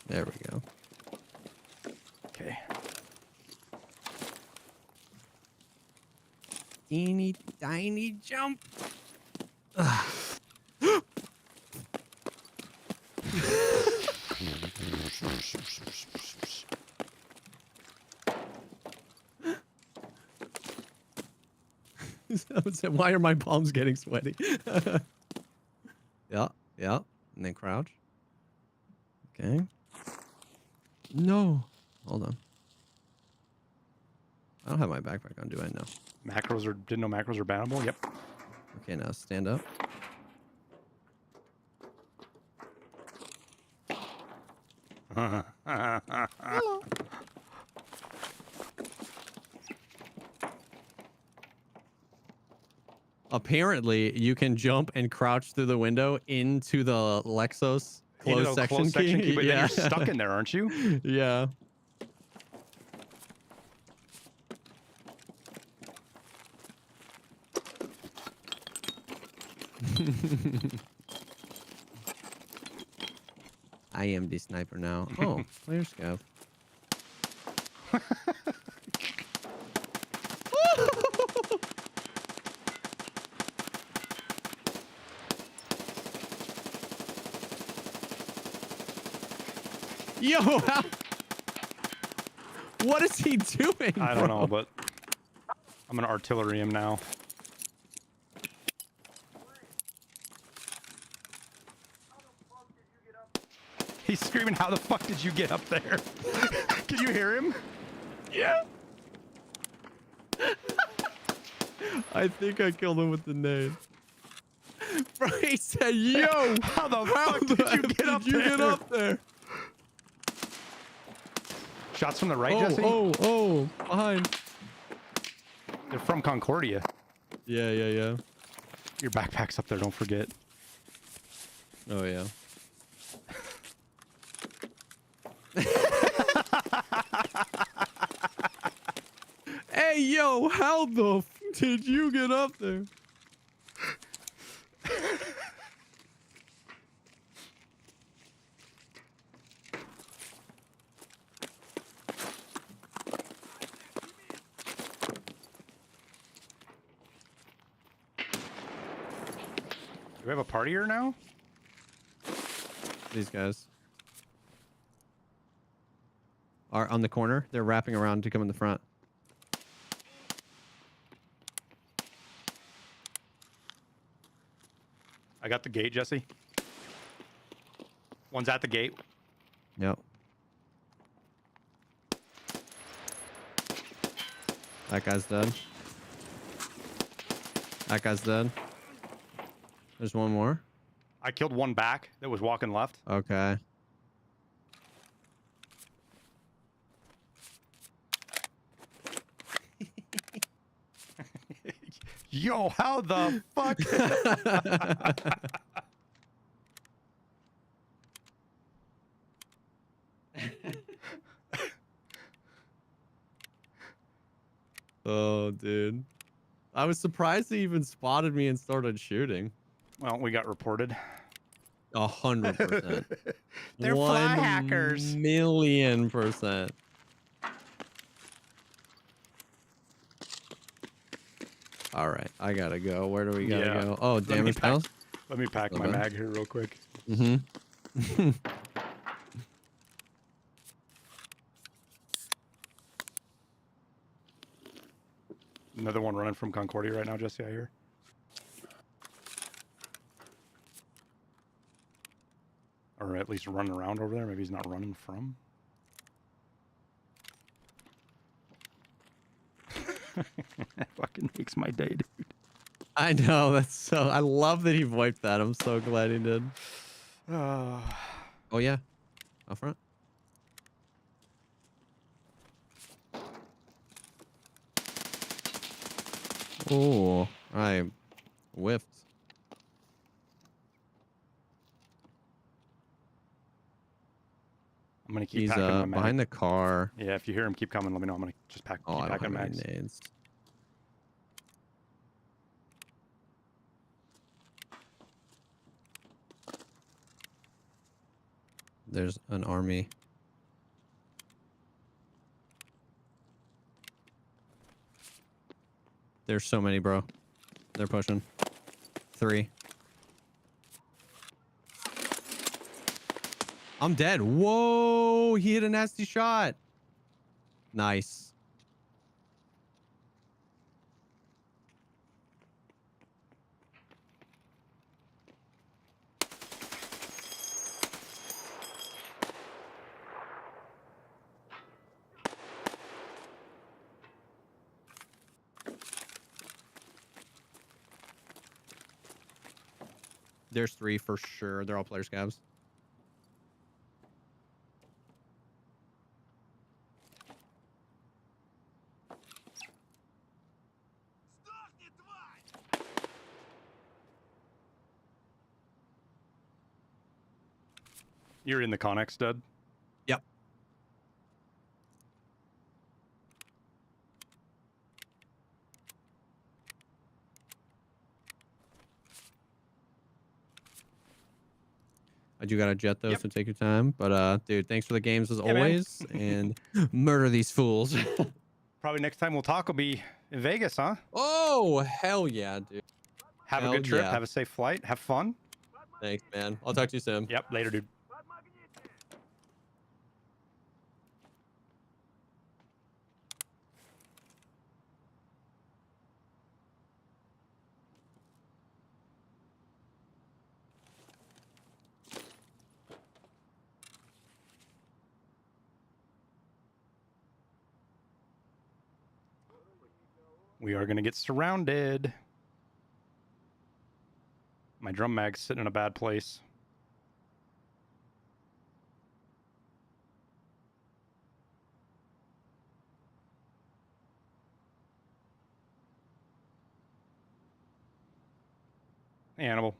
There we go. Okay. Teeny tiny jump. Why are my palms getting sweaty? Yeah, yeah. And then crouch. Okay. No. Hold on. I don't have my backpack on, do I? No. Macros are didn't know macros are bannable. Yep. Okay, now stand up. Apparently, you can jump and crouch through the window into the Lexos Into closed the section closed section key, but then Yeah. you're stuck in there, aren't you? Yeah. I am the sniper now. Oh, player scav. Yo, what is he doing? I don't know, bro? but I'm gonna artillery him now. He's screaming, "How the fuck did you get up there?" Can you hear him? Yeah. I think I killed him with the nade. Bro, he said, yo, How the fuck did you get up there? get up there? Shots from the right, Oh, Jesse? oh, behind. They're from Concordia. Yeah, yeah, yeah. Your backpack's up there, don't forget. Oh, yeah. Hey, yo, how the f did you get up there? Do we have a partier now? These guys are on the corner. They're wrapping around to come in the front. I got the gate, Jesse. One's at the gate. Yep. That guy's dead. That guy's dead. There's one more. I killed one back that was walking left. Okay. Yo, how the fuck? Oh, dude. I was surprised he even spotted me and started shooting. Well, we got reported. 100%. They're fly hackers. 1,000,000%. All right, I gotta go. Where do we gotta Yeah. go? Oh, Let me damage pack- panels. Let me pack my Okay. mag here real quick. Mm-hmm. Another one running from Concordia right now, Jesse, I hear. Or at least running around over there. Maybe he's not running from. That fucking makes my day, dude. I know, that's so. I love that he wiped that. I'm so glad he did. Oh yeah, up front. Oh, I whiffed. I'm gonna keep He's packing my mag. behind the car. Yeah, if you hear him keep coming, let me know. I'm gonna just Oh, keep I don't packing have any mags. nades. There's an army. There's so many, bro. They're pushing. 3. I'm dead. Whoa, he hit a nasty shot. Nice. There's 3 for sure. They're all player scavs. You're in the Connex, Dud? Yep. I do got a jet though, Yep. so take your time. But dude, thanks for the games as man. always, and murder these fools. Probably next time we'll talk will be in Vegas, huh? Oh hell yeah, dude! Have a Hell good trip. yeah. Have a safe flight. Have fun. Thanks, man. I'll talk to you soon. Yep. Later, dude. We are gonna get surrounded. My drum mag's sitting in a bad place. Hey, Animal.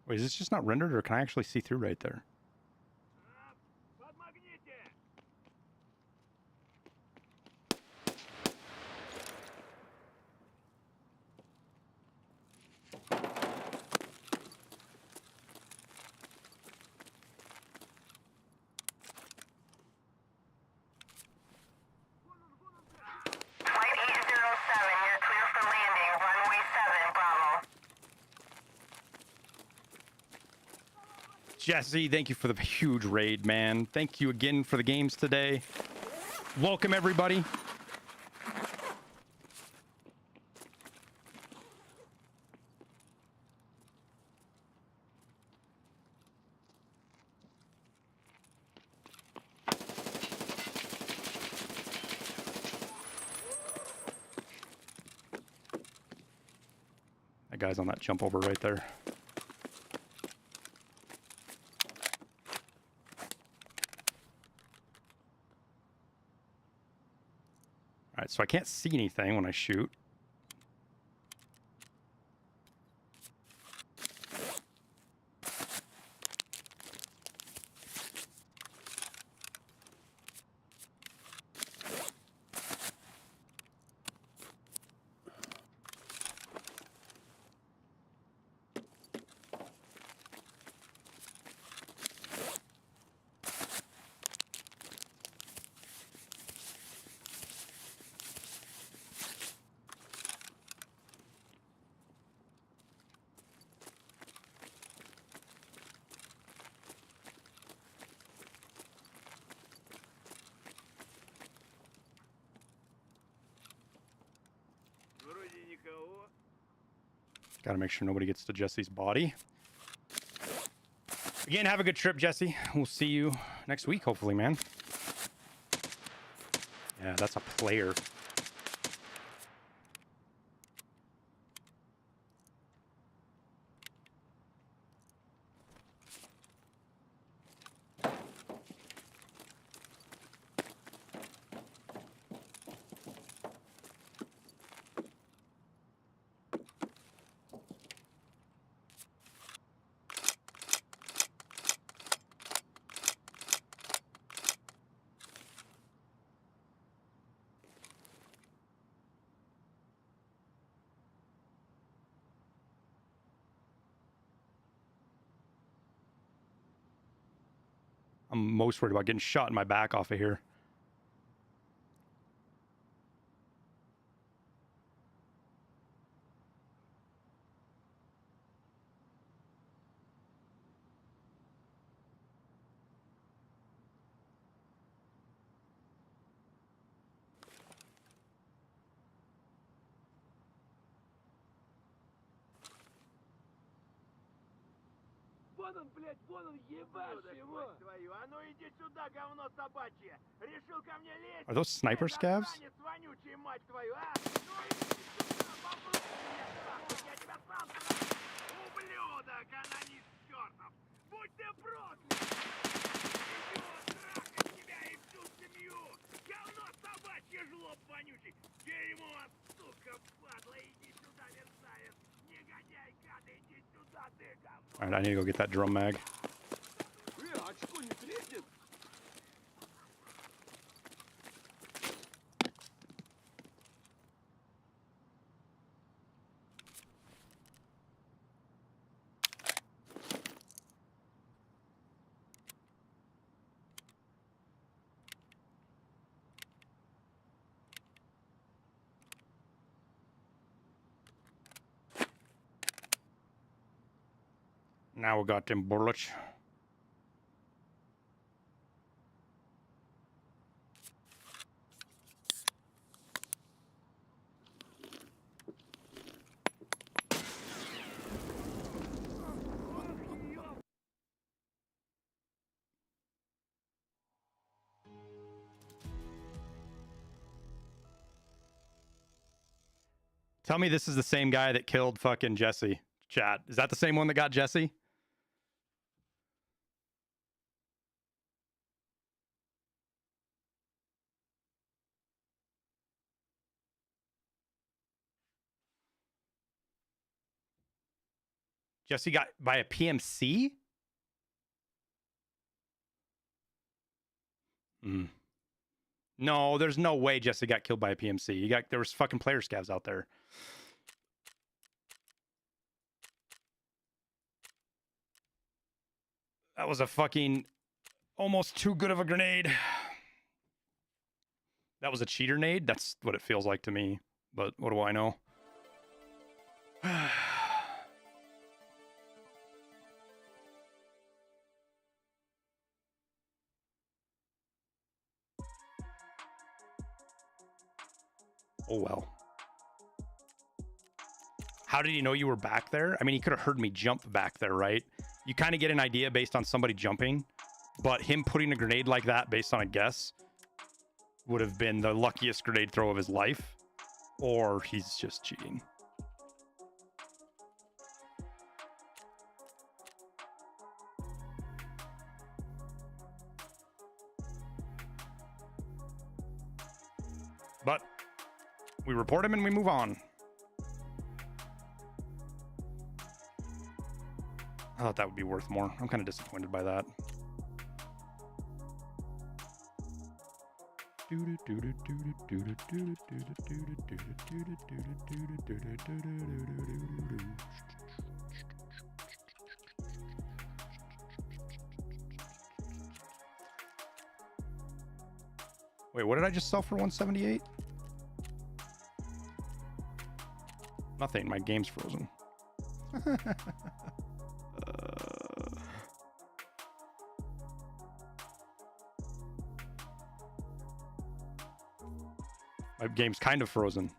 Wait, is this just not rendered, or can I actually see through right there? Flight 807, you're clear for landing. Runway 7, Bravo. Jesse, thank you for the huge raid, man. Thank you again for the games today. Welcome, everybody. That guy's on that jump over right there. All right, so I can't see anything when I shoot. Gotta make sure nobody gets to Jesse's body. Again, have a good trip, Jesse. We'll see you next week, hopefully, man. Yeah, that's a player. I'm most worried about getting shot in my back off of here. Вон он, блядь, вон он, ебашь его! Твою, а ну иди сюда, говно собачье! Решил ко мне лезть! Are those sniper scavs? Засранец вонючий, мать твою, а! Ну иди сюда, попробуй меня, нахуй, я тебя сам сразу! Ублюдок, анонист чертов! Будь ты проклят! Идиот, трахать тебя и всю семью! Говно собачье, жлоб вонючий! Дерьмо, сука, падла, иди сюда, мерзавец! Негодяй, гад, иди сюда, ты говно! All right, I need to go get that drum mag. Очко не светит? Now we got them bullets. Tell me this is the same guy that killed fucking Jesse. Chat. Is that the same one that got Jesse? Jesse got by a PMC? No, there's no way Jesse got killed by a PMC. There was fucking player scavs out there. That was a fucking almost too good of a grenade. That was a cheater nade? That's what it feels like to me. But what do I know? Oh, well. How did he know you were back there? I mean, he could have heard me jump back there, right? You kind of get an idea based on somebody jumping, but him putting a grenade like that based on a guess would have been the luckiest grenade throw of his life, or he's just cheating. But we report him and we move on. I thought that would be worth more. I'm kind of disappointed by that. Wait, what did I just sell for 178? Nothing. My game's frozen. My game's kind of frozen.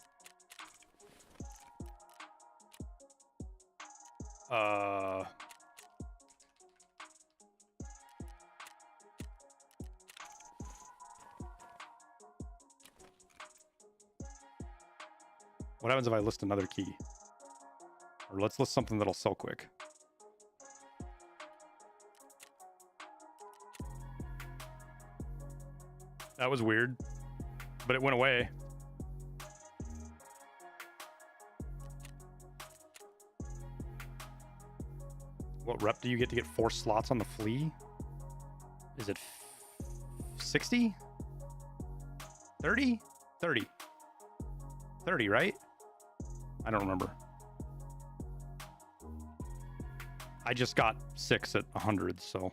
What happens if I list another key? Or let's list something that'll sell quick. That was weird, but it went away. What rep do you get to get 4 slots on the flea? Is it 60? 30? 30. 30, right? I don't remember. I just got 6 at 100, so.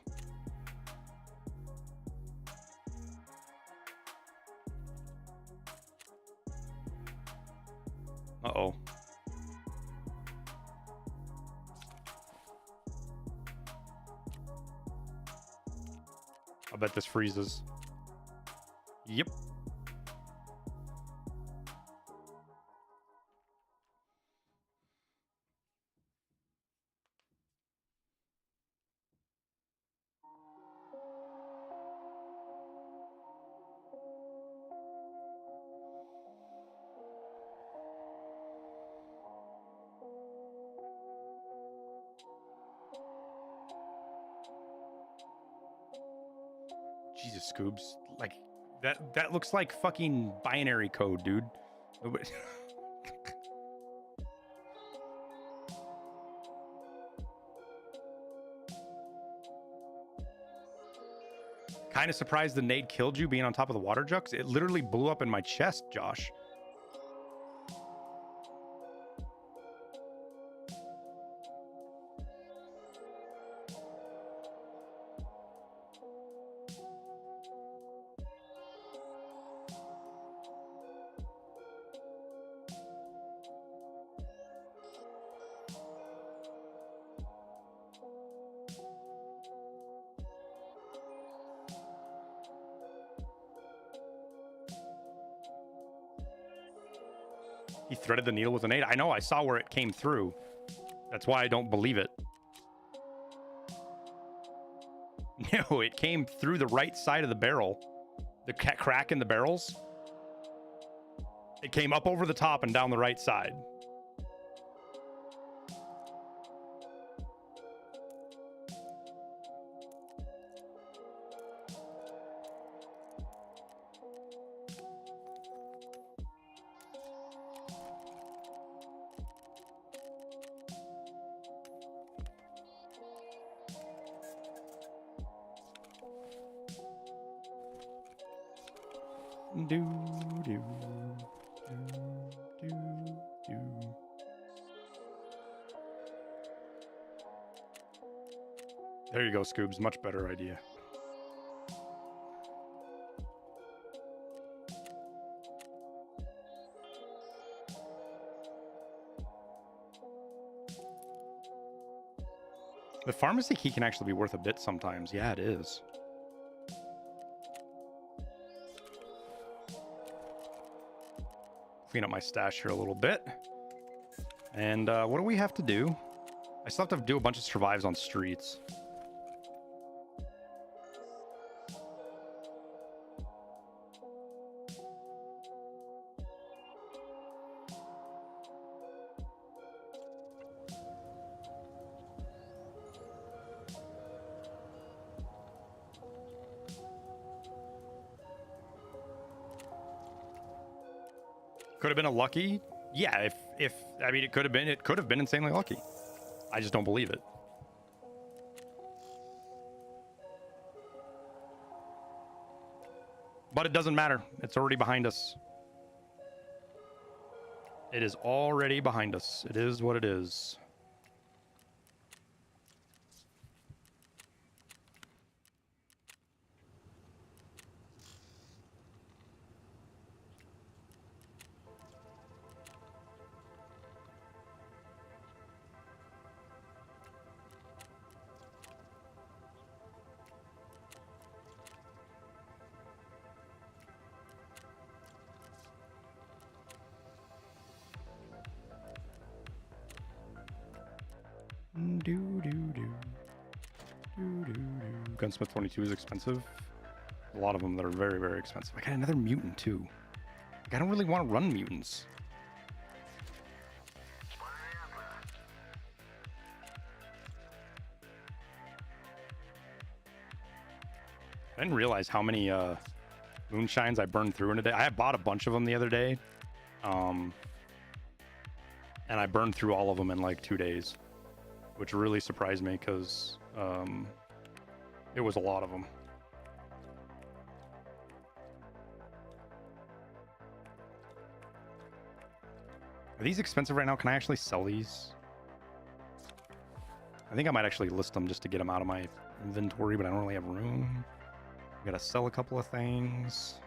Uh-oh. I bet this freezes. Yep. Jesus, Scoobs. Like, that looks like fucking binary code, dude. Nobody... Kind of surprised the nade killed you being on top of the water jugs. It literally blew up in my chest, Josh. He threaded the needle with a nade. I know, I saw where it came through. That's why I don't believe it. No, it came through the right side of the barrel. The crack in the barrels. It came up over the top and down the right side. There you go, Scoobs. Much better idea. The pharmacy key can actually be worth a bit sometimes. Yeah, it is. Clean up my stash here a little bit. And what do we have to do? I still have to do a bunch of survives on streets. Could have been a lucky. Yeah, if I mean, it could have been insanely lucky. I just don't believe it. But it doesn't matter. It's already behind us. It is already behind us. It is what it is. Gunsmith 22 is expensive. A lot of them that are very, very expensive. I got another mutant too. Like, I don't really want to run mutants. I didn't realize how many moonshines I burned through in a day. I bought a bunch of them the other day. And I burned through all of them in like 2 days, which really surprised me because it was a lot of them. Are these expensive right now? Can I actually sell these? I think I might actually list them just to get them out of my inventory, but I don't really have room. I gotta sell a couple of things.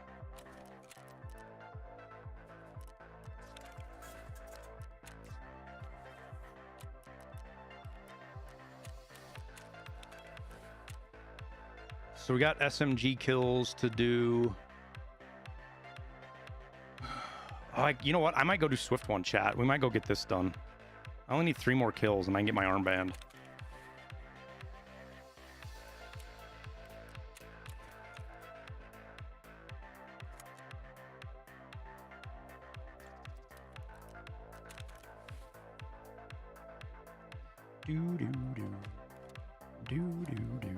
So we got SMG kills to do. You know what? I might go do Swift one, chat. We might go get this done. I only need 3 more kills and I can get my armband. Do do do. Do do do.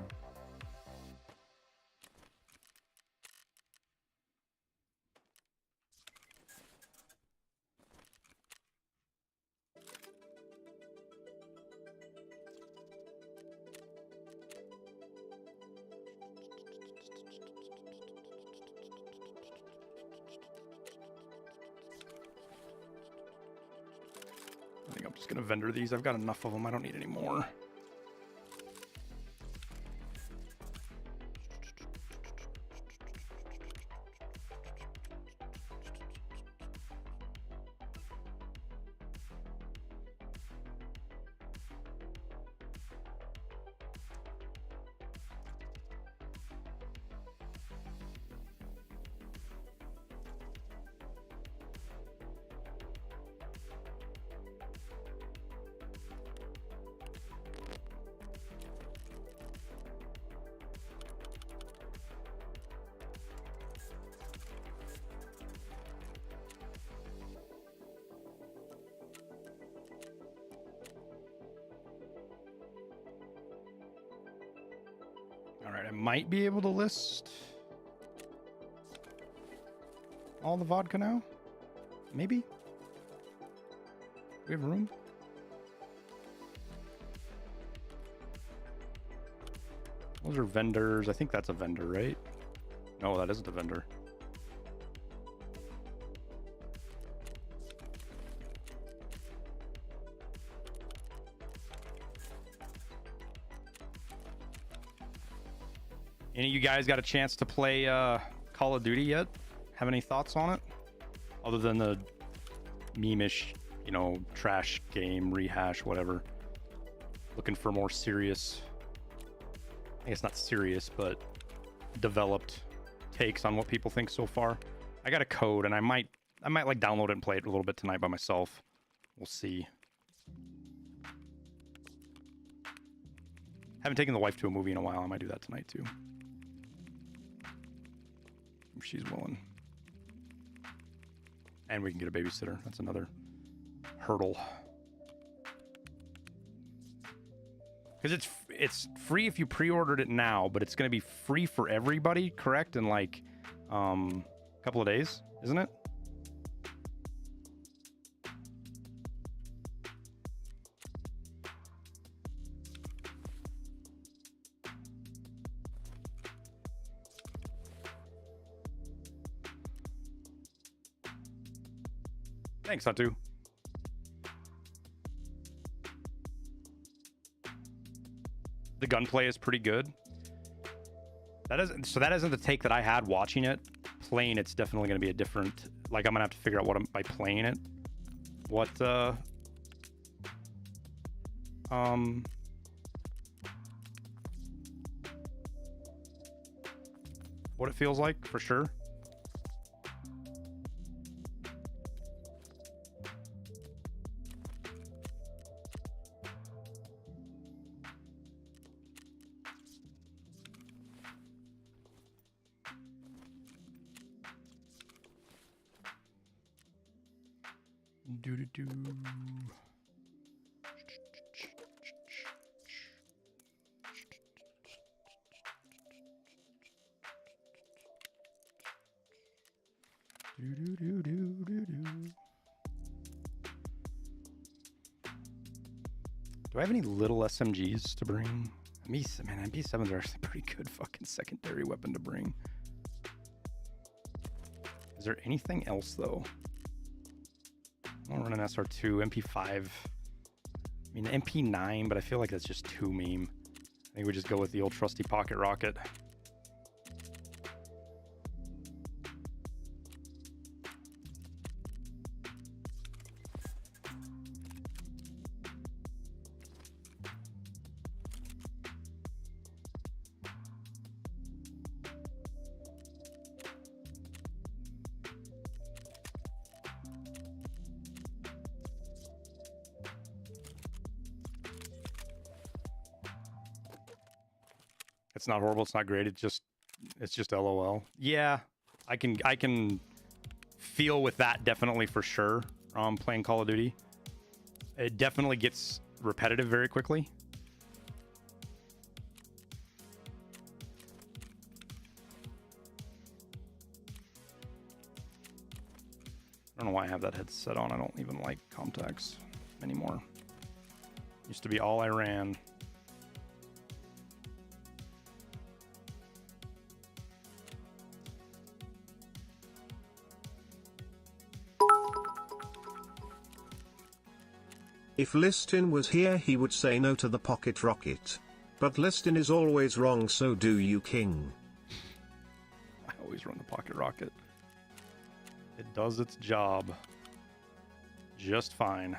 I think I'm just gonna vendor these. I've got enough of them. I don't need any more. All right, I might be able to list all the vodka now. Maybe. We have room. Those are vendors. I think that's a vendor, right? No, that isn't a vendor. Any of you guys got a chance to play Call of Duty yet? Have any thoughts on it? Other than the meme-ish, you know, trash game, rehash, whatever. Looking for more serious, I guess not serious, but developed takes on what people think so far. I got a code and I might like download it and play it a little bit tonight by myself. We'll see. Haven't taken the wife to a movie in a while. I might do that tonight too. If she's willing. And we can get a babysitter. That's another hurdle. Because it's free if you pre-ordered it now, but it's going to be free for everybody, correct? In like a couple of days, isn't it? Thanks, Satu. The gunplay is pretty good. That isn't the take that I had watching it. Playing it's definitely going to be a different. Like I'm gonna have to figure out what by playing it. What what it feels like for sure. Do. Do I have any little SMGs to bring? Man, MP7s are actually pretty good fucking secondary weapon to bring. Is there anything else though? I'll run an SR2, MP5. I mean, MP9, but I feel like that's just too meme. I think we just go with the old trusty pocket rocket. It's not horrible. It's not great. It's just LOL. Yeah, I can feel with that definitely for sure. Playing Call of Duty, it definitely gets repetitive very quickly. I don't know why I have that headset on. I don't even like contacts anymore. Used to be all I ran. If Liston was here he would say no to the pocket rocket. But Liston is always wrong, so do you, King. I always run the pocket rocket. It does its job just fine.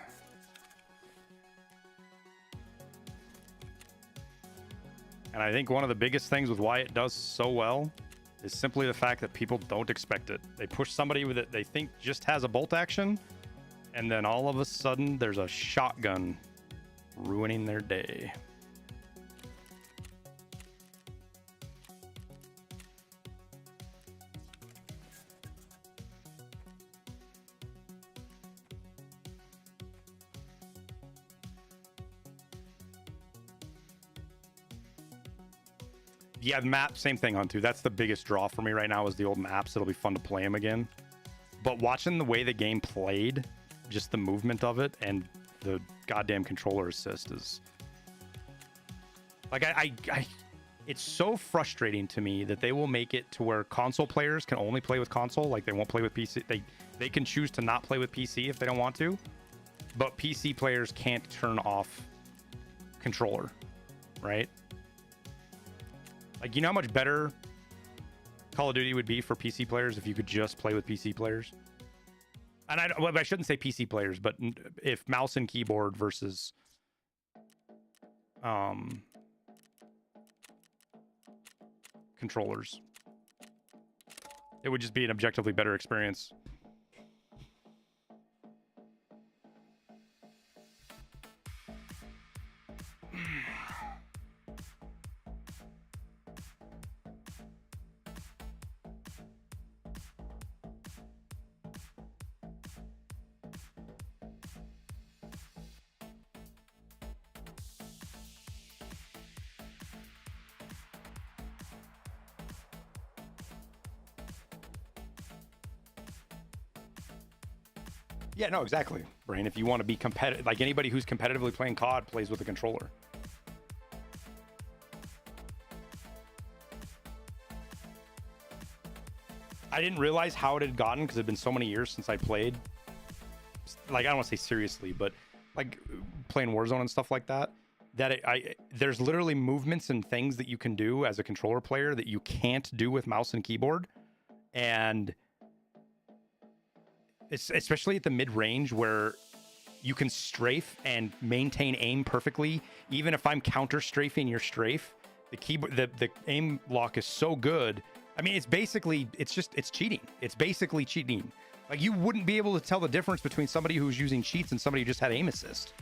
And I think one of the biggest things with why it does so well is simply the fact that people don't expect it. They push somebody with it they think just has a bolt action, and then all of a sudden there's a shotgun ruining their day. Yeah, the map, same thing on two. That's the biggest draw for me right now is the old maps. It'll be fun to play them again. But watching the way the game played, just the movement of it and the goddamn controller assist is like it's so frustrating to me that they will make it to where console players can only play with console, like they won't play with PC. They can choose to not play with PC if they don't want to, but PC players can't turn off controller, right? Like, you know how much better Call of Duty would be for PC players if you could just play with PC players? And I shouldn't say PC players, but if mouse and keyboard versus controllers, it would just be an objectively better experience. Yeah, no, exactly, Brain. If you want to be competitive, like anybody who's competitively playing COD plays with a controller. I didn't realize how it had gotten because it had been so many years since I played. Like, I don't want to say seriously, but like playing Warzone and stuff like that, that there's literally movements and things that you can do as a controller player that you can't do with mouse and keyboard. And it's especially at the mid-range where you can strafe and maintain aim perfectly. Even if I'm counter strafing your strafe, the keyboard, the aim lock is so good. I mean, it's cheating. It's basically cheating. Like, you wouldn't be able to tell the difference between somebody who's using cheats and somebody who just had aim assist.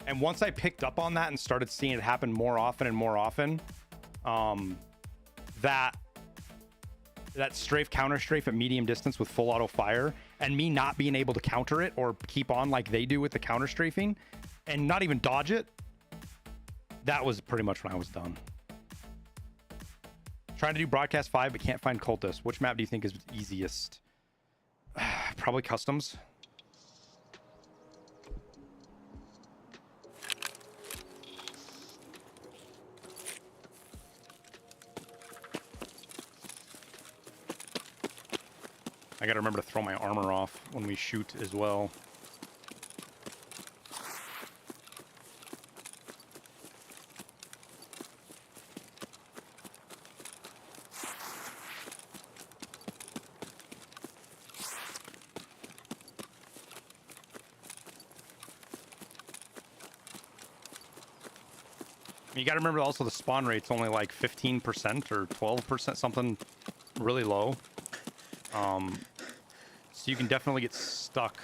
And once I picked up on that and started seeing it happen more often and more often, that strafe counter strafe at medium distance with full auto fire and me not being able to counter it or keep on like they do with the counter strafing and not even dodge it, that was pretty much when I was done. Trying to do broadcast 5 but can't find cultists. Which map do you think is easiest? Probably customs. I gotta remember to throw my armor off when we shoot as well. You got to remember also the spawn rate's only like 15% or 12%, something really low. So you can definitely get stuck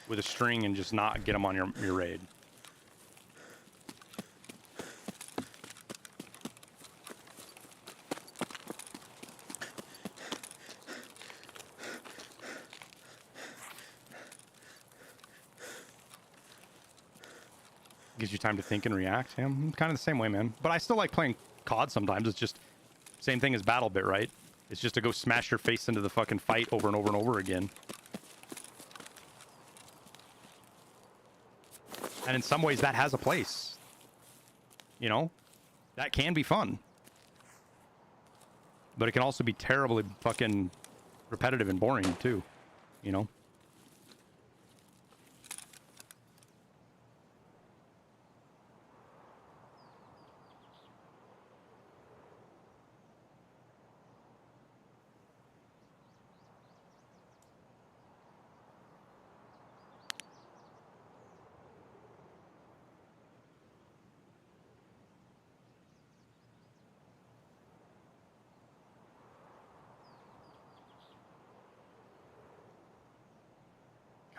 with a string and just not get them on your raid. Gives you time to think and react. Yeah, I'm kind of the same way, man. But I still like playing COD sometimes. It's just same thing as BattleBit, right? It's just to go smash your face into the fucking fight over and over and over again. And in some ways, that has a place. You know? That can be fun. But it can also be terribly fucking repetitive and boring, too. You know?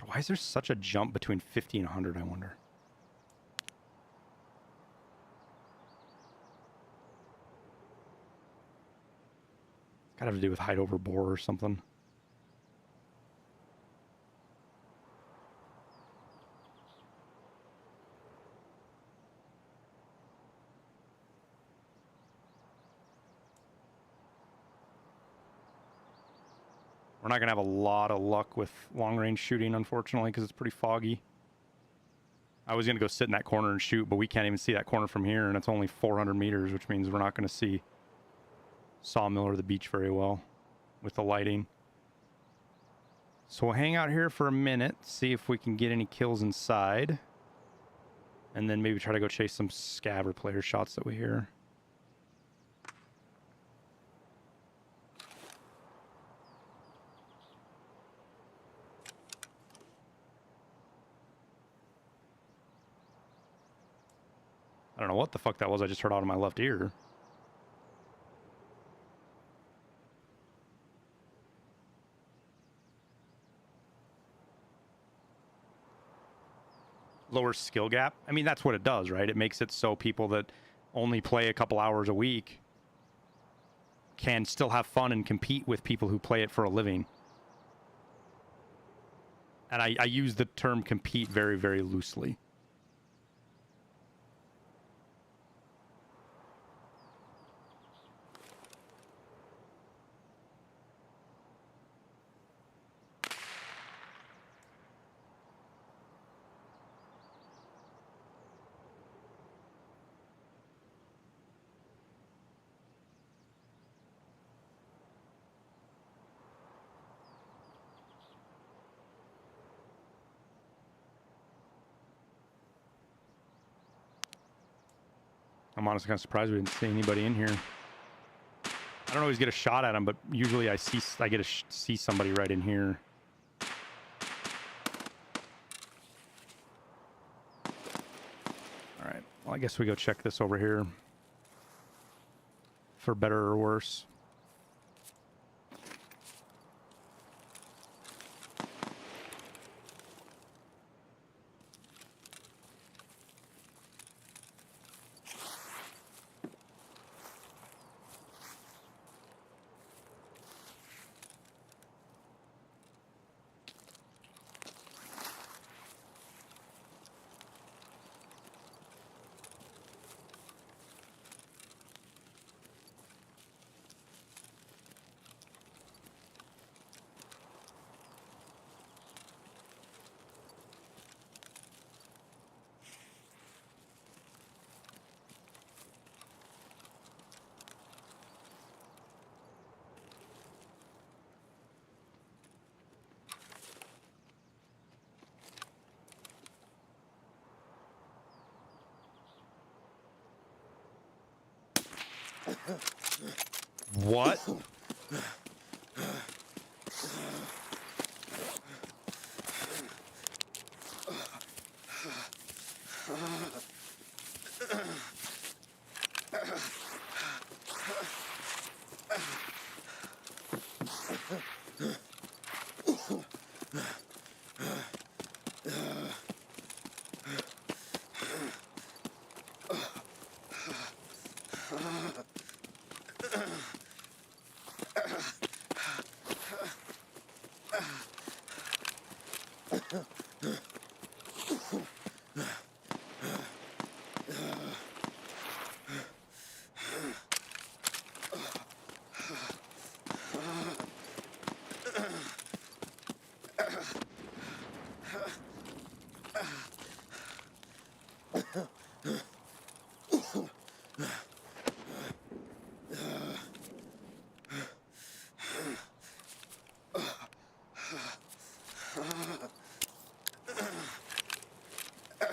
Why is there such a jump between 50 and 100, I wonder? It's gotta have to do with height over bore or something. We're not going to have a lot of luck with long-range shooting, unfortunately, because it's pretty foggy. I was going to go sit in that corner and shoot, but we can't even see that corner from here, and it's only 400 meters, which means we're not going to see Sawmill or the beach very well with the lighting. So we'll hang out here for a minute, see if we can get any kills inside, and then maybe try to go chase some scav or player shots that we hear. I don't know what the fuck that was I just heard out of my left ear. Lower skill gap. I mean, that's what it does, right? It makes it so people that only play a couple hours a week can still have fun and compete with people who play it for a living. And I use the term compete very, very loosely. I'm honestly kind of surprised we didn't see anybody in here. I don't always get a shot at him, but usually I get to see somebody right in here. All right. Well, I guess we go check this over here. For better or worse. What?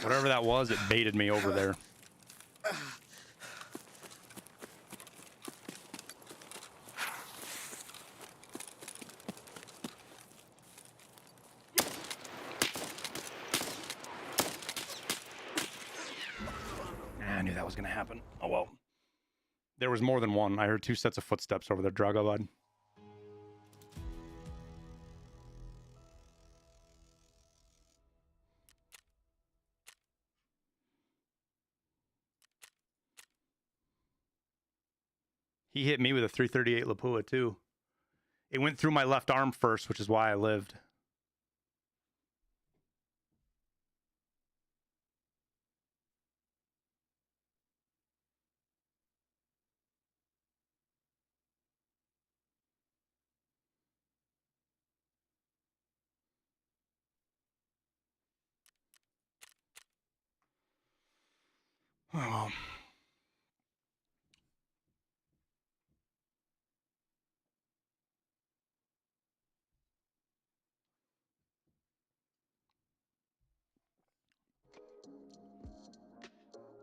Whatever that was, it baited me over there. I knew that was going to happen. Oh, well. There was more than one. I heard 2 sets of footsteps over there, Drago bud. He hit me with a 338 Lapua, too. It went through my left arm first, which is why I lived. Oh, well.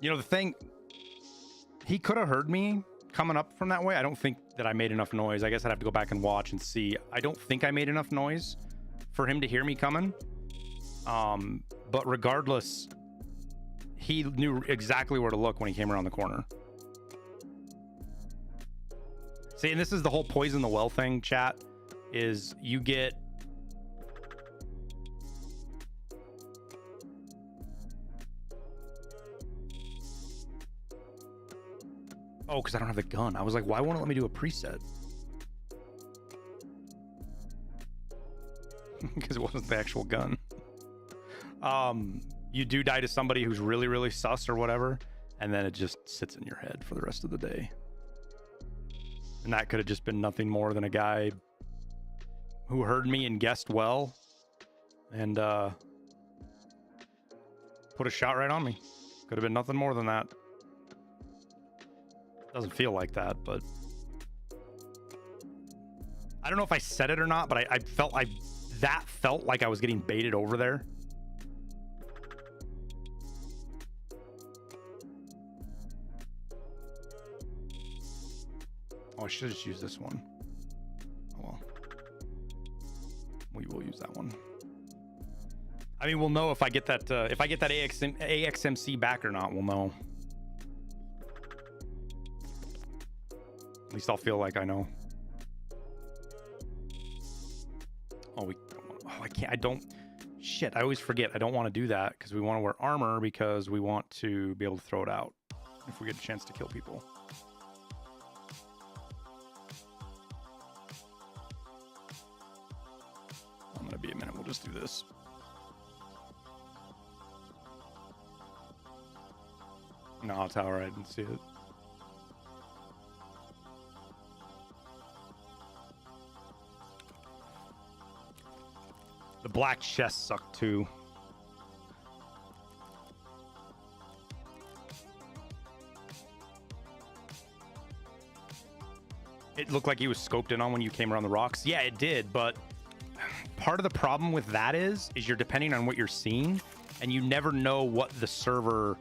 You know, the thing, he could have heard me coming up from that way. I don't think that I made enough noise. I guess I'd have to go back and watch and see. I don't think I made enough noise for him to hear me coming. But regardless, he knew exactly where to look when he came around the corner. See, and this is the whole poison the well thing, chat, is you get... Oh, because I don't have the gun. I was like, why won't it let me do a preset? Because it wasn't the actual gun. You do die to somebody who's really, really sus or whatever, and then it just sits in your head for the rest of the day. And that could have just been nothing more than a guy who heard me and guessed well and put a shot right on me. Could have been nothing more than that. Doesn't feel like that, but I don't know if I said it or not, but I felt like I was getting baited over there. Oh, I should have just used this one. Oh well. We will use that one. I mean, we'll know if I get that AXMC back or not. We'll know. At least I'll feel like I know. Oh, I can't. I don't. Shit, I always forget. I don't want to do that because we want to wear armor because we want to be able to throw it out if we get a chance to kill people. I'm gonna be a minute. We'll just do this. No, tower. I didn't see it. The black chest sucked too. It looked like he was scoped in on when you came around the rocks. Yeah, it did, but part of the problem with that is you're depending on what you're seeing, and you never know what the server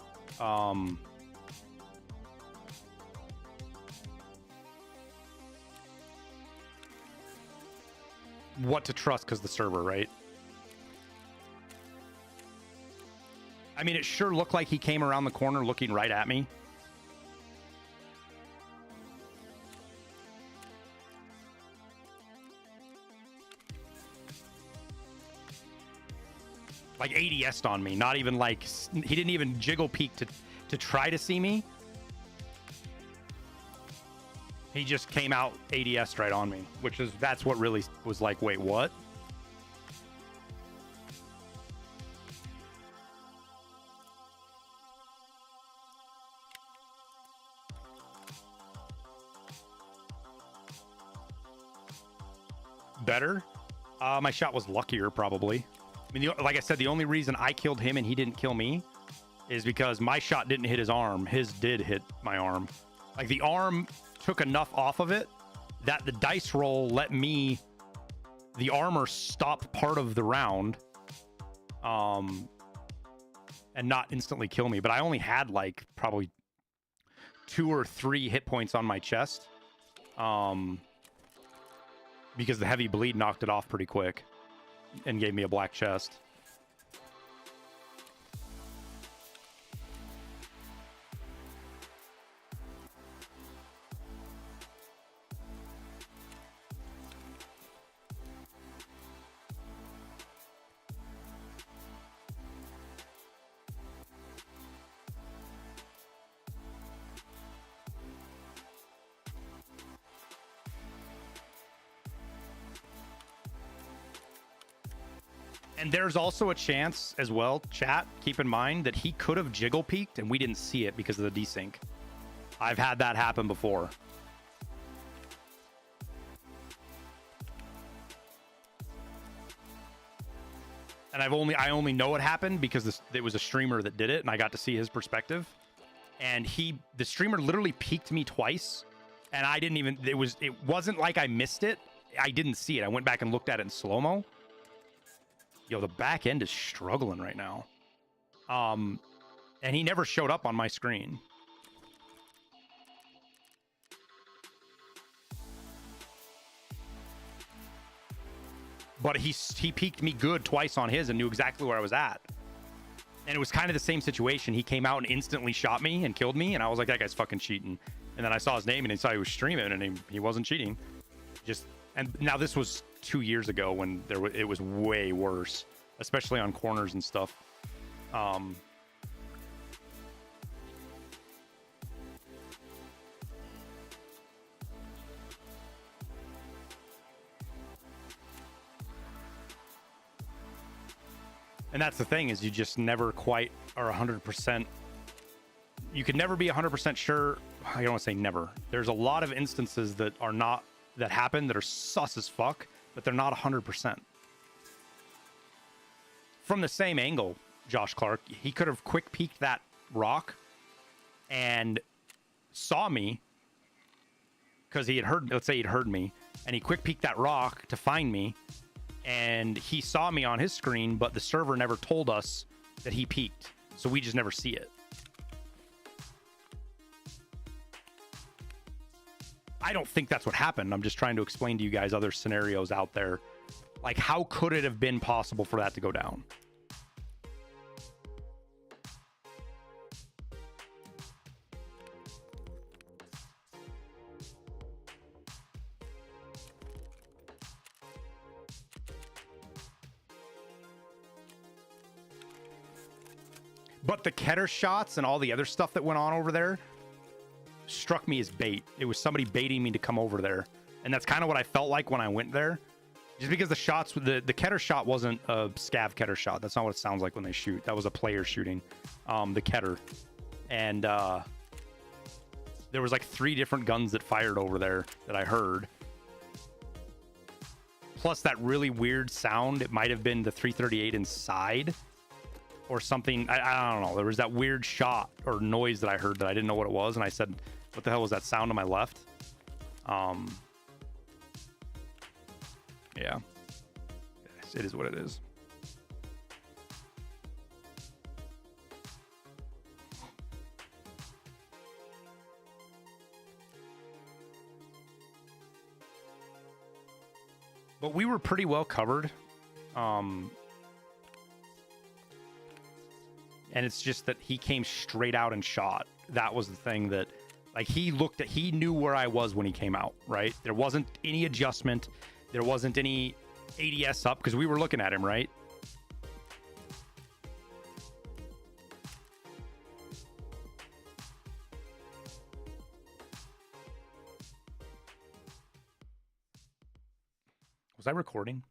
what to trust because the server, right? I mean, it sure looked like he came around the corner looking right at me. Like ADS'd on me, not even like, he didn't even jiggle peek to try to see me. He just came out ADS'd right on me, that's what really was like, wait, what? better? My shot was luckier, probably. I mean, like I said, the only reason I killed him and he didn't kill me is because my shot didn't hit his arm. His did hit my arm. Like, the arm took enough off of it that the dice roll let me, the armor stop part of the round, and not instantly kill me. But I only had like probably 2 or 3 hit points on my chest, because the heavy bleed knocked it off pretty quick and gave me a black chest. And there's also a chance as well, chat, keep in mind that he could have jiggle peeked and we didn't see it because of the desync. I've had that happen before. And I only know it happened because it was a streamer that did it and I got to see his perspective. And the streamer literally peeked me twice and I didn't even, it wasn't like I missed it. I didn't see it. I went back and looked at it in slow-mo. Yo, the back end is struggling right now. And he never showed up on my screen. But he peeked me good twice on his and knew exactly where I was at. And it was kind of the same situation. He came out and instantly shot me and killed me. And I was like, that guy's fucking cheating. And then I saw his name and I saw he was streaming and he wasn't cheating. And now this was 2 years ago when it was way worse, especially on corners and stuff. And that's the thing, is you just never quite are 100%. You can never be 100% sure. I don't want to say never. There's a lot of instances that happen that are sus as fuck, but they're not 100%. From the same angle, Josh Clark, he could have quick peeked that rock and saw me because let's say he'd heard me, and he quick peeked that rock to find me, and he saw me on his screen, but the server never told us that he peeked, so we just never see it. I don't think that's what happened. I'm just trying to explain to you guys other scenarios out there. Like, how could it have been possible for that to go down? But the Keter shots and all the other stuff that went on over there struck me as bait. It was somebody baiting me to come over there. And that's kind of what I felt like when I went there. Just because the shots, the Keter shot wasn't a scav Keter shot. That's not what it sounds like when they shoot. That was a player shooting the Keter. And there was like 3 different guns that fired over there that I heard. Plus that really weird sound. It might have been the 338 inside or something. I don't know. There was that weird shot or noise that I heard that I didn't know what it was. And I said, what the hell was that sound to my left? Yeah. It is what it is. But we were pretty well covered. And it's just that he came straight out and shot. That was the thing that, like, he knew where I was when he came out, right? There wasn't any adjustment. There wasn't any ADS up because we were looking at him, right? Was I recording?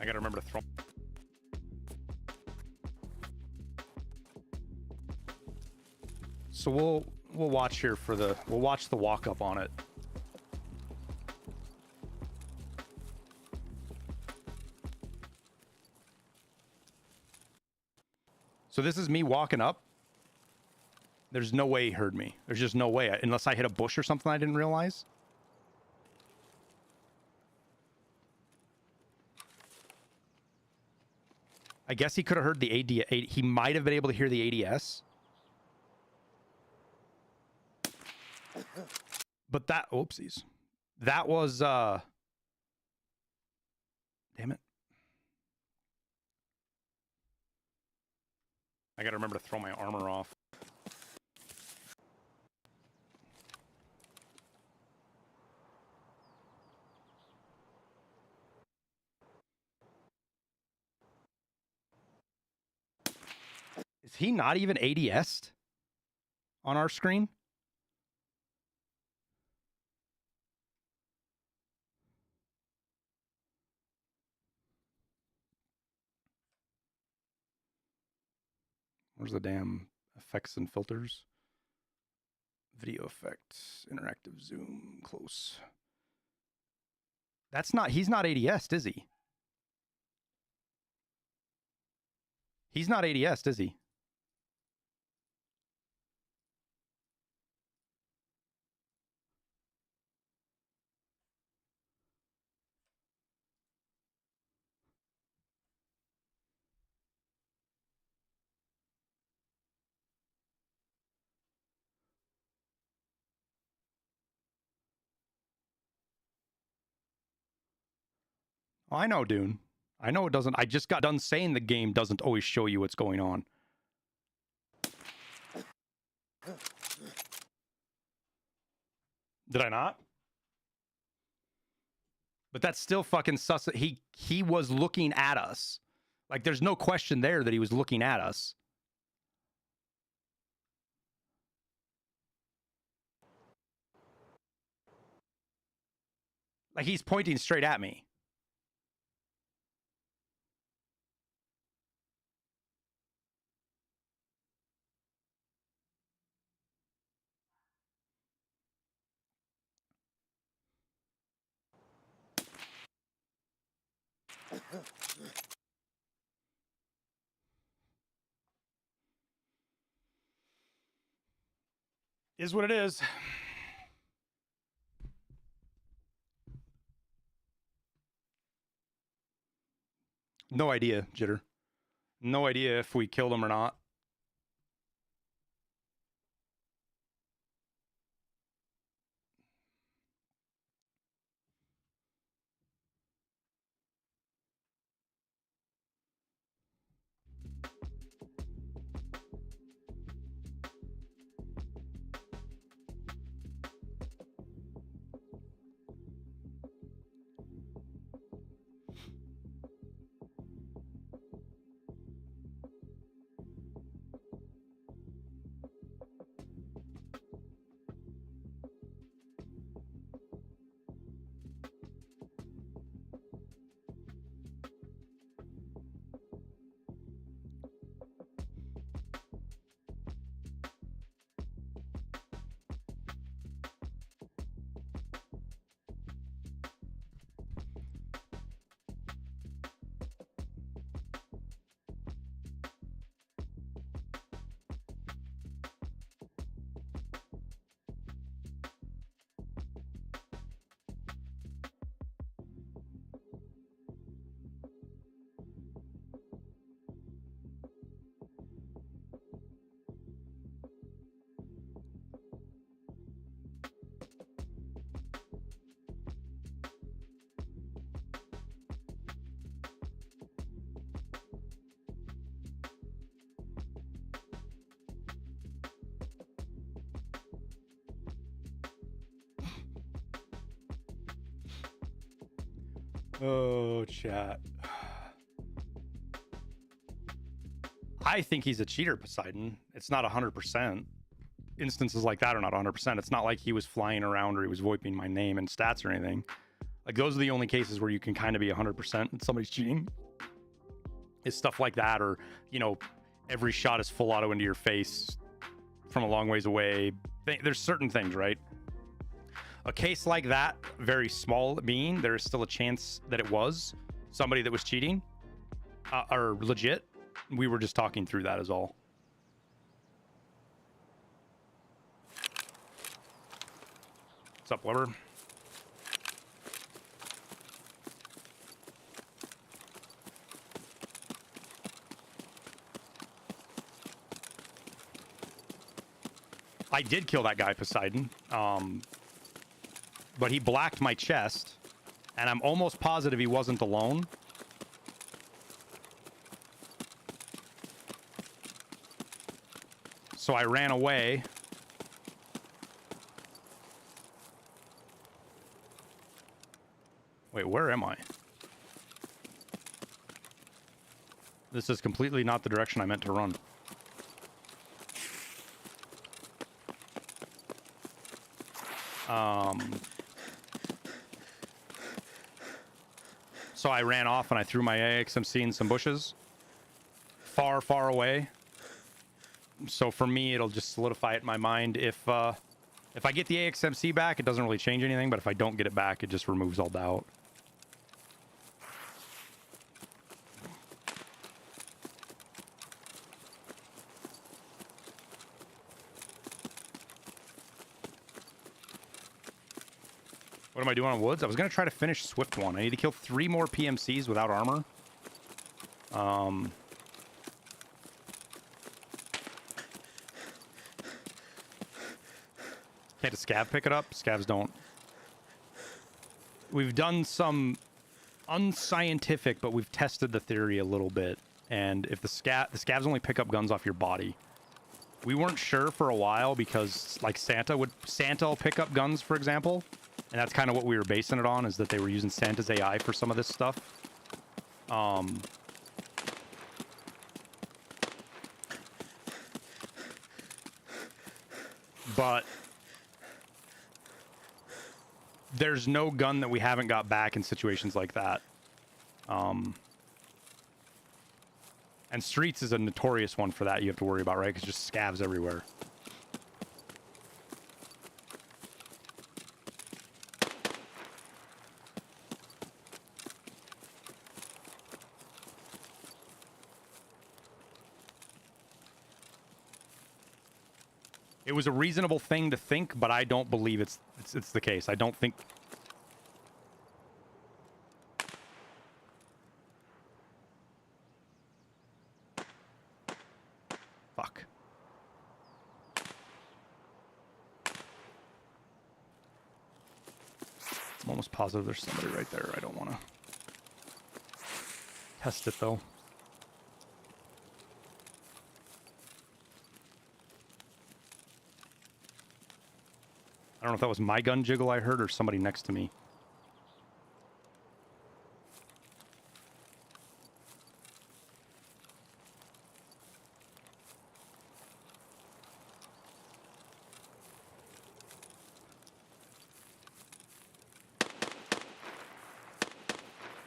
I gotta remember to throw So we'll watch here for we'll watch the walk up on it. So this is me walking up. There's no way he heard me. There's just no way, unless I hit a bush or something I didn't realize. I guess he could have heard the AD. He might have been able to hear the ADS. But that, oopsies. That was, damn it. I gotta remember to throw my armor off. Is he not even ADS'd on our screen? Where's the damn effects and filters? Video effects, interactive zoom, close. That's not, he's not ADS'd, is he? He's not ADS'd, is he? Oh, I know, Dune. I know it doesn't. I just got done saying the game doesn't always show you what's going on. Did I not? But that's still fucking sus. He was looking at us. Like, there's no question there that he was looking at us. Like, he's pointing straight at me. Is what it is. No idea, Jitter. No idea if we killed him or not. Oh, chat. I think he's a cheater, Poseidon. It's not 100%. Instances like that are not 100%. It's not like he was flying around or he was VoIPing my name and stats or anything. Like, those are the only cases where you can kind of be 100% and somebody's cheating. It's stuff like that, or, you know, every shot is full auto into your face, from a long ways away. There's certain things, right? A case like that, very small being, there is still a chance that it was somebody that was cheating or legit. We were just talking through that as all. What's up, Blubber? I did kill that guy, Poseidon. But he blacked my chest, and I'm almost positive he wasn't alone. So I ran away. Wait, where am I? This is completely not the direction I meant to run. So I ran off and I threw my AXMC in some bushes. Far, far away. So for me, it'll just solidify it in my mind. If I get the AXMC back, it doesn't really change anything. But if I don't get it back, it just removes all doubt. What am I doing on woods? I was going to try to finish Swift one. I need to kill 3 more PMCs without armor. Can't a scav pick it up? Scavs don't. We've done some unscientific, but we've tested the theory a little bit. And if the scavs only pick up guns off your body. We weren't sure for a while because like Santa will pick up guns, for example. And that's kind of what we were basing it on, is that they were using Santa's AI for some of this stuff. But there's no gun that we haven't got back in situations like that. And streets is a notorious one for that you have to worry about, right? Because just scavs everywhere. It was a reasonable thing to think, but I don't believe it's the case. I don't think... Fuck. I'm almost positive there's somebody right there. I don't want to test it, though. I don't know if that was my gun jiggle I heard or somebody next to me.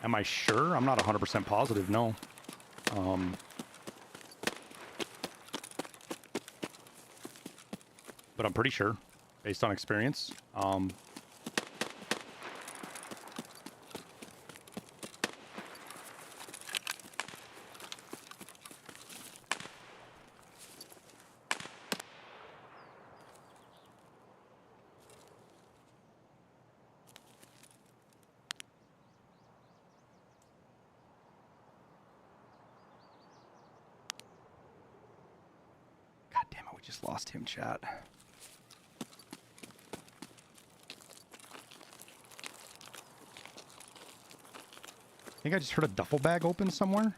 Am I sure? I'm not 100% positive, no. But I'm pretty sure. Based on experience. God damn it, we just lost him, chat. I think I just heard a duffel bag open somewhere.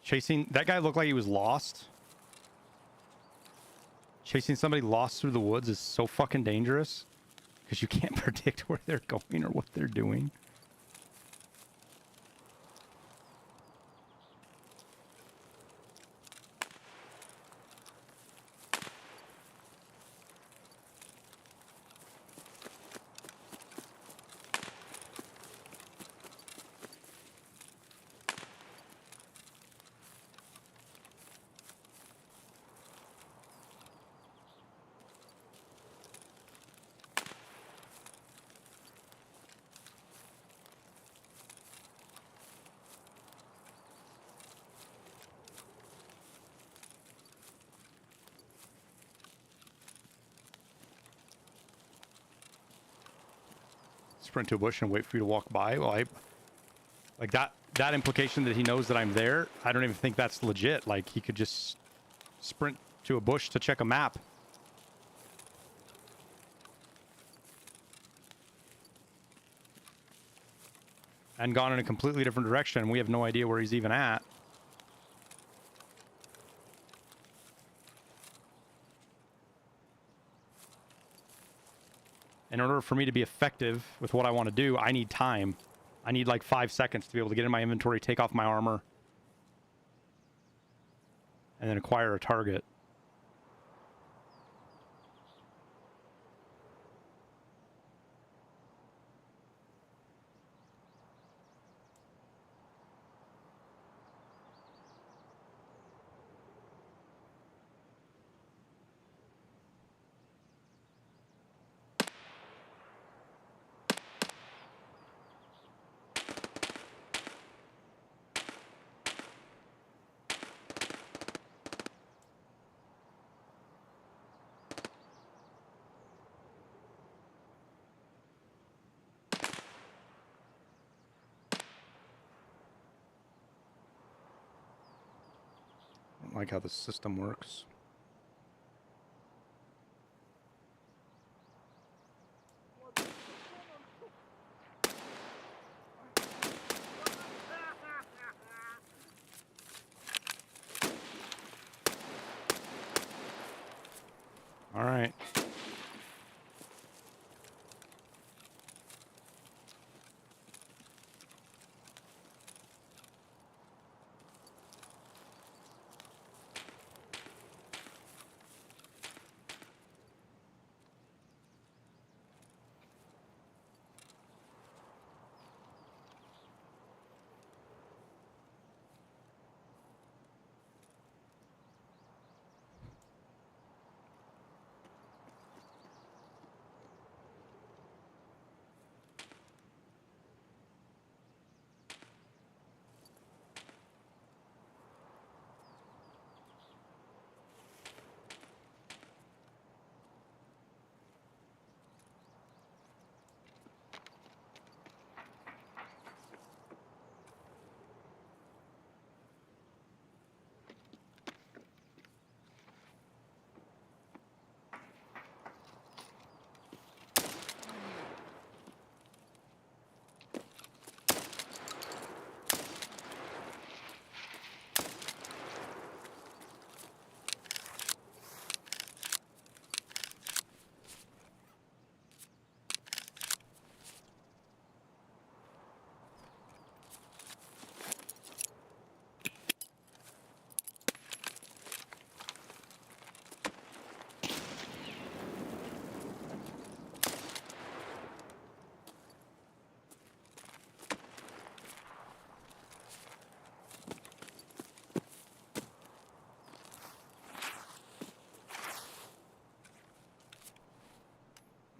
Chasing... That guy looked like he was lost. Chasing somebody lost through the woods is so fucking dangerous. Because you can't predict where they're going or what they're doing. sprint to a bush and wait for you to walk by. Well, like that implication that he knows that I'm there, I don't even think that's legit. Like, he could just sprint to a bush to check a map. And gone in a completely different direction. We have no idea where he's even at. In order for me to be effective with what I want to do, I need time. I need like 5 seconds to be able to get in my inventory, take off my armor, and then acquire a target. I don't like how the system works. All right.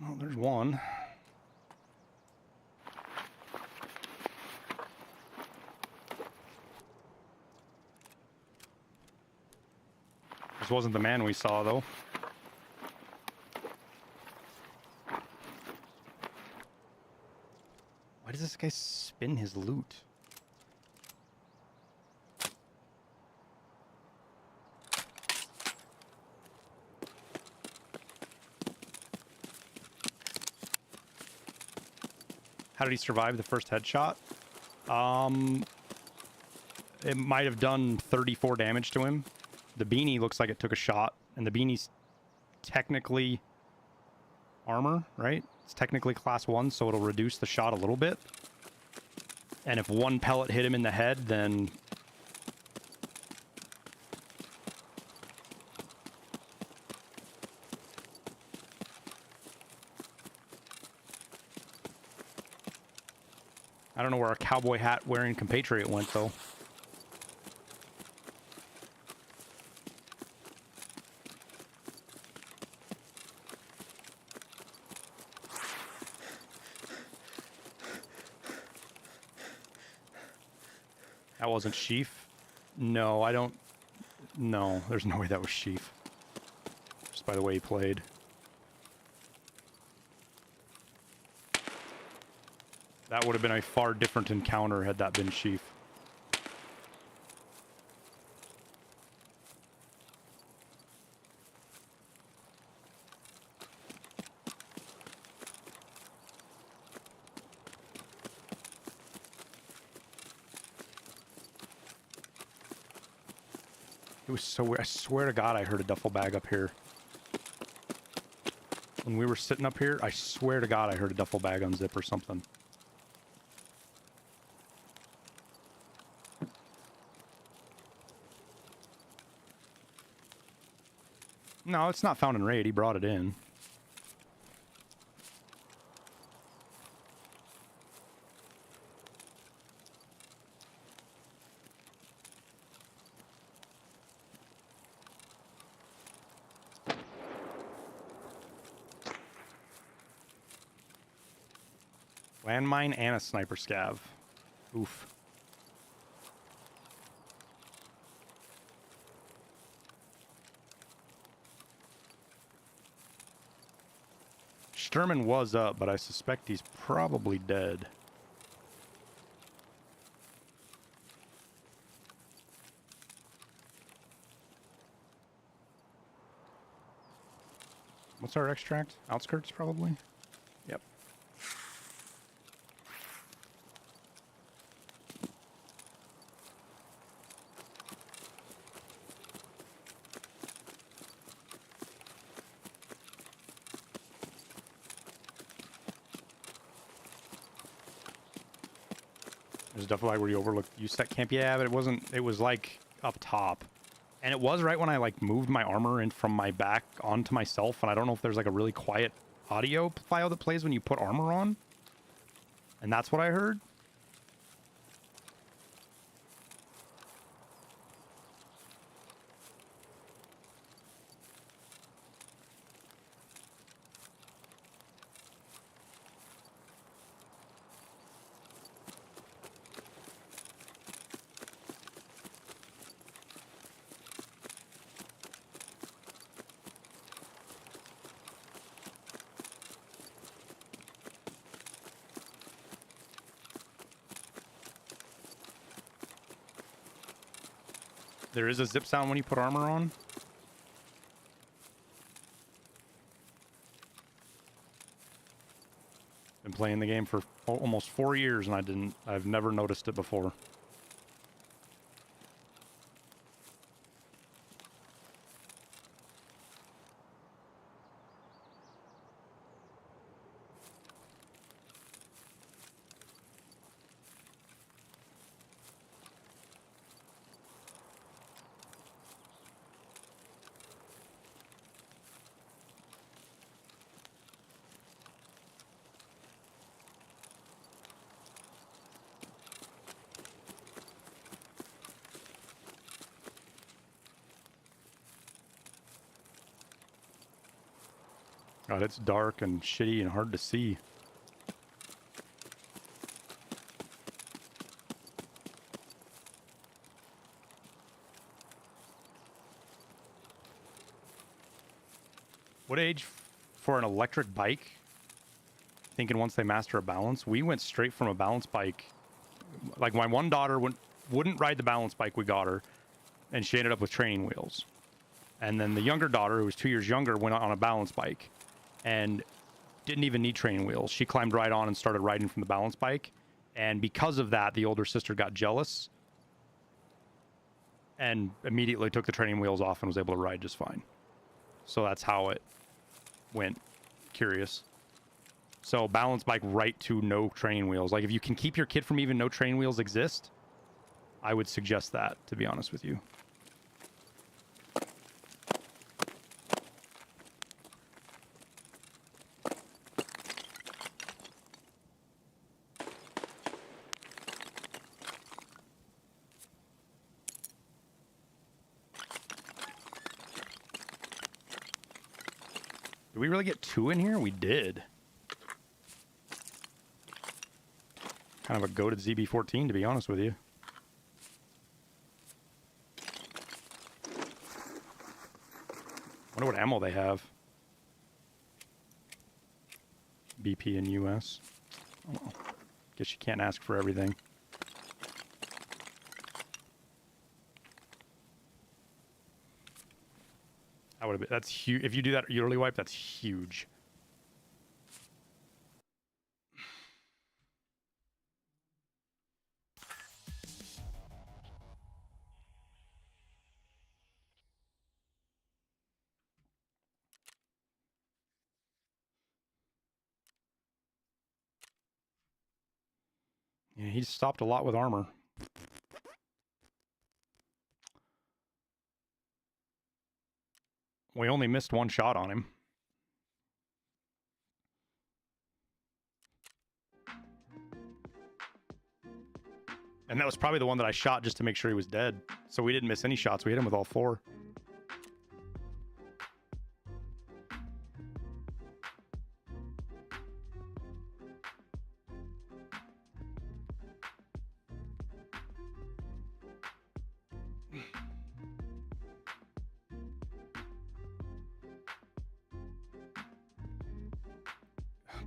Well, there's one. This wasn't the man we saw, though. Why does this guy spin his loot? How did he survive the first headshot? It might have done 34 damage to him. The beanie looks like it took a shot, and the beanie's technically armor, right? It's technically class 1, so it'll reduce the shot a little bit. And if one pellet hit him in the head, then I don't know where our cowboy hat wearing compatriot went, though. That wasn't Sheaf. No, I don't... No, there's no way that was Sheaf. Just by the way he played. That would have been a far different encounter had that been Sheaf. It was so weird. I swear to God, I heard a duffel bag up here. When we were sitting up here, I swear to God, I heard a duffel bag unzip or something. No, it's not found in raid. He brought it in. Landmine and a sniper scav. Oof. Sturman was up, but I suspect he's probably dead. What's our extract? Outskirts, probably? Yep. There's definitely where you overlooked you set camp. Yeah, but it wasn't. It was like up top, and it was right when I like moved my armor in from my back onto myself. And I don't know if there's like a really quiet audio file that plays when you put armor on, and that's what I heard. There is a zip sound when you put armor on. Been playing the game for almost 4 years and I've never noticed it before. God, it's dark and shitty and hard to see. What age for an electric bike? Thinking once they master a balance, we went straight from a balance bike. Like my one daughter wouldn't ride the balance bike we got her, and she ended up with training wheels. And then the younger daughter, who was 2 years younger, went on a balance bike and didn't even need training wheels. She climbed right on and started riding from the balance bike. And because of that, the older sister got jealous and immediately took the training wheels off and was able to ride just fine. So that's how it went. Curious. So balance bike right to no training wheels. Like if you can keep your kid from even no training wheels exist, I would suggest that, to be honest with you. Did we really get 2 in here? We did. Kind of a goated ZB-14, to be honest with you. Wonder what ammo they have. BP and US. Oh well. Guess you can't ask for everything. I would have been, that's huge. If you do that yearly wipe, that's huge. Yeah, he stopped a lot with armor. We only missed one shot on him. And that was probably the one that I shot just to make sure he was dead. So we didn't miss any shots. We hit him with all 4.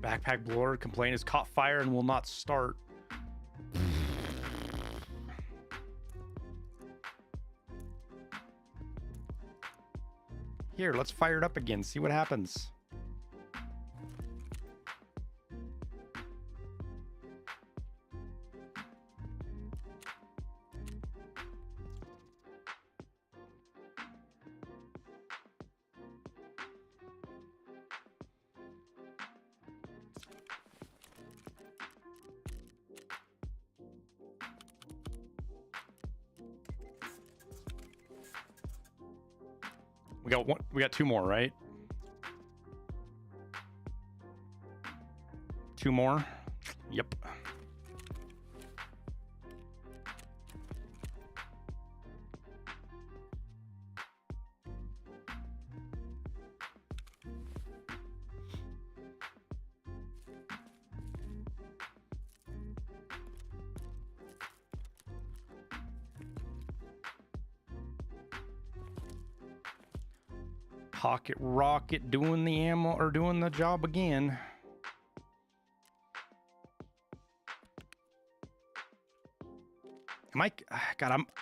Backpack blower complaint has caught fire and will not start. Here, let's fire it up again, see what happens. We got 2 more, right? 2 more? Yep. Pocket rocket doing the ammo or doing the job again.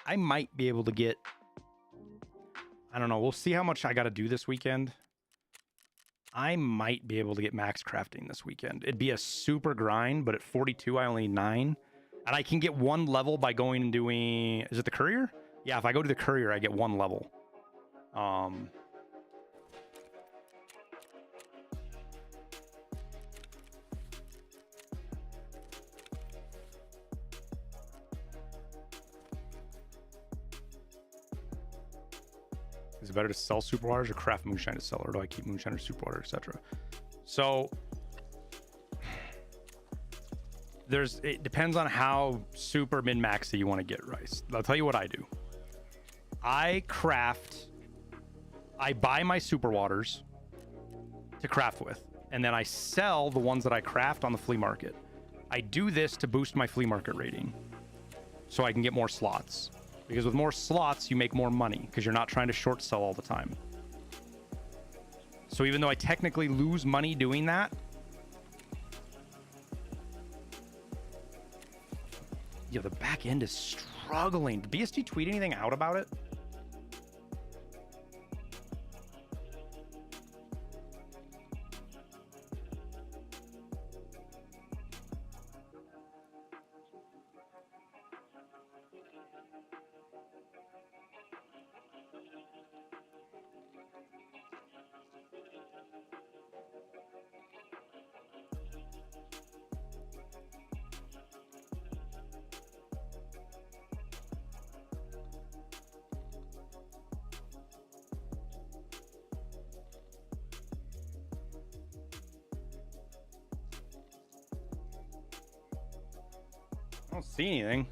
I might be able to get, I don't know, we'll see how much I got to do this weekend. I might be able to get max crafting this weekend. It'd be a super grind, but at 42 I only need 9, and I can get 1 level by going and doing, is it the courier? Yeah, if I go to the courier I get 1 level. Is it better to sell super waters or craft moonshine to sell, or do I keep moonshine or super water, etc.? So it depends on how super min maxy you want to get, Rice. I'll tell you what I do. I buy my super waters to craft with, and then I sell the ones that I craft on the flea market. I do this to boost my flea market rating so I can get more slots. Because with more slots, you make more money because you're not trying to short sell all the time. So even though I technically lose money doing that, the back end is struggling. Did BST tweet anything out about it? I don't see anything.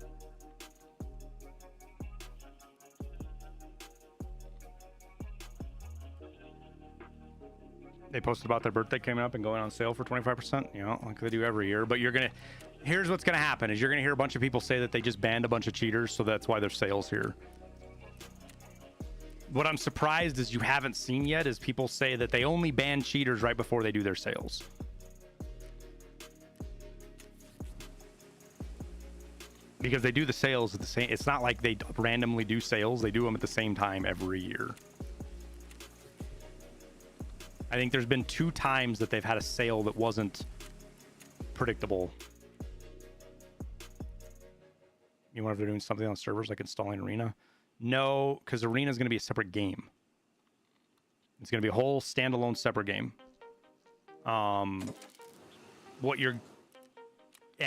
They posted about their birthday coming up and going on sale for 25%, you know, like they do every year. But here's what's gonna happen is you're gonna hear a bunch of people say that they just banned a bunch of cheaters, so that's why there's sales here. What I'm surprised is you haven't seen yet is people say that they only ban cheaters right before they do their sales. because they do the sales at the same. It's not like they randomly do sales. They do them at the same time every year. I think there's been 2 times that they've had a sale that wasn't predictable. You wonder if they're doing something on servers like installing Arena? No, because Arena is going to be a separate game. It's going to be a whole standalone separate game. And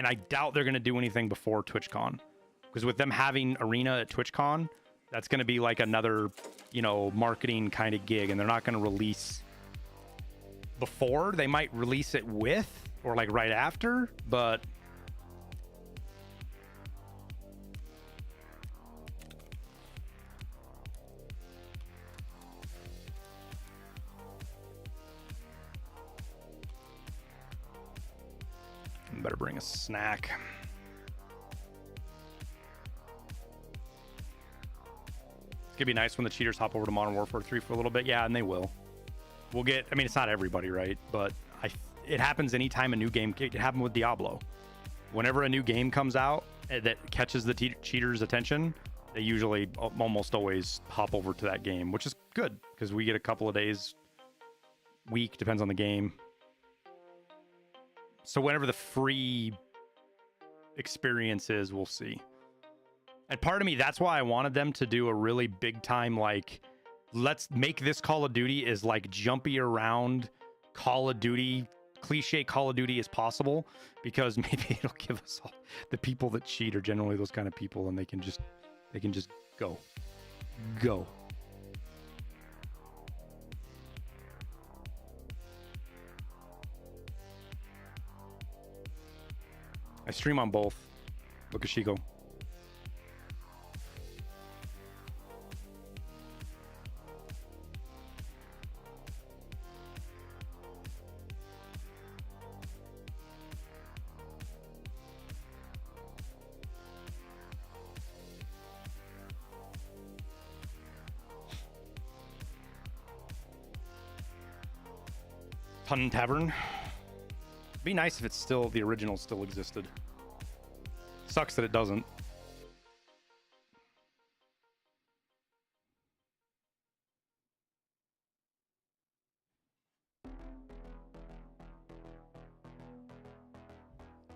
I doubt they're going to do anything before TwitchCon, because with them having Arena at TwitchCon, that's going to be like another, marketing kind of gig, and they're not going to release before. They might release it with or like right after, but better bring a snack. It's gonna be nice when the cheaters hop over to Modern Warfare 3 for a little bit. Yeah, and they will. We'll get, I mean, it's not everybody, right? But it happens anytime a new game, it happened with Diablo. Whenever a new game comes out that catches the cheaters' attention, they usually almost always hop over to that game, which is good because we get a couple of days, week, depends on the game. So whenever the free experience is, we'll see. And part of me, that's why I wanted them to do a really big time, like, let's make this Call of Duty as like jumpy around Call of Duty, cliche Call of Duty as possible, because maybe it'll give us all, the people that cheat are generally those kind of people, and they can just go. I stream on both. Lukashiko. Ton Tavern. Be nice if it's still, the original still existed. Sucks that it doesn't.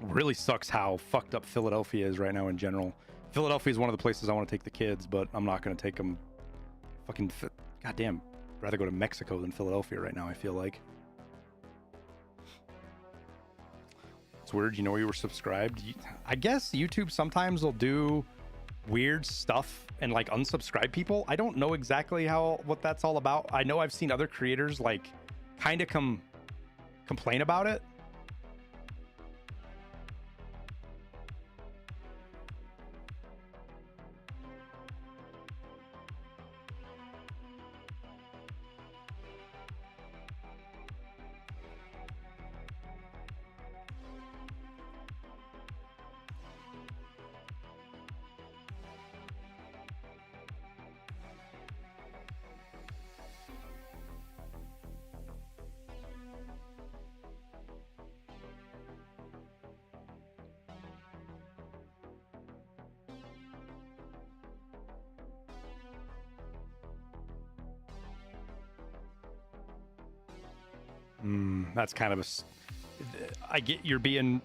Really sucks how fucked up Philadelphia is right now in general. Philadelphia is one of the places I want to take the kids, but I'm not going to take them. Fucking, goddamn, I'd rather go to Mexico than Philadelphia right now, I feel like. It's weird, you know, you were subscribed. I guess YouTube sometimes will do weird stuff and like unsubscribe people. I don't know exactly what that's all about. I know I've seen other creators like kind of complain about it. That's kind of I get you're being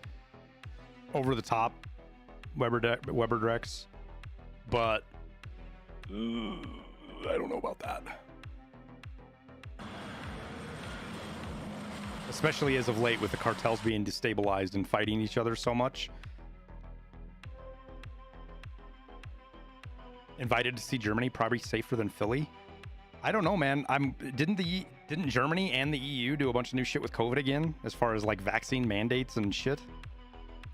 over the top, Weber Drex, but I don't know about that. Especially as of late with the cartels being destabilized and fighting each other so much. Invited to see Germany, probably safer than Philly. I don't know, man. Didn't Germany and the EU do a bunch of new shit with COVID again, as far as like vaccine mandates and shit?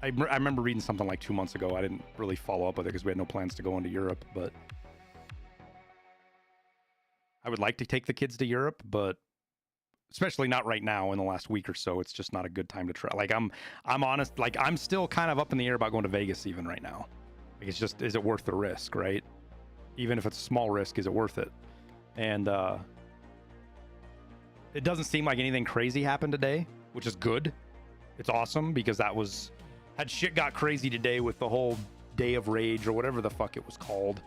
I remember reading something like 2 months ago. I didn't really follow up with it because we had no plans to go into Europe, but I would like to take the kids to Europe, but especially not right now in the last week or so. It's just not a good time to try. Like I'm honest, like I'm still kind of up in the air about going to Vegas even right now. Like it's just, is it worth the risk, right? Even if it's a small risk, is it worth it? And it doesn't seem like anything crazy happened today, which is good. It's awesome because had shit got crazy today with the whole Day of Rage or whatever the fuck it was called,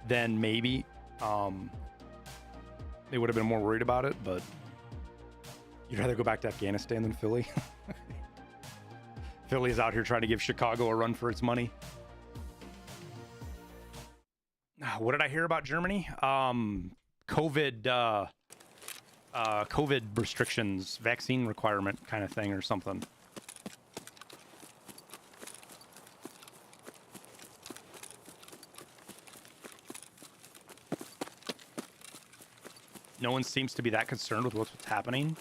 then maybe they would have been more worried about it. But you'd rather go back to Afghanistan than Philly. Philly's out here trying to give Chicago a run for its money. What did I hear about Germany? COVID restrictions, vaccine requirement kind of thing or something. No one seems to be that concerned with what's happening.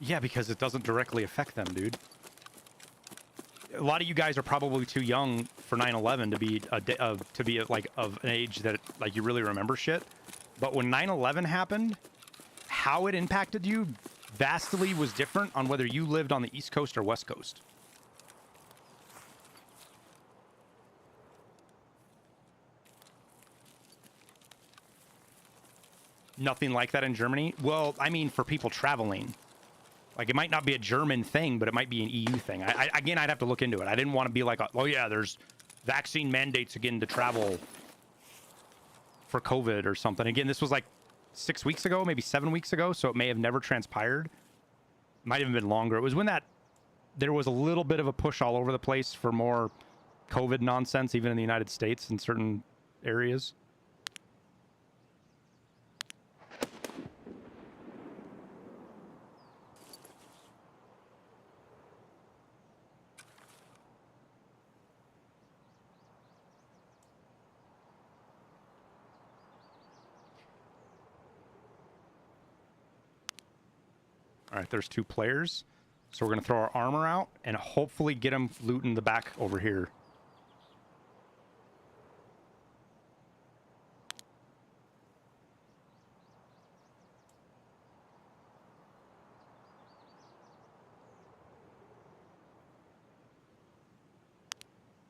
Yeah, because it doesn't directly affect them, dude. A lot of you guys are probably too young for 9/11 to be like of an age that like you really remember shit. But when 9/11 happened, how it impacted you vastly was different on whether you lived on the East Coast or West Coast. Nothing like that in Germany. Well, I mean, for people traveling. Like, it might not be a German thing, but it might be an EU thing. Again, I'd have to look into it. I didn't want to be like, oh, yeah, there's vaccine mandates again to travel for COVID or something. Again, this was like 6 weeks ago, maybe 7 weeks ago, so it may have never transpired. Might have been longer. It was when there was a little bit of a push all over the place for more COVID nonsense, even in the United States in certain areas. All right, there's 2 players. So we're going to throw our armor out and hopefully get them looting the back over here.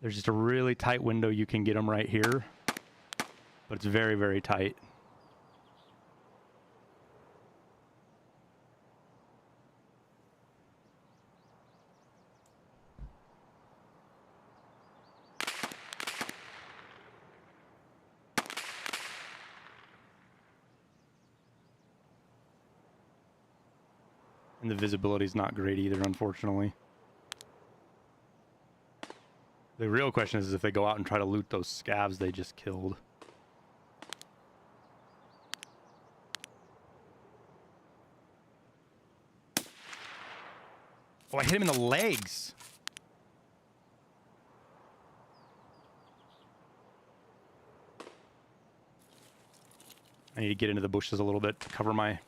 There's just a really tight window you can get them right here. But it's very, very tight. And the visibility is not great either, unfortunately. The real question is if they go out and try to loot those scavs they just killed. Oh, I hit him in the legs. I need to get into the bushes a little bit to cover my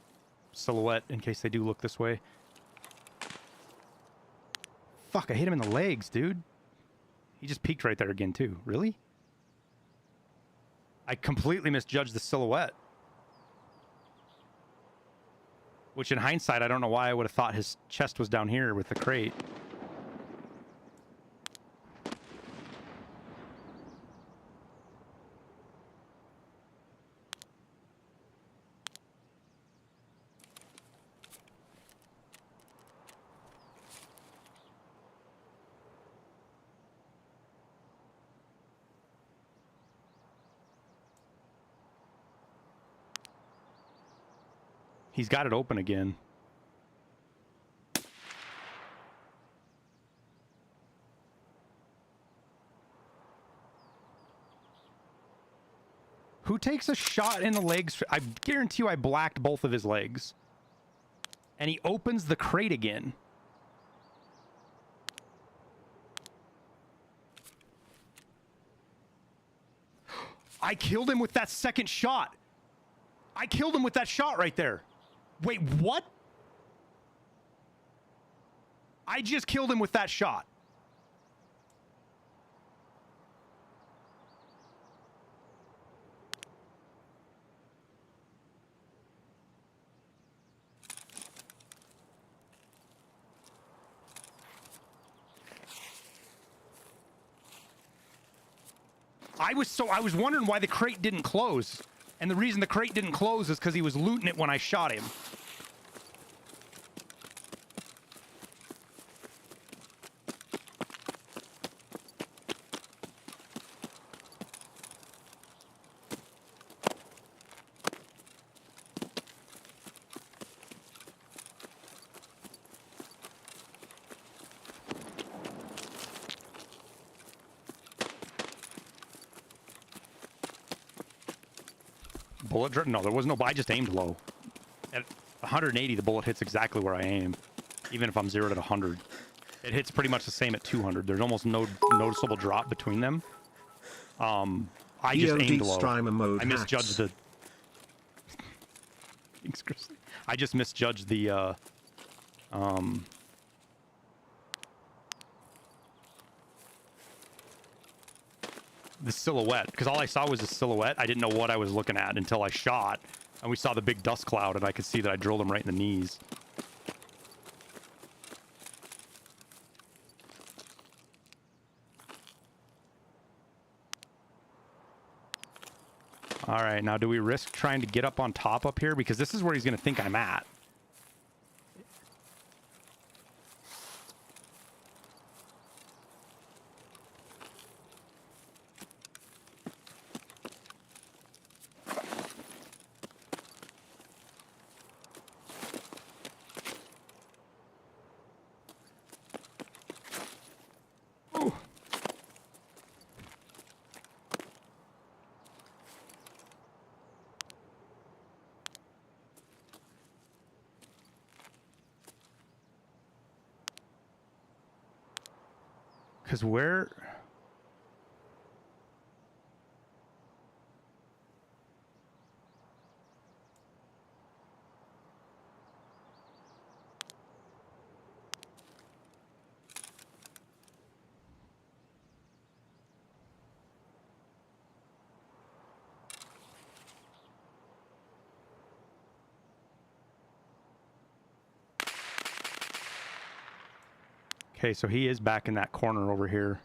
silhouette in case they do look this way. Fuck, I hit him in the legs, dude. He just peeked right there again, too. Really? I completely misjudged the silhouette. Which, in hindsight, I don't know why I would have thought his chest was down here with the crate. He's got it open again. Who takes a shot in the legs? I guarantee you I blacked both of his legs. And he opens the crate again. I killed him with that second shot. I killed him with that shot right there. Wait, what? I just killed him with that shot. I was wondering why the crate didn't close. And the reason the crate didn't close is because he was looting it when I shot him. bullet drop? No, there was no. I just aimed low. At 180, the bullet hits exactly where I aim, even if I'm zeroed at 100. It hits pretty much the same at 200. There's almost no noticeable drop between them. I just EOD aimed low. streamer mode I misjudged hacks. the. Thanks, Chris. I just misjudged the. The silhouette, because all I saw was a silhouette. I didn't know what I was looking at until I shot, and we saw the big dust cloud, and I could see that I drilled him right in the knees. All right, now do we risk trying to get up on top up here? Because this is where he's going to think I'm at. Because where... Okay, so he is back in that corner over here.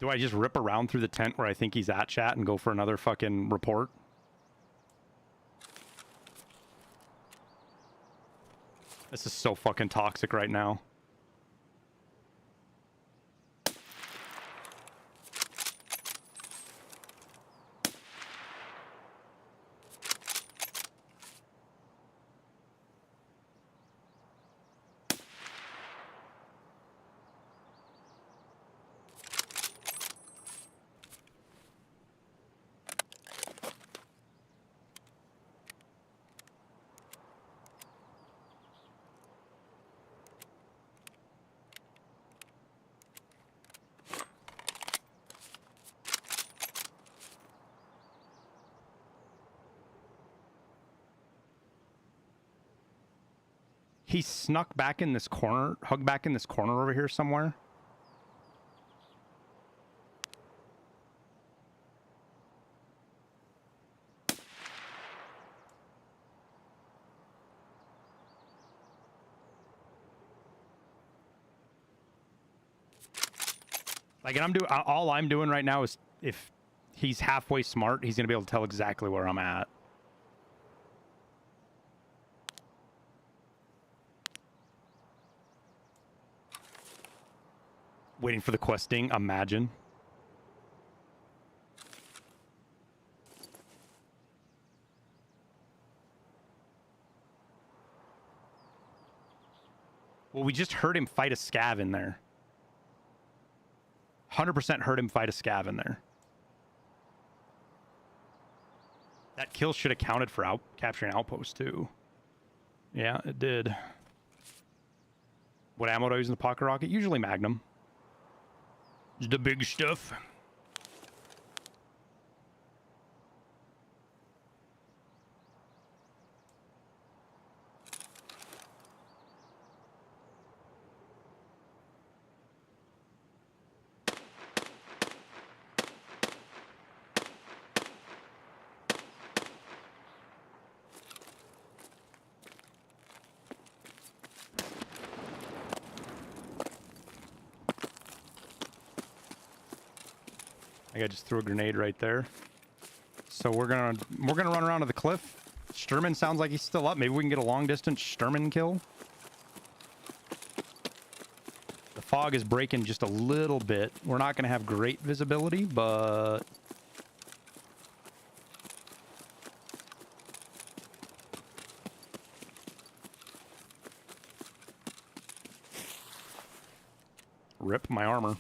Do I just rip around through the tent where I think he's at, chat, and go for another fucking report? This is so fucking toxic right now. He snuck back in this corner, hugged back in this corner over here somewhere. Like, and all I'm doing right now is if he's halfway smart, he's gonna be able to tell exactly where I'm at. Waiting for the questing, imagine. Well, we just heard him fight a scav in there. 100% heard him fight a scav in there. That kill should have counted for capturing outpost too. Yeah, it did. What ammo do I use in the pocket rocket? Usually Magnum. The big stuff. I just threw a grenade right there. so we're gonna run around to the cliff. Sturman sounds like he's still up. Maybe we can get a long distance Sturman kill. The fog is breaking just a little bit. We're not gonna have great visibility, but rip my armor.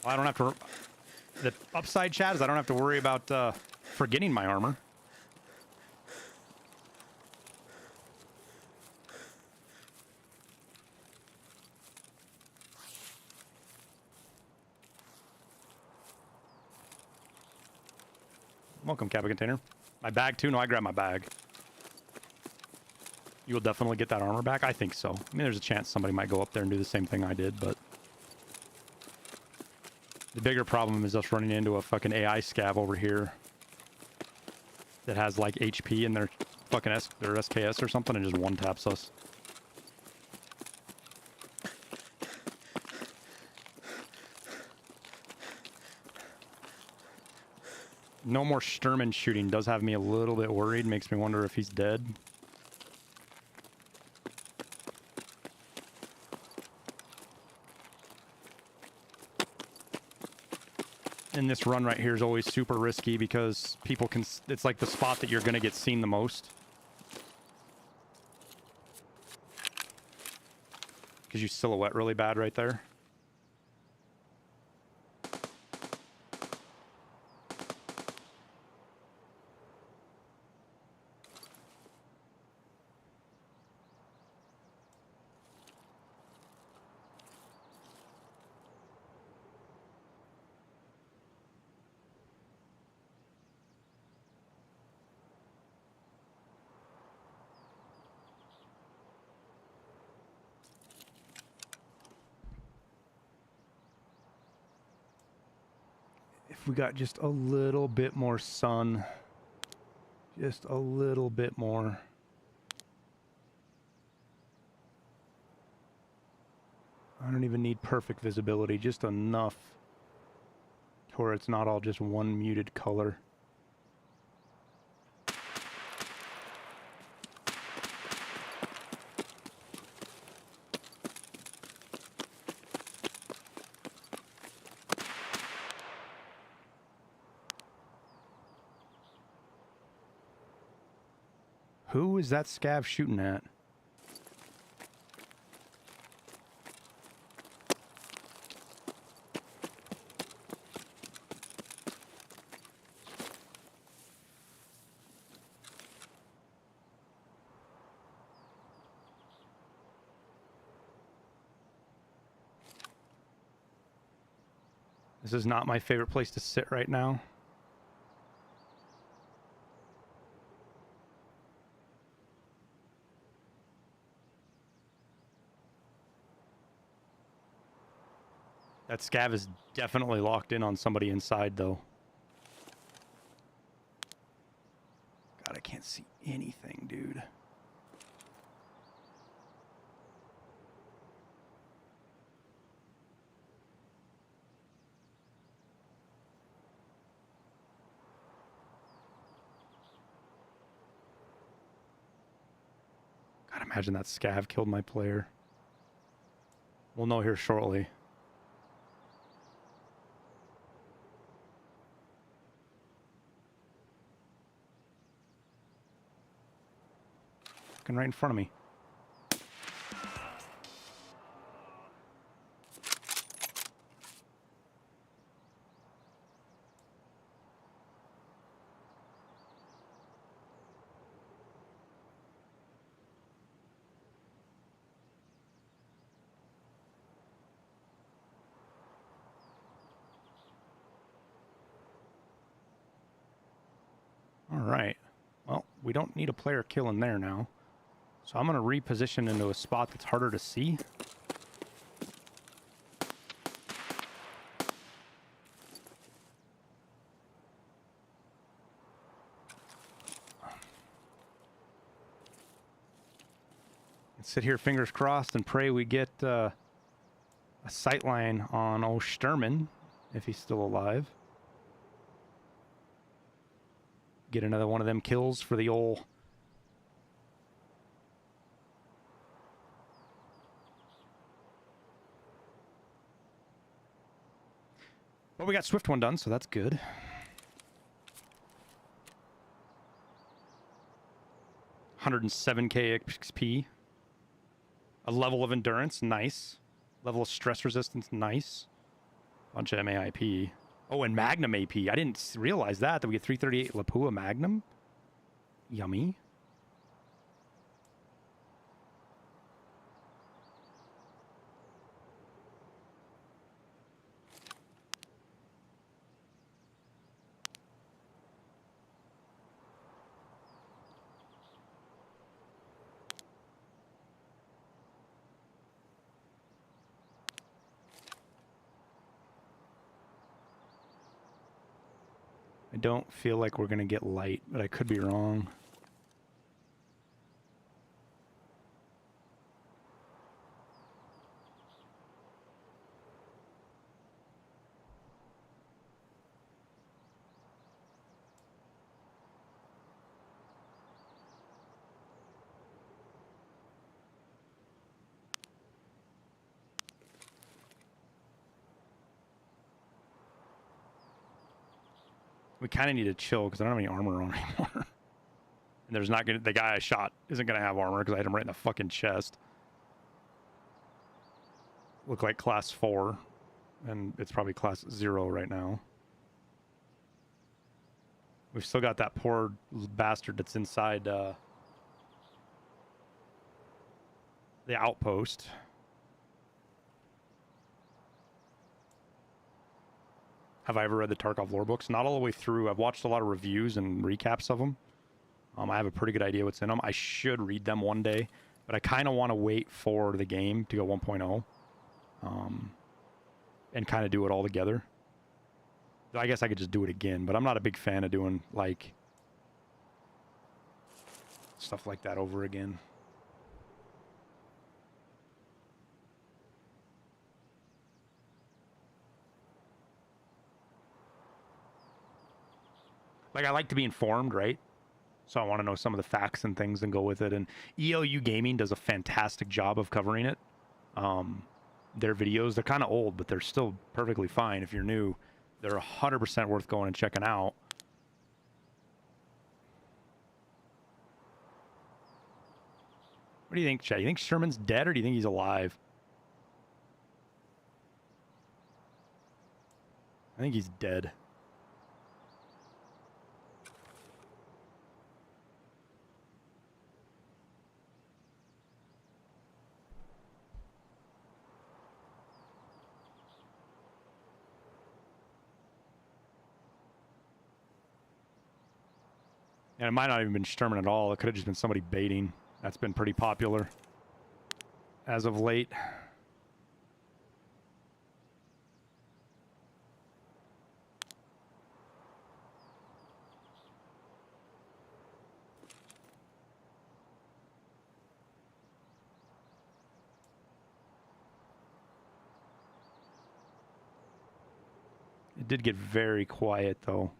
I don't have to. The upside, Chad, is I don't have to worry about forgetting my armor. Welcome, Kappa Container. My bag too? No, I grabbed my bag. You will definitely get that armor back? I think so. I mean, there's a chance somebody might go up there and do the same thing I did, but the bigger problem is us running into a fucking AI scav over here that has like HP in their fucking their SKS or something and just one taps us. No more Sturman shooting does have me a little bit worried. Makes me wonder if he's dead. And this run right here is always super risky because people can, it's like the spot that you're going to get seen the most. Because you silhouette really bad right there. If we got just a little bit more sun, just a little bit more. I don't even need perfect visibility, just enough to where it's not all just one muted color. Who is that scav shooting at? This is not my favorite place to sit right now. That scav is definitely locked in on somebody inside, though. God, I can't see anything, dude. God, imagine that scav killed my player. We'll know here shortly. Right in front of me. All right. Well, we don't need a player kill in there now. So I'm going to reposition into a spot that's harder to see. And sit here fingers crossed and pray we get a sight line on old Sturman. if he's still alive. Get another one of them kills for the ol'. Well, we got Swift one done, so that's good. $107k XP. A level of endurance, nice. Level of stress resistance, nice. Bunch of MAIP. Oh, and Magnum AP. I didn't realize that we get 338 Lapua Magnum. Yummy. I don't feel like we're going to get light, but I could be wrong. We kind of need to chill because I don't have any armor on anymore. And there's not gonna, the guy I shot isn't gonna have armor because I hit him right in the fucking chest. Look like class 4, and it's probably class 0 right now. We've still got that poor bastard that's inside the outpost. Have I ever read the Tarkov lore books? Not all the way through. I've watched a lot of reviews and recaps of them. I have a pretty good idea what's in them. I should read them one day, but I kind of want to wait for the game to go 1.0 and kind of do it all together. I guess I could just do it again, but I'm not a big fan of doing like stuff like that over again. Like, I like to be informed, right? So I want to know some of the facts and things and go with it. And ELU Gaming does a fantastic job of covering it. Their videos, they're kind of old, but they're still perfectly fine. If you're new, they're 100% worth going and checking out. What do you think, Chad? You think Sherman's dead, or do you think he's alive? I think he's dead. And it might not have even been Sherman at all. It could have just been somebody baiting. That's been pretty popular as of late. It did get very quiet, though.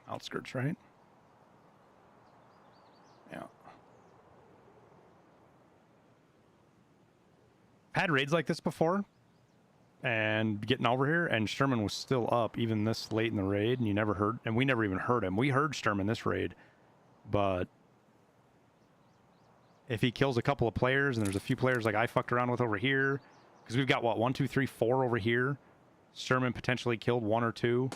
Outskirts, right? Yeah. Had raids like this before, and getting over here, and Sherman was still up even this late in the raid, and you never heard, and we never even heard him. We heard Sherman this raid, but if he kills a couple of players, and there's a few players like I fucked around with over here, because we've got what, 1, 2, 3, 4 over here. Sherman potentially killed 1 or 2.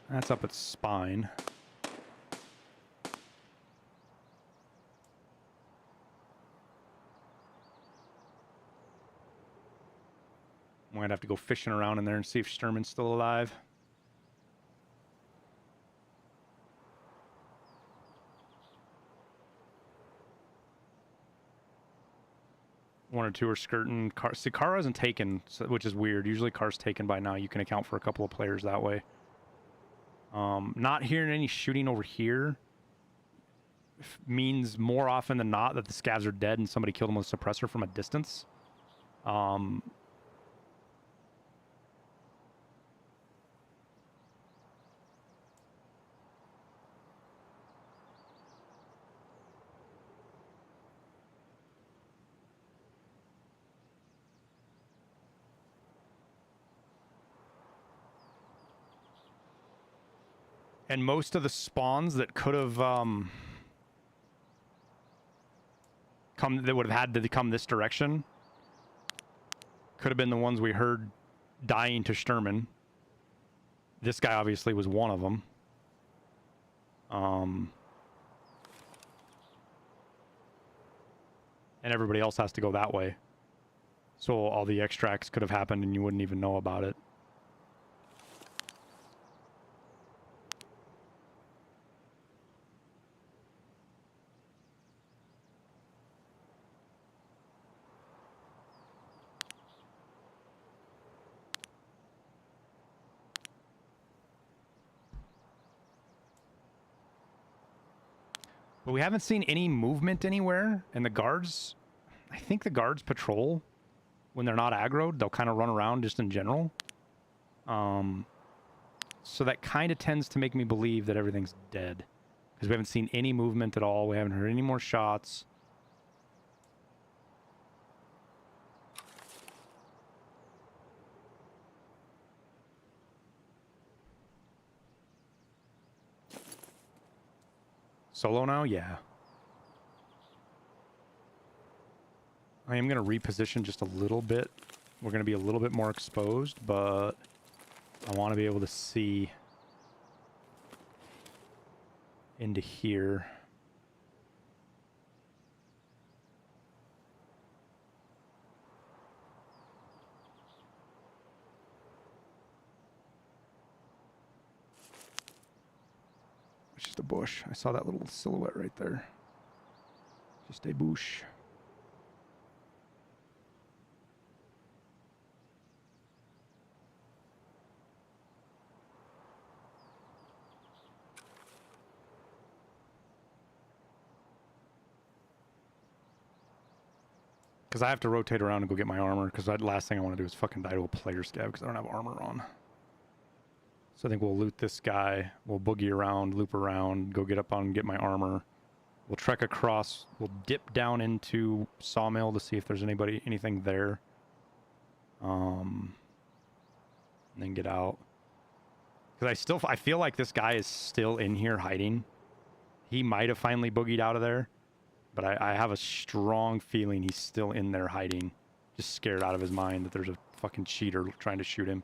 That's up at Spine. Might have to go fishing around in there and see if Sherman's still alive. One or two are skirting. See, car hasn't taken, which is weird. Usually car's taken by now. You can account for a couple of players that way. Not hearing any shooting over here means more often than not that the scavs are dead and somebody killed them with a suppressor from a distance. And most of the spawns that could have that would have had to come this direction could have been the ones we heard dying to Sturman. This guy obviously was one of them. And everybody else has to go that way. So all the extracts could have happened and you wouldn't even know about it. But we haven't seen any movement anywhere, and the guards, I think the guards patrol when they're not aggroed. They'll kind of run around just in general. So that kind of tends to make me believe that everything's dead. Because we haven't seen any movement at all. We haven't heard any more shots. Solo now? Yeah. I am going to reposition just a little bit. We're going to be a little bit more exposed, but I want to be able to see into here. It's just a bush. I saw that little silhouette right there. Just a bush. Because I have to rotate around and go get my armor, because the last thing I want to do is fucking die to a player scav because I don't have armor on. So I think we'll loot this guy, we'll boogie around, loop around, go get up on and get my armor. We'll trek across, we'll dip down into Sawmill to see if there's anything there. And then get out. Because I feel like this guy is still in here hiding. He might have finally boogied out of there. But I have a strong feeling he's still in there hiding. Just scared out of his mind that there's a fucking cheater trying to shoot him.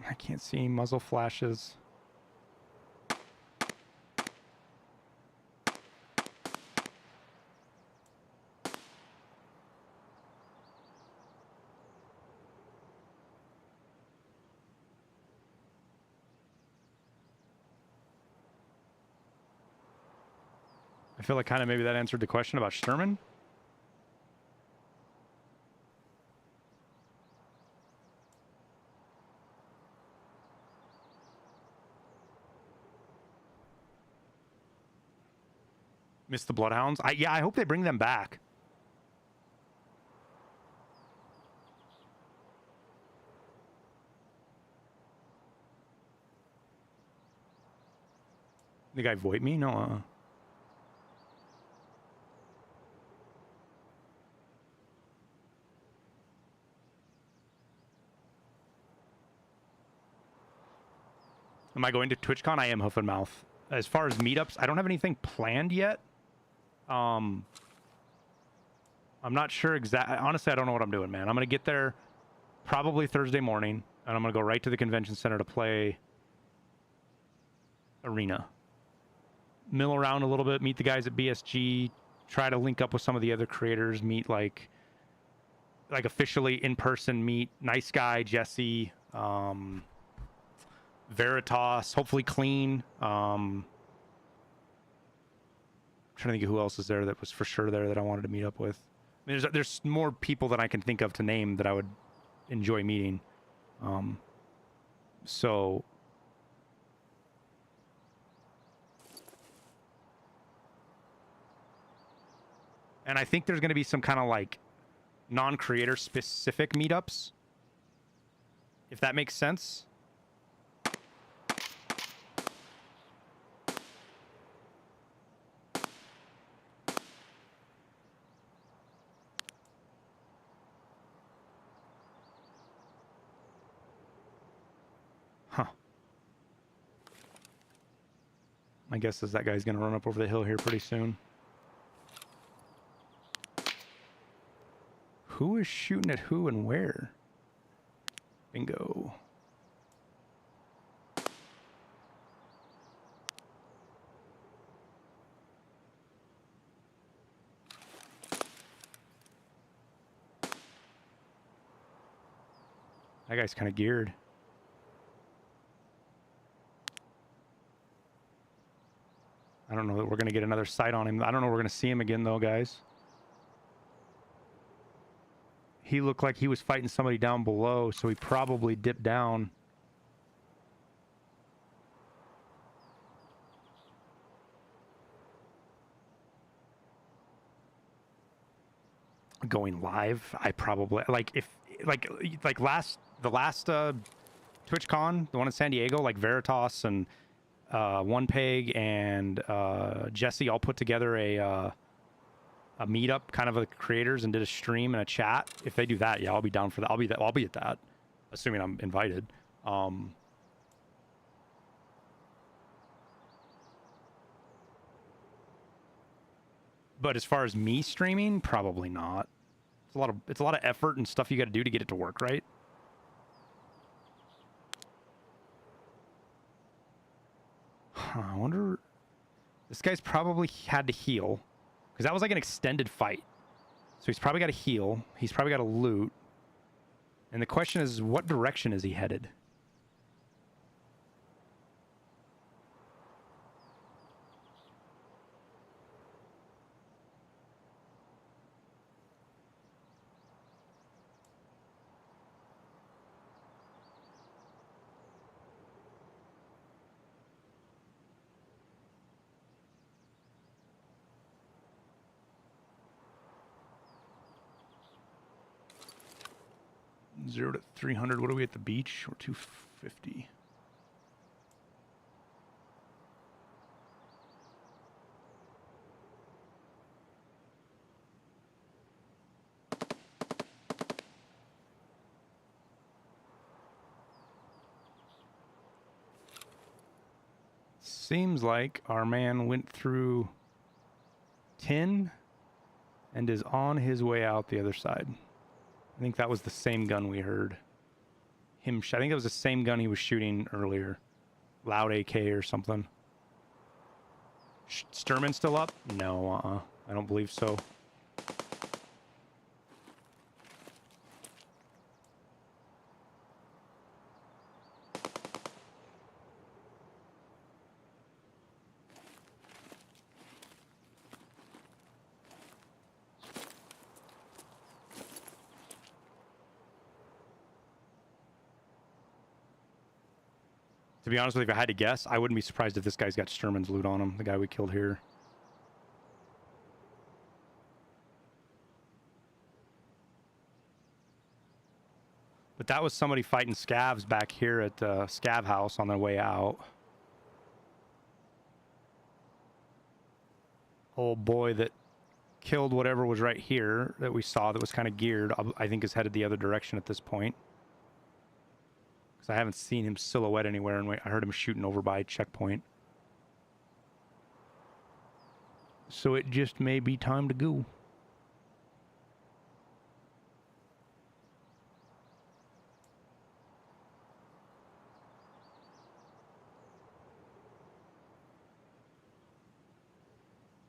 I can't see any muzzle flashes. I feel like kind of maybe that answered the question about Sturman. Miss the Bloodhounds. Yeah, I hope they bring them back. The guy void me? No. Am I going to TwitchCon? I am Hoof and Mouth. As far as meetups, I don't have anything planned yet. I'm not sure exactly. Honestly, I don't know what I'm doing, man. I'm going to get there probably Thursday morning, and I'm going to go right to the convention center to play Arena. Mill around a little bit, meet the guys at BSG, try to link up with some of the other creators, meet like officially in person, meet Nice Guy, Jesse, Veritas, hopefully Clean. Trying to think of who else is there that was for sure there that I wanted to meet up with. I mean, there's more people than I can think of to name that I would enjoy meeting. So and I think there's going to be some kind of like non-creator specific meetups, if that makes sense. Huh. My guess is that guy's going to run up over the hill here pretty soon. Who is shooting at who and where? Bingo. That guy's kind of geared. I don't know that we're going to get another sight on him. I don't know if we're going to see him again, though, guys. He looked like he was fighting somebody down below, so he probably dipped down. Going live, I probably like if the last TwitchCon, the one in San Diego, like Veritas and One Peg and Jesse all put together a meetup kind of the creators and did a stream and a chat. If they do that, yeah, I'll be down for that. I'll be at that, assuming I'm invited. But as far as me streaming, probably not. It's a lot of effort and stuff you got to do to get it to work right. I wonder. This guy's probably had to heal. Because that was like an extended fight. So he's probably got to heal. He's probably got to loot. And the question is, what direction is he headed? Zero to 300. What are we at the beach? We're 250. Seems like our man went through 10 and is on his way out the other side. I think that was the same gun we heard him. I think it was the same gun he was shooting earlier. Loud AK or something. Sturman still up? No, I don't believe so. To be honest with you, if I had to guess, I wouldn't be surprised if this guy's got Sturman's loot on him, the guy we killed here. But that was somebody fighting scavs back here at Scav House on their way out. Old boy that killed whatever was right here that we saw that was kind of geared, I think is headed the other direction at this point. Because I haven't seen him silhouette anywhere, and I heard him shooting over by checkpoint. So it just may be time to go.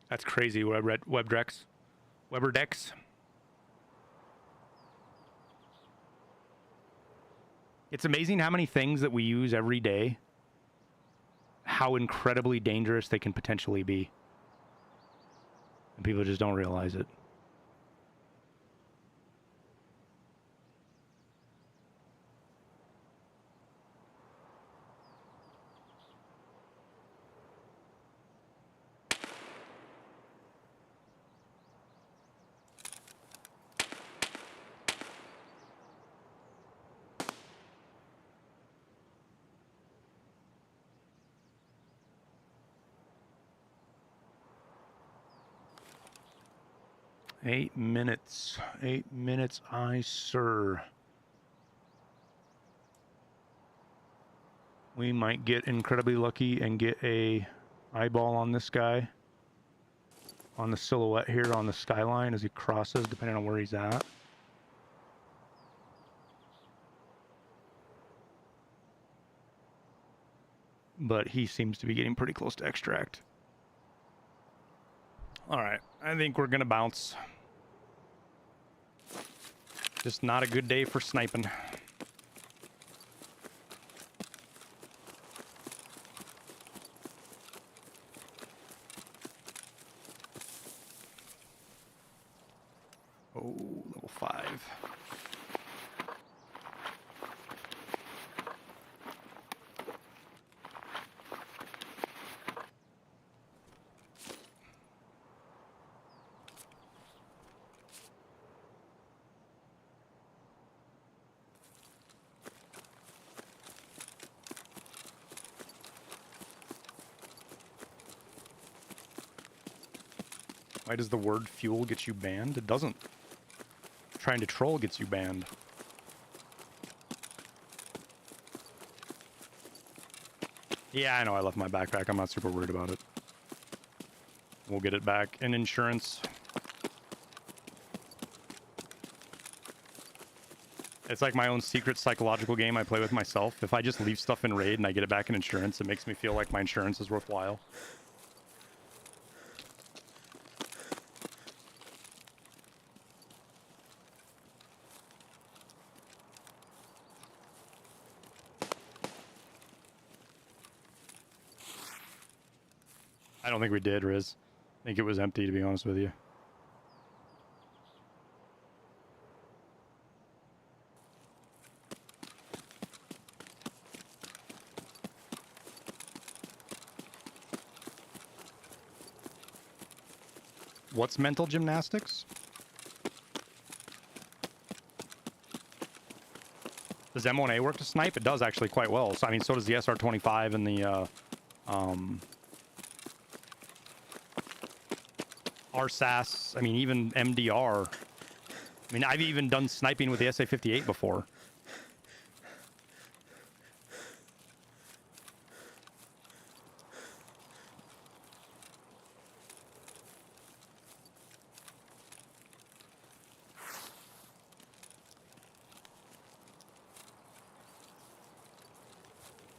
That's crazy, Webdex. It's amazing how many things that we use every day, how incredibly dangerous they can potentially be. And people just don't realize it. Eight minutes, aye, sir. We might get incredibly lucky and get a eyeball on this guy. On the silhouette here on the skyline as he crosses, depending on where he's at. But he seems to be getting pretty close to extract. All right, I think we're gonna bounce. Just not a good day for sniping. Oh, level 5. Why does the word fuel get you banned? It doesn't. Trying to troll gets you banned. Yeah, I know I left my backpack. I'm not super worried about it. We'll get it back. And insurance. It's like my own secret psychological game I play with myself. If I just leave stuff in raid and I get it back in insurance, it makes me feel like my insurance is worthwhile. I don't think we did, Riz. I think it was empty, to be honest with you. What's mental gymnastics? Does M1A work to snipe? It does actually quite well. So, I mean, so does the SR25 and the RSAS. I mean, even MDR. I mean, I've even done sniping with the SA-58 before.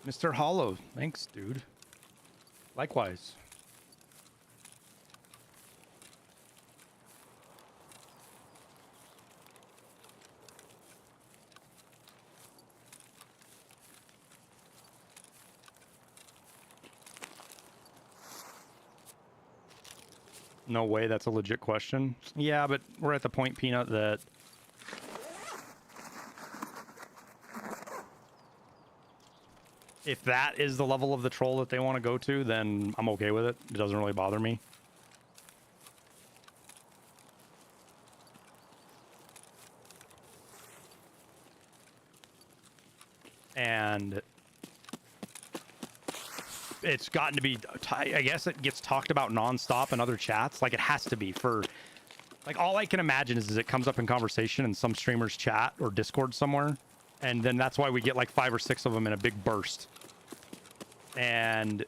Mr. Hollow, thanks, dude. Likewise. No way, that's a legit question. Yeah, but we're at the point, Peanut, that if that is the level of the troll that they want to go to, then I'm okay with it. It doesn't really bother me. and it's gotten to be, I guess it gets talked about nonstop in other chats. Like, it has to be for, like, all I can imagine is it comes up in conversation in some streamer's chat or Discord somewhere, and then that's why we get like 5 or 6 of them in a big burst. And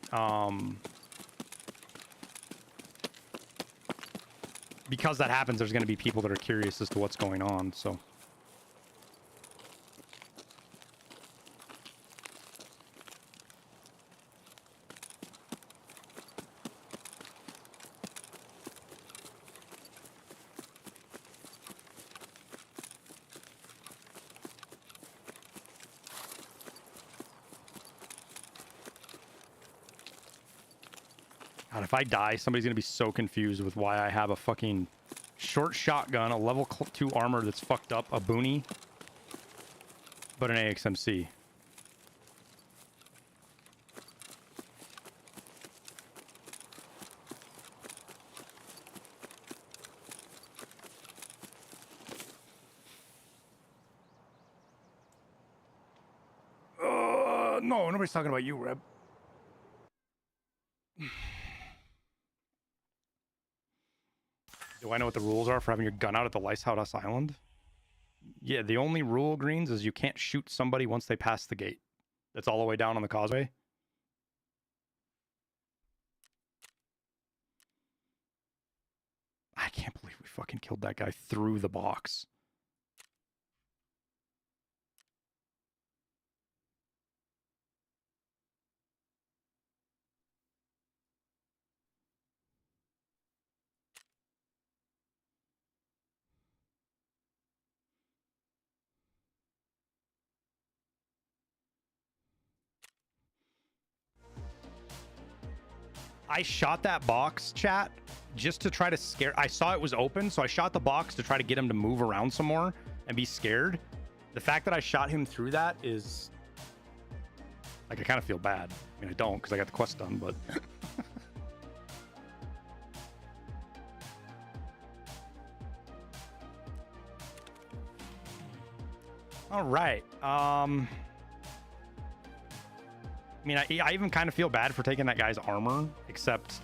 because that happens, there's going to be people that are curious as to what's going on. So God, if I die, somebody's going to be so confused with why I have a fucking short shotgun, a level 2 armor that's fucked up, a boonie, but an AXMC. No, nobody's talking about you, Reb. Do I know what the rules are for having your gun out at the Lighthouse Island? Yeah, the only rule, Greens, is you can't shoot somebody once they pass the gate. That's all the way down on the causeway. I can't believe we fucking killed that guy through the box. I shot that box, chat, just to try to scare. I saw it was open, so I shot the box to try to get him to move around some more and be scared. The fact that I shot him through that is like, I kind of feel bad. I mean, I don't, because I got the quest done, but all right. I mean, I even kind of feel bad for taking that guy's armor, except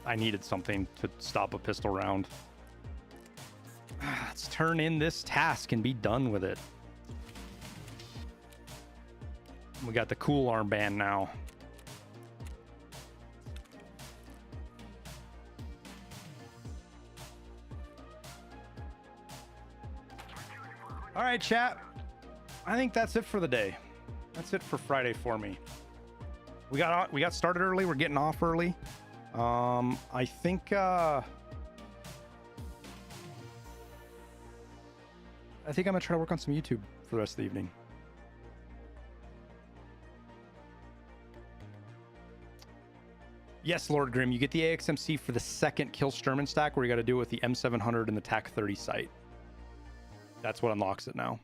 I needed something to stop a pistol round. Let's turn in this task and be done with it. We got the cool armband now. All right, chat. I think that's it for the day. That's it for Friday for me. We got started early. We're getting off early. I think I'm gonna try to work on some YouTube for the rest of the evening. Yes, Lord Grim, you get the AXMC for the second kill Sturman stack, where you got to do it with the M700 and the TAC 30 sight. That's what unlocks it now.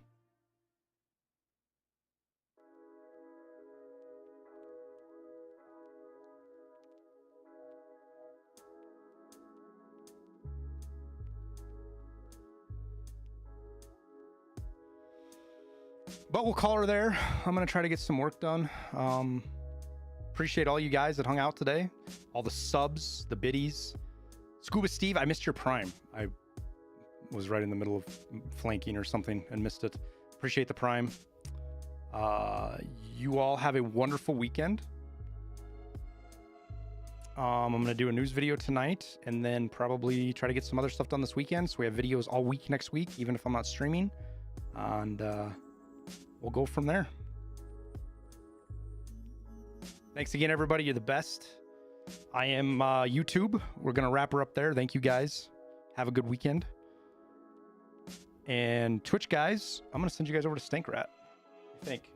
But we'll call her there. I'm going to try to get some work done. Appreciate all you guys that hung out today. All the subs, the biddies. Scuba Steve, I missed your prime. I was right in the middle of flanking or something and missed it. Appreciate the prime. You all have a wonderful weekend. I'm going to do a news video tonight and then probably try to get some other stuff done this weekend. So we have videos all week next week, even if I'm not streaming. And we'll go from there. Thanks again, everybody. You're the best. I am YouTube. We're going to wrap her up there. Thank you, guys. Have a good weekend. And Twitch, guys, I'm going to send you guys over to Stank Rat. I think.